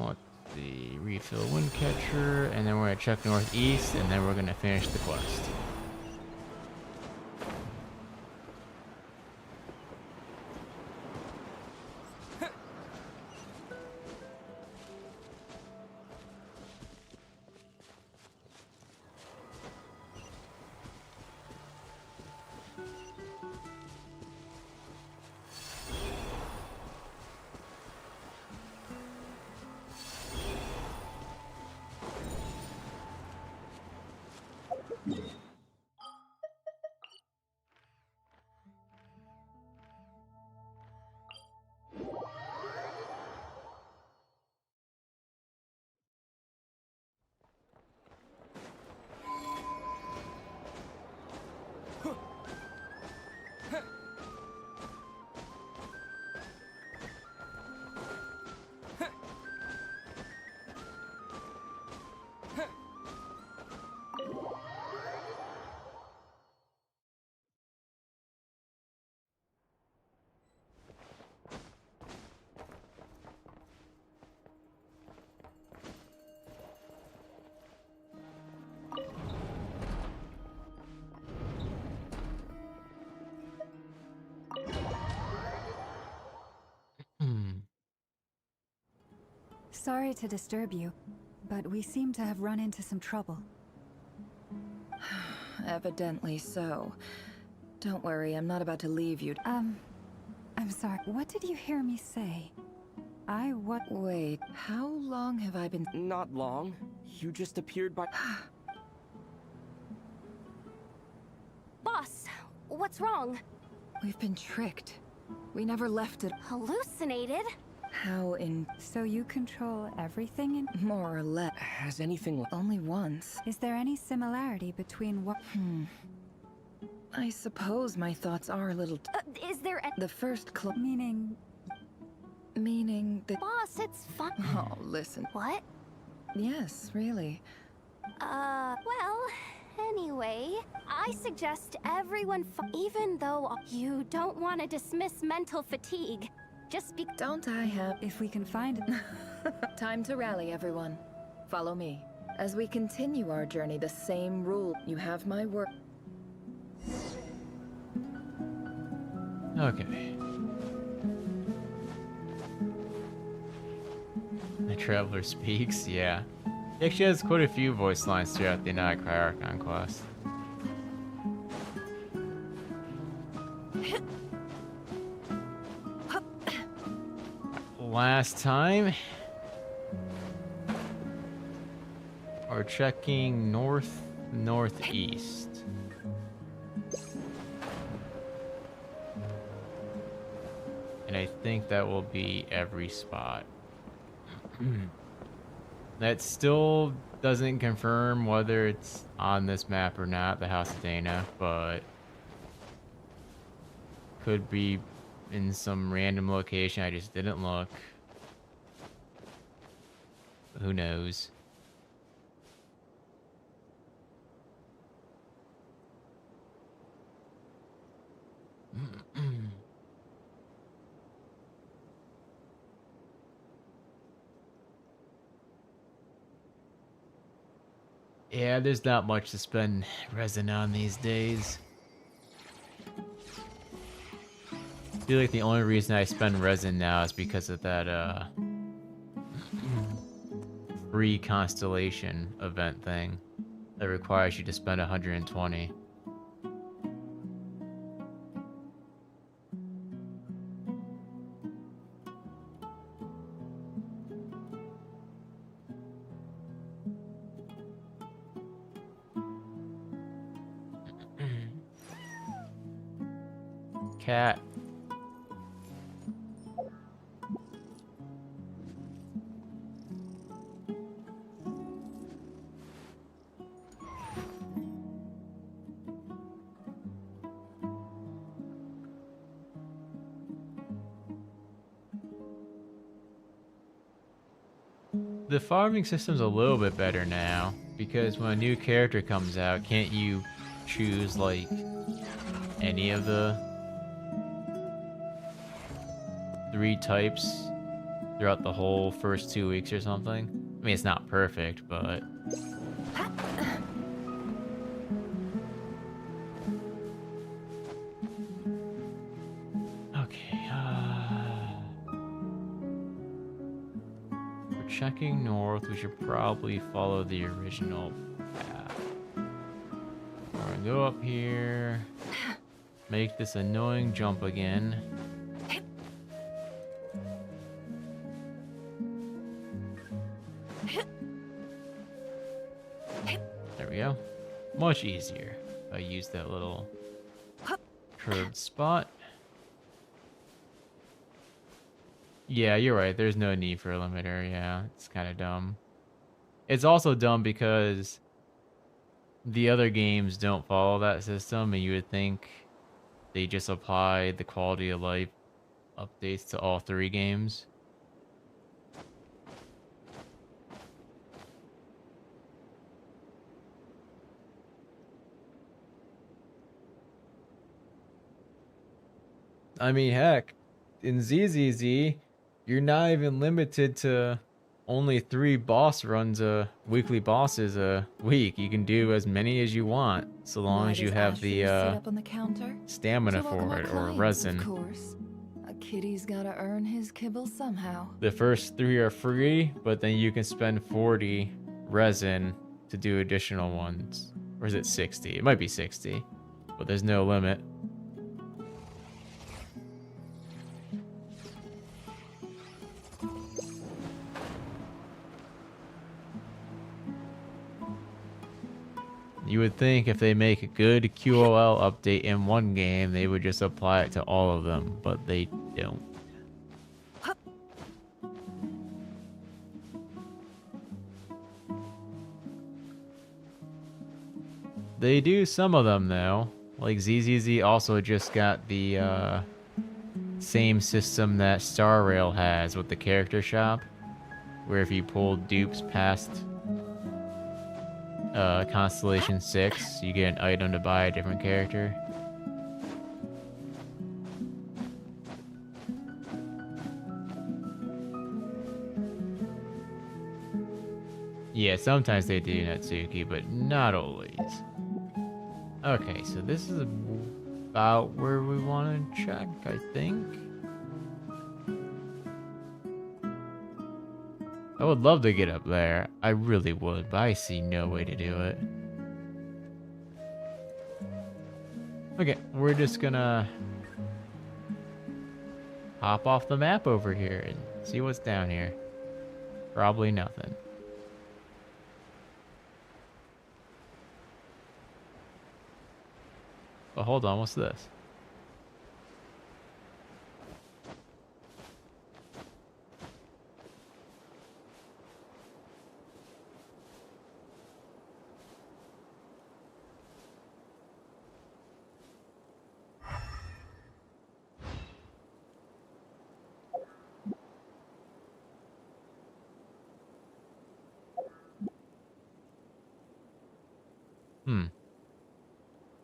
Let's see. Refill Windcatcher, and then we're gonna check northeast, and then we're gonna finish the quest. Sorry to disturb you, but we seem to have run into some trouble. Evidently so. Don't worry, I'm not about to leave you. I'm sorry. What did you hear me say? Wait, how long have I been— Not long. You just appeared by— Boss, what's wrong? We've been tricked. We never left it. Hallucinated? How in— So you control everything in— More or less. Has anything— Only once. Is there any similarity between what— I suppose my thoughts are a little— Is there a— The first club— Meaning that— Boss, it's fun— Oh, listen. What? Yes, really. Well, anyway, I suggest everyone even though you don't want to dismiss mental fatigue. Just be— Don't I have— If we can find it. Time to rally, everyone. Follow me. As we continue our journey, the same rule. You have my word. Okay. The Traveler speaks, yeah. He actually has quite a few voice lines throughout the nod-krai archon quest. Last time, we're checking northeast. And I think that will be every spot. That still doesn't confirm whether it's on this map or not, the House of Dana, but could be in some random location. I just didn't look. Who knows? Yeah, there's not much to spend resin on these days. I feel like the only reason I spend resin now is because of that free constellation event thing that requires you to spend 120. Cat. The farming system's a little bit better now, because when a new character comes out, can't you choose, like, any of the 3 types throughout the whole first 2 weeks or something? I mean, it's not perfect, but... Okay, we're checking north. We should probably follow the original path. We're gonna go up here, make this annoying jump again. There we go. Much easier if I use that little curved spot. Yeah, you're right. There's no need for a limiter. Yeah, it's kind of dumb. It's also dumb because the other games don't follow that system, and you would think they just apply the quality of life updates to all 3 games. I mean, heck, in ZZZ, you're not even limited to only 3 boss runs weekly bosses a week. You can do as many as you want, so long as you have the sit up on the counter? stamina To welcome for our it or clients, resin. Of course. kitty's gotta earn his kibble somehow. The first 3 are free, but then you can spend 40 resin to do additional ones. Or is it 60? It might be 60, but there's no limit. You would think if they make a good QOL update in one game, they would just apply it to all of them, but they don't. They do some of them though. Like ZZZ also just got the same system that Star Rail has with the character shop, where if you pull dupes past Constellation 6, you get an item to buy a different character. Yeah, sometimes they do Natsuki, but not always. Okay, so this is about where we want to check, I think. I would love to get up there. I really would, but I see no way to do it. Okay, we're just gonna hop off the map over here and see what's down here. Probably nothing. But hold on, what's this?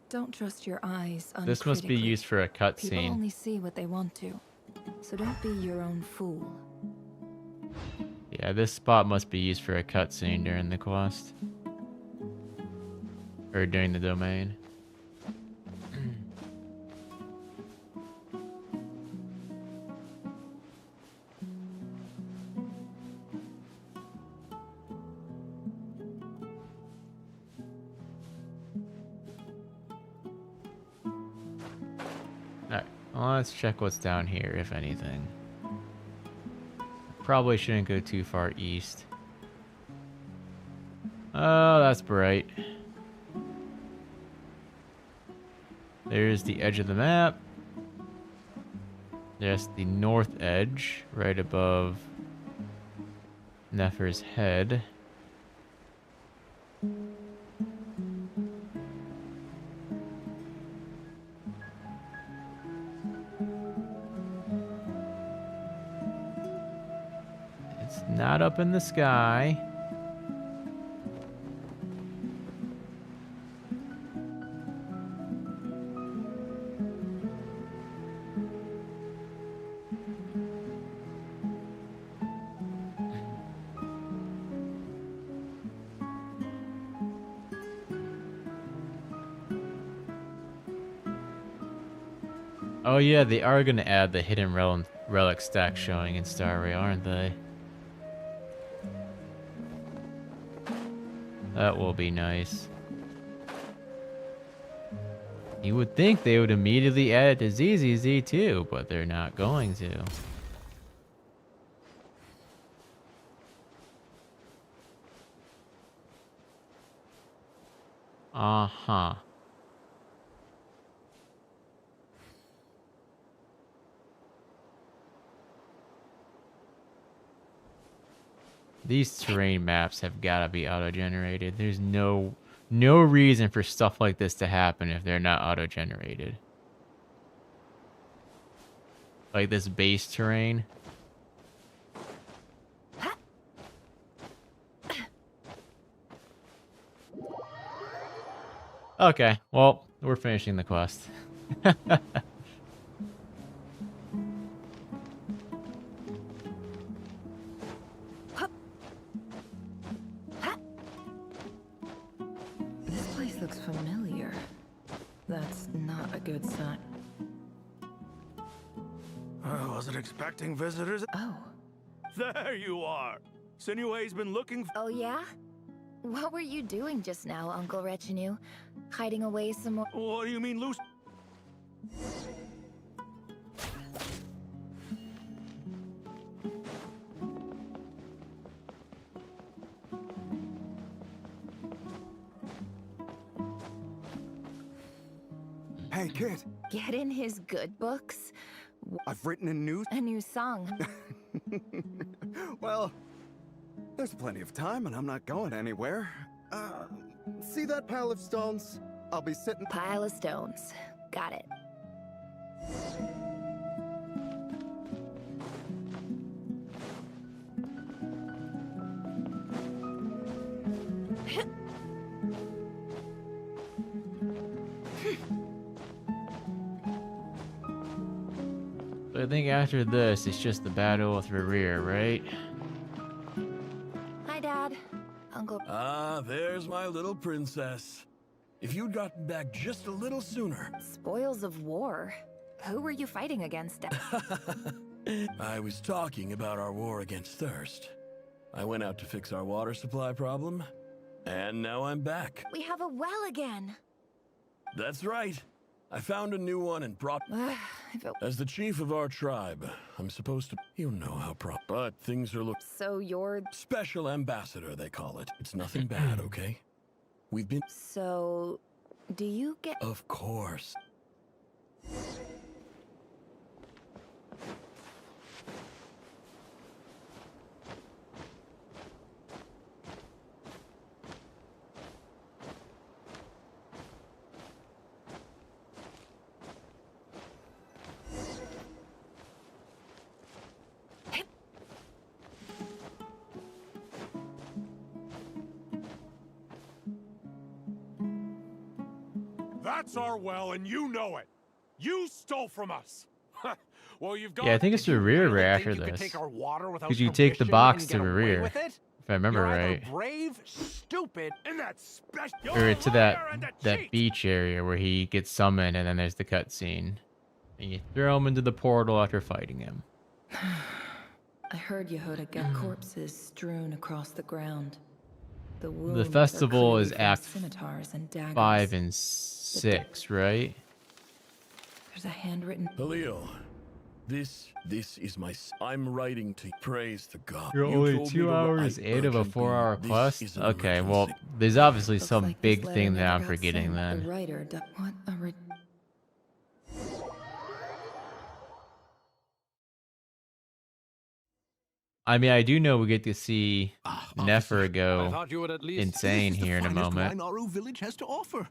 Don't trust your eyes uncritically. This must be used for a People cutscene. only see what they want to, so don't be your own fool. Yeah, this spot must be used for a cutscene during the quest. Or during the domain. Alright, well, let's check what's down here, if anything. Probably shouldn't go too far east. Oh, that's bright. There's the edge of the map. There's the north edge, right above Nefer's head. It's not up in the sky. Oh yeah, they are going to add the hidden relic stack showing in Star Rail, aren't they? That will be nice. You would think they would immediately add it to ZZZ too, but they're not going to. Uh-huh. These terrain maps have got to be auto-generated. There's no reason for stuff like this to happen if they're not auto-generated. Like this base terrain. Okay, well, we're finishing the quest. Looks familiar. That's not a good sign. I wasn't expecting visitors. Oh. There you are. Sinue's been looking. Oh, yeah? What were you doing just now, Uncle Retinue? Hiding away some more? What do you mean, loose? Hey, kid. Get in his good books? I've written a new song. Well, there's plenty of time and I'm not going anywhere. See that pile of stones? I'll be sitting... Pile of stones. Got it. I think after this, it's just the battle with Rerir, right? Hi, Dad. Uncle. Ah, there's my little princess. If you'd gotten back just a little sooner. Spoils of war. Who were you fighting against? I was talking about our war against thirst. I went out to fix our water supply problem, and now I'm back. We have a well again. That's right. I found a new one and brought... As the chief of our tribe, I'm supposed to... You know how but things are So you're... Special ambassador, they call it. It's nothing bad, okay? We've been... So... Do you get... Of course. That's our well, and you know it. You stole from us. Well, you've got. Yeah, I think it's Rerir right after this. Because you take the box to Rerir, if I remember right. Brave, stupid, and that's special. Or to that beach area where he gets summoned, and then there's the cutscene, and you throw him into the portal after fighting him. I heard Yehuda got corpses strewn across the ground. The festival is Act 5 and 6, right? There's a handwritten... Halil, this is my... I'm writing to praise the god. You're only 2 hours in of a 4-hour quest? Okay, well, there's obviously some big thing that I'm forgetting then. The writer... What a... I mean, I do know we get to see Nefer go insane here in a moment. Nauru village has to offer.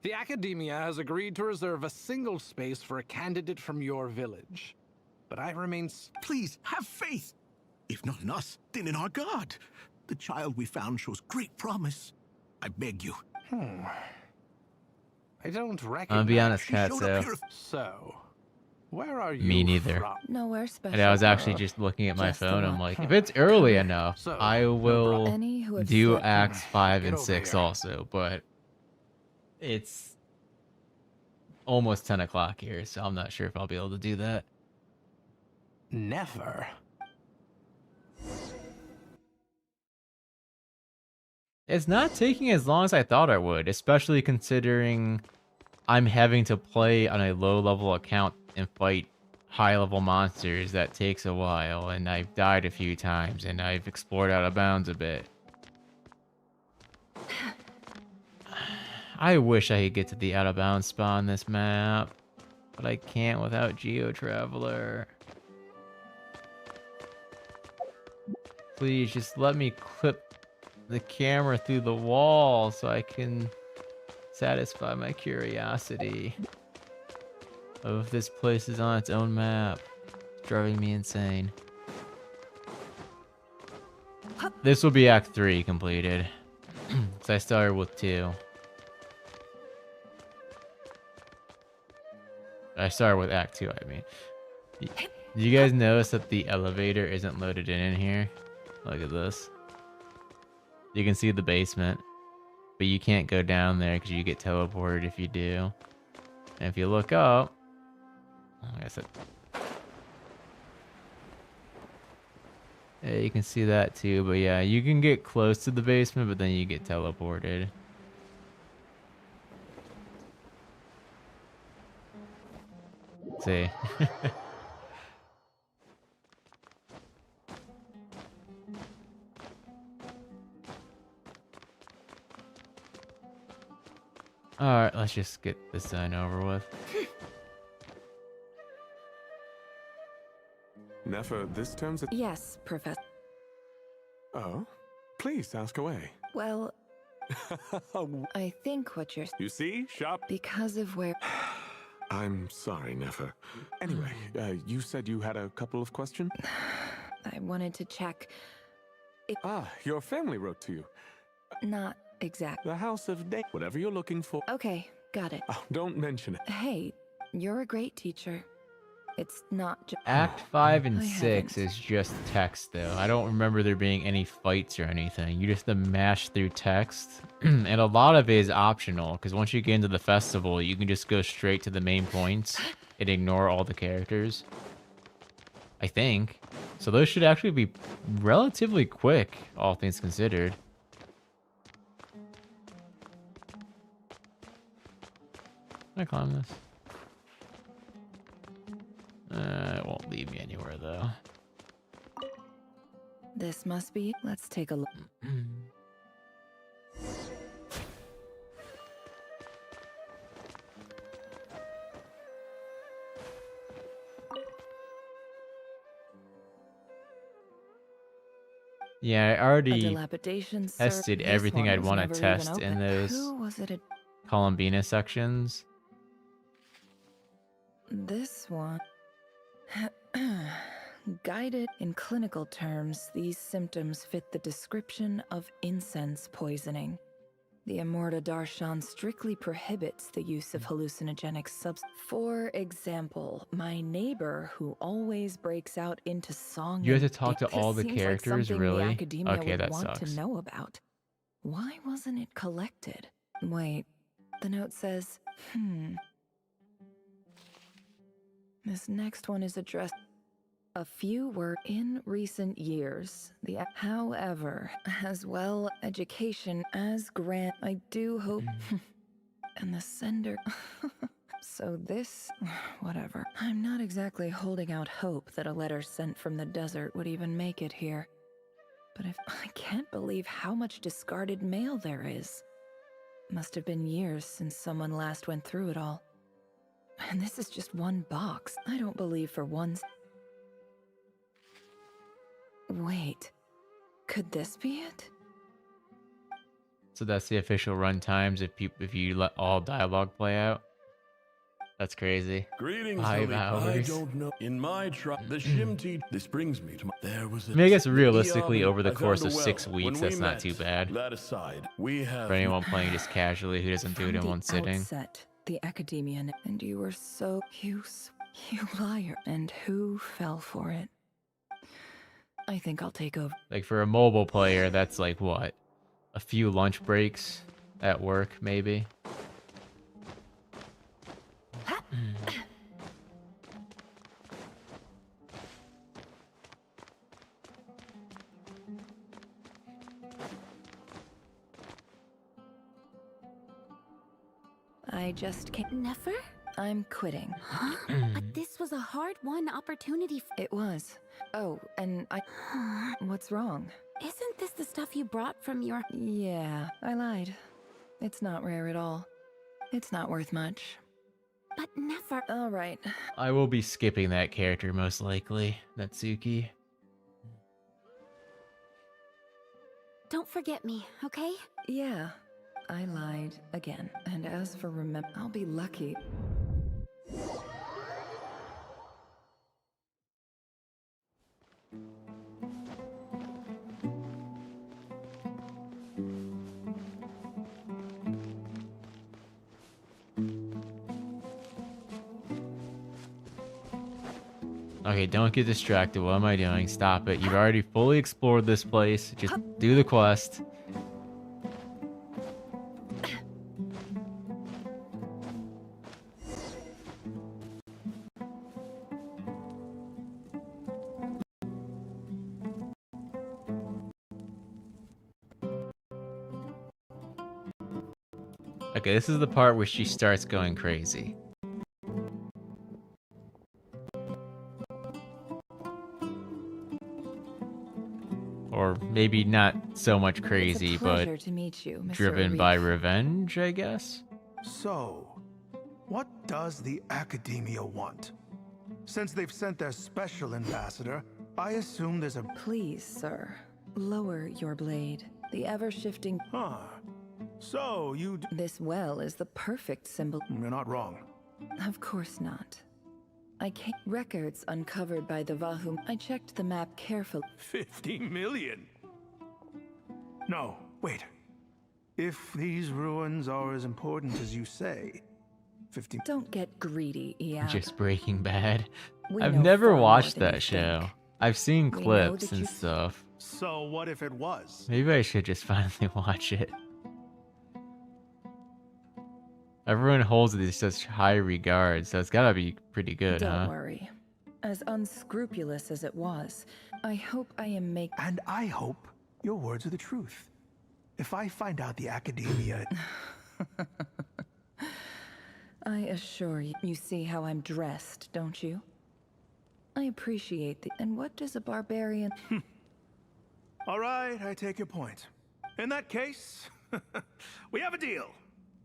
The Academia has agreed to reserve a single space for a candidate from your village. But I remain... Please, have faith. If not in us, then in our god. The child we found shows great promise. I beg you. I don't recognize... I'll be honest, Katsu. So, where are you? Me neither. Nowhere special. And I was actually just looking at my phone. I'm like, if it's early enough, I will do Acts 5 and 6 also. But it's almost 10 o'clock here, so I'm not sure if I'll be able to do that. Never. It's not taking as long as I thought it would, especially considering I'm having to play on a low-level account and fight high-level monsters. That takes a while, and I've died a few times, and I've explored out of bounds a bit. I wish I could get to the out-of-bounds spot on this map, but I can't without Geo-Traveler. Please, just let me clip the camera through the wall so I can satisfy my curiosity of if this place is on its own map. It's driving me insane. This will be Act 3 completed. So I started with 2. I started with Act 2, I mean. Did you guys notice that the elevator isn't loaded in here? Look at this. You can see the basement. but you can't go down there because you get teleported if you do. And if you look up, I guess yeah, you can see that too. But yeah, you can get close to the basement, but then you get teleported. See. Alright, let's just get this done over with. Nefer, this term's a... Yes, Professor. Oh? Please, ask away. Well, I think what you're... You see? Shop... Because of where... I'm sorry, Nefer. Anyway, you said you had a couple of questions? I wanted to check... Ah, your family wrote to you. Not exactly. The House of Day. Whatever you're looking for. Okay, got it. Oh, don't mention it. Hey, you're a great teacher. It's not just... Act 5 and 6 is just text, though. I don't remember there being any fights or anything. You just have to mash through text. And a lot of it is optional, because once you get into the festival, you can just go straight to the main points and ignore all the characters. I think. So those should actually be relatively quick, all things considered. Can I climb this? It won't lead me anywhere, though. This must be... Let's take a look. Yeah, I already dilapidation tested this everything one I'd was want to never test even in open. those Who was it? Columbina sections. This one. Guided in clinical terms, these symptoms fit the description of incense poisoning. The Amorta Darshan strictly prohibits the use of hallucinogenic substances. For example, my neighbor who always breaks out into song. You have to talk to it all the seems like characters, something really? The academia Okay, would that want sucks. to know about. Why wasn't it collected? Wait, the note says, This next one is addressed. A few were in recent years. However, as well education as grant, I do hope. And the sender. So this, whatever. I'm not exactly holding out hope that a letter sent from the desert would even make it here. But if I can't believe how much discarded mail there is. Must have been years since someone last went through it all. And this is just one box. I don't believe for once. Wait, could this be it? So that's the official run times if you let all dialogue play out. That's crazy. Greetings, 5 Elite. hours. I don't know. In my the Shim teach. This brings me to my. There was. I mean, I guess realistically, Eon, over the I course found of a 6 well. weeks, When we that's not met, too bad. That aside, we have. For anyone playing just casually who doesn't do it in From one the sitting. outset, the academia, and you were so you liar. And who fell for it? I think I'll take over. Like for a mobile player, that's like what? A few lunch breaks at work, maybe. I just can't. Nefer? I'm quitting. But this was a hard-won opportunity. It was. Oh, and what's wrong? Isn't this the stuff you brought from your... Yeah, I lied. It's not rare at all. It's not worth much. But Nefer... All right. I will be skipping that character most likely, Natsuki. Don't forget me, okay? Yeah, I lied again. And as for remember, I'll be lucky. Okay, don't get distracted. What am I doing? Stop it. You've already fully explored this place. Just do the quest. Okay, this is the part where she starts going crazy. Or maybe not so much crazy, It's a but pleasure to meet you, Mr. driven by Arif. revenge, I guess? So, what does the Academia want? Since they've sent their special ambassador, I assume there's a... Please, sir, lower your blade. The ever-shifting... Huh. So, you... This well is the perfect symbol... You're not wrong. Of course not. I can't... Records uncovered by the Vahum. I checked the map carefully. 50 million? No, wait. If these ruins are as important as you say, 50... Don't get greedy, Iab. Just Breaking Bad. We I've know never far more watched than you that show. think. I've seen We know clips that and you- stuff. So what if it was? Maybe I should just finally watch it. Everyone holds it in such high regard, so it's gotta be pretty good, Don't huh? worry. As unscrupulous as it was, I hope I am making... And I hope your words are the truth. If I find out the Academia... I assure you, you see how I'm dressed, don't you? I appreciate the... And what does a barbarian... All right, I take your point. In that case, we have a deal.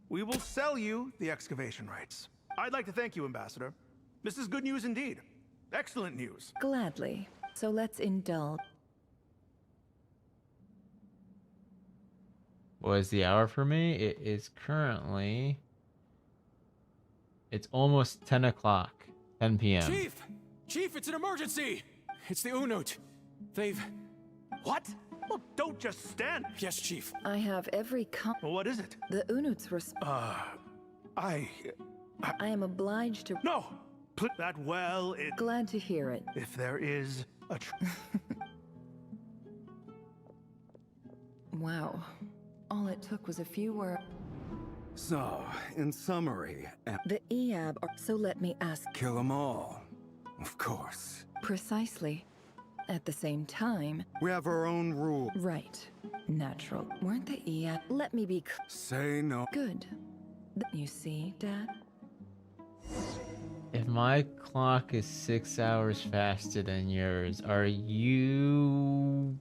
We will sell you the excavation rights. I'd like to thank you, Ambassador. This is good news indeed. Excellent news. Gladly. So let's indulge. What is the hour for me? It is currently... It's almost 10 o'clock. 10 p.m. Chief! Chief, it's an emergency! It's the Unut. They've... What? Well, don't just stand. Yes, Chief. I have every Well, what is it? The Unuts were... I am obliged to... No! Put that well in... Glad to hear it. If there is a... Wow. All it took was a few words. So, in summary... The Iab are... So let me ask... Kill them all. Of course. Precisely. At the same time... We have our own rules. Right. Natural. Weren't the Iab... Let me be... Say no. Good. You see, Dad? If my clock is 6 hours faster than yours, are you...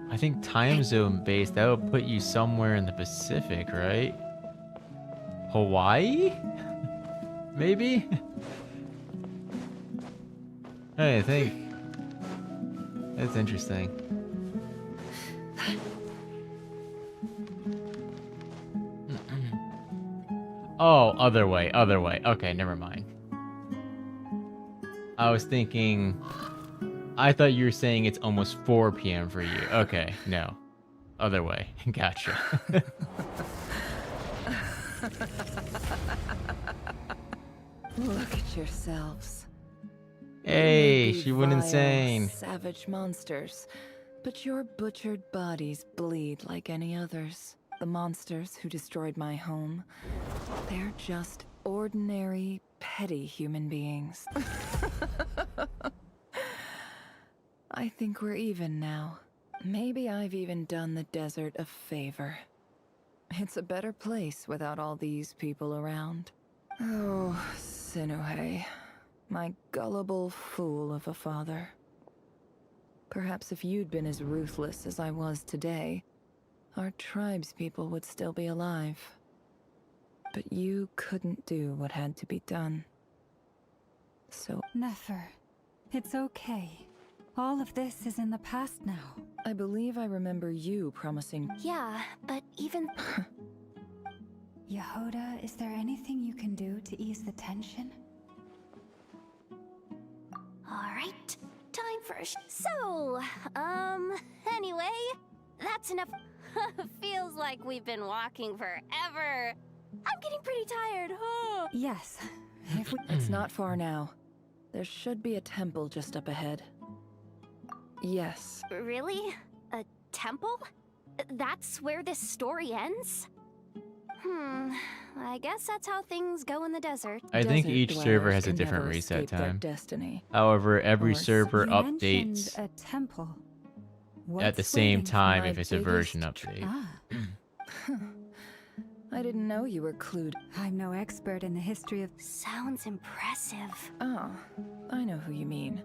I think time zone based, that would put you somewhere in the Pacific, right? Hawaii? Maybe? Hey, I think... That's interesting. Oh, other way. Okay, never mind. I was thinking... I thought you were saying it's almost 4 p.m. for you. Okay, no. Other way. Gotcha. Look at yourselves. Hey, You may be she went vile, insane. Savage monsters, but your butchered bodies bleed like any others. The monsters who destroyed my home, they're just ordinary, petty human beings. I think we're even now. Maybe I've even done the desert a favor. It's a better place without all these people around. Oh, Sinuhe, my gullible fool of a father. Perhaps if you'd been as ruthless as I was today, our tribespeople would still be alive. But you couldn't do what had to be done. So... Nefer, it's okay. All of this is in the past now. I believe I remember you promising... Yeah, but even... Yehoda, is there anything you can do to ease the tension? Alright, time for a So, anyway, that's enough. Feels like we've been walking forever. I'm getting pretty tired, huh? Yes. It's not far now. There should be a temple just up ahead. Yes. Really? A temple? That's where this story ends? I guess that's how things go in the desert. I think Desert each server has a dwellers can different never reset escape their time. destiny. However, every Or server You updates. mentioned a temple. at the same time if it's a version update. I didn't know you were clued. I'm no expert in the history of... Sounds impressive. Oh, I know who you mean.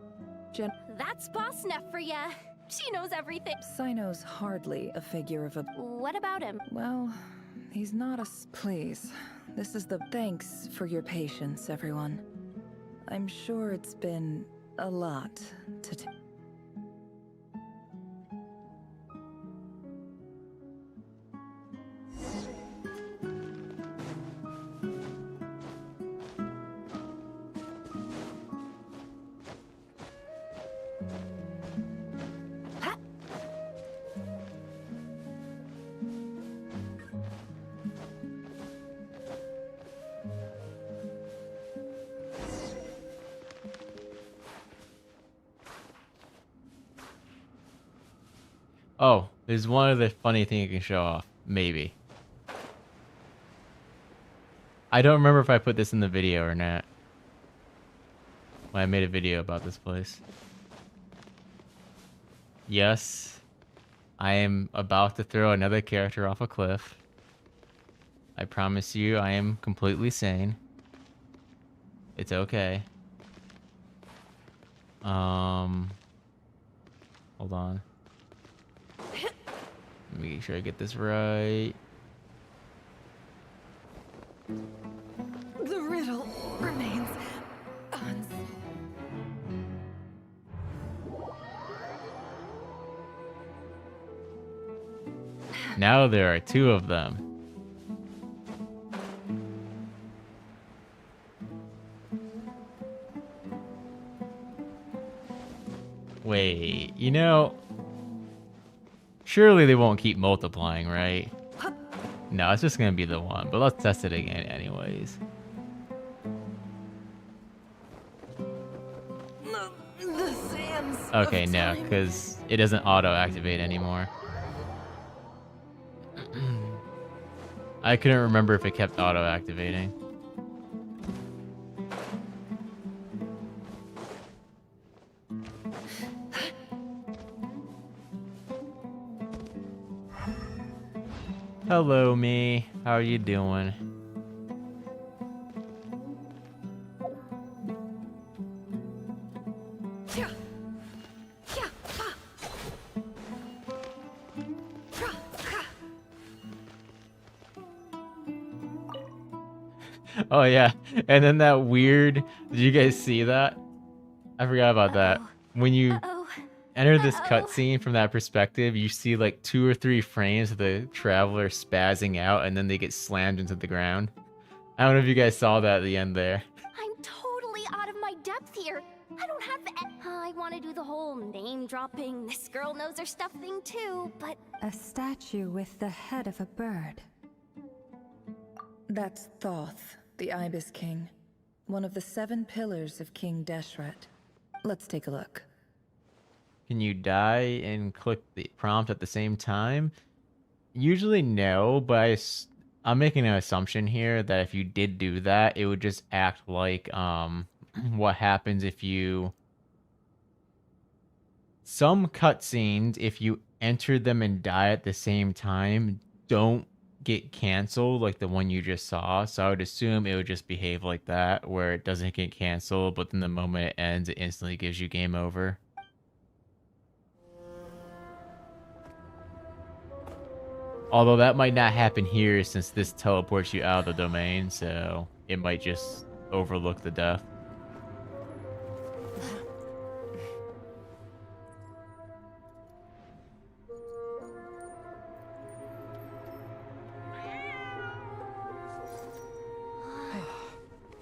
That's Boss Neff for ya. She knows everything. Sino's hardly a figure of a... What about him? Well, he's not a... Please, this is the... Thanks for your patience, everyone. I'm sure it's been a lot to... Oh, there's one other funny thing you can show off. Maybe. I don't remember if I put this in the video or not. When I made a video about this place. Yes, I am about to throw another character off a cliff. I promise you, I am completely sane. It's okay. Hold on. Make sure I get this right. The riddle remains Now there are two of them. Wait, you know, surely they won't keep multiplying, right? No, it's just gonna be the one, but let's test it again anyways. Okay, no, because it doesn't auto-activate anymore. I couldn't remember if it kept auto-activating. Hello, me. How are you doing? Oh yeah, and then that weird, did you guys see that? I forgot about that. When you enter this cutscene from that perspective, you see like 2 or 3 frames of the traveler spazzing out and then they get slammed into the ground. I don't know if you guys saw that at the end there. I'm totally out of my depth here. I don't have I want to do the whole name dropping, this girl knows her stuff thing too, but... A statue with the head of a bird. That's Thoth, the Ibis King. One of the 7 pillars of King Deshret. Let's take a look. Can you die and click the prompt at the same time? Usually no, but I'm making an assumption here that if you did do that, it would just act like what happens if you... Some cutscenes, if you enter them and die at the same time, don't get canceled like the one you just saw. So I would assume it would just behave like that, where it doesn't get canceled, but then the moment it ends, it instantly gives you game over. Although that might not happen here since this teleports you out of the domain, so it might just overlook the death.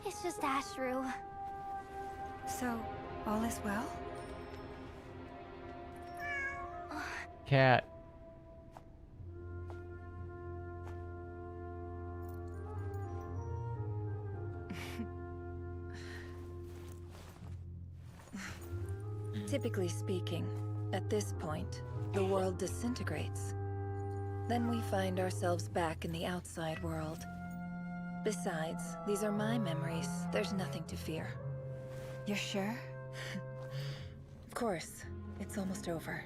It's just Ashru. So, all is well? Cat. Typically speaking, at this point, the world disintegrates. Then we find ourselves back in the outside world. Besides, these are my memories. There's nothing to fear. You're sure? Of course. It's almost over.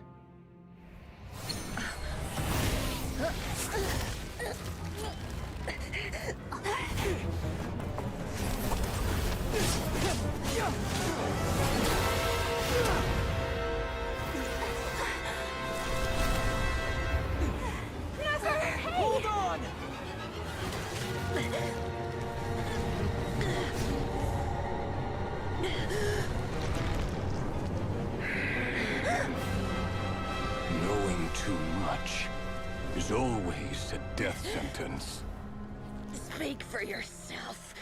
Hold on! Knowing too much is always a death sentence. Speak for yourself.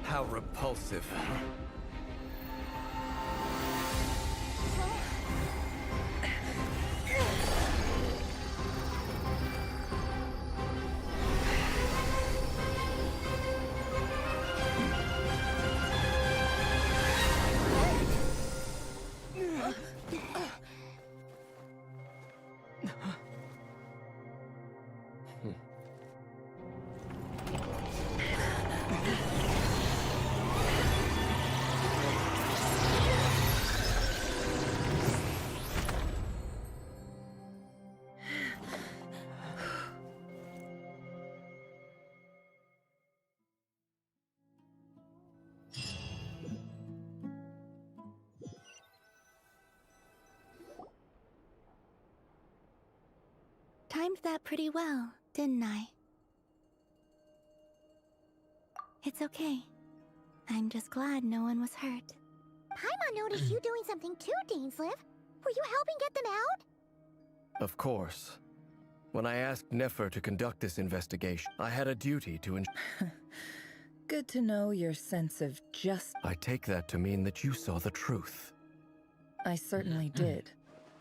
How repulsive. Timed that pretty well, didn't I? It's okay. I'm just glad no one was hurt. Paimon noticed you doing something too, Dainsliv. Were you helping get them out? Of course. When I asked Nefer to conduct this investigation, I had a duty to Good to know your sense of justice. I take that to mean that you saw the truth. I certainly did.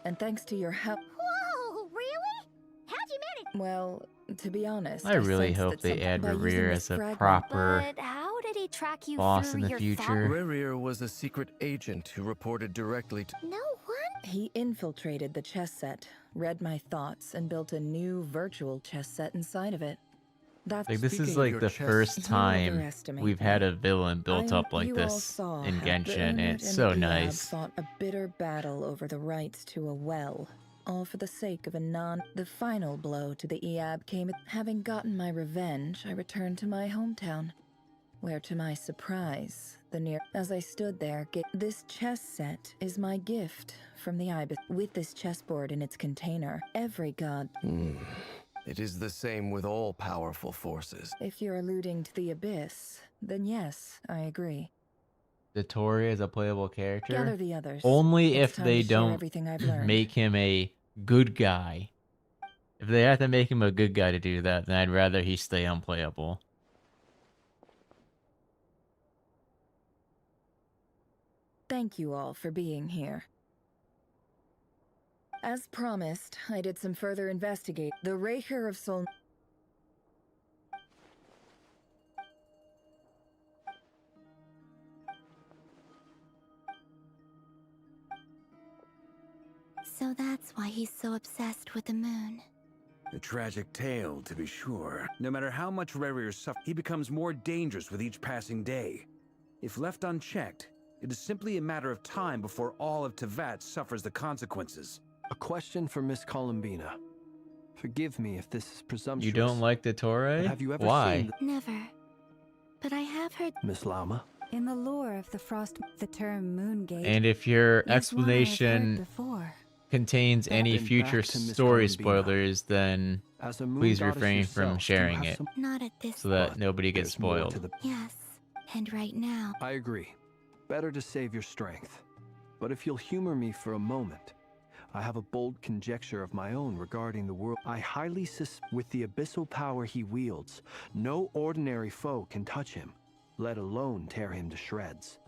And thanks to your help. Whoa, really? How'd you manage? Well, to be honest, I really sense hope that they add by using Rerir this as a fragment- proper But how did he track you boss through in the your future. Rerir was a secret agent who reported directly to... No one? He infiltrated the chess set, read my thoughts, and built a new virtual chess set inside of it. That's Like, this is Speaking of like your the chess, first you time overestimate we've me. had a villain built up like you all this saw in how the Genshin, and Unit it's and so the Iab nice. fought a bitter battle over the rights to a well, all for the sake of a non. The final blow to the Iab came. Having gotten my revenge, I returned to my hometown, where, to my surprise, as I stood there, this chess set is my gift from the Ibis. With this chessboard in its container, every god. It is the same with all powerful forces. If you're alluding to the Abyss, then yes, I agree. Dotori as a playable character? Gather the others. Only It's if time they to share don't everything I've learned. make him a good guy. If they have to make him a good guy to do that, then I'd rather he stay unplayable. Thank you all for being here. As promised, I did some further investigate. The Raker of Sol... So that's why he's so obsessed with the moon. A tragic tale, to be sure. No matter how much Rerir suffers, he becomes more dangerous with each passing day. If left unchecked, it is simply a matter of time before all of Tevat suffers the consequences. A question for Miss Columbina. Forgive me if this is presumptuous. You don't like Dotori? But have you ever Why? seen Never. But I have heard... Miss Lama? In the lore of the Frost, the term Moongate. And if your is one I've heard explanation before. contains any Then future back to Miss story Columbina. spoilers, then As a moon please goddess refrain from yourself, do you sharing have it some- Not at this so that nobody gets There's more to spoiled. the- Yes. And right now... I agree. Better to save your strength. But if you'll humor me for a moment, I have a bold conjecture of my own regarding the world. I highly suspect with the abyssal power he wields, no ordinary foe can touch him, let alone tear him to shreds.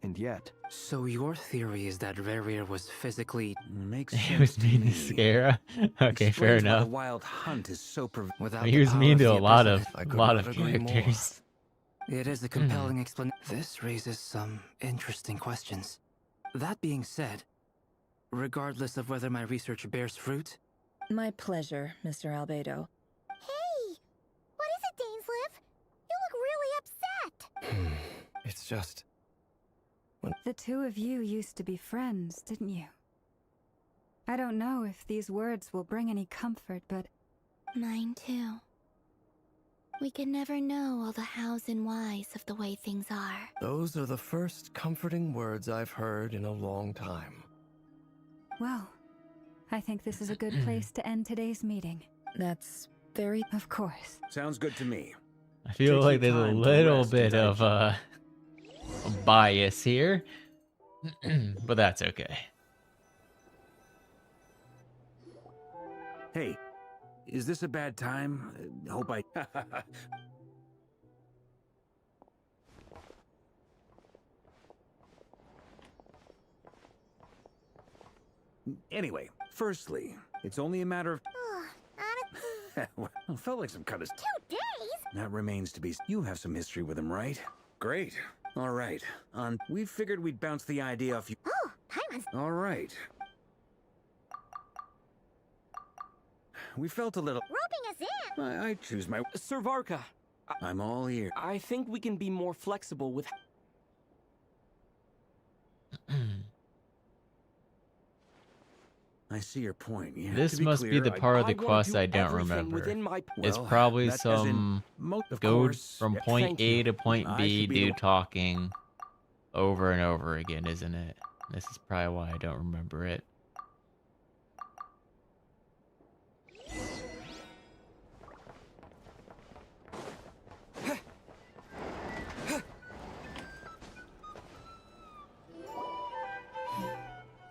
And yet... So your theory is that Rerir was physically... Makes It sense was to mean to me. scare her. Okay, fair Explains why enough. the wild hunt is so without He the was power mean of to the a lot of abyssal, I could lot not of agree more. characters. It is a compelling explanation. This raises some interesting questions. That being said, regardless of whether my research bears fruit... My pleasure, Mr. Albedo. Hey! What is it, Dainsleif? You look really upset! It's just... The two of you used to be friends, didn't you? I don't know if these words will bring any comfort, but... Mine too. We can never know all the hows and whys of the way things are. Those are the first comforting words I've heard in a long time. Well, I think this is a good place to end today's meeting. That's very... Of course. Sounds good to me. I feel like there's a little bit of bias here, but that's okay. Hey, is this a bad time? Hope I... Anyway, firstly, it's only a matter of... Well, felt like some kind of... 2 days? That remains to be... You have some history with him, right? Great. All right. We figured we'd bounce the idea off you... Oh, time has... All right. We felt a little... Roping us in! I choose my... Sir Varka, I'm all ear. I think we can be more flexible with... I see your point. Yeah, This must be the part of the quest I don't remember. It's probably some go from point A to point B, dude talking over and over again, isn't it? This is probably why I don't remember it.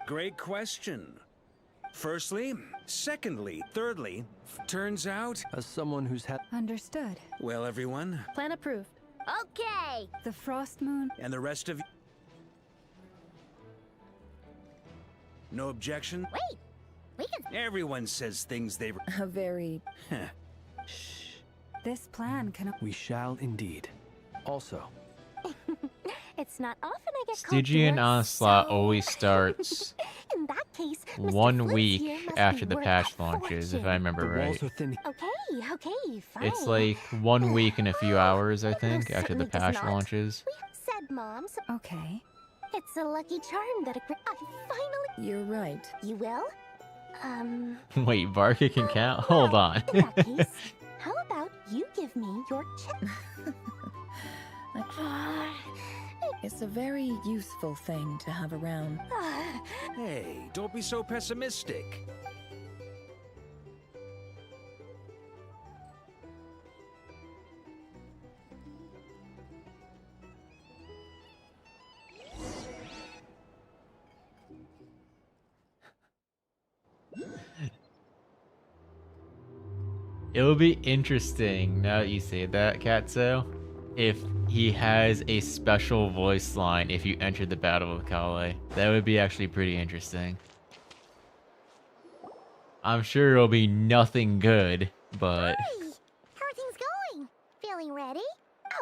Great question. Firstly, secondly, thirdly, turns out... As someone who's had... Understood. Well, everyone, Plan approved. Okay! The Frost Moon... and the rest of you... No objection? Wait! We can... Everyone says things they... A very... This plan can... We shall indeed. Also... It's not often I get Stygian Onslaught always starts In that case, Mr. 1 Flint's week here must after be the worth patch a launches, if fortune. I remember right. Okay, fine. It's like 1 week and a few hours, I think, after the certainly does patch not. launches. Said Mom. So okay. it's a lucky charm that I finally... You're right. You will? Wait, Varka can count? Hold on. In that case, how about you give me your chip? It's a very useful thing to have around. Hey, don't be so pessimistic. It will be interesting, now that you say that, Katso, if he has a special voice line if you enter the Battle of Kale. That would be actually pretty interesting. I'm sure it'll be nothing good, but... Hi! How are things going? Feeling ready?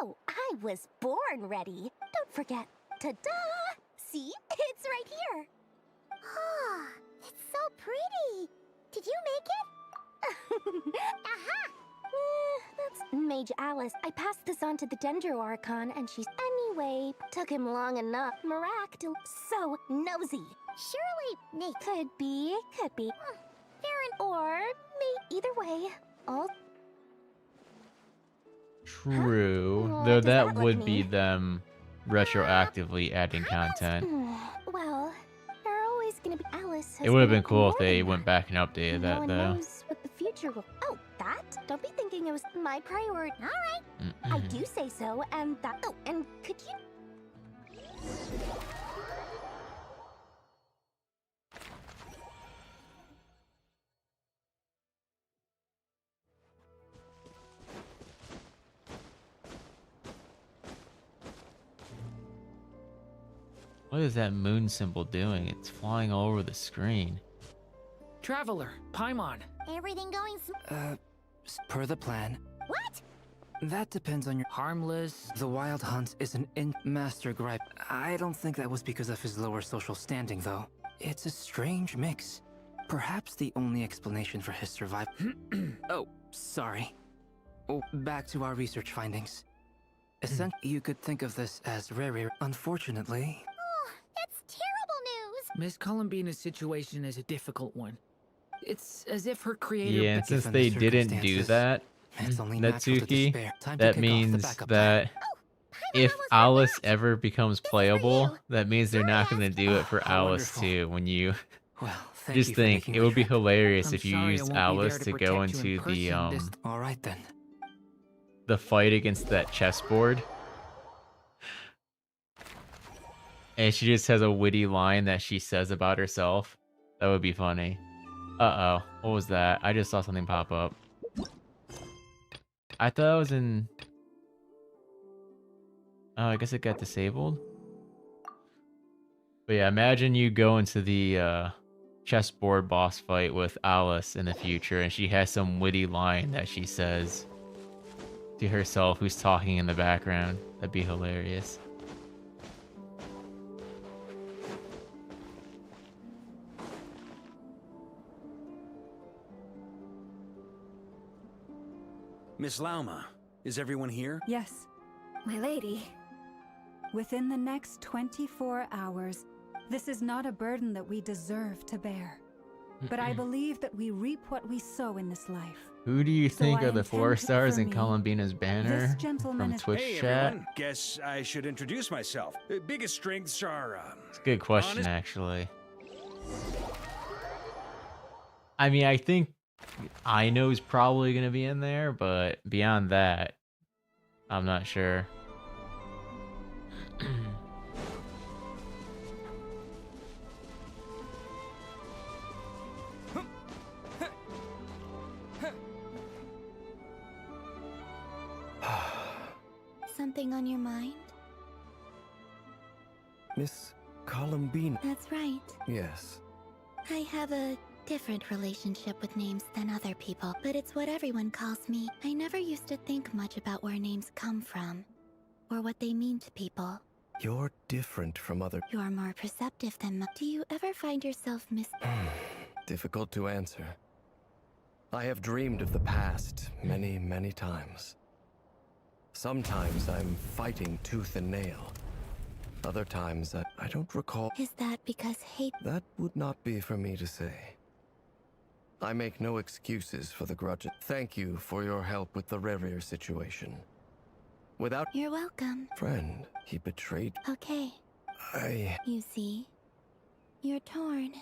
Oh, I was born ready. Don't forget. Ta-da! See? It's right here. Ah, it's so pretty. Did you make it? Aha! That's Mage Alice. I passed this on to the Dendro Archon, and she's... Anyway, took him long enough. Miraculous. So nosy. Surely, Nate. Could be. Fair or me. Either way. All... True. Huh? Though Does that that would look be me? them retroactively adding content. Well, you're always gonna be Alice. It would have been cool if they went back and updated No that, one though. knows what the future will... Oh, that? Don't be thinking it was my priority. All right. I do say so, and that... Oh, and could you... What is that moon symbol doing? It's flying all over the screen. Traveler, Paimon. Everything going Per the plan. What? That depends on your... Harmless. The Wild Hunt is an Master Gripe. I don't think that was because of his lower social standing, though. It's a strange mix. Perhaps the only explanation for his survival... Oh, sorry. Oh, back to our research findings. Essentially, you could think of this as rare. Unfortunately... Oh, that's terrible news! Miss Columbina's situation is a difficult one. It's as if her creator... Yeah, and since they didn't do that, Netsuki, that means that if Alice ever becomes playable, that means they're not going to do it for Alice too. When you just think, it would be hilarious if you used Alice to go into the All right then. The fight against that chessboard, and she just has a witty line that she says about herself. That would be funny. Uh-oh, what was that? I just saw something pop up. I thought I was in... Oh, I guess it got disabled. But yeah, imagine you go into the chessboard boss fight with Alice in the future, and she has some witty line that she says to herself who's talking in the background. That'd be hilarious. Miss Lauma, is everyone here? Yes. My lady. Within the next 24 hours, this is not a burden that we deserve to bear. But I believe that we reap what we sow in this life. Who do you think I are the intend 4 stars in for me, Columbina's banner this gentleman from is- Twitch Hey, chat? everyone. Guess I should introduce myself. Biggest strengths are, It's a good question, honest- actually. I mean, I think Aino's probably going to be in there, but beyond that, I'm not sure. Something on your mind? Miss Columbine. That's right. Yes. I have a different relationship with names than other people, but it's what everyone calls me. I never used to think much about where names come from, or what they mean to people. You're different from other... You're more perceptive than Do you ever find yourself Difficult to answer. I have dreamed of the past many, many times. Sometimes I'm fighting tooth and nail. Other times I don't recall... Is that because hate... That would not be for me to say. I make no excuses for the grudge. Thank you for your help with the Rerir situation. Without... You're welcome. Friend, he betrayed... Okay. You see, you're torn.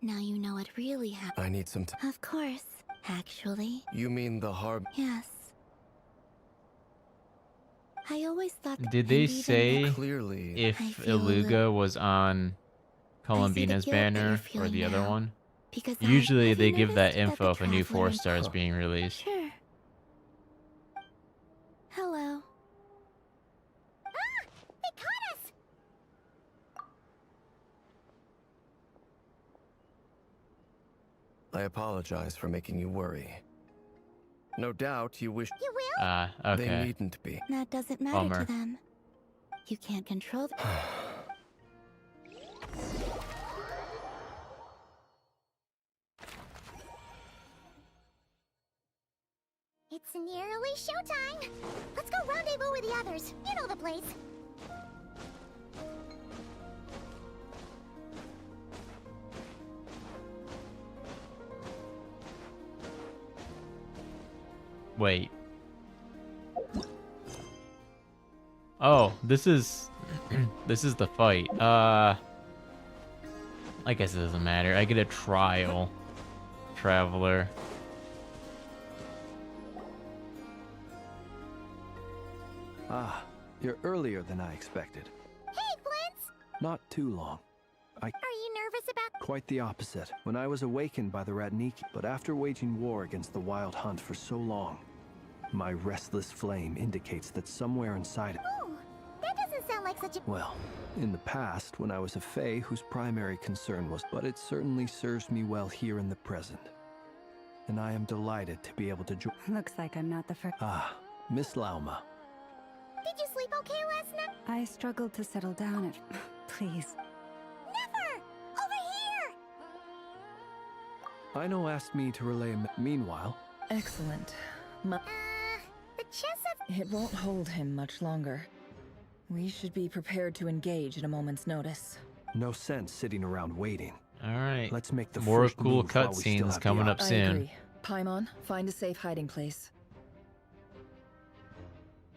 Now you know what really happened. I need some time. Of course, actually. You mean the harm... Yes. I always thought... Did they say Clearly, if Iluga was on Columbina's guilt that you're banner or feeling the other now, one? because Usually have they you give that noticed info the if a new traveler 4-star is being released. Sure. Hello. Ah! They caught us! I apologize for making you worry. No doubt you wish... You will? Okay. They needn't be. That doesn't matter Bummer. to them. You can't control them. It's nearly showtime! Let's go rendezvous with the others. You know the place. Wait. Oh, this is this is the fight. I guess it doesn't matter. I get a trial. Traveler. Ah, you're earlier than I expected. Hey, Flint's! Not too long. Are you nervous about... Quite the opposite. When I was awakened by the Ratniki, but after waging war against the Wild Hunt for so long, my restless flame indicates that somewhere inside it... Oh, that doesn't sound like like such a... Well, in the past, when I was a Fae whose primary concern was... But it certainly serves me well here in the present. And I am delighted to be able to join... Looks like I'm not the first. Ah, Miss Lauma. Did you sleep okay last night? I struggled to settle down at... Please. Never! Over here! Aino asked me to relay a... Meanwhile... Excellent. The chess of... It won't hold him much longer. We should be prepared to engage at a moment's notice. No sense sitting around waiting. Alright. Let's make the more first cool move while we still cutscenes have coming the up I soon. agree. Paimon, find a safe hiding place.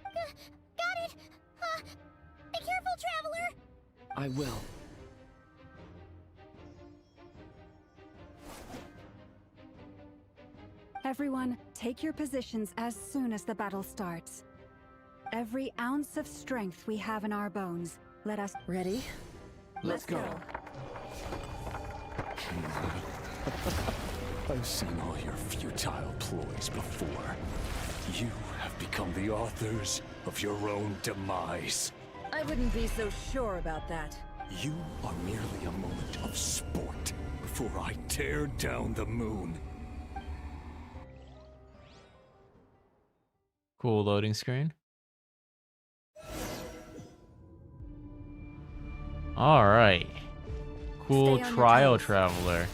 Got it! Be careful, traveler! I will. Everyone, take your positions as soon as the battle starts. Every ounce of strength we have in our bones, let us... Ready? Let's go. I've seen all your futile ploys before. You have become the authors of your own demise. I wouldn't be so sure about that. You are merely a moment of sport before I tear down the moon. Cool loading screen. Alright. Cool trial traveler.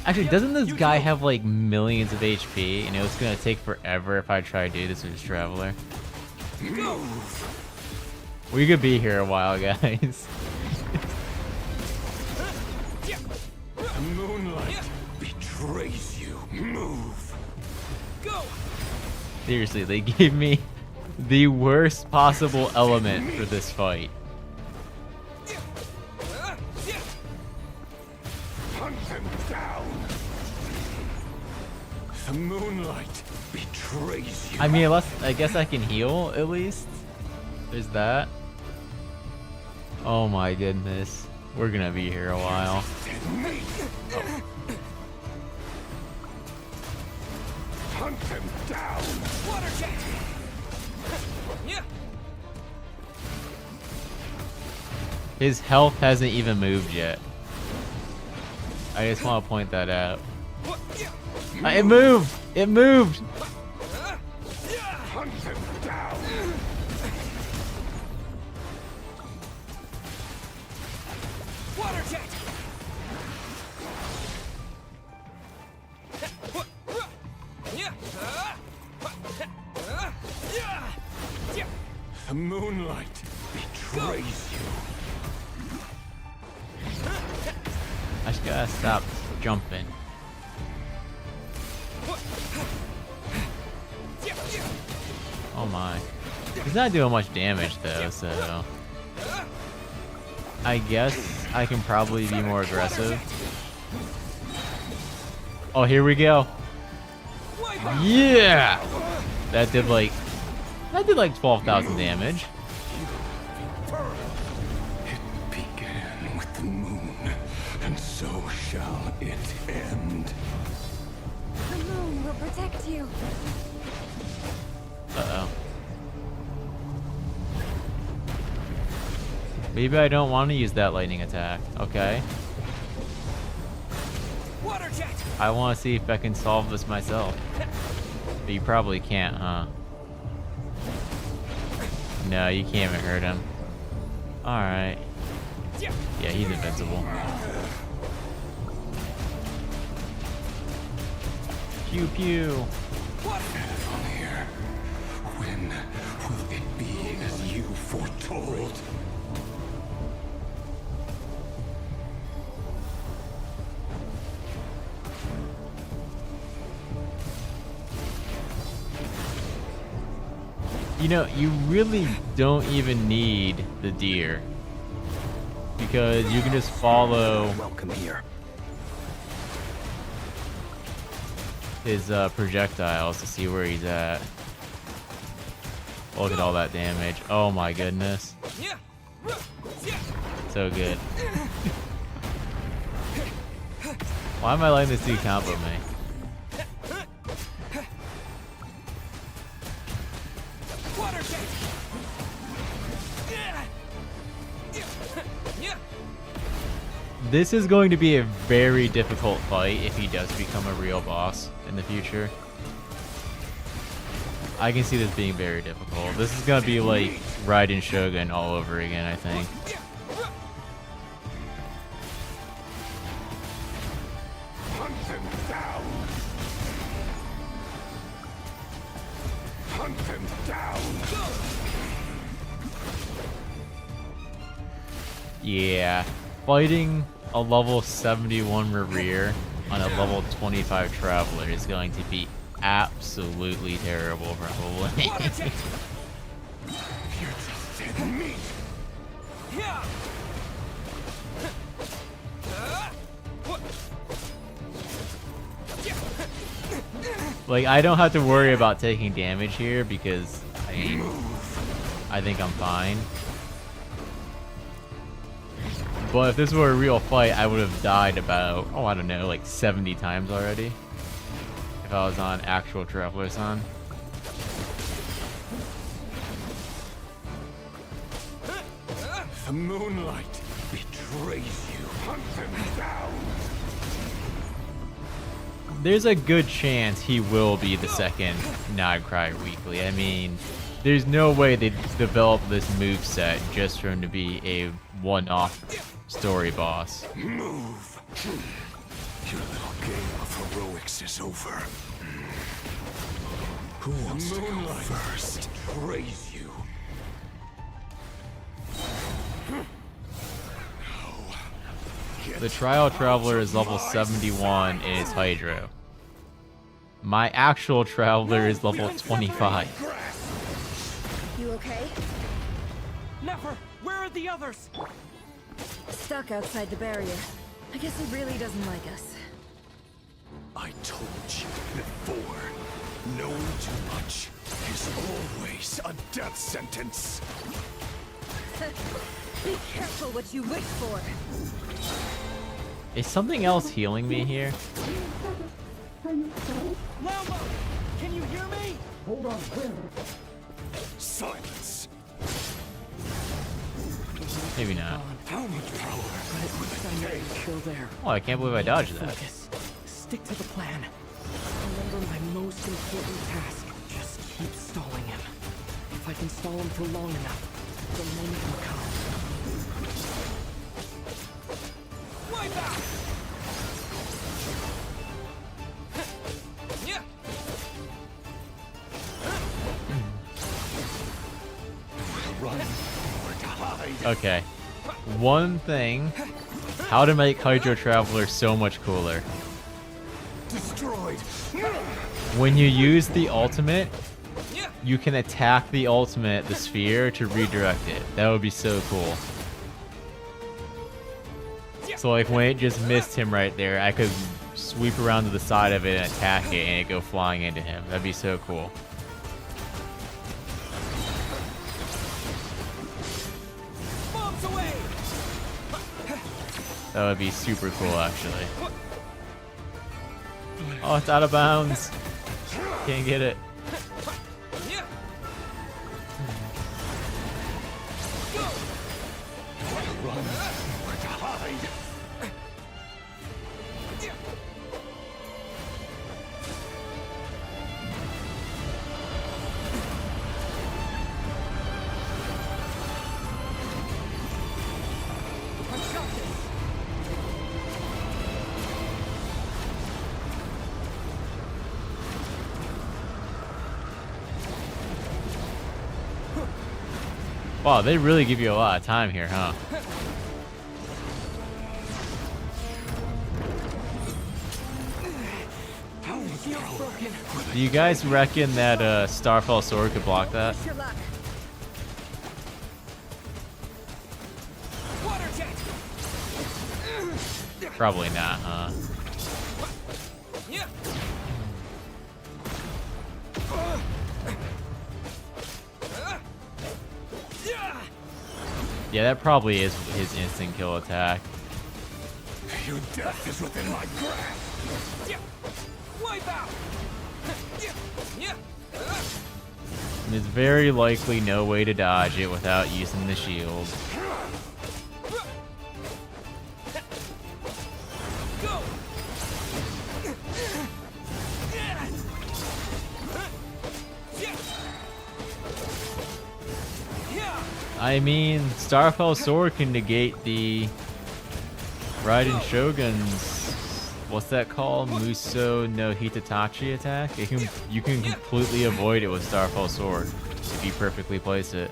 Actually, doesn't this guy have like millions of HP? And it's gonna take forever if I try to do this with this traveler. We could be here a while, guys. Moonlight betrays you. Move. Go. Seriously, they gave me the worst possible element for this fight. Hunt them down. The moonlight betrays you. I mean, I guess I can heal at least. There's that. Oh my goodness. We're gonna be here a while. Oh. Hunt them down. Water jet. Yeah. His health hasn't even moved yet. I just want to point that out. It moved! It moved! Hunt them down. Water jet. The moonlight betrays you. I just gotta stop jumping. Oh my. He's not doing much damage though, so... I guess I can probably be more aggressive. Oh, here we go. Yeah! That did like 12,000 damage. It began with the moon, and so shall it end. The moon will protect you. Uh-oh. Maybe I don't want to use that lightning attack. Okay. Water jet. I want to see if I can solve this myself. But you probably can't, huh? No, you can't even hurt him. Alright. Yeah, he's invincible. Pew pew. Here. When will it be as you foretold? You know, you really don't even need the deer. Because you can just follow Welcome here. his projectiles to see where he's at. Look at all that damage. Oh my goodness. So good. Why am I letting this dude combo me? This is going to be a very difficult fight if he does become a real boss in the future. I can see this being very difficult. This is gonna be like Raiden Shogun all over again, I think. Hunt him down! Hunt him down! Yeah, fighting a level 71 Rear on a level 25 Traveler is going to be absolutely terrible, probably. You're just dead meat! Like, I don't have to worry about taking damage here because I think I'm fine. But if this were a real fight, I would have died about, oh, I don't know, like 70 times already. If I was on actual travelersan. The moonlight betrays you. Hunt him down! There's a good chance he will be the second nod-krai weekly. I mean, there's no way they developed this moveset just for him to be a one-off story boss. Move! Your little game of heroics is over. Who wants to go first? Betrays you. The trial traveler is level 71 and is Hydro. My actual traveler is level 25. You okay? Never! Where are the others? Stuck outside the barrier. I guess he really doesn't like us. I told you before, knowing too much is always a death sentence. Be careful what you wish for. Is something else healing me here? Lama! Can you hear me? Hold on, silence. Maybe not. How much power will it take? Still there. Oh, I can't believe I dodged that. Focus. Stick to the plan. Remember my most important task. Just keep stalling him. If I can stall him for long enough, the moment will come. Wipe out! Okay. One thing. How to make Hydro Traveler so much cooler. Destroyed. When you use the ultimate, you can attack the ultimate, the sphere, to redirect it. That would be so cool. So like when it just missed him right there, I could sweep around to the side of it and attack it and it go flying into him. That'd be so cool. That would be super cool, actually. Oh, it's out of bounds. Can't get it. Wow, they really give you a lot of time here, huh? Do you guys reckon that Starfall Sword could block that? Probably not, huh? Yeah, that probably is his instant kill attack. Your death is within my grasp. Wipe out. And there's very likely no way to dodge it without using the shield. I mean, Starfall Sword can negate the Raiden Shogun's, what's that called? Muso no Hitatachi attack? You can completely avoid it with Starfall Sword if you perfectly place it.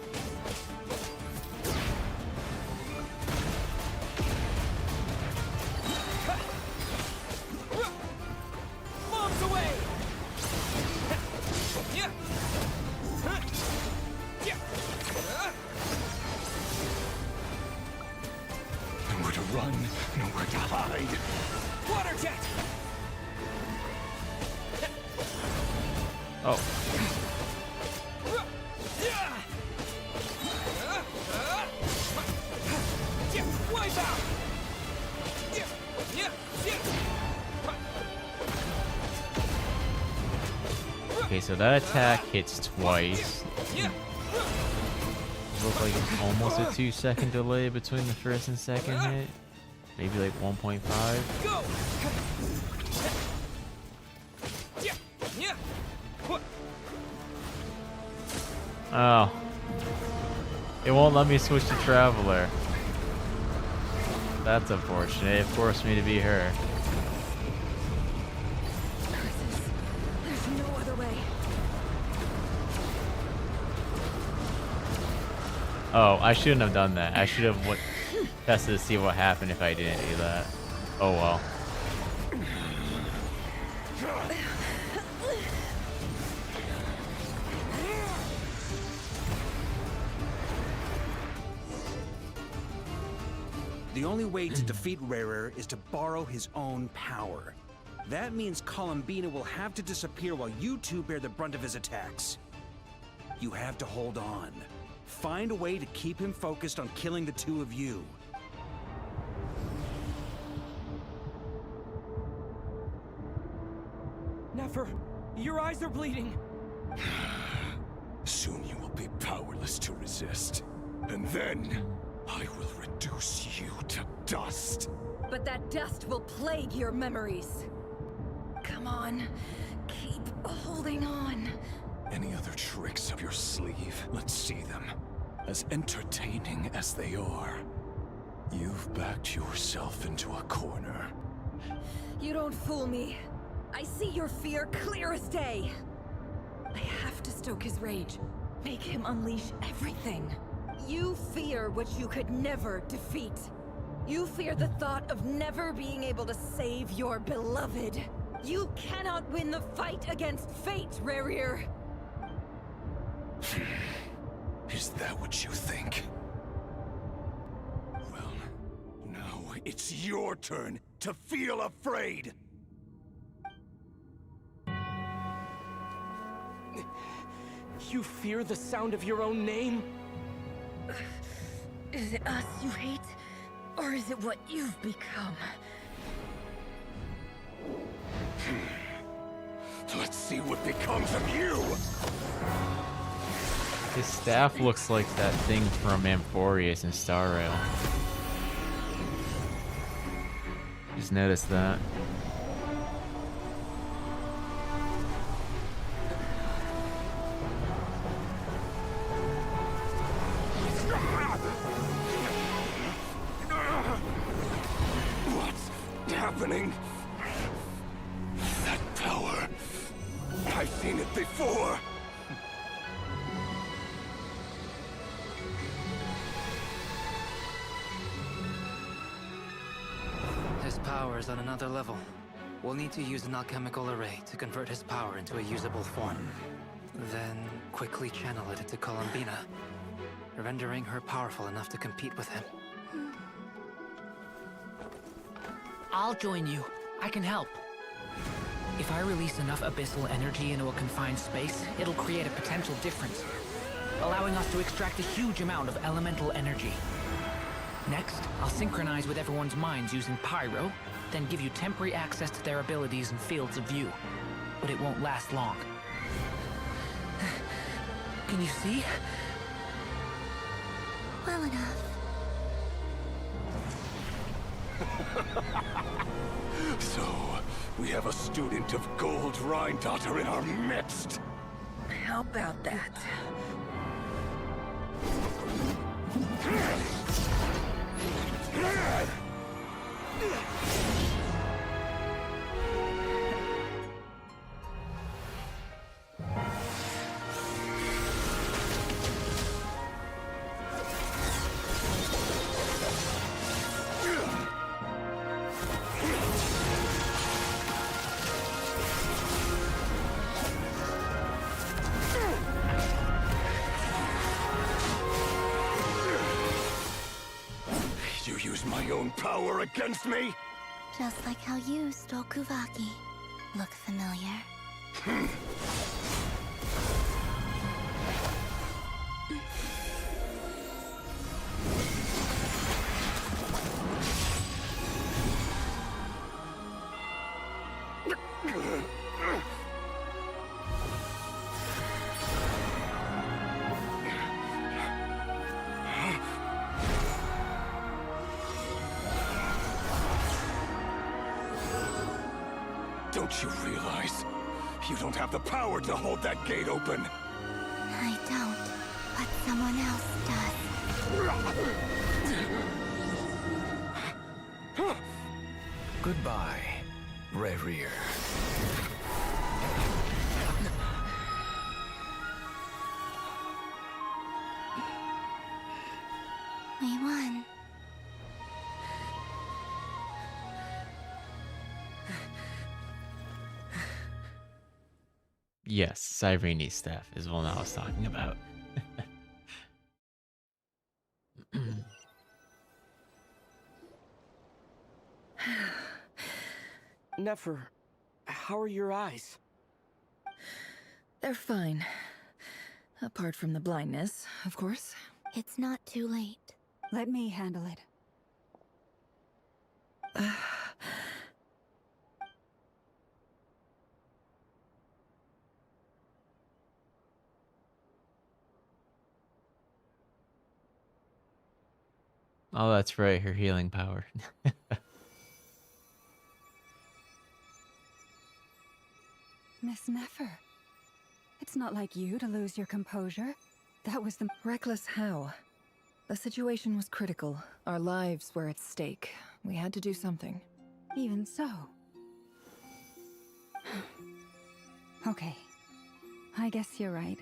Nowhere to run, nowhere to hide. Water jet! Oh. Wipe out! Okay, so that attack hits twice. Look like almost a 2-second delay between the first and second hit. Maybe like 1.5. Go! Oh. It won't let me switch to Traveler. That's unfortunate. It forced me to be her. There's no other way. Oh, I shouldn't have done that. I should have tested to see what happened if I didn't do that. Oh well. The only way to defeat Rarer is to borrow his own power. That means Columbina will have to disappear while you two bear the brunt of his attacks. You have to hold on. Find a way to keep him focused on killing the two of you. Nefer, your eyes are bleeding. Soon you will be powerless to resist. And then, I will reduce you to dust. But that dust will plague your memories. Come on, keep holding on. Any other tricks up your sleeve? Let's see them. As entertaining as they are, you've backed yourself into a corner. You don't fool me. I see your fear clear as day. I have to stoke his rage. Make him unleash everything. You fear what you could never defeat. You fear the thought of never being able to save your beloved. You cannot win the fight against fate, Rarir. Is that what you think? Well, now it's your turn to feel afraid! You fear the sound of your own name? Is it us you hate? Or is it what you've become? Let's see what becomes of you! His staff looks like that thing from Amphorius and Star Rail. Just noticed that. What's happening? That power. I've seen it before. His power is on another level. We'll need to use an alchemical array to convert his power into a usable form. Then quickly channel it into Columbina, rendering her powerful enough to compete with him. I'll join you. I can help. If I release enough abyssal energy into a confined space, it'll create a potential difference, allowing us to extract a huge amount of elemental energy. Next, I'll synchronize with everyone's minds using pyro, then give you temporary access to their abilities and fields of view. But it won't last long. Can you see? Well enough. So, we have a student of Gold Rheindotter in our midst. How about that? You use my own power against me? Just like how you stole Kuvaki. Look familiar? Don't you realize you don't have the power to hold that gate open? I don't, but someone else does. Goodbye, Rerir. We won. Yes, Cyrene's staff is what I was talking about. Nefer, how are your eyes? They're fine. Apart from the blindness, of course. It's not too late. Let me handle it. Oh, that's right, her healing power. Miss Nefer, it's not like you to lose your composure. That was the... Reckless how? The situation was critical. Our lives were at stake. We had to do something. Even so. Okay. I guess you're right.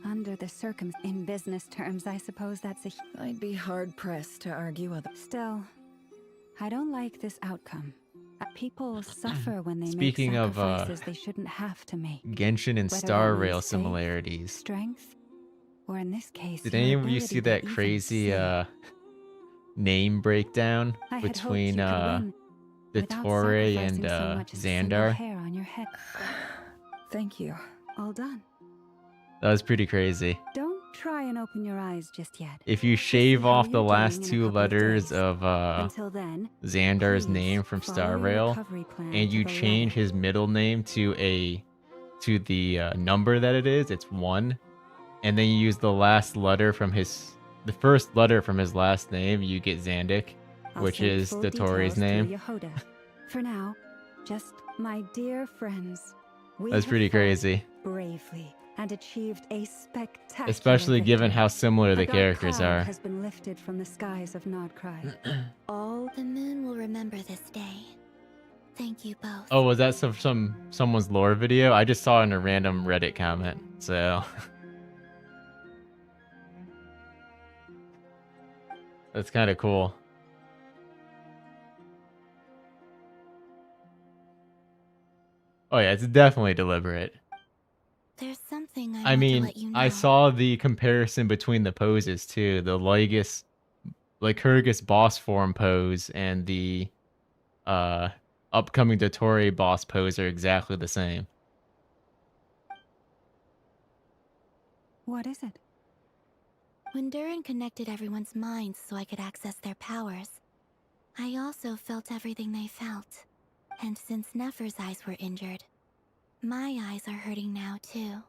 Under the in business terms, I suppose that's a... I'd be hard-pressed to argue other... Still, I don't like this outcome. People suffer when they Speaking make of sacrifices they shouldn't have to make. Genshin and Whether Star that means Rail faith, similarities. strength, or in this case, Did your any of you ability see to that even crazy say, name breakdown I had hoped between you could win without Vittore and sacrificing so much as a single Xandar? hair on your head. Thank you. All done. That was pretty crazy. Don't try and open your eyes just yet. If you shave off the last two letters of Until then, Xandar's please name from follow Star your Rail, recovery plan and to you the change his middle name to the number that it is, it's 1, and then you use the last letter from the first letter from his last name, you get Zandik, I'll which send is full Vittore's details name. through Yehoda. For now, just my dear friends. We That's have pretty fought crazy. bravely and achieved a spectacular Especially given victory. how similar A the dark characters cloud are. has been lifted from the skies of nod-krai. All the moon will remember this day. Thank you both. Oh, was that someone's lore video? I just saw it in a random Reddit comment, so that's kind of cool. Oh yeah, it's definitely deliberate. There's something I want mean, to let you know. I saw the comparison between the poses too. The Lycurgus boss form pose and the upcoming Dottore boss pose are exactly the same. What is it? When Durin connected everyone's minds so I could access their powers, I also felt everything they felt. And since Nefer's eyes were injured, my eyes are hurting now too.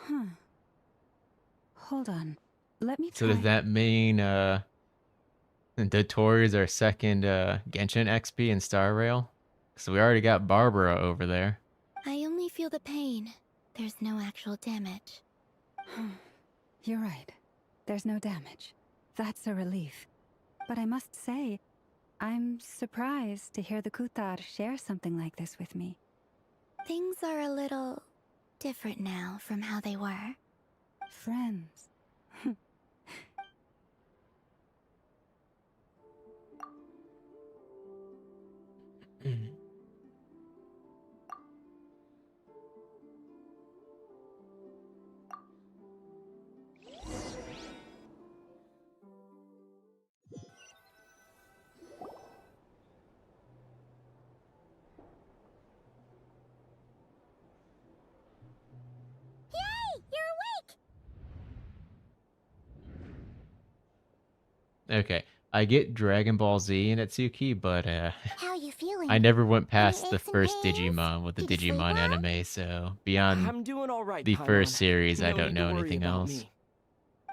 Huh. Hold on. Let me So try. does that mean Dottore is our second Genshin XP in Star Rail? So we already got Barbara over there. I only feel the pain. There's no actual damage. You're right. There's no damage. That's a relief. But I must say, I'm surprised to hear the Kutar share something like this with me. Things are a little different now from how they were. Friends. Yay! You're awake! Okay, I get Dragon Ball Z and Atsuki, but How you feeling? I never went past Any the aches and first pains? Digimon with the Did you sleep Digimon well? anime, so beyond I'm doing all right, the Paimon. first series, I No don't need to know worry anything about else. me.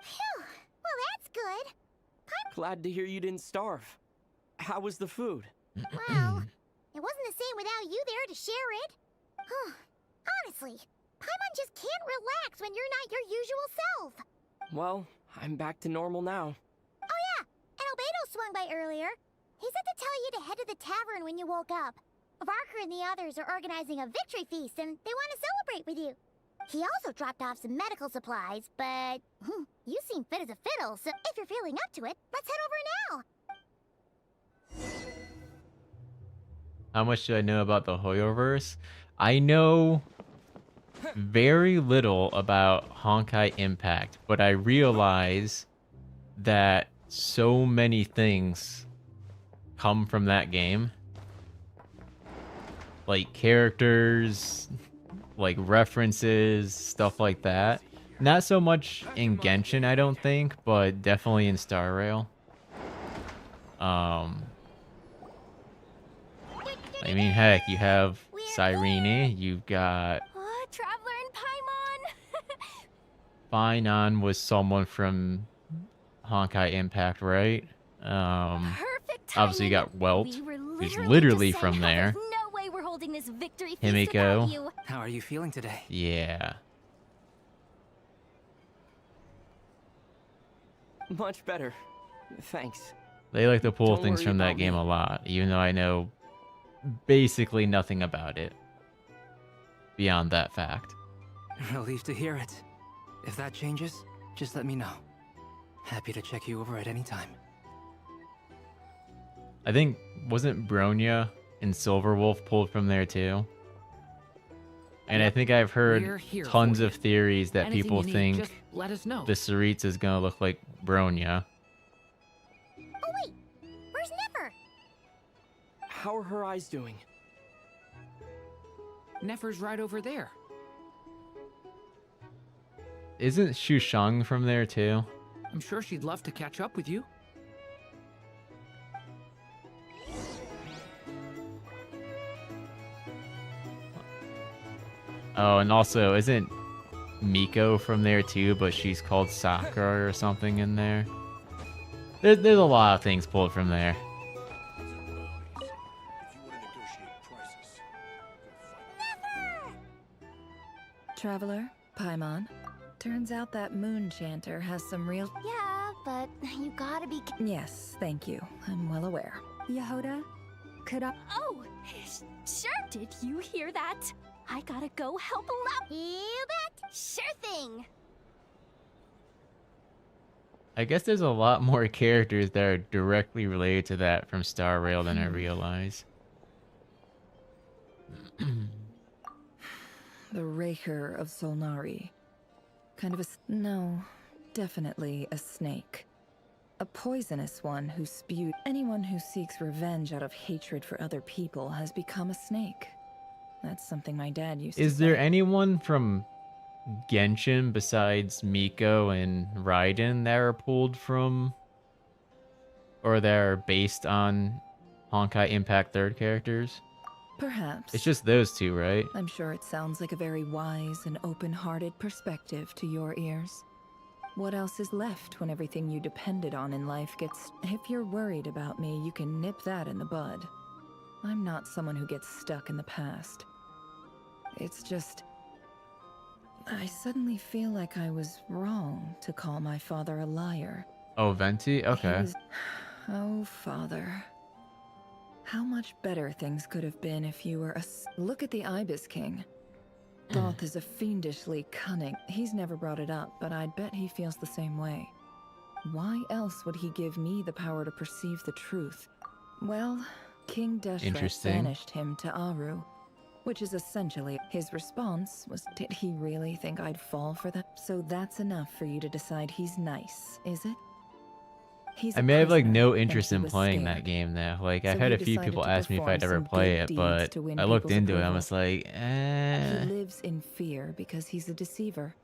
Phew. Well, that's good. Glad to hear you didn't starve. How was the food? Well, it wasn't the same without you there to share it. Honestly, Paimon just can't relax when you're not your usual self. Well, I'm back to normal now. Oh yeah, and Albedo swung by earlier. He said to tell you to head to the tavern when you woke up. Varker and the others are organizing a victory feast and they want to celebrate with you. He also dropped off some medical supplies, but you seem fit as a fiddle, so if you're feeling up to it, let's head over now. How much do I know about the Hoyoverse? I know very little about Honkai Impact, but I realize that so many things come from that game. Like characters, like references, stuff like that. Not so much in Genshin, I don't think, but definitely in Star Rail. I mean, heck, you have Cyrene, you've got Traveler and Paimon. Finon was someone from Honkai Impact, right? Obviously you got Welt, who's literally from there. No way we're holding this victory feast without Himiko. you. How are you feeling today? Yeah. Much better. Thanks. They like to pull Don't things worry from that about game me. a lot, even though I know basically nothing about it. Beyond that fact. Relieved to hear it. If that changes, just let me know. Happy to check you over at any time. I think, wasn't Bronya and Silverwolf pulled from there too? And I think I've We're heard here tons for of theories that Anything people you need, think just let us know. the Saritz is gonna look like Bronya. Oh wait, where's Nefer? How are her eyes doing? Nefer's right over there. Isn't Shushang from there too? I'm sure she'd love to catch up with you. Oh, and also, isn't Miko from there too, but she's called Sakura or something in there? There's a lot of things pulled from there. Traveler, Paimon. Turns out that moon chanter has some real... Yeah, but you gotta be... Yes, thank you. I'm well aware. Yehoda, could I... Oh, sure. Did you hear that? I gotta go help a lot. You bet. Sure thing. I guess there's a lot more characters that are directly related to that from Star Rail than I realize. The Raker of Solnari. Kind of a... No, definitely a snake. A poisonous one who spewed... Anyone who seeks revenge out of hatred for other people has become a snake. That's something my dad used to say. Is there anyone from Genshin besides Miko and Raiden that are pulled from... or that are based on Honkai Impact 3rd characters? Perhaps. It's just those two, right? I'm sure it sounds like a very wise and open-hearted perspective to your ears. What else is left when everything you depended on in life gets... If you're worried about me, you can nip that in the bud. I'm not someone who gets stuck in the past. It's just... I suddenly feel like I was wrong to call my father a liar. Oh, Venti? Okay. Oh, Father. How much better things could have been if you were a... Look at the Ibis King. Thoth is a fiendishly cunning. He's never brought it up, but I'd bet he feels the same way. Why else would he give me the power to perceive the truth? Well, King Deshret banished him to Aru, which is essentially... His response was, did he really think I'd fall for that? So that's enough for you to decide he's nice, is it? I may have like no interest in playing that game though. Like I've had a few people ask me if I'd ever play it, but I looked into it. I was like, He lives in fear because he's a deceiver.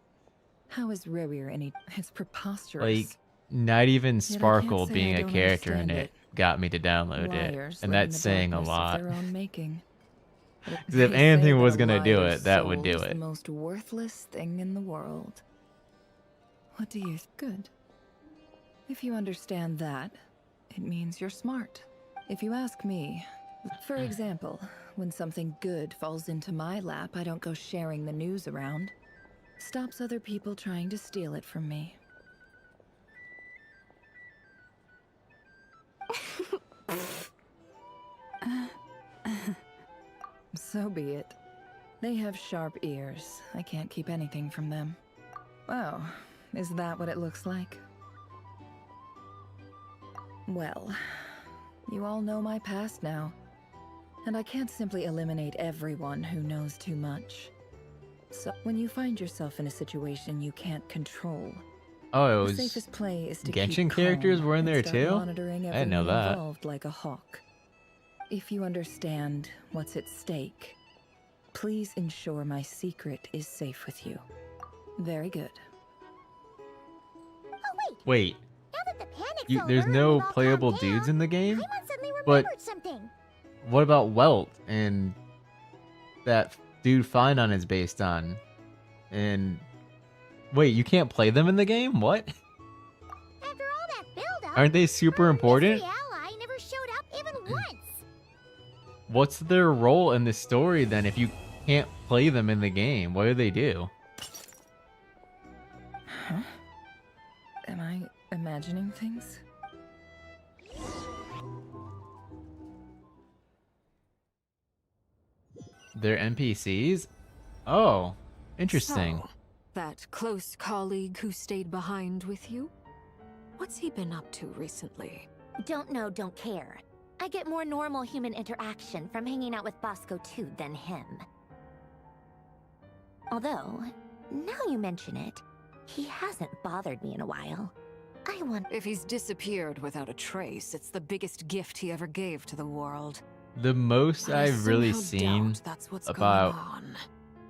How is Rerir any? It's preposterous. Like not even Sparkle being a character in it got me to download it, and that's saying a lot. Because if anything was gonna do it, that would do it. The most worthless thing in the world. What do you? Good. If you understand that, it means you're smart. If you ask me, for example, when something good falls into my lap, I don't go sharing the news around. Stops other people trying to steal it from me. So be it. They have sharp ears. I can't keep anything from them. Oh, is that what it looks like? Well, you all know my past now, and I can't simply eliminate everyone who knows too much. So, when you find yourself in a situation you can't control, oh, it the was safest play is to Genshin keep characters calm were in there and start too? monitoring I didn't know everyone that. involved like a hawk. If you understand what's at stake, please ensure my secret is safe with you. Very good. Oh Wait, now that the panic's there's over, no we've all playable calmed dudes down, in the game? Paimon suddenly But remembered something. what about Welt and that dude Fine on is based on? And wait, you can't play them in the game? What? After all that build-up, Aren't they super important? mystery ally never showed up even once. What's their role in the story then if you can't play them in the game? What do they do? Huh? Am I imagining things? They're NPCs? Oh, interesting. So, that close colleague who stayed behind with you? What's he been up to recently? Don't know, don't care. I get more normal human interaction from hanging out with Bosco 2 than him. Although, now you mention it, he hasn't bothered me in a while. I want... If he's disappeared without a trace, it's the biggest gift he ever gave to the world. The most I've really seen about,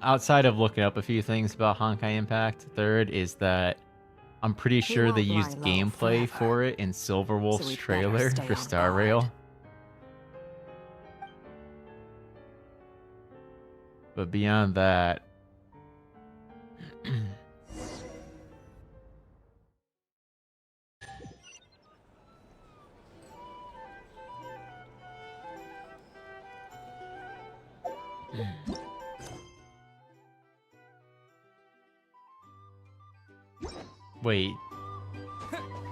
outside of looking up a few things about Honkai Impact 3rd, is that I'm pretty sure they used gameplay for it in Silverwolf's trailer for Star Rail. But beyond that... Wait,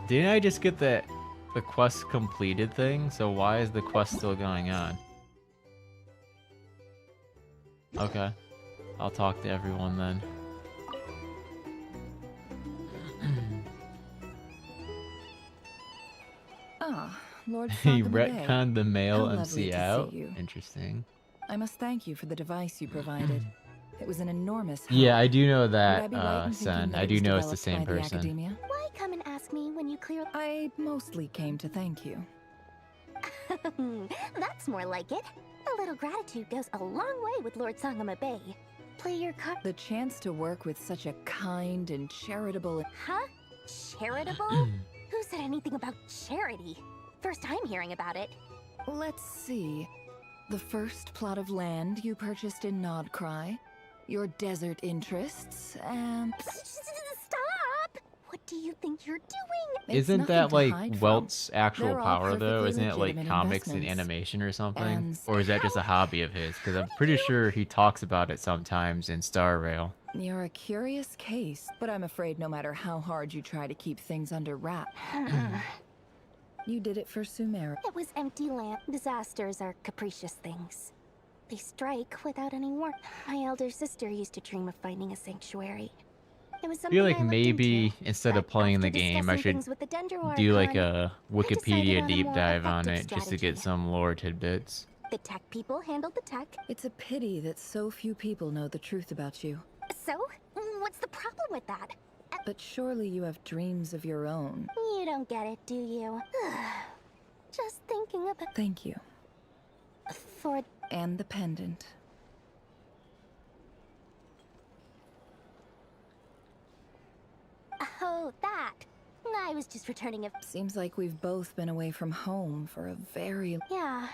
didn't I just get the quest completed thing? So why is the quest still going on? Okay, I'll talk to everyone then. Ah, Lord He Falcon retconned the male How MC lovely to out. see you. Interesting. I must thank you for the device you provided. It was an enormous help. Yeah, I do know Would I that, be right in thinking Sen. that I it do was know it's the developed same by the person. academia? Why come and ask me when you clear... I mostly came to thank you. That's more like it. A little gratitude goes a long way with Lord Sangama Bay. Play your card... The chance to work with such a kind and charitable... Huh? Charitable? Who said anything about charity? First time hearing about it. Let's see. The first plot of land you purchased in Nod-krai, your desert interests, and... Stop! What do you think you're doing? Isn't that like Welt's actual They're all power though? perfectly Isn't it like legitimate comics and investments. animation or something? And Or is that just a hobby of his? Because I'm pretty sure he talks about it sometimes in Star Rail. You're a curious case, but I'm afraid no matter how hard you try to keep things under wraps, you did it for Sumeru. It was empty land. Disasters are capricious things. They strike without any warning. My elder sister used to dream of finding a sanctuary. It was I something feel like I looked maybe into, instead of but playing the after game, I discussing should things with the Dendro do like Archon, a I decided Wikipedia on a deep more dive on it effective just to get strategy. some lore tidbits. The tech people handled the tech. It's a pity that so few people know the truth about you. So, what's the problem with that? But surely you have dreams of your own. You don't get it, do you? Just thinking about... Thank you. For... And the pendant. Oh, that. I was just returning a... Seems like we've both been away from home for a very... Yeah.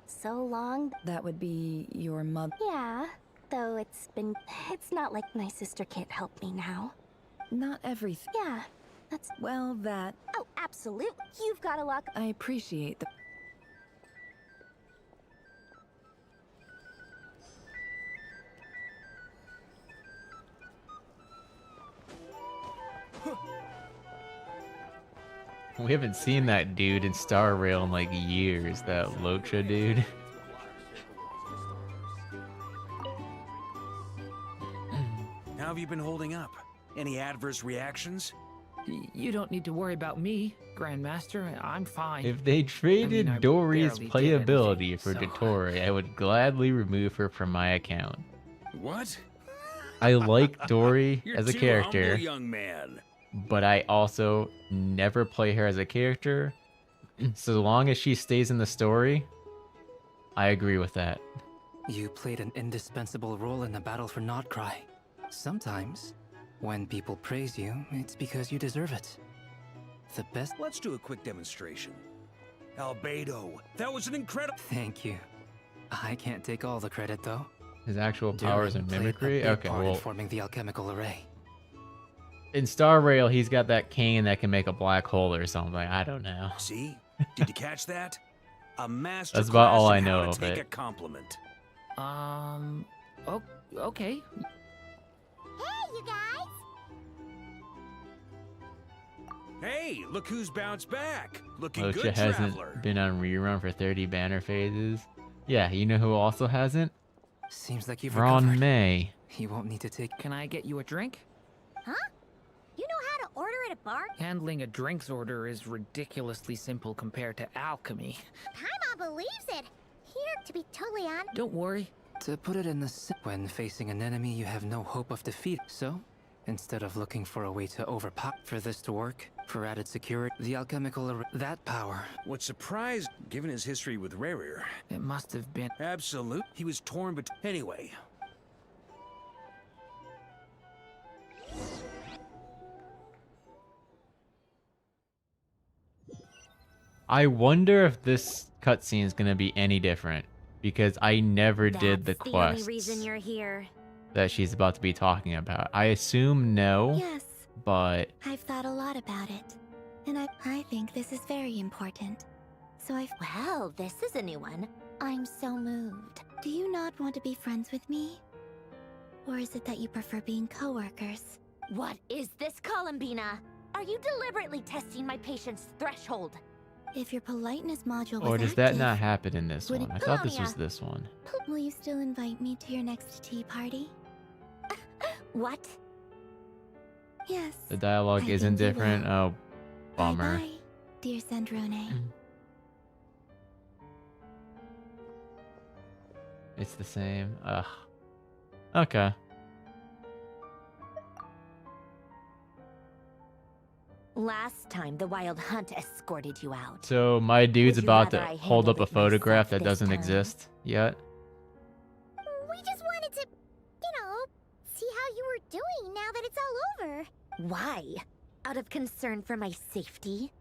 So long. That would be your mother. Yeah. Though it's not like my sister can't help me now. Not everything. Yeah. That's... Well, that... Oh, absolutely. You've got a luck. I appreciate the... We haven't seen that dude in Star Rail in like years, that Locha dude. How have you been holding up? Any adverse reactions? You don't need to worry about me, Grandmaster. I'm fine. If they traded I Dory's barely did playability anything, for so- Dotori, I would gladly remove her from my account. What? I like Dory You're as a too character, humble, young man. but I also never play her as a character. So long as she stays in the story, I agree with that. You played an indispensable role in the battle for nod-krai. Sometimes, when people praise you, it's because you deserve it. The best... Let's do a quick demonstration. Albedo, that was an incredible... Thank you. I can't take all the credit, though. His actual powers and Durin played a mimicry? big Okay, part in well, forming the alchemical array. in Star Rail, he's got that cane that can make a black hole or something. I don't know. See? Did you catch that? A master That's about all class I in how know to of take it. a compliment. Okay. Hey, you guys! Hey, look who's bounced back. Looking Locha good, hasn't traveler. been on rerun for 30 banner phases. Yeah, you know who also hasn't? Seems like you've Ron recovered. May. He won't need to take... Can I get you a drink? Huh? You know how to order at a bar? Handling a drinks order is ridiculously simple compared to alchemy. Paimon believes it. Here, to be totally honest. Don't worry. To put it in the when facing an enemy you have no hope of defeat. So, instead of looking for a way to overpower for this to work, for added security, the alchemical that power. What's surprised, given his history with Rerir? It must have been... Absolute. He was torn between... Anyway. I wonder if this cutscene is going to be any different, because I never did the That's the quest only reason you're here. that she's about to be talking about. I assume no, Yes, but I've thought a lot about it. And I think this is very important. So Well, this is a new one. I'm so moved. Do you not want to be friends with me? Or is it that you prefer being coworkers? What is this, Columbina? Are you deliberately testing my patience threshold? If your politeness module was or does that active, not happen in this would one? it- I thought this was Lamia. this one. Will you still invite me to your next tea party? What? Yes. The dialogue I isn't think you different. will. Oh, bummer. Bye, dear Sandrone. It's the same. Ugh. Okay. Last time the Wild Hunt escorted you out. So my dude's Would you about to rather I hold up a handled it photograph myself that this doesn't time? exist yet. We just wanted to, see how you were doing now that it's all over. Why? Out of concern for my safety?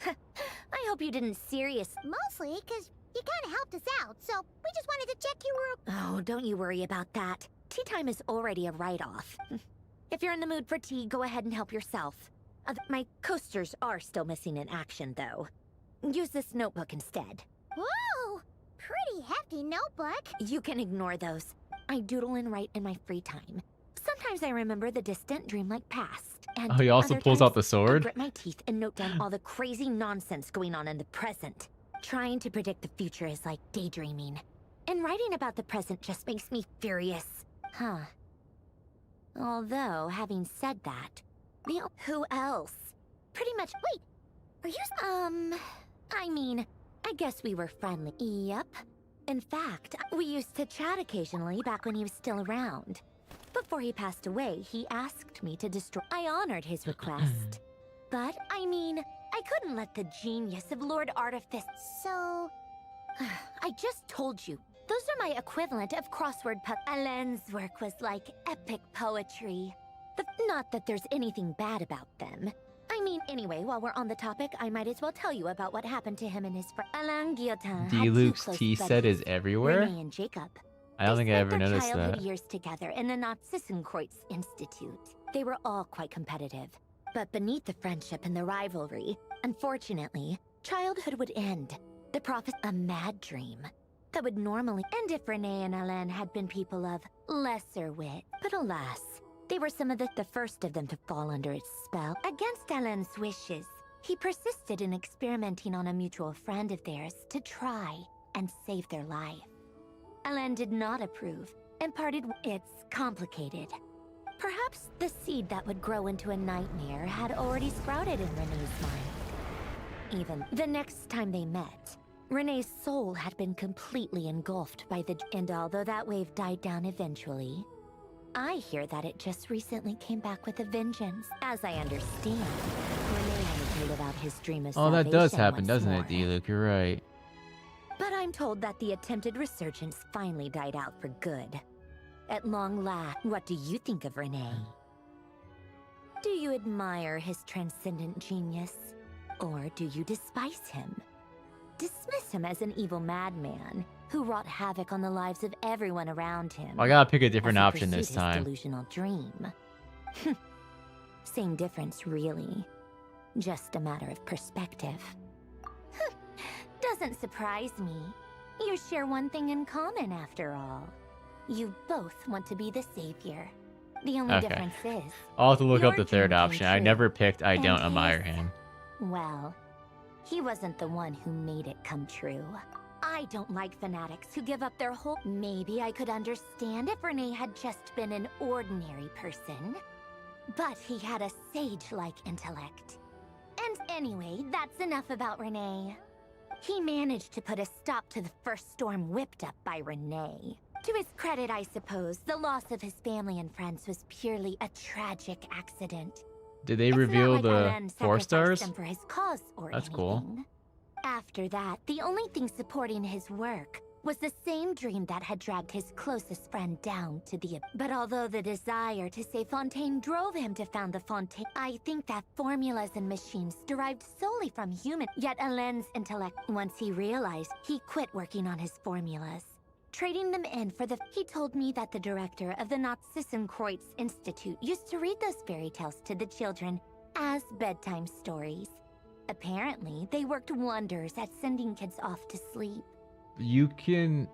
I hope you didn't Mostly because you kind of helped us out, so we just wanted to check you were... Oh, don't you worry about that. Tea time is already a write-off. If you're in the mood for tea, go ahead and help yourself. My coasters are still missing in action, though. Use this notebook instead. Whoa! Pretty hefty notebook. You can ignore those. I doodle and write in my free time. Sometimes I remember the distant dreamlike past. And Oh, he also other pulls times, out the I sword? grit my teeth and note down all the crazy nonsense going on in the present. Trying to predict the future is like daydreaming. And writing about the present just makes me furious. Huh. Although, having said that, who else? Pretty much. Wait, are you? I mean, I guess we were friendly. Yep. In fact, we used to chat occasionally back when he was still around. Before he passed away, he asked me to destroy. I honored his request. But, I mean, I couldn't let the genius of Lord Artifice. So. I just told you. Those are my equivalent of crossword Alain's work was like epic poetry. Not that there's anything bad about them. I mean, anyway, while we're on the topic, I might as well tell you about what happened to him and his friend. Alain Guillotin had two D-Luke's close tea set buddies, is everywhere? Renee and Jacob. I don't think I ever Spent their noticed childhood that. years together in the Nazi-Kreuz Institute. They were all quite competitive. But beneath the friendship and the rivalry, unfortunately, childhood would end. The prophet, a mad dream that would normally end if Renee and Alain had been people of lesser wit. But alas, they were some of the first of them to fall under its spell. Against Alain's wishes, he persisted in experimenting on a mutual friend of theirs to try and save their life. Alain did not approve and parted. It's complicated. Perhaps the seed that would grow into a nightmare had already sprouted in Renee's mind. Even the next time they met, Renee's soul had been completely engulfed by the... And although that wave died down eventually, I hear that it just recently came back with a vengeance. As I understand, Renee had to live out his dream of Oh, that does salvation happen, once doesn't more. it, D-Luke? You're right. But I'm told that the attempted resurgence finally died out for good. At long last, what do you think of Renee? Do you admire his transcendent genius? Or do you despise him? Dismiss him as an evil madman who wrought havoc on the lives of everyone around him. I gotta pick a different as he option this pursued his time. delusional dream. Same difference, really. Just a matter of perspective. Doesn't surprise me. You share one thing in common, after all. You both want to be the savior. The only Okay. difference is... I'll have to look up your the third dream came option. I true, never picked I and don't his- admire him. Well, he wasn't the one who made it come true. I don't like fanatics who give up their whole... Maybe I could understand if Renee had just been an ordinary person. But he had a sage-like intellect. And anyway, that's enough about Renee. He managed to put a stop to the first storm whipped up by Renee. To his credit, I suppose, the loss of his family and friends was purely a tragic accident. Did they It's not reveal like the Alain 4 sacrificed stars? them for his cause or That's anything. cool. After that, the only thing supporting his work was the same dream that had dragged his closest friend down to the... But although the desire to save Fontaine drove him to found the Fontaine, I think that formulas and machines derived solely from human... Yet Alain's intellect, once he realized, he quit working on his formulas. Trading them in for the... He told me that the director of the Nazi-Kreuz Institute used to read those fairy tales to the children as bedtime stories. Apparently, they worked wonders at sending kids off to sleep. You can...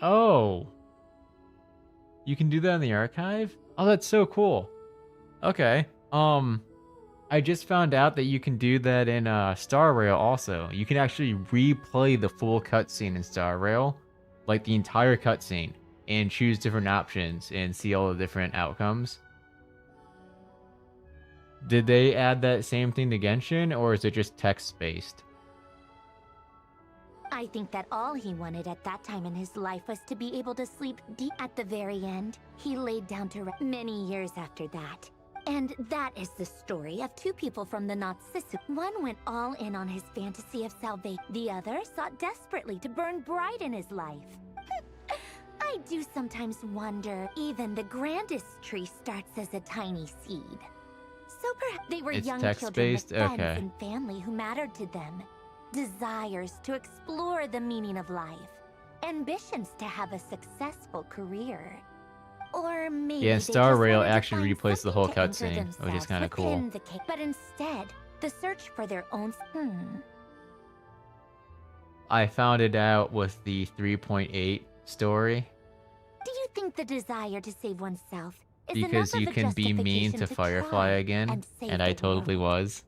Oh. You can do that in the archive? Oh, that's so cool. Okay. I just found out that you can do that in Star Rail also. You can actually replay the full cutscene in Star Rail, like the entire cutscene, and choose different options and see all the different outcomes. Did they add that same thing to Genshin, or is it just text-based? I think that all he wanted at that time in his life was to be able to sleep deep. At the very end, he laid down to rest many years after that. And that is the story of two people from the Nazis. One went all in on his fantasy of salvation. The other sought desperately to burn bright in his life. I do sometimes wonder, even the grandest tree starts as a tiny seed. So perhaps they were It's young children with text-based? friends Okay. and family who mattered to them. Desires to explore the meaning of life. Ambitions to have a successful career. Or maybe Yeah, and they Star just Rail wanted to actually find replaced the whole something to anchor cutscene, which is themselves kind of cool. within the but instead, the search for their own. I found it out with the 3.8 story Do you think the desire to save oneself is because enough you of a can be mean justification to Firefly try again, and save and I the totally world? was.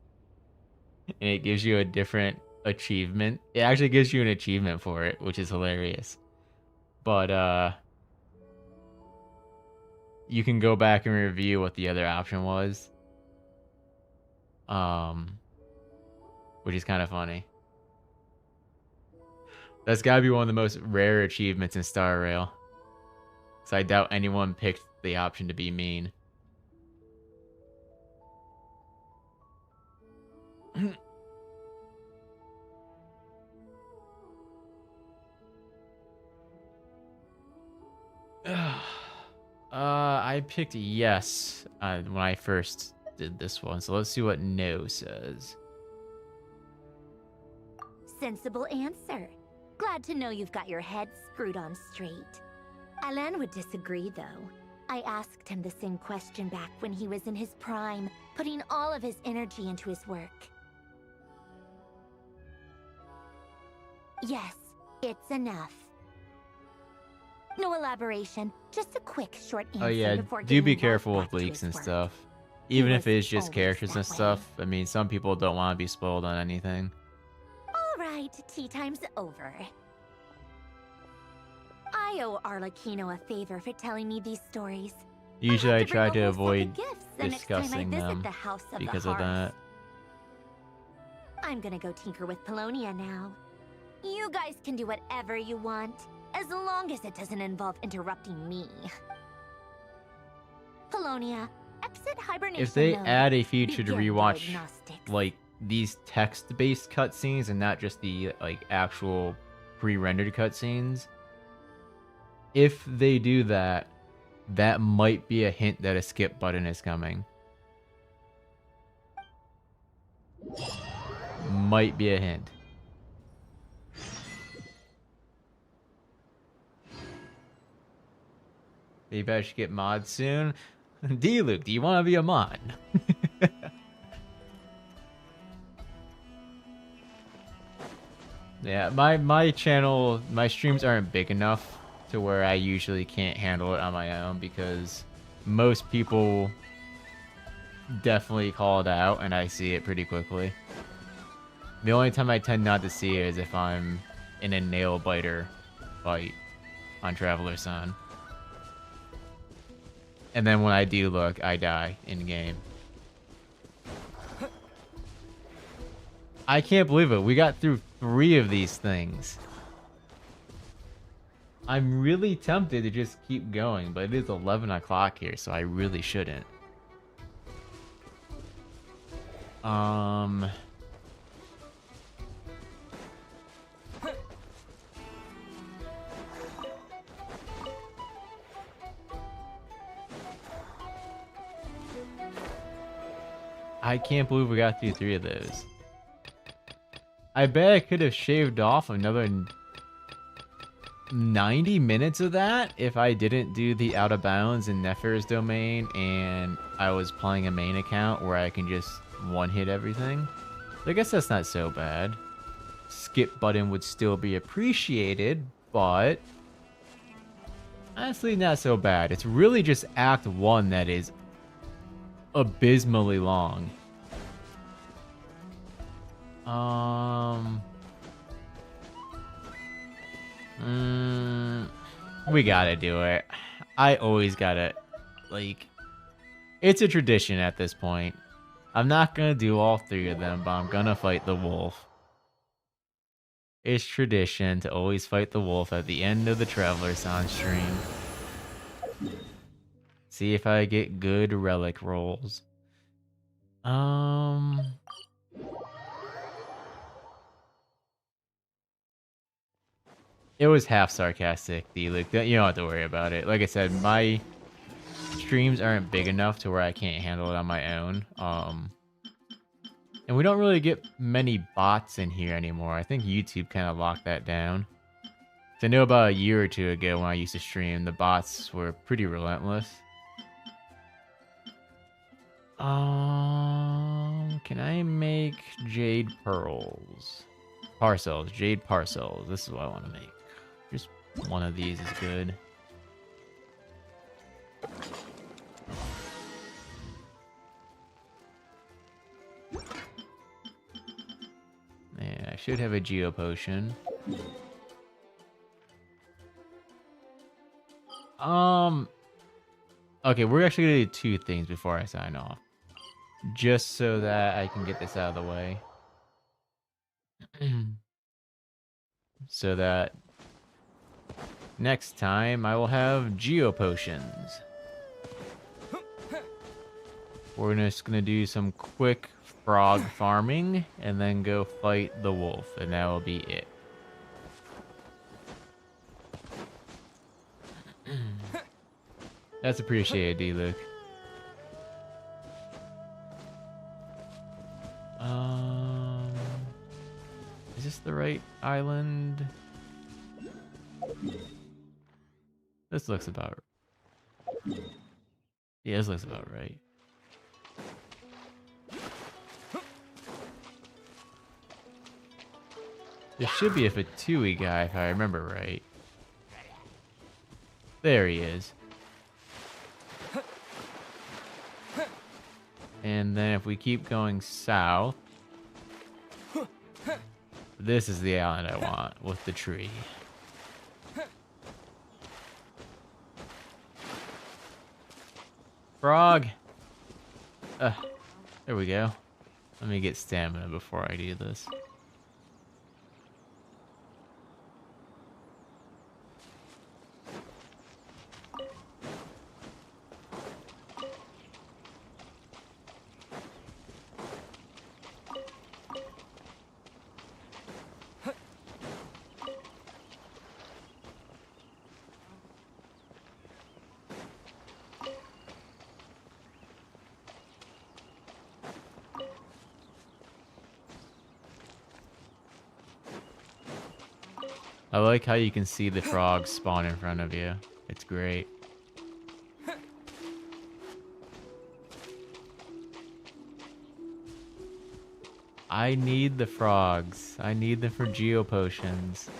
And it gives you a different achievement. It actually gives you an achievement for it, which is hilarious. But you can go back and review what the other option was. Which is kind of funny. That's gotta be one of the most rare achievements in Star Rail. So I doubt anyone picked the option to be mean. I picked yes when I first did this one. So let's see what no says. Sensible answer. Glad to know you've got your head screwed on straight. Alain would disagree, though. I asked him the same question back when he was in his prime, putting all of his energy into his work. Yes, it's enough. No elaboration, just a quick, short answer Oh yeah, before do getting be right careful back with to leaks his and work. stuff. Even if was it's just always characters that and way. stuff. I mean, some people don't want to be spoiled on anything. All right, tea time's over. I owe Arlecchino a favor for telling me these stories. Usually I try bring to a whole set of avoid gifts the next time I discussing visit them the House of the because of Hearth. that. I'm gonna go tinker with Polonia now. You guys can do whatever you want, as long as it doesn't involve interrupting me. Polonia, exit hibernation If they mode. add a feature to Begin rewatch diagnostics. like these text-based cutscenes and not just the like actual pre-rendered cutscenes, if they do that, that might be a hint that a skip button is coming. Might be a hint. Maybe I should get mods soon. D-Luke, do you want to be a mod? Yeah, my channel, my streams aren't big enough to where I usually can't handle it on my own because most people definitely call it out and I see it pretty quickly. The only time I tend not to see it is if I'm in a nail biter fight on travelersan. And then when I do look, I die in game. I can't believe it. We got through 3 of these things. I'm really tempted to just keep going, but it is 11 o'clock here, so I really shouldn't. I can't believe we got through 3 of those. I bet I could have shaved off another 90 minutes of that if I didn't do the out of bounds in Nefer's domain and I was playing a main account where I can just one-hit everything. I guess that's not so bad. Skip button would still be appreciated, but honestly not so bad. It's really just Act 1 that is abysmally long. We gotta do it. I always gotta, like, it's a tradition at this point. I'm not gonna do all 3 of them, but I'm gonna fight the wolf. It's tradition to always fight the wolf at the end of the travelersan stream. See if I get good relic rolls. It was half sarcastic, D-Luke. You don't have to worry about it. Like I said, my streams aren't big enough to where I can't handle it on my own. And we don't really get many bots in here anymore. I think YouTube kind of locked that down. I know about a year or two ago when I used to stream, the bots were pretty relentless. Can I make jade pearls? Parcels, jade parcels. This is what I want to make. Just one of these is good. Yeah, I should have a geo potion. Okay, we're actually gonna do two things before I sign off. Just so that I can get this out of the way. So that next time I will have geo potions. We're just gonna do some quick frog farming and then go fight the wolf, and that will be it. That's appreciated, D-Luke. Is this the right island? This looks about... Yeah, this looks about right. There should be a Fatui guy if I remember right. There he is. And then if we keep going south, this is the island I want with the tree. Frog! There we go. Let me get stamina before I do this. I like how you can see the frogs spawn in front of you. It's great. I need the frogs. I need them for geo potions.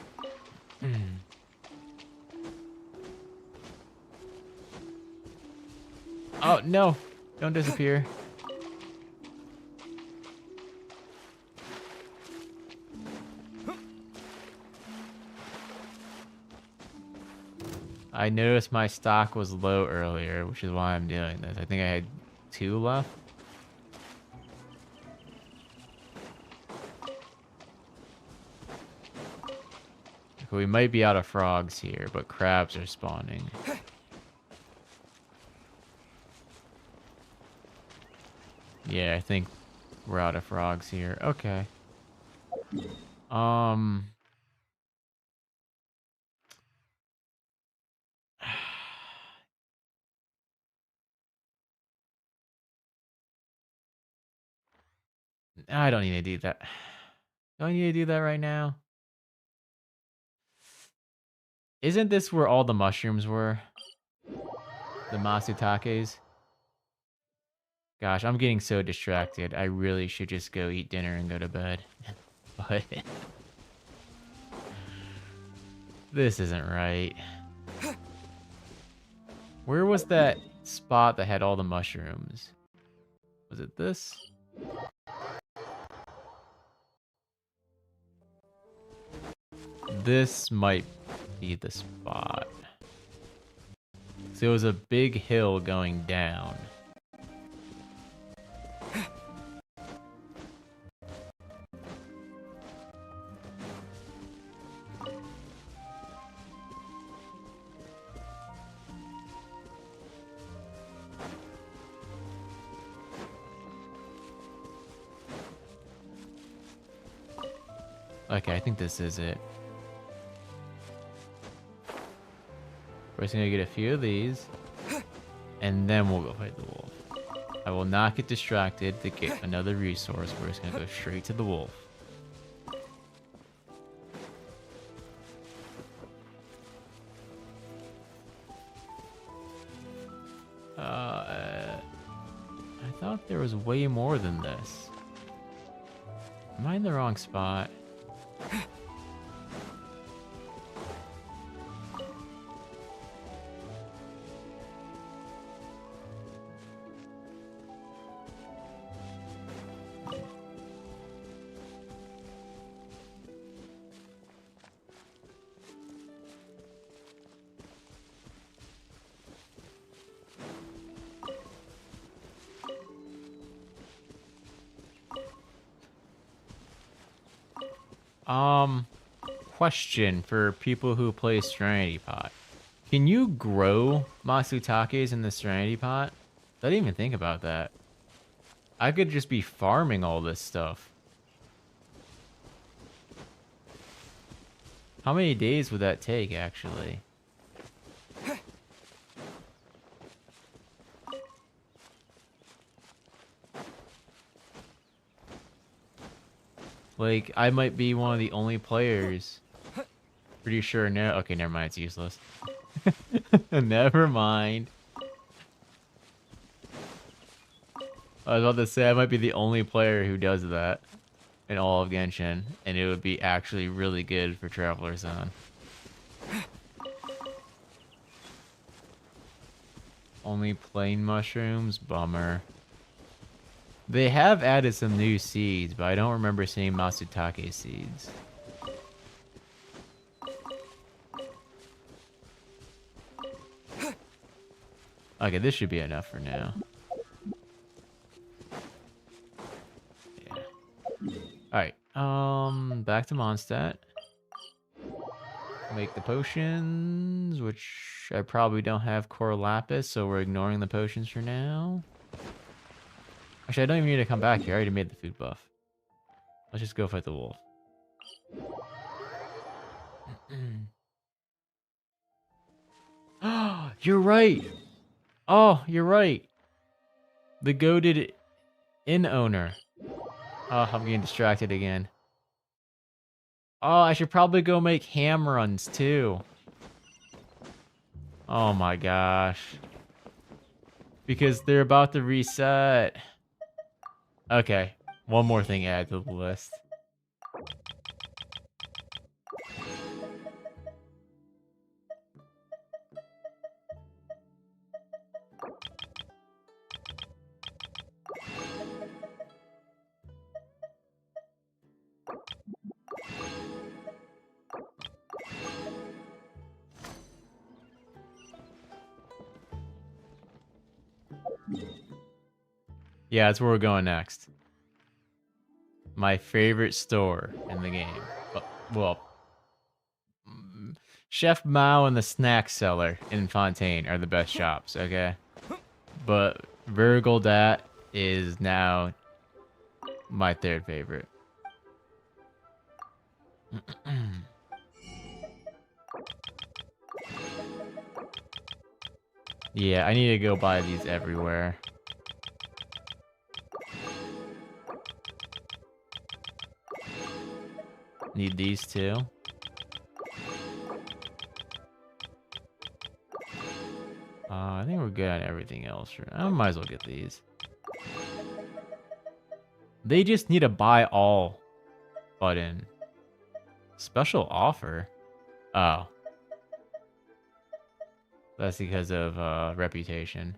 Oh, no. Don't disappear. I noticed my stock was low earlier, which is why I'm doing this. I think I had 2 left. We might be out of frogs here, but crabs are spawning. Yeah, I think we're out of frogs here. Okay. I don't need to do that. Do I need to do that right now? Isn't this where all the mushrooms were? The Masutakes? Gosh, I'm getting so distracted. I really should just go eat dinner and go to bed. But this isn't right. Where was that spot that had all the mushrooms? Was it this? This might be the spot. So it was a big hill going down. Okay, I think this is it. We're just gonna get a few of these, and then we'll go fight the wolf. I will not get distracted to get another resource. We're just gonna go straight to the wolf. I thought there was way more than this. Am I in the wrong spot? Question for people who play Serenity Pot. Can you grow Matsutakes in the Serenity Pot? I didn't even think about that. I could just be farming all this stuff. How many days would that take, actually? Like, I might be one of the only players. Pretty sure no. Okay, never mind. It's useless. Never mind. I was about to say I might be the only player who does that in all of Genshin, and it would be actually really good for travelersan. Only plain mushrooms? Bummer. They have added some new seeds, but I don't remember seeing Matsutake seeds. Okay, this should be enough for now. Yeah. Alright, back to Mondstadt. Make the potions, which I probably don't have core lapis, so we're ignoring the potions for now. Actually, I don't even need to come back here. I already made the food buff. Let's just go fight the wolf. Oh, you're right. Oh, you're right. The goated inn owner. Oh, I'm getting distracted again. Oh, I should probably go make ham runs too. Oh my gosh. Because they're about to reset. Okay, one more thing added to the list. Yeah, that's where we're going next. My favorite store in the game. Well, Chef Mao and the snack seller in Fontaine are the best shops, okay? But Virgoldat is now my third favorite. Yeah, I need to go buy these everywhere. Need these too. I think we're good on everything else. I might as well get these. They just need a buy all button. Special offer? Oh. That's because of reputation.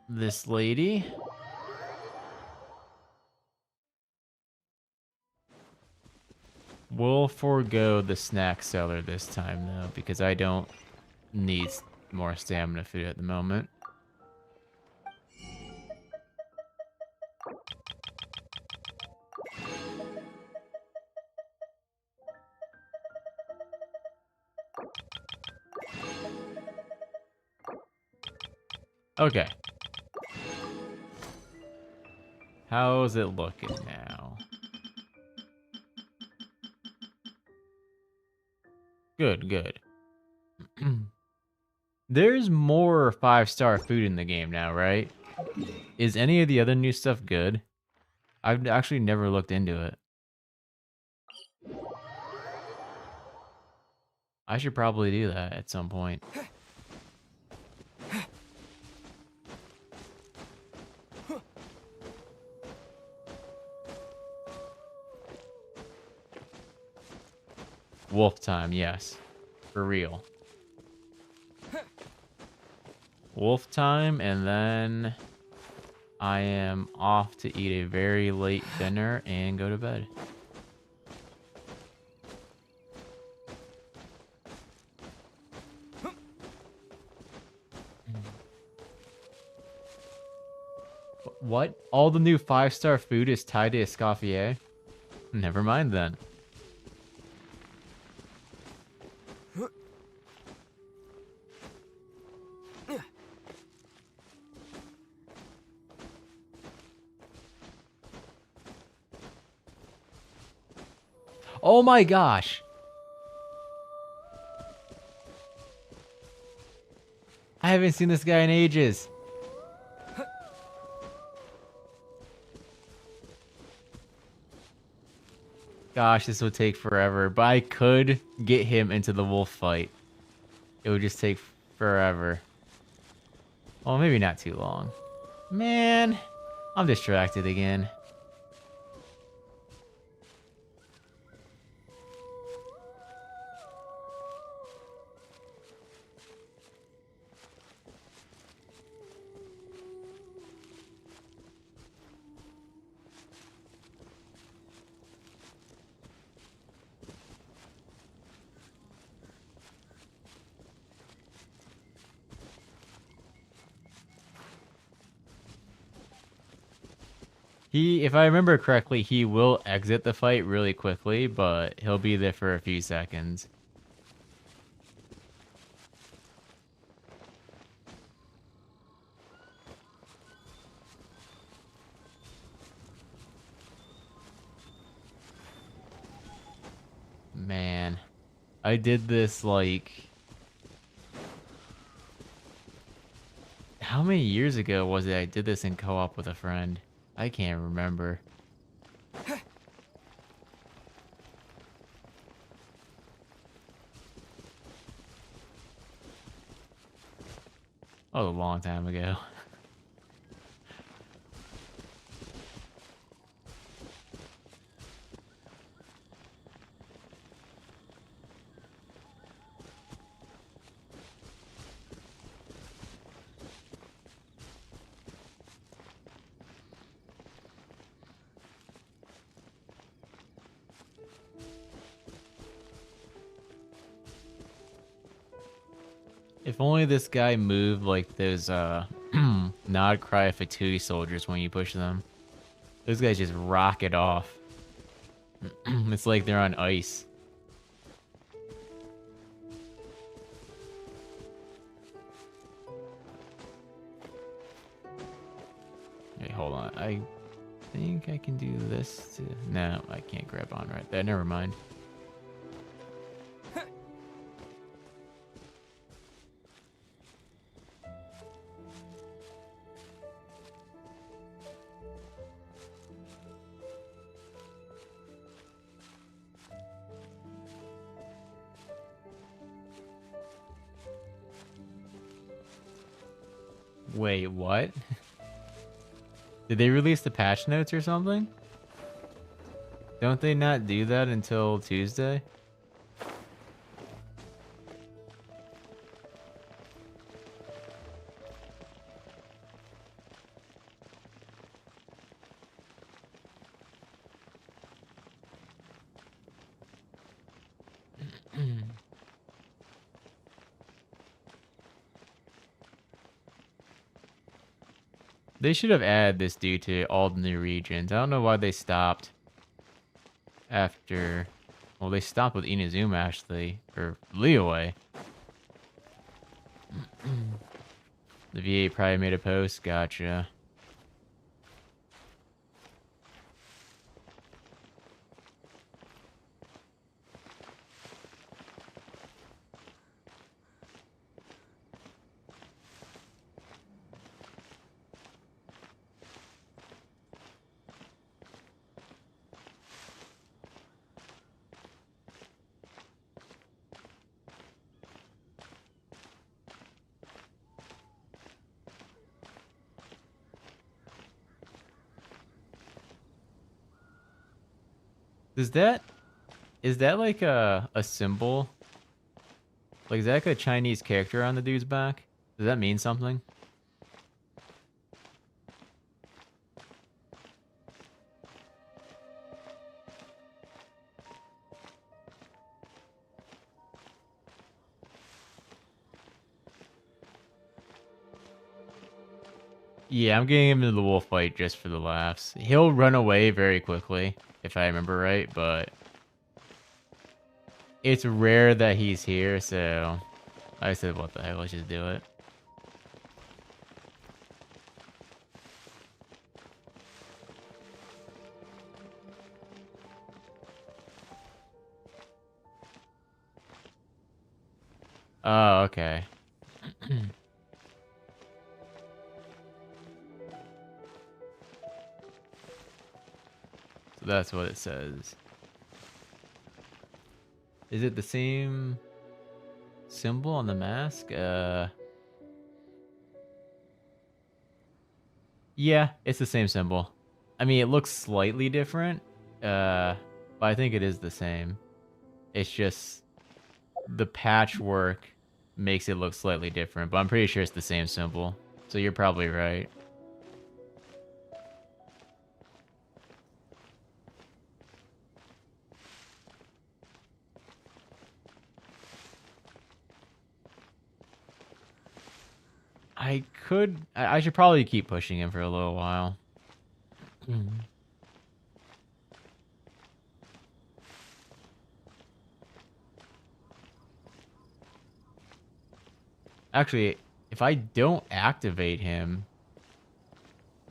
This lady? We'll forego the snack seller this time though, because I don't need more stamina food at the moment. Okay. How's it looking now? Good, good. There's more 5-star food in the game now, right? Is any of the other new stuff good? I've actually never looked into it. I should probably do that at some point. Wolf time, yes. For real. Wolf time, and then I am off to eat a very late dinner and go to bed. What? All the new 5-star food is tied to Escoffier? Never mind then. Oh my gosh. I haven't seen this guy in ages. Gosh, this would take forever, but I could get him into the wolf fight. It would just take forever. Well, maybe not too long. Man, I'm distracted again. If I remember correctly, he will exit the fight really quickly, but he'll be there for a few seconds. Man, I did this like... How many years ago was it I did this in co-op with a friend? I can't remember. Oh, a long time ago. If only this guy moved like those nod-krai Fatui soldiers when you push them. Those guys just rocket off. It's like they're on ice. Wait, hold on. I think I can do this to... No, I can't grab on right there. Never mind. Wait, what? Did they release the patch notes or something? Don't they not do that until Tuesday? They should have added this due to all the new regions. I don't know why they stopped after... Well, they stopped with Inazuma, actually. Or Liyue. The VA probably made a post. Gotcha. Is that like a symbol? Like, is that like a Chinese character on the dude's back? Does that mean something? Yeah, I'm getting him into the wolf fight just for the laughs. He'll run away very quickly, if I remember right, but it's rare that he's here, so I said, what the heck, let's just do it. Oh, okay. So that's what it says. Is it the same symbol on the mask? Yeah, it's the same symbol. I mean, it looks slightly different, but I think it is the same. It's just the patchwork makes it look slightly different, but I'm pretty sure it's the same symbol. So you're probably right. I should probably keep pushing him for a little while. Actually, if I don't activate him,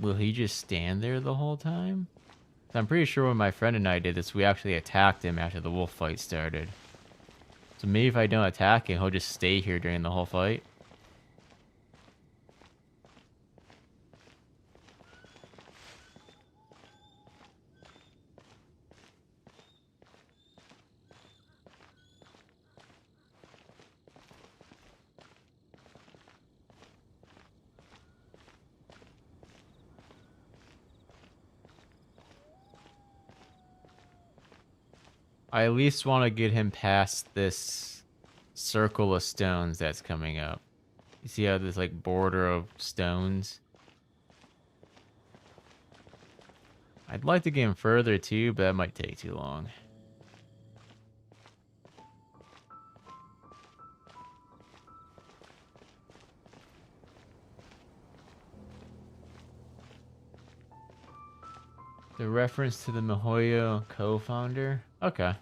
will he just stand there the whole time? I'm pretty sure when my friend and I did this, we actually attacked him after the wolf fight started. So maybe if I don't attack him, he'll just stay here during the whole fight. I at least want to get him past this circle of stones that's coming up. You see how there's like border of stones? I'd like to get him further too, but that might take too long. The reference to the MiHoYo co-founder? Okay.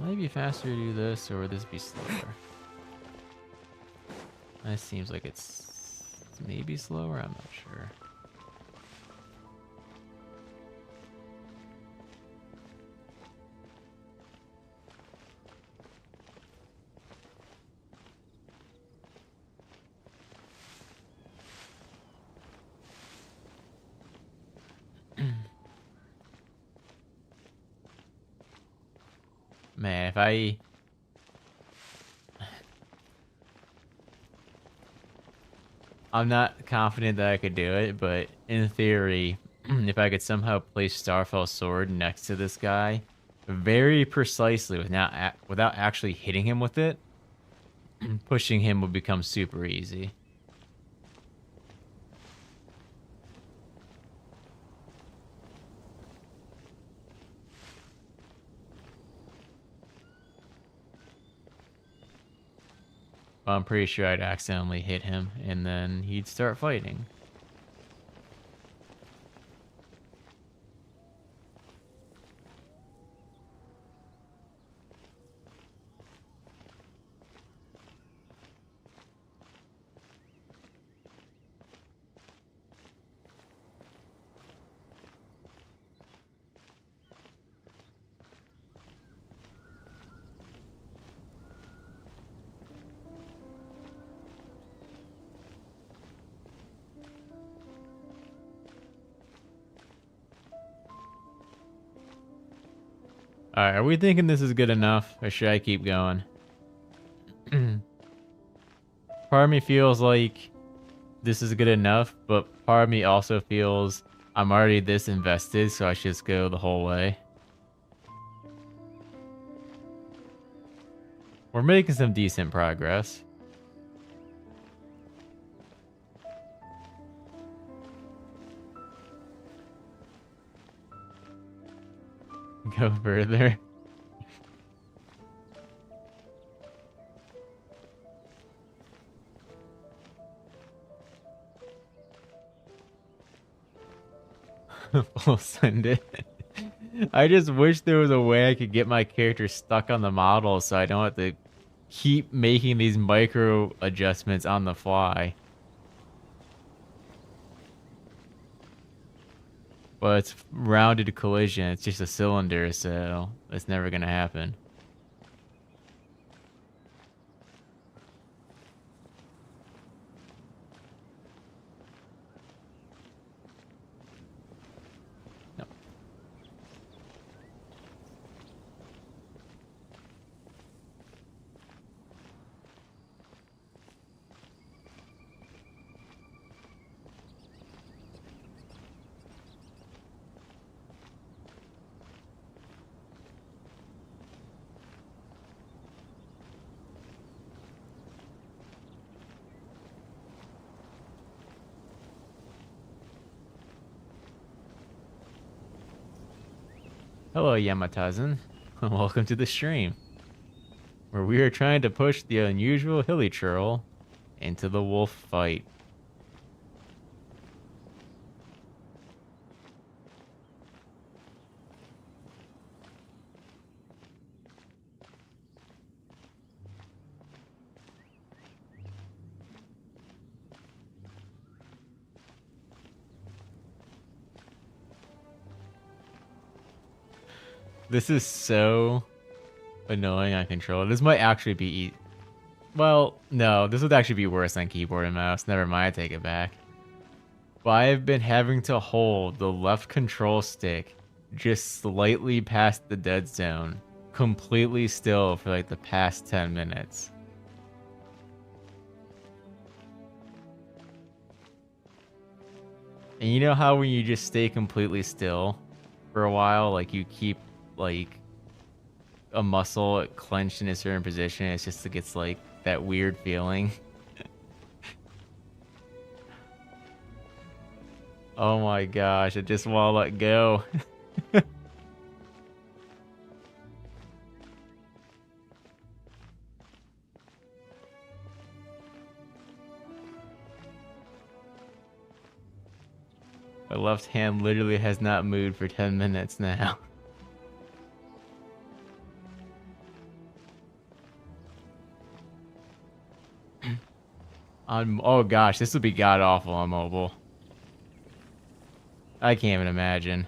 Might be faster to do this, or would this be slower? That seems like it's maybe slower, I'm not sure. Man, if I'm not confident that I could do it, but in theory, if I could somehow place Starfell's sword next to this guy very precisely without actually hitting him with it, pushing him would become super easy. I'm pretty sure I'd accidentally hit him, and then he'd start fighting. Alright, are we thinking this is good enough? Or should I keep going? Part of me feels like this is good enough, but part of me also feels I'm already this invested, so I should just go the whole way. We're making some decent progress. Go further. We'll send it. I just wish there was a way I could get my character stuck on the model so I don't have to keep making these micro adjustments on the fly. Well, it's rounded collision. It's just a cylinder, so it's never gonna happen. No. Hello, Yamatazan. Welcome to the stream, where we are trying to push the unusual hilly churl into the wolf fight. This is so annoying on controller. This might actually be... Well, no, this would actually be worse on keyboard and mouse. Never mind, I take it back. But I've been having to hold the left control stick just slightly past the dead zone, completely still for like the past 10 minutes. And you know how when you just stay completely still for a while, like you keep like a muscle clenched in a certain position, it's just it gets like that weird feeling. Oh my gosh, I just want to let go. My left hand literally has not moved for 10 minutes now. Oh gosh, this would be god awful on mobile. I can't even imagine.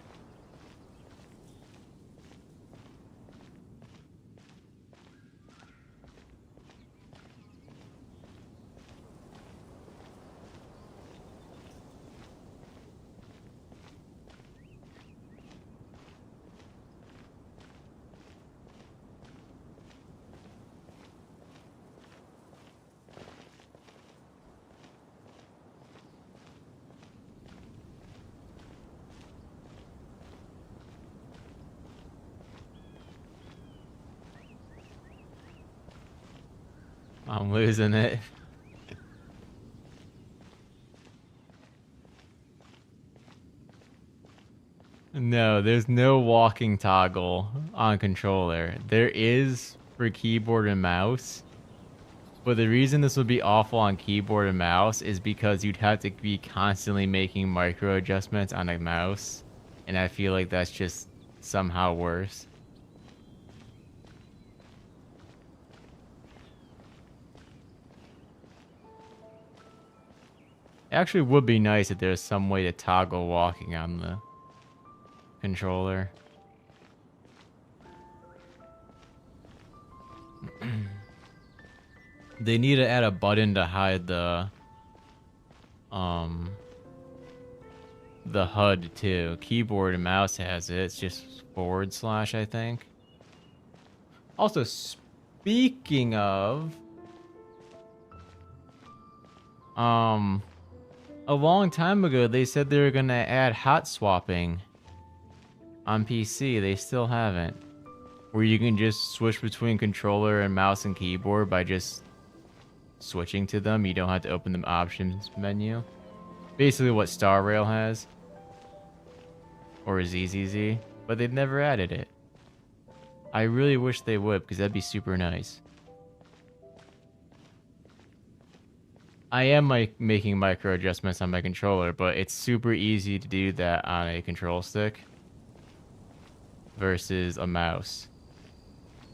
I'm losing it. No, there's no walking toggle on controller. There is for keyboard and mouse. But the reason this would be awful on keyboard and mouse is because you'd have to be constantly making micro adjustments on a mouse. And I feel like that's just somehow worse. It actually would be nice if there's some way to toggle walking on the controller. They need to add a button to hide the HUD too. Keyboard and mouse has it. It's just /, I think. Also, speaking of, a long time ago they said they were gonna add hot swapping on PC. They still haven't. Where you can just switch between controller and mouse and keyboard by just switching to them. You don't have to open the options menu. Basically what Star Rail has. Or ZZZ. But they've never added it. I really wish they would, because that'd be super nice. I am making micro adjustments on my controller, but it's super easy to do that on a control stick versus a mouse.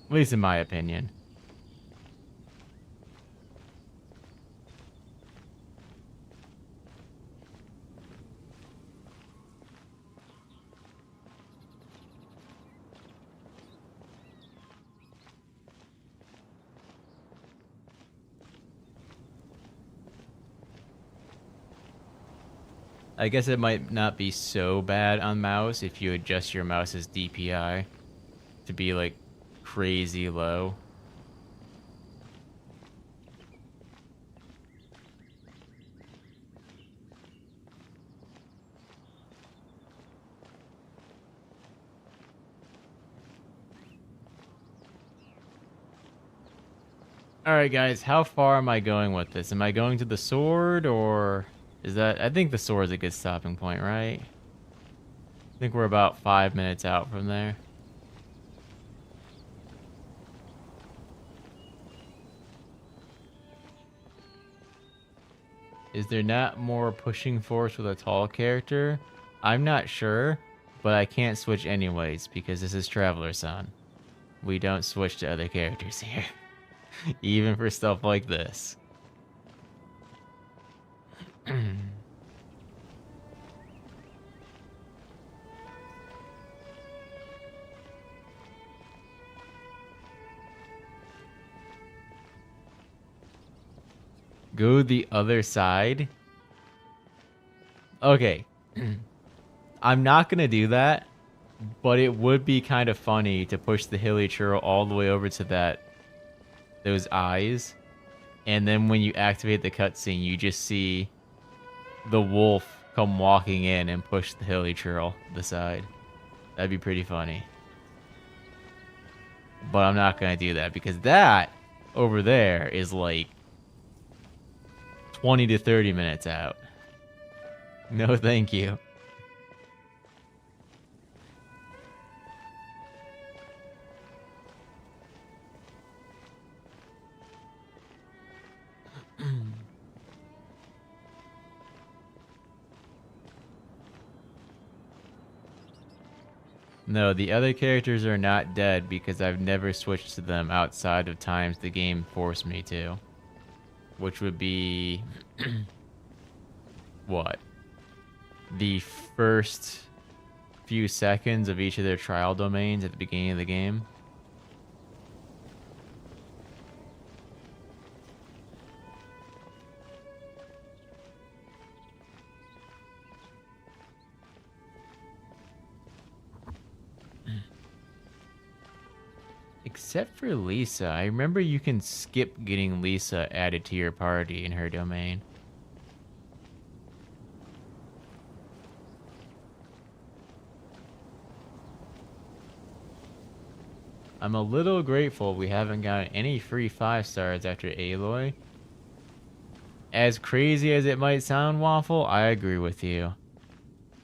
At least in my opinion. I guess it might not be so bad on mouse if you adjust your mouse's DPI to be like crazy low. Alright guys, how far am I going with this? Am I going to the sword, or is that... I think the sword is a good stopping point, right? I think we're about 5 minutes out from there. Is there not more pushing force with a tall character? I'm not sure, but I can't switch anyways because this is travelersan. We don't switch to other characters here. Even for stuff like this. Go the other side? Okay. I'm not gonna do that, but it would be kind of funny to push the hilly churl all the way over to those eyes, and then when you activate the cutscene, you just see the wolf come walking in and push the hilly churl to the side. That'd be pretty funny. But I'm not gonna do that because that over there is like 20 to 30 minutes out. No, thank you. No, the other characters are not dead because I've never switched to them outside of times the game forced me to. Which would be... what? The first few seconds of each of their trial domains at the beginning of the game. Except for Lisa. I remember you can skip getting Lisa added to your party in her domain. I'm a little grateful we haven't gotten any free 5 stars after Aloy. As crazy as it might sound, Waffle, I agree with you.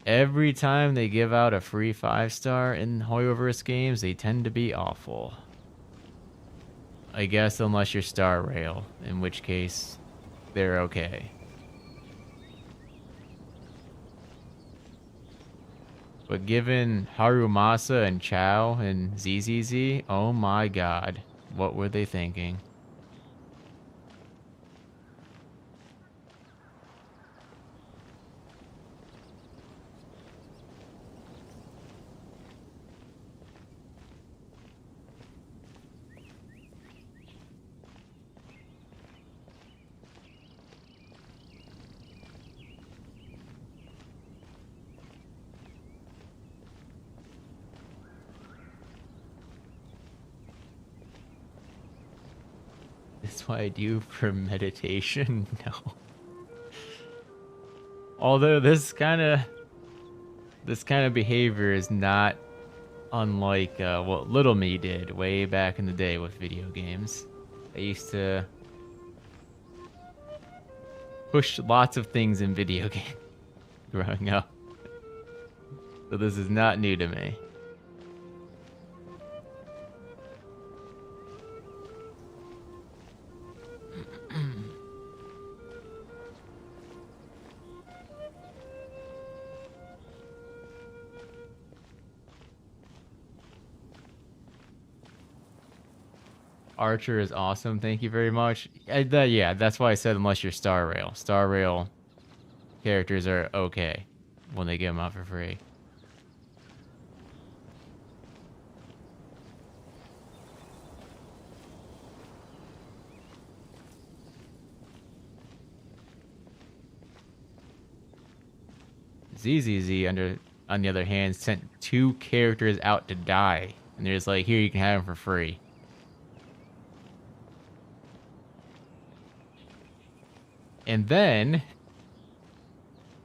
Every time they give out a free 5-star in Hoyoverse games, they tend to be awful. I guess unless you're Star Rail, in which case they're okay. But given Harumasa and Chao and ZZZ, oh my god, what were they thinking? That's what I do for meditation. No. Although this kind of behavior is not unlike what little me did way back in the day with video games. I used to push lots of things in video games growing up. So this is not new to me. Archer is awesome. Thank you very much. Yeah, that's why I said unless you're Star Rail. Star Rail characters are okay when they get them out for free. ZZZ, on the other hand, sent 2 characters out to die. And they're just like, here, you can have them for free. And then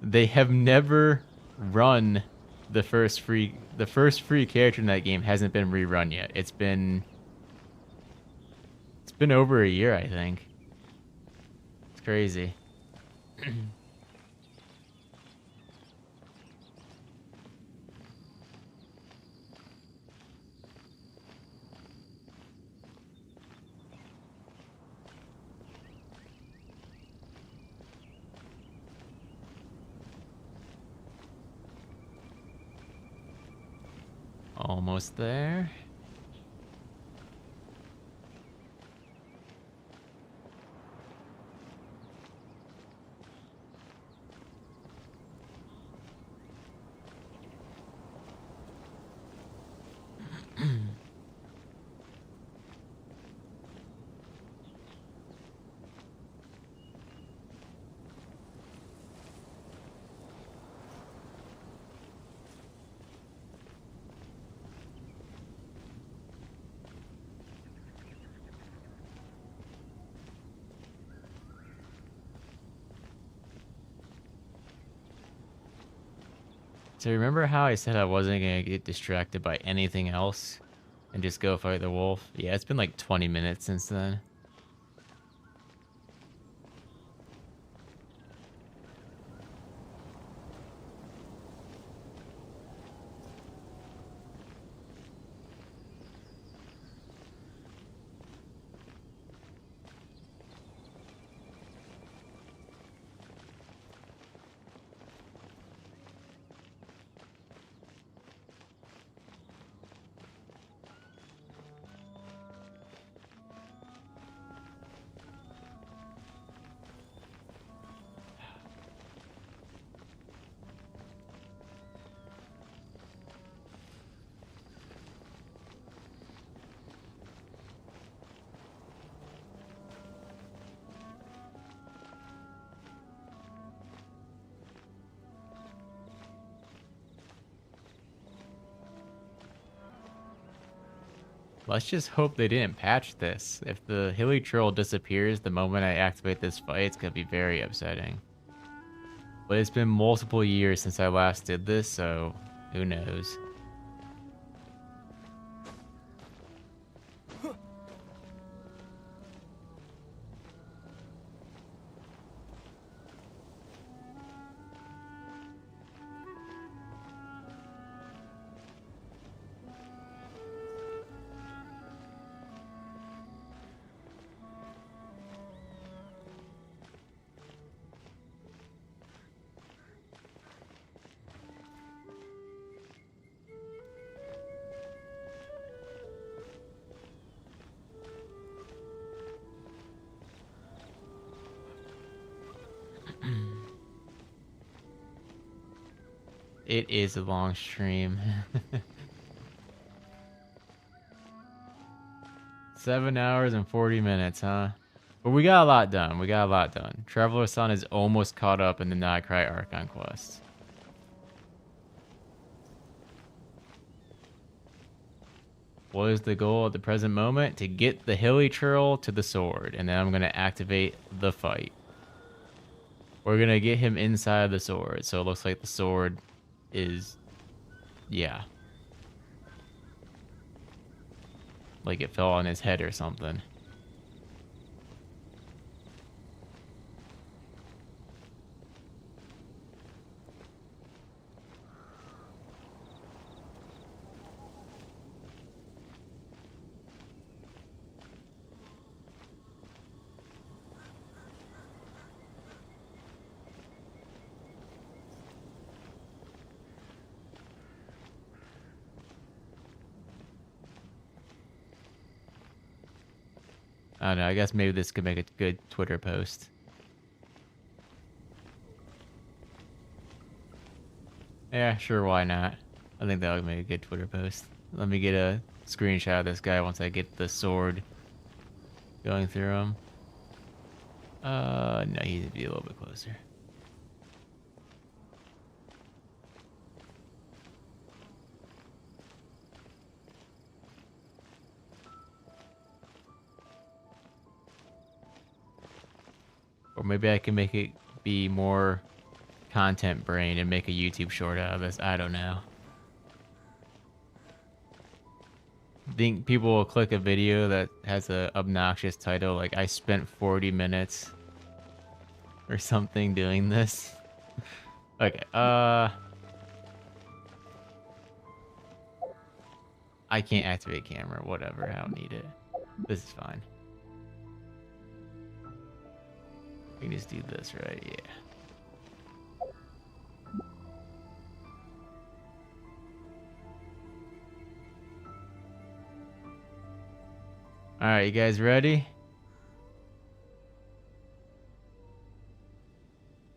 they have never run the first free character in that game hasn't been rerun yet. It's been over a year, I think. It's crazy. Almost there. So remember how I said I wasn't going to get distracted by anything else and just go fight the wolf? Yeah, it's been like 20 minutes since then. Let's just hope they didn't patch this. If the hilly troll disappears the moment I activate this fight, it's gonna be very upsetting. But it's been multiple years since I last did this, so who knows. It is a long stream. 7 hours and 40 minutes, huh? But we got a lot done. Travelersan is almost caught up in the nod-krai archon quest. What is the goal at the present moment? To get the hilly trail to the sword, and then I'm gonna activate the fight. We're gonna get him inside the sword, so it looks like the sword is, yeah, like it fell on his head or something. I don't know, I guess maybe this could make a good Twitter post. Yeah, sure, why not? I think that would make a good Twitter post. Let me get a screenshot of this guy once I get the sword going through him. No, he needs to be a little bit closer. Or maybe I can make it be more content brain and make a YouTube short out of this. I don't know. Think people will click a video that has a obnoxious title like I spent 40 minutes or something doing this. Okay, I can't activate camera, whatever, I don't need it. This is fine. We can just do this, right? Yeah. Alright, you guys ready?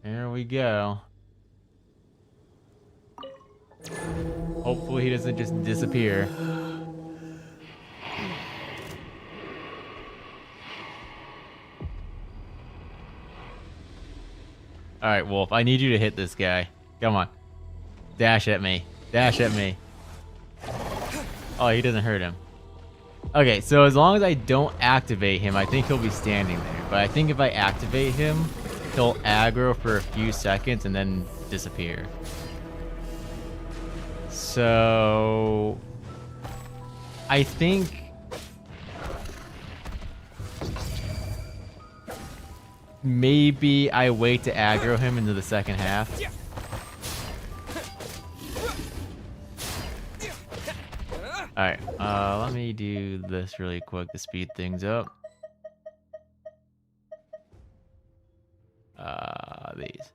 There we go. Hopefully he doesn't just disappear. Alright, Wolf, I need you to hit this guy. Come on. Dash at me. Dash at me. Oh, he doesn't hurt him. Okay, so as long as I don't activate him, I think he'll be standing there. But I think if I activate him, he'll aggro for a few seconds and then disappear. So I think maybe I wait to aggro him into the second half. Alright, let me do this really quick to speed things up. These.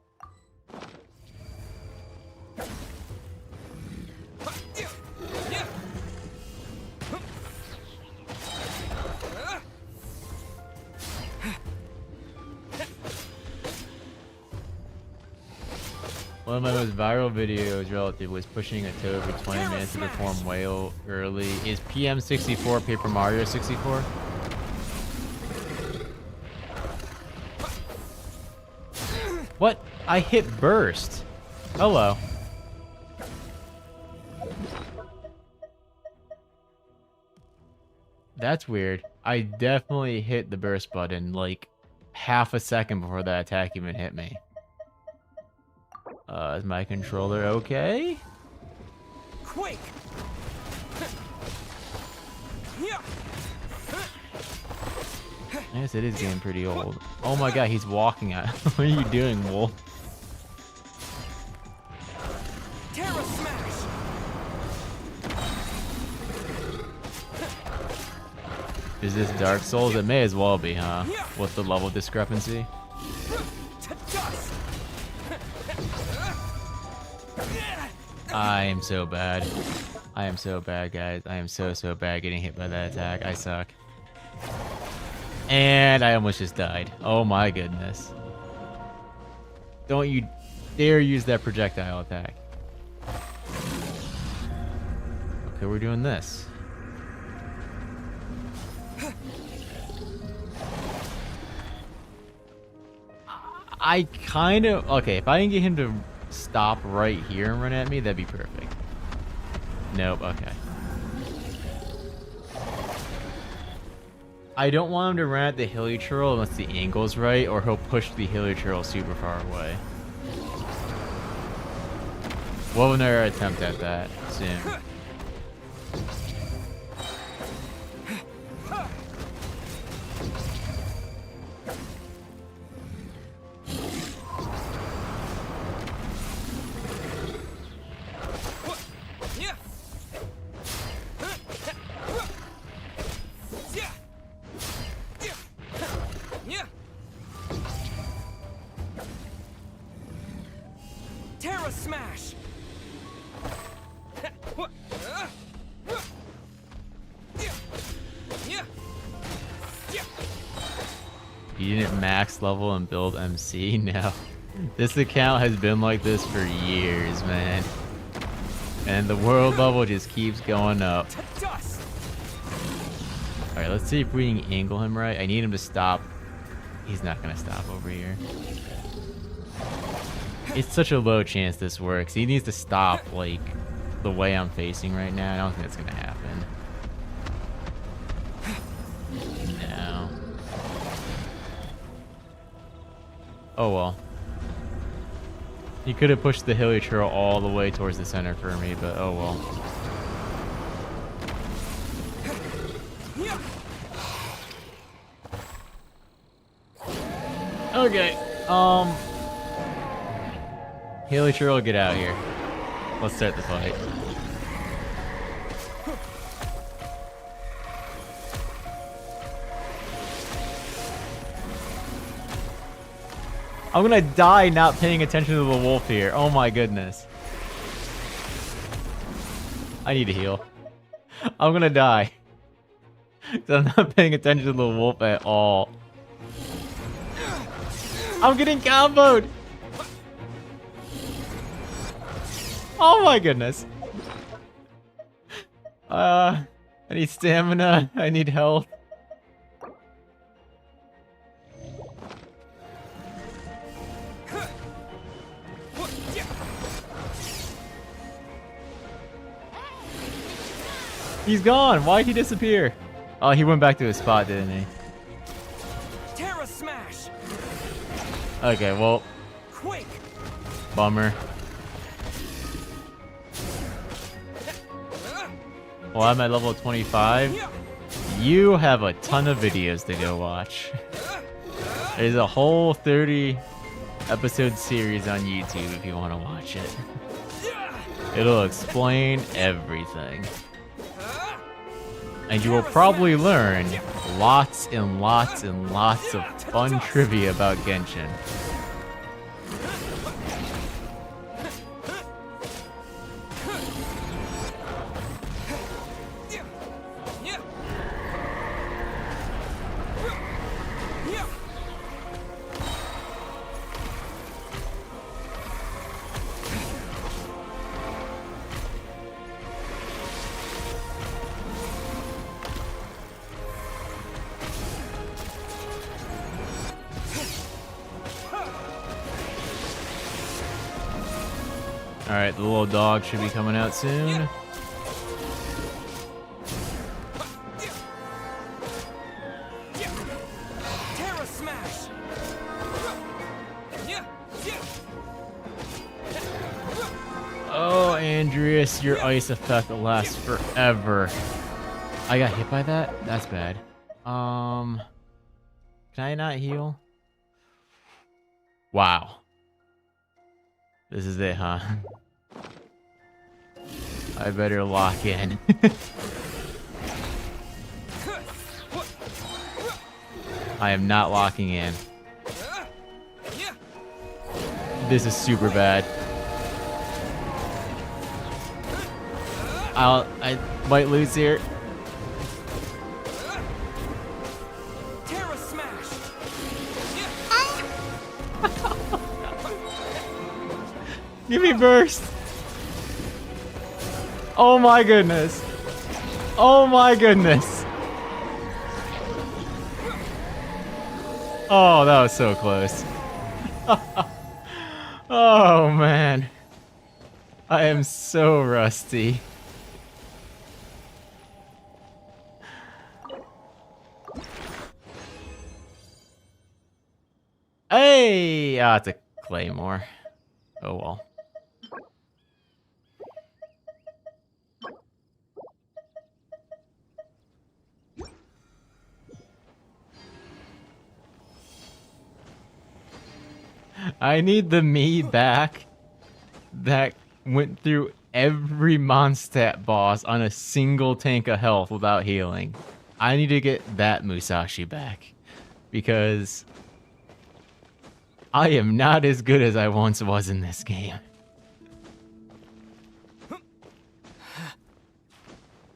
One of my most viral videos relative was pushing a toad for 20 minutes to perform whale early. Is PM64 Paper Mario 64? What? I hit burst. Hello. That's weird. I definitely hit the burst button like half a second before that attack even hit me. Is my controller okay? Quake. Yes, it is getting pretty old. Oh my god, he's walking at. What are you doing, Wolf? Terra smash. Is this Dark Souls? It may as well be, huh? With the level discrepancy. I am so bad. I am so bad, guys. I am so bad getting hit by that attack. I suck. And I almost just died. Oh my goodness. Don't you dare use that projectile attack. Okay, we're doing this. I kind of... Okay, if I can get him to stop right here and run at me, that'd be perfect. Nope, okay. I don't want him to run at the Hilichurl unless the angle's right, or he'll push the Hilichurl super far away. We'll have another attempt at that soon. Terra Smash! You didn't max level and build MC? No. This account has been like this for years, man. And the world level just keeps going up. Alright, let's see if we can angle him right. I need him to stop. He's not gonna stop over here. It's such a low chance this works. He needs to stop, like, the way I'm facing right now. I don't think that's gonna happen. No. Oh well. He could have pushed the Hilichurl all the way towards the center for me, but oh well. Okay, Hilichurl, get out here. Let's start the fight. I'm gonna die not paying attention to the wolf here. Oh my goodness. I need to heal. I'm gonna die. I'm not paying attention to the wolf at all. I'm getting comboed! Oh my goodness. I need stamina. I need health. He's gone. Why'd he disappear? Oh, he went back to his spot, didn't he? Terra Smash! Okay, well. Quake! Bummer. Well, I'm at level 25. You have a ton of videos to go watch. There's a whole 30 episode series on YouTube if you want to watch it. It'll explain everything. And you will probably learn lots and lots and lots of fun trivia about Genshin. Alright, the little dog should be coming out soon. Terra Smash! Oh, Andreas, your ice effect will last forever. I got hit by that? That's bad. Can I not heal? Wow. This is it, huh? I better lock in. I am not locking in. This is super bad. I might lose here. Terra Smash! Give me burst. Oh my goodness. Oh my goodness. Oh, that was so close. Oh man. I am so rusty. Hey! Ah, it's a claymore. Oh well. I need the me back that went through every Mondstadt boss on a single tank of health without healing. I need to get that Moosashi back. Because I am not as good as I once was in this game.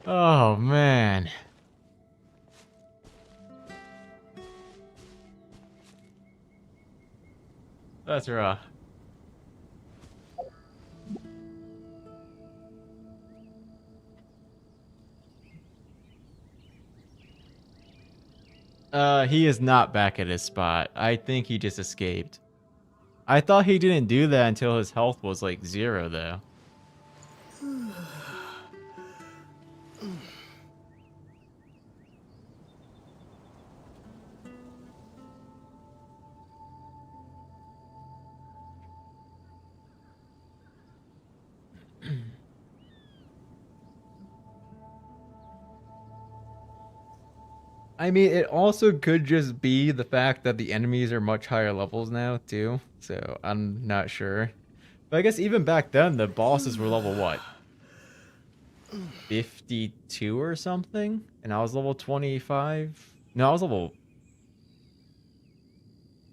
Oh, man. That's rough. He is not back at his spot. I think he just escaped. I thought he didn't do that until his health was like 0, though. I mean, it also could just be the fact that the enemies are much higher levels now, too. So, I'm not sure. But I guess even back then, the bosses were level what? 52 or something? And I was level 25? No, I was level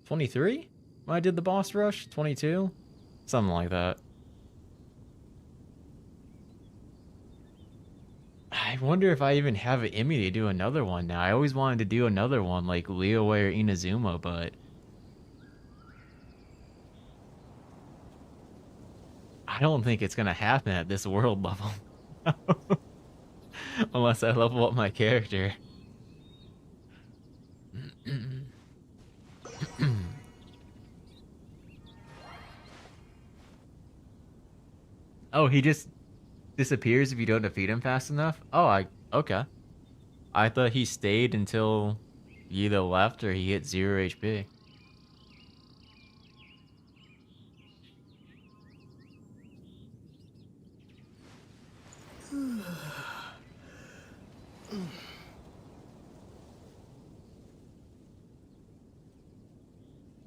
23 when I did the boss rush? 22? Something like that. I wonder if I even have it in me to do another one now. I always wanted to do another one like Liyue or Inazuma, but I don't think it's gonna happen at this world level. Unless I level up my character. Oh, he just disappears if you don't defeat him fast enough? Oh, okay. I thought he stayed until you either left or he hit 0 HP.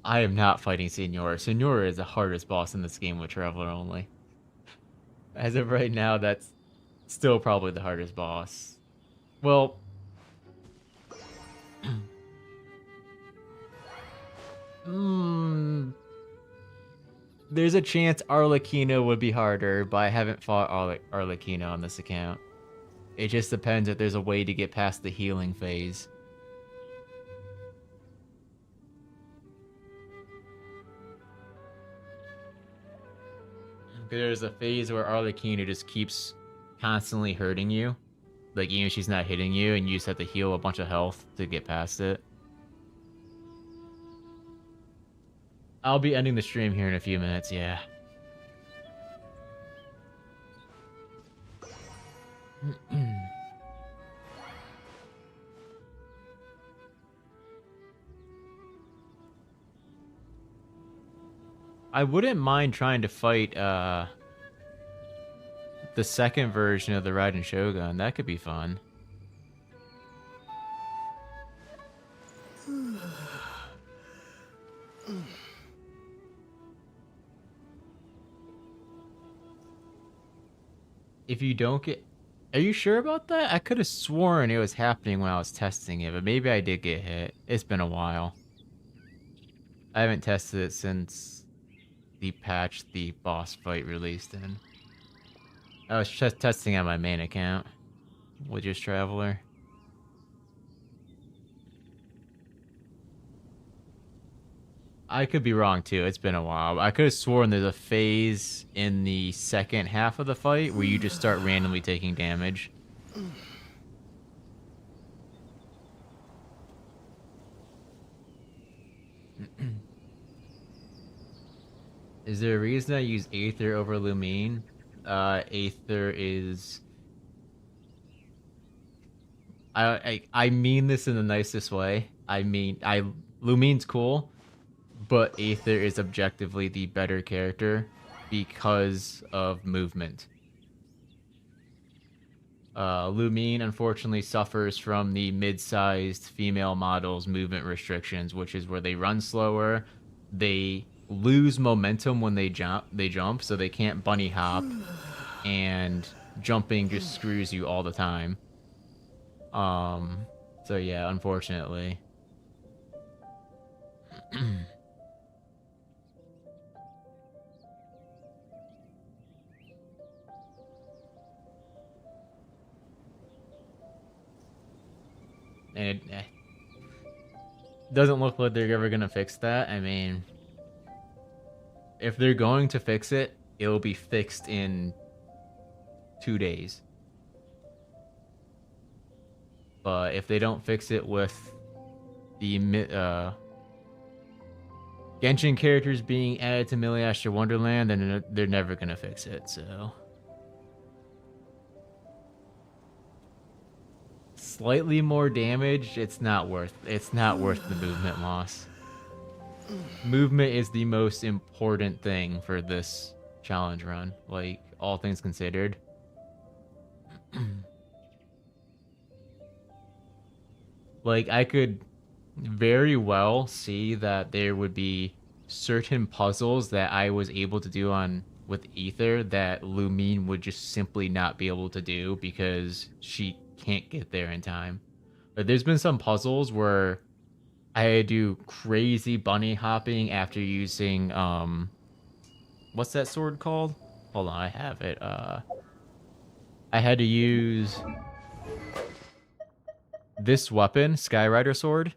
I am not fighting Senora. Senora is the hardest boss in this game with Traveler only. As of right now, that's still probably the hardest boss. Well, there's a chance Arlecchino would be harder, but I haven't fought Arlecchino on this account. It just depends if there's a way to get past the healing phase. There's a phase where Arlecchino just keeps constantly hurting you. Like, even if she's not hitting you, and you just have to heal a bunch of health to get past it. I'll be ending the stream here in a few minutes, yeah. I wouldn't mind trying to fight the second version of the Raiden Shogun. That could be fun. If you don't get... Are you sure about that? I could have sworn it was happening when I was testing it, but maybe I did get hit. It's been a while. I haven't tested it since the patch the boss fight released in. I was just testing on my main account with just Traveler. I could be wrong too. It's been a while. I could have sworn there's a phase in the second half of the fight where you just start randomly taking damage. Is there a reason I use Aether over Lumine? Aether is... I mean this in the nicest way. I mean, Lumine's cool, but Aether is objectively the better character because of movement. Lumine unfortunately suffers from the mid-sized female model's movement restrictions, which is where they run slower, they lose momentum when they jump, so they can't bunny hop, and jumping just screws you all the time. So yeah, unfortunately. And it doesn't look like they're ever gonna fix that. I mean, if they're going to fix it, it'll be fixed in 2 days. But if they don't fix it with the Genshin characters being added to Milliastra Wonderland, then they're never gonna fix it. So slightly more damage, it's not worth the movement loss. Movement is the most important thing for this challenge run, like all things considered. Like, I could very well see that there would be certain puzzles that I was able to do with Aether that Lumine would just simply not be able to do because she can't get there in time. But there's been some puzzles where I had to do crazy bunny hopping after using what's that sword called? Hold on, I have it. I had to use this weapon, Skyrider sword,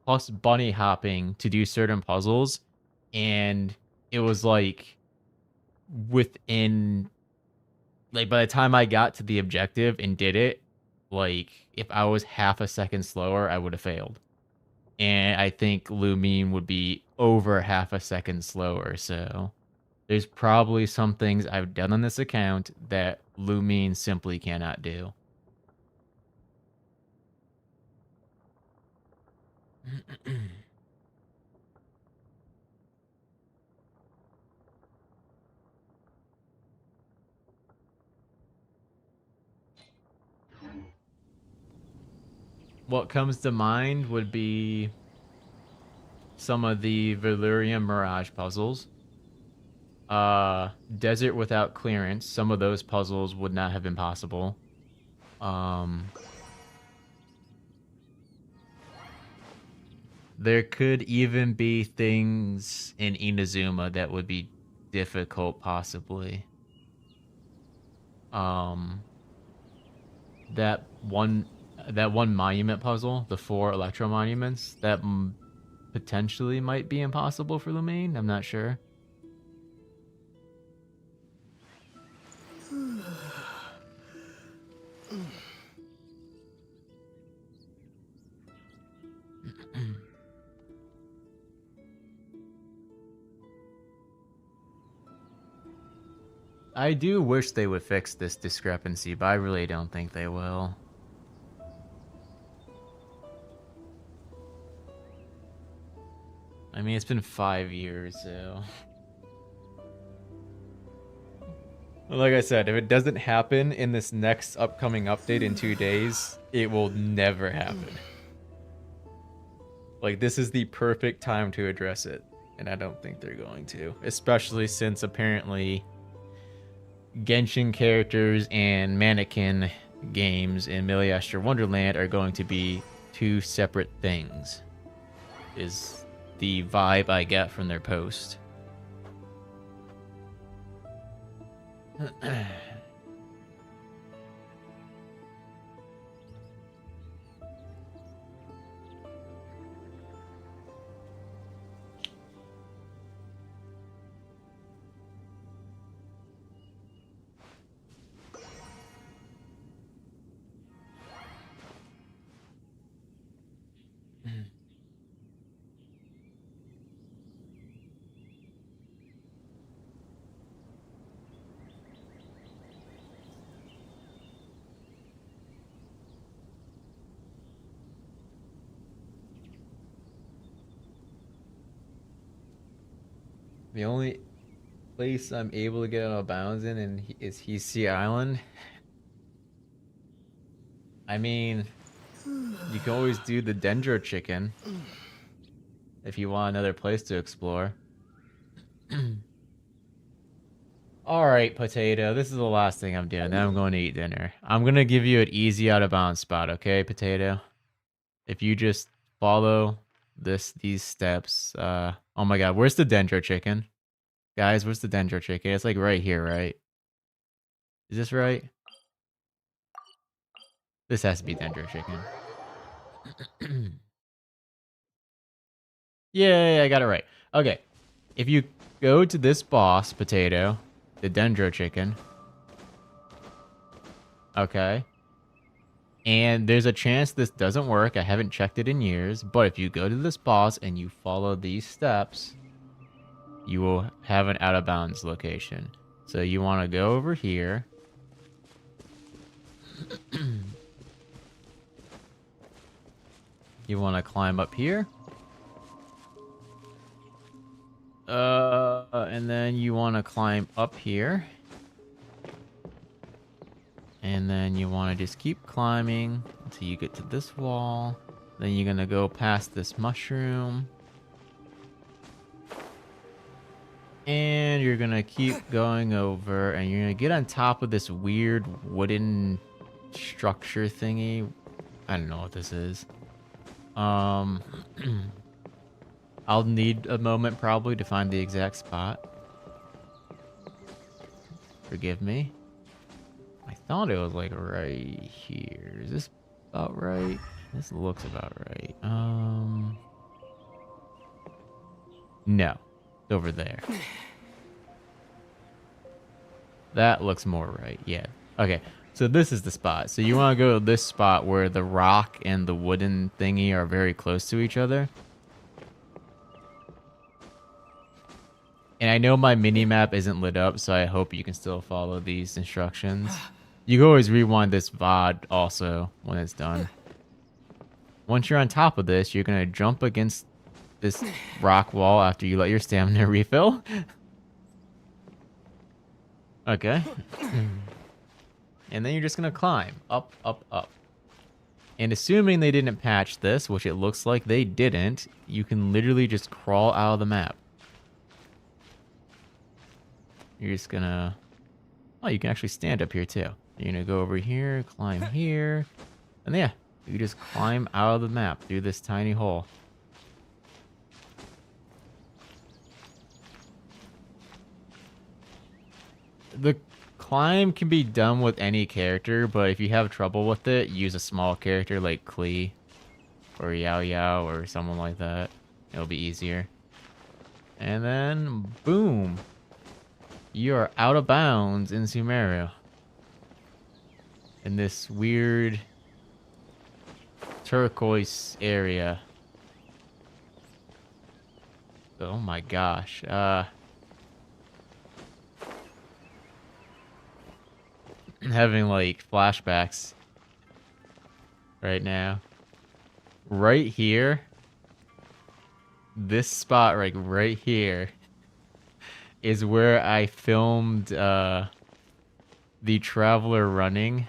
plus bunny hopping to do certain puzzles, and it was like within, like, by the time I got to the objective and did it, like, if I was half a second slower, I would have failed. And I think Lumine would be over half a second slower, so there's probably some things I've done on this account that Lumine simply cannot do. What comes to mind would be some of the Valyrian Mirage puzzles. Desert without clearance. Some of those puzzles would not have been possible. There could even be things in Inazuma that would be difficult, possibly. That one monument puzzle, the 4 electro monuments, that potentially might be impossible for Lumine. I'm not sure. I do wish they would fix this discrepancy, but I really don't think they will. I mean, it's been 5 years, so... Like I said, if it doesn't happen in this next upcoming update in 2 days, it will never happen. Like, this is the perfect time to address it, and I don't think they're going to. Especially since, apparently, Genshin characters and mannequin games in Milliastra Wonderland are going to be 2 separate things, is the vibe I get from their post. The only place I'm able to get out of bounds in is Sea Island. I mean, you can always do the Dendro Chicken if you want another place to explore. Alright, Potato, this is the last thing I'm doing. Then I'm going to eat dinner. I'm going to give you an easy out of bounds spot, okay, Potato? If you just follow these steps. Oh my god, where's the Dendro Chicken? Guys, where's the Dendro Chicken? It's like right here, right? Is this right? This has to be Dendro Chicken. Yeah, I got it right. Okay. If you go to this boss, Potato, the Dendro Chicken. Okay. And there's a chance this doesn't work. I haven't checked it in years. But if you go to this boss and you follow these steps, you will have an out of bounds location. So you want to go over here. You want to climb up here. And then you want to climb up here. And then you want to just keep climbing until you get to this wall. Then you're going to go past this mushroom. And you're going to keep going over. And you're going to get on top of this weird wooden structure thingy. I don't know what this is. I'll need a moment probably to find the exact spot. Forgive me. I thought it was like right here. Is this about right? This looks about right. No. It's over there. That looks more right. Yeah. Okay. So this is the spot. So you want to go to this spot where the rock and the wooden thingy are very close to each other. And I know my mini-map isn't lit up, so I hope you can still follow these instructions. You can always rewind this VOD also when it's done. Once you're on top of this, you're going to jump against this rock wall after you let your stamina refill. Okay. And then you're just going to climb up, up, up. And assuming they didn't patch this, which it looks like they didn't, you can literally just crawl out of the map. You're just gonna... Oh, you can actually stand up here too. You're gonna go over here, climb here. And yeah, you just climb out of the map through this tiny hole. The climb can be done with any character, but if you have trouble with it, use a small character like Klee or Yao Yao or someone like that. It'll be easier. And then, boom. You are out of bounds in Sumeru. In this weird turquoise area. Oh my gosh. I'm having like flashbacks right now. Right here. This spot right here is where I filmed the traveler running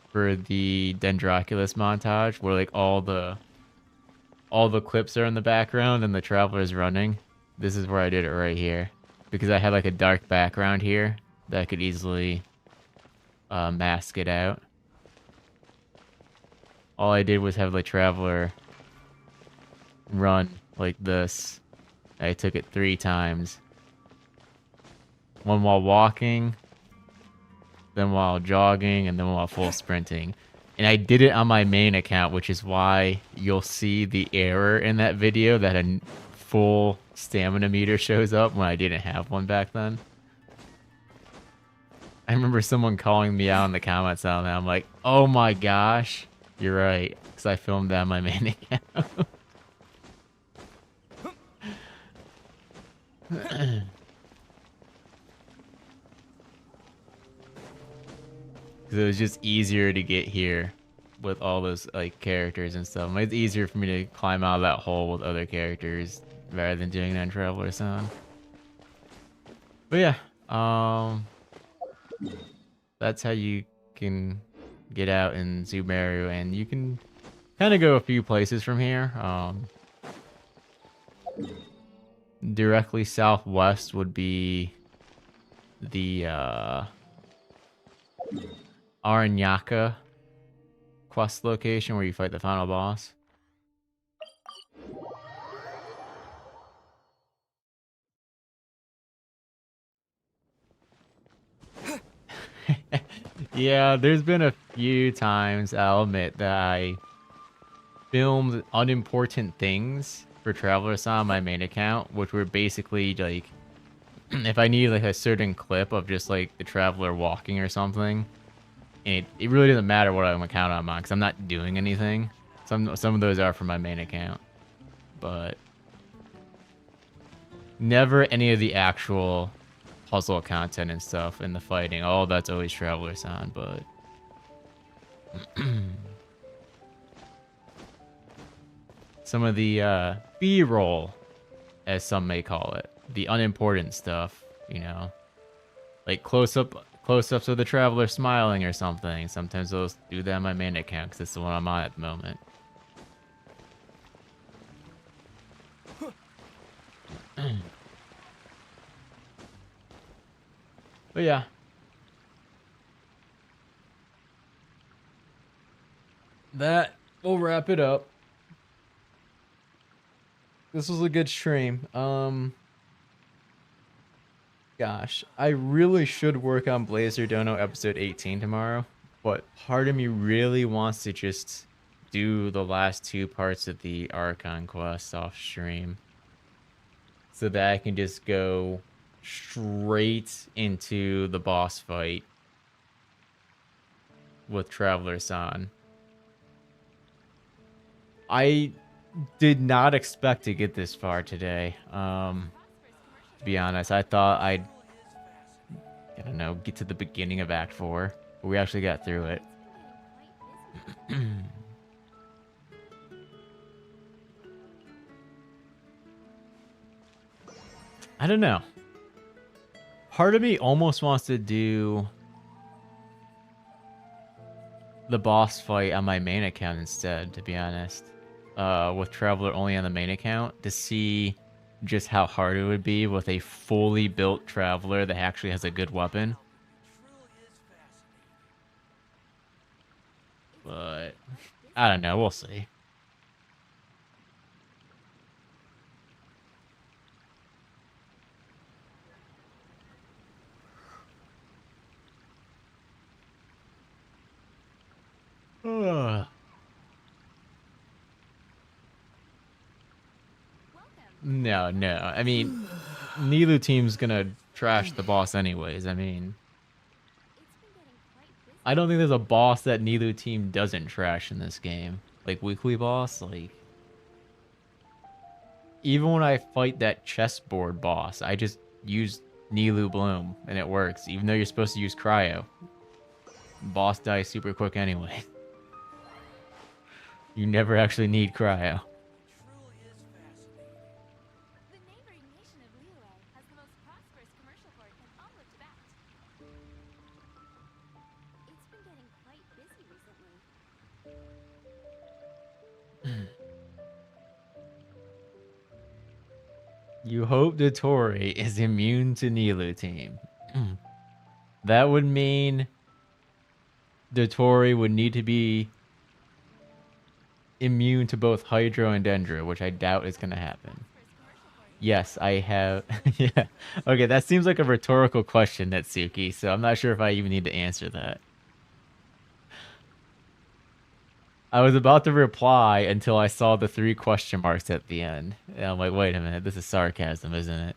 for the Dendroculus montage, where like all the clips are in the background and the traveler's running. This is where I did it right here, because I had like a dark background here that could easily mask it out. All I did was have the traveler run like this. I took it 3 times. One while walking, then while jogging, and then while full sprinting. And I did it on my main account, which is why you'll see the error in that video that a full stamina meter shows up when I didn't have one back then. I remember someone calling me out in the comments on that. I'm like, oh my gosh, you're right, because I filmed that on my main account. Because it was just easier to get here with all those like characters and stuff. It's easier for me to climb out of that hole with other characters rather than doing that in travelersan. But yeah, that's how you can get out in Sumeru, and you can kind of go a few places from here. Directly southwest would be the Aranyaka quest location where you fight the final boss. Yeah, there's been a few times, I'll admit, that I filmed unimportant things for travelersan on my main account, which were basically like, if I need like a certain clip of just like the traveler walking or something, and it really doesn't matter what account I'm on, because I'm not doing anything. Some of those are for my main account, but never any of the actual puzzle content and stuff in the fighting. All that's always travelersan, but some of the B-roll, as some may call it, the unimportant stuff, you know, like close-ups of the traveler smiling or something. Sometimes they'll do that on my main account because it's the one I'm on at the moment. But yeah. That will wrap it up. This was a good stream. Gosh, I really should work on Blazer Dono episode 18 tomorrow, but part of me really wants to just do the last two parts of the Archon quest off stream, so that I can just go straight into the boss fight with travelersan. I did not expect to get this far today. To be honest, I thought I don't know, get to the beginning of Act 4, but we actually got through it. I don't know. Part of me almost wants to do the boss fight on my main account instead, to be honest. With Traveler only on the main account, to see just how hard it would be with a fully built Traveler that actually has a good weapon. But I don't know, we'll see. No. I mean, Nilou team's gonna trash the boss anyways. I mean, I don't think there's a boss that Nilou team doesn't trash in this game. Like, weekly boss, like... Even when I fight that chessboard boss, I just use Nilou Bloom, and it works. Even though you're supposed to use Cryo. Boss dies super quick anyway. You never actually need Cryo. You hope Dotori is immune to Nilou team. That would mean Dotori would need to be immune to both Hydro and Dendro, which I doubt is going to happen. Yes, I have... Yeah. Okay, that seems like a rhetorical question, Netsuki, so I'm not sure if I even need to answer that. I was about to reply until I saw the 3 question marks at the end. And I'm like, wait a minute, this is sarcasm, isn't it?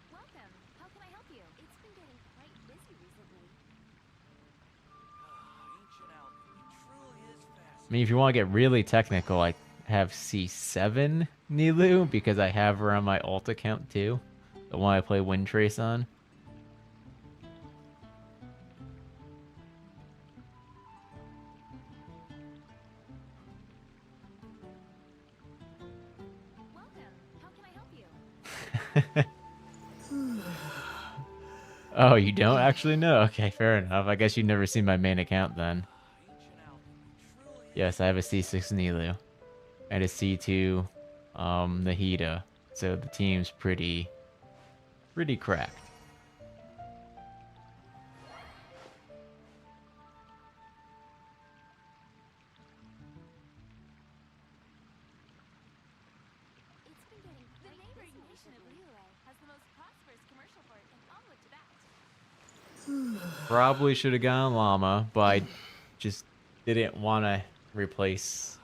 Welcome. How can I help you? It's been getting quite busy recently. I mean, if you want to get really technical, I have C7 Nilou because I have her on my alt account too. The one I play Wind Trace on. Oh, you don't actually know? Okay, fair enough. I guess you've never seen my main account then. Yes, I have a C6 Nilu and a C2 Nahida. So the team's pretty cracked. Probably should have gone llama, but I just didn't want to replace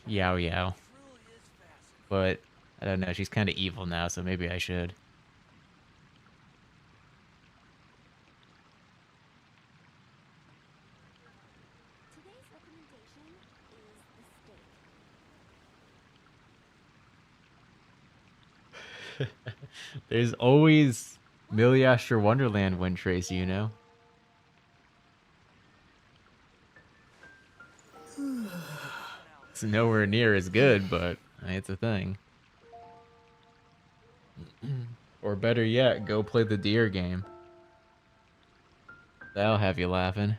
Yao Yao. But I don't know, she's kind of evil now, so maybe I should. There's always Milliastra Wonderland Wind Trace, you know? It's nowhere near as good, but it's a thing. Or better yet, go play the deer game. That'll have you laughing.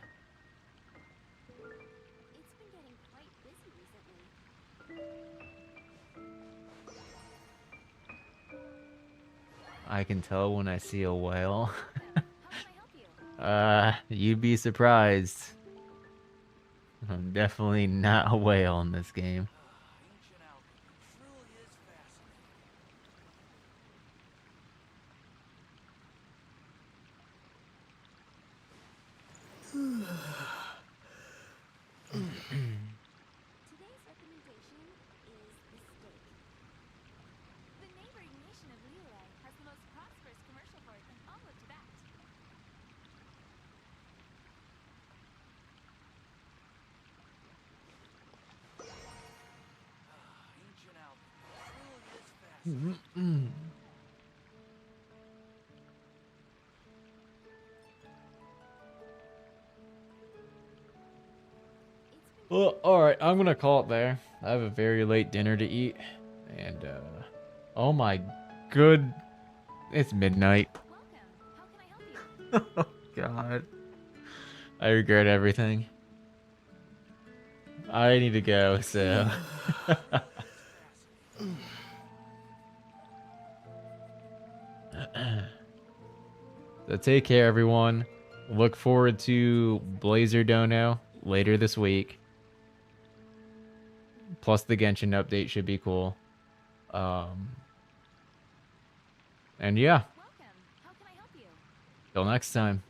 I can tell when I see a whale. You'd be surprised. I'm definitely not a whale in this game. Well, alright, I'm gonna call it there. I have a very late dinner to eat. And, oh my good... It's midnight. Oh, God. I regret everything. I need to go, so... So take care, everyone. Look forward to Blazer Dono later this week. Plus the Genshin update should be cool. And yeah. Till next time.